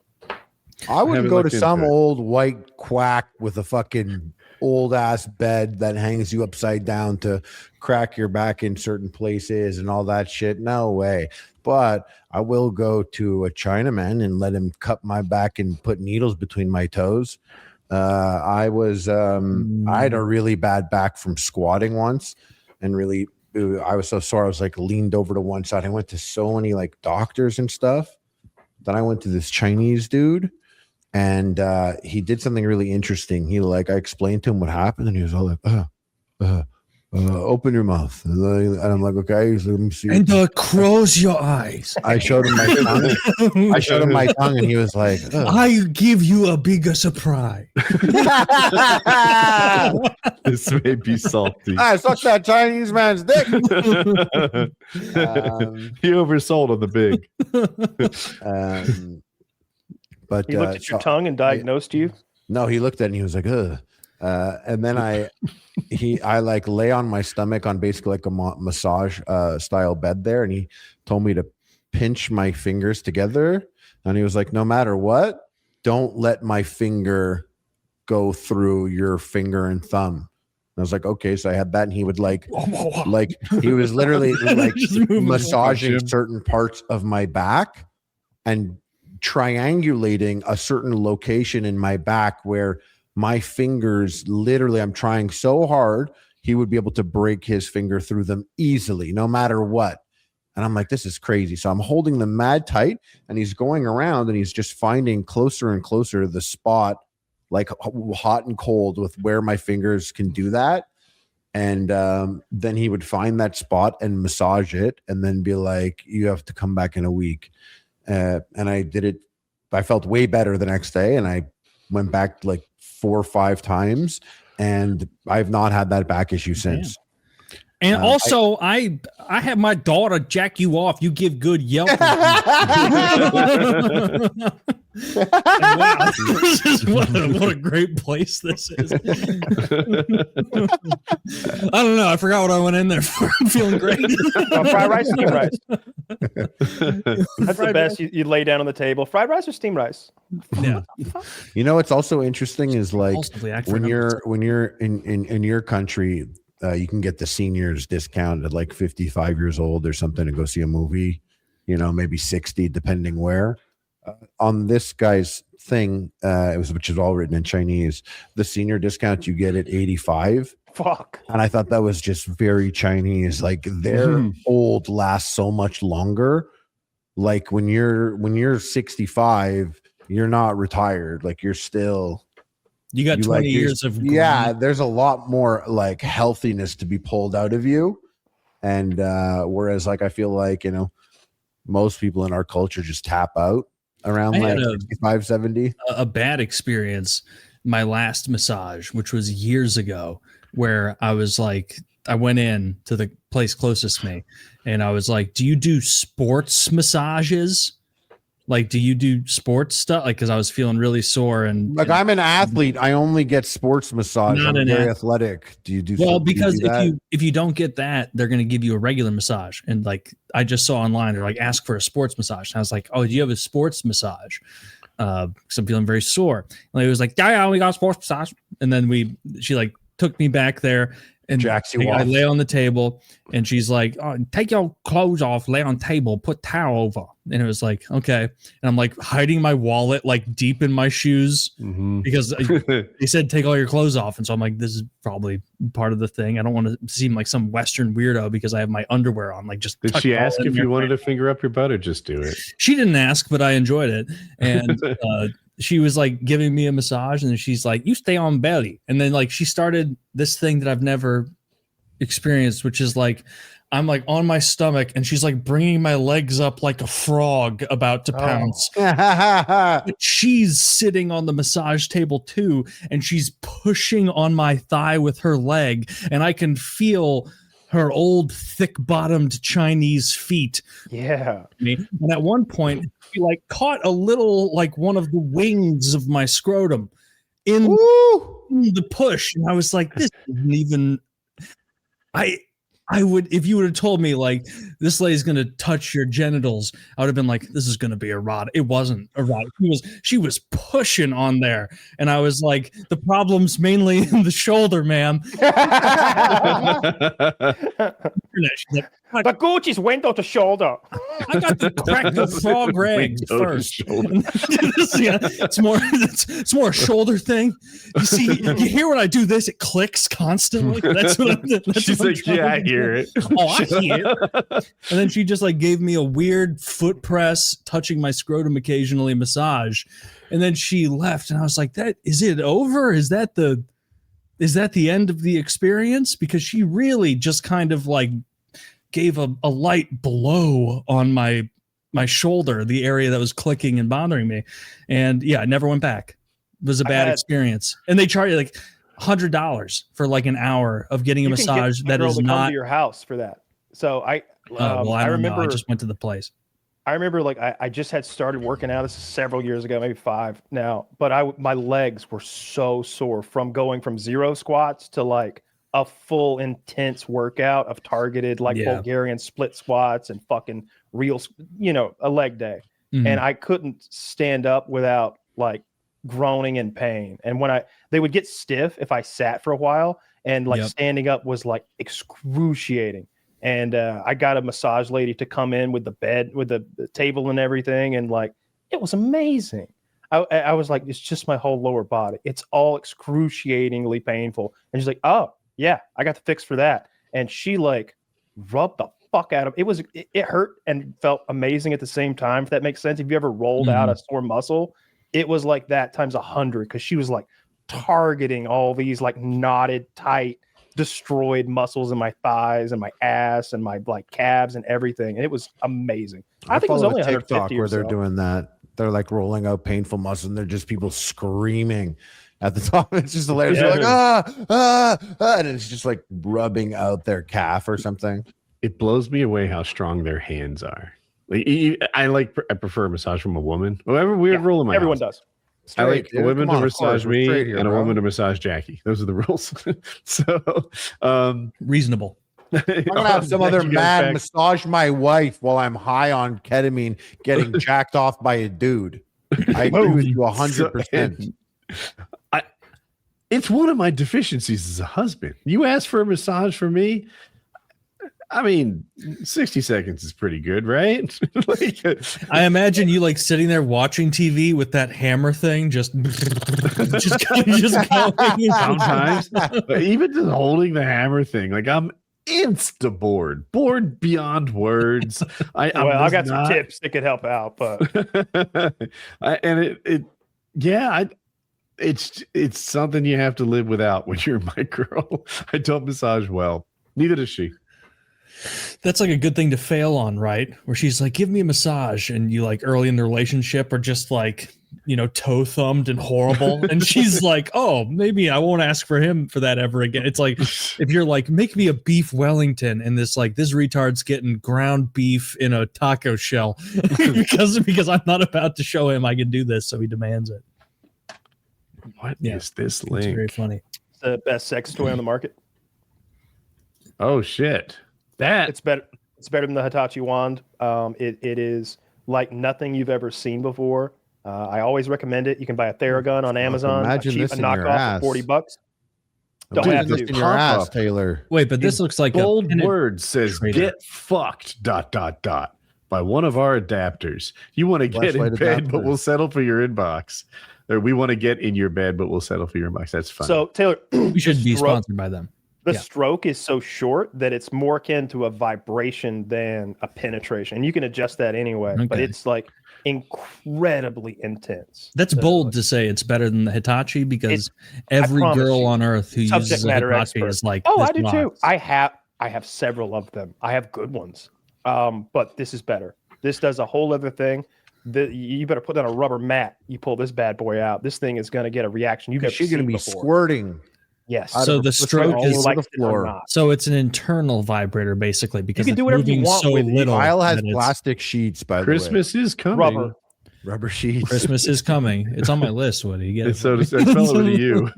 I wouldn't go to some old white quack with a fucking old ass bed that hangs you upside down to crack your back in certain places and all that shit. No way. But I will go to a Chinaman and let him cut my back and put needles between my toes. I had a really bad back from squatting once, and really I was so sore. I was like leaned over to one side. I went to so many like doctors and stuff. Then I went to this Chinese dude, and he did something really interesting. I explained to him what happened, and he was all like, open your mouth. And I'm like, okay, let me see. And close your eyes. I showed him my tongue. I showed him my tongue, and he was like, I give you a bigger surprise. This may be salty. I sucked that Chinese man's dick. He oversold on the big. But he looked at your tongue and diagnosed you. No, he looked at it and he was like, ugh. And then I like lay on my stomach on basically like a massage style bed there, and he told me to pinch my fingers together, and he was like, no matter what, don't let my finger go through your finger and thumb. And I was like, okay. So I had that, and he would like he was literally like massaging certain parts of my back and triangulating a certain location in my back where my fingers, literally, I'm trying so hard, he would be able to break his finger through them easily, no matter what. And I'm like, this is crazy. So I'm holding them mad tight, and he's going around, and he's just finding closer and closer to the spot, like hot and cold, with where my fingers can do that. And then he would find that spot and massage it, and then be like, you have to come back in a week. And I did it. I felt way better the next day, and I went back like 4 or 5 times, and I've not had that back issue since. And also, I have my daughter jack you off. You give good Yelp. Wow, what a great place this is. I don't know. I forgot what I went in there for. I'm feeling great. Fried rice, steamed rice. That's the best. You lay down on the table. Fried rice or steamed rice? Yeah. You know what's also interesting is like when you're in your country, you can get the seniors discount at like 55 years old or something to go see a movie, maybe 60, depending where. On this guy's thing, which is all written in Chinese, the senior discount you get at 85. Fuck. And I thought that was just very Chinese. Like their old lasts so much longer. Like when you're 65, you're not retired. Like you're still. You got 20 years of growth. Yeah, there's a lot more like healthiness to be pulled out of you. And whereas like I feel like, most people in our culture just tap out around like 65, 70. A bad experience, my last massage, which was years ago, where I was like, I went in to the place closest to me, and I was like, do you do sports massages? Like, do you do sports stuff? Like, because I was feeling really sore and I'm an athlete. I only get sports massage. I'm very athletic. Do you do? Well, because if you don't get that, they're going to give you a regular massage. And like, I just saw online, they're like, ask for a sports massage. And I was like, oh, do you have a sports massage? Because I'm feeling very sore. And it was like, yeah, we got a sports massage. And then she like took me back there. And I lay on the table, and she's like, oh, take your clothes off, lay on table, put towel over. And it was like, okay. And I'm like hiding my wallet like deep in my shoes because they said take all your clothes off. And so I'm like, this is probably part of the thing. I don't want to seem like some Western weirdo because I have my underwear on. Like, just did she ask if you wanted to finger up your butt or just do it? She didn't ask, but I enjoyed it. And she was like giving me a massage, and then she's like, you stay on belly. And then like she started this thing that I've never experience, which is like I'm like on my stomach and she's like bringing my legs up like a frog about to pounce. But she's sitting on the massage table too, and she's pushing on my thigh with her leg, and I can feel her old thick-bottomed Chinese feet. Yeah. And at one point, she like caught a little like one of the wings of my scrotum in the push, and I was like, "This isn't even." I would, if you would have told me like this lady's going to touch your genitals, I would have been like, this is going to be erotic. It wasn't erotic. She was pushing on there, and I was like, the problem's mainly in the shoulder, ma'am. The Gucci's window to shoulder. I got to crack the frog rags first. Yeah, it's more a shoulder thing. You see, you hear when I do this, it clicks constantly. That's what she's what like, yeah, I hear it. Oh, I hear it. And then she just like gave me a weird foot press, touching my scrotum occasionally, massage. And then she left, and I was like, "That is it over? Is that the end of the experience?" Because she really just kind of like gave a light blow on my shoulder, the area that was clicking and bothering me. And yeah, I never went back. It was a bad experience. And they charge you like $100 for like an hour of getting a massage that is not come to your house for that. So I remember I just went to the place. I remember like I just had started working out. This is several years ago, maybe 5 now. But my legs were so sore from going from 0 squats to like a full intense workout of targeted like Bulgarian split squats and fucking real, a leg day. Mm-hmm. And I couldn't stand up without like groaning in pain. And when they would get stiff if I sat for a while, and like standing up was like excruciating. And I got a massage lady to come in with the bed, with the table and everything. And like, it was amazing. I was like, it's just my whole lower body. It's all excruciatingly painful. And she's like, oh yeah, I got the fix for that. And she like rubbed the fuck out of it. It hurt and felt amazing at the same time. If that makes sense. If you ever rolled out a sore muscle, it was like that times 100. Cause she was like targeting all these like knotted, tight, destroyed muscles in my thighs and my ass and my like calves and everything. And it was amazing. I think it was only Tik Tok where they're doing that. They're like rolling out painful muscle, and they're just people screaming at the top. It's just hilarious. They're like, and it's just like rubbing out their calf or something. It blows me away how strong their hands are. Like, I prefer a massage from a woman. Whatever weird rule in my everyone house. does. I like a woman to massage me and a woman to massage Jackie. Those are the rules. So reasonable. I'm gonna have some other man massage my wife while I'm high on ketamine, getting jacked off by a dude. I agree with you 100%. It's one of my deficiencies as a husband. You ask for a massage from me. I mean, 60 seconds is pretty good, right? Like, I imagine you like sitting there watching TV with that hammer thing, just going. Sometimes, even just holding the hammer thing, like I'm bored beyond words. I got some tips that could help out, but it's something you have to live without when you're my girl. I don't massage well. Neither does she. That's like a good thing to fail on, right? Where she's like, give me a massage. And you like early in the relationship are just like, toe thumbed and horrible. And she's like, oh, maybe I won't ask for him for that ever again. It's like, if you're like, make me a beef Wellington, and this retard's getting ground beef in a taco shell because I'm not about to show him I can do this. So he demands it. What is this link? It's very funny. It's the best sex toy on the market. Oh shit. It's better than the Hitachi wand. It is like nothing you've ever seen before. I always recommend it. You can buy a Theragun on Amazon. Imagine this in your ass. For $40. Don't Dude, have this to. in your ass, Taylor. Wait, but this looks like bold word says "get fucked." ... by one of our adapters. You want to get in bed, but we'll settle for your inbox. Or we want to get in your bed, but we'll settle for your inbox. That's fine. So Taylor, we should be sponsored by them. The stroke is so short that it's more akin to a vibration than a penetration. You can adjust that anyway, but it's like incredibly intense. That's bold to say it's better than the Hitachi, because every girl on earth who uses a Hitachi is like, oh, I do too. I have several of them. I have good ones. But this is better. This does a whole other thing. You better put down a rubber mat. You pull this bad boy out. This thing is going to get a reaction. She's going to be squirting. Yes. So the stroke is like the floor. So it's an internal vibrator, basically, because you can do whatever you want so with it. little. Kyle has plastic sheets, by the way. Christmas is coming. Rubber sheets. Christmas is coming. It's on my list, Woody. Get it. So it fell over to you.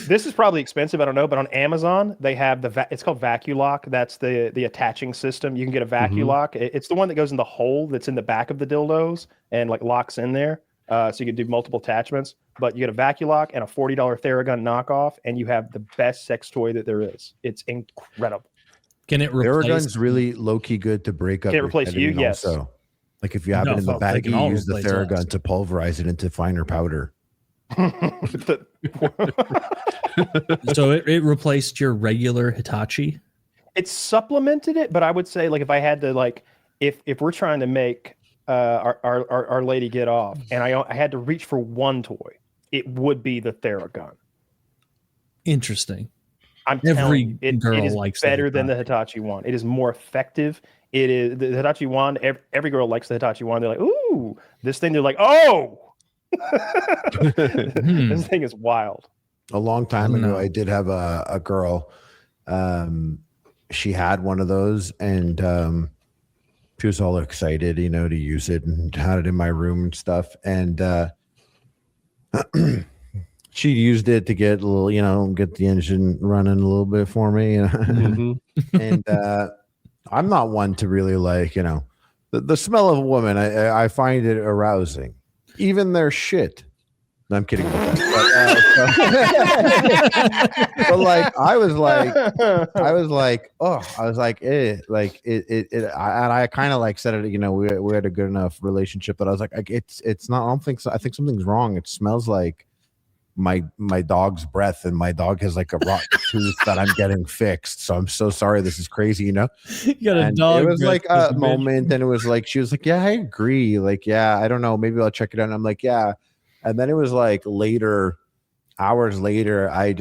This is probably expensive. I don't know, but on Amazon they have it's called Vaculock. That's the attaching system. You can get a Vaculock. It's the one that goes in the hole that's in the back of the dildos and like locks in there. So you can do multiple attachments. But you get a Vaculock and a $40 Theragun knockoff, and you have the best sex toy that there is. It's incredible. Can it replace? Theragun's really low key good to break up. Can it replace you? Yes. Also. Like if you have it in the bag, you use the Theragun to pulverize it into finer powder. So it replaced your regular Hitachi? It supplemented it, but I would say, like, if I had to, like, if we're trying to make our lady get off, and I had to reach for one toy, it would be the Theragun. Interesting. I'm telling you, it is better than the Hitachi one. It is more effective. It is the Hitachi wand. Every girl likes the Hitachi wand. They're like, ooh, this thing. They're like, oh, this thing is wild. A long time ago, I did have a girl. She had one of those, and she was all excited, to use it, and had it in my room and stuff. And she used it to get a little, get the engine running a little bit for me. And I'm not one to really like, the smell of a woman. I find it arousing, even their shit. No, I'm kidding about that. But like, I was like, and I kind of like said it, we had a good enough relationship that I was like, it's not, I don't think so. I think something's wrong. It smells like my dog's breath, and my dog has like a rotten tooth that I'm getting fixed. So I'm so sorry. This is crazy, You got a dog. It was like a moment, and it was like, she was like, yeah, I agree. Like, yeah, I don't know. Maybe I'll check it out. And I'm like, yeah. And then it was like hours later, I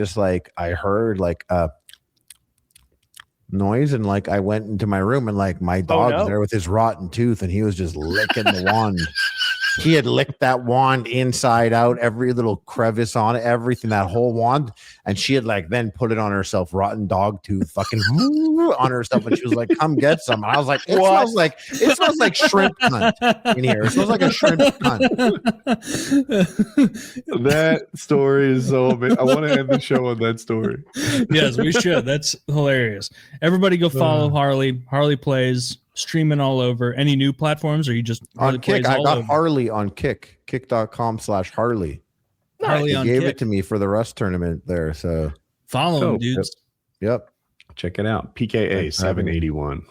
heard like a noise, and like I went into my room, and like my dog's there with his rotten tooth, and he was just licking the wand. He had licked that wand inside out, every little crevice on it, everything, that whole wand. And she had like then put it on herself, rotten dog tooth, fucking on herself. And she was like, come get some. And I was like, it smells like shrimp cunt in here. It smells like a shrimp cunt. That story is so amazing. I want to end the show on that story. Yes, we should. That's hilarious. Everybody go follow Harley. Harley Plays. Streaming all over. Any new platforms, or you just on Kick? I got Harley on Kick, kick.com/Harley. Harley on gave Kick. it to me for the Rust tournament there. So follow him, dudes. Yep. Check it out. PKA 781.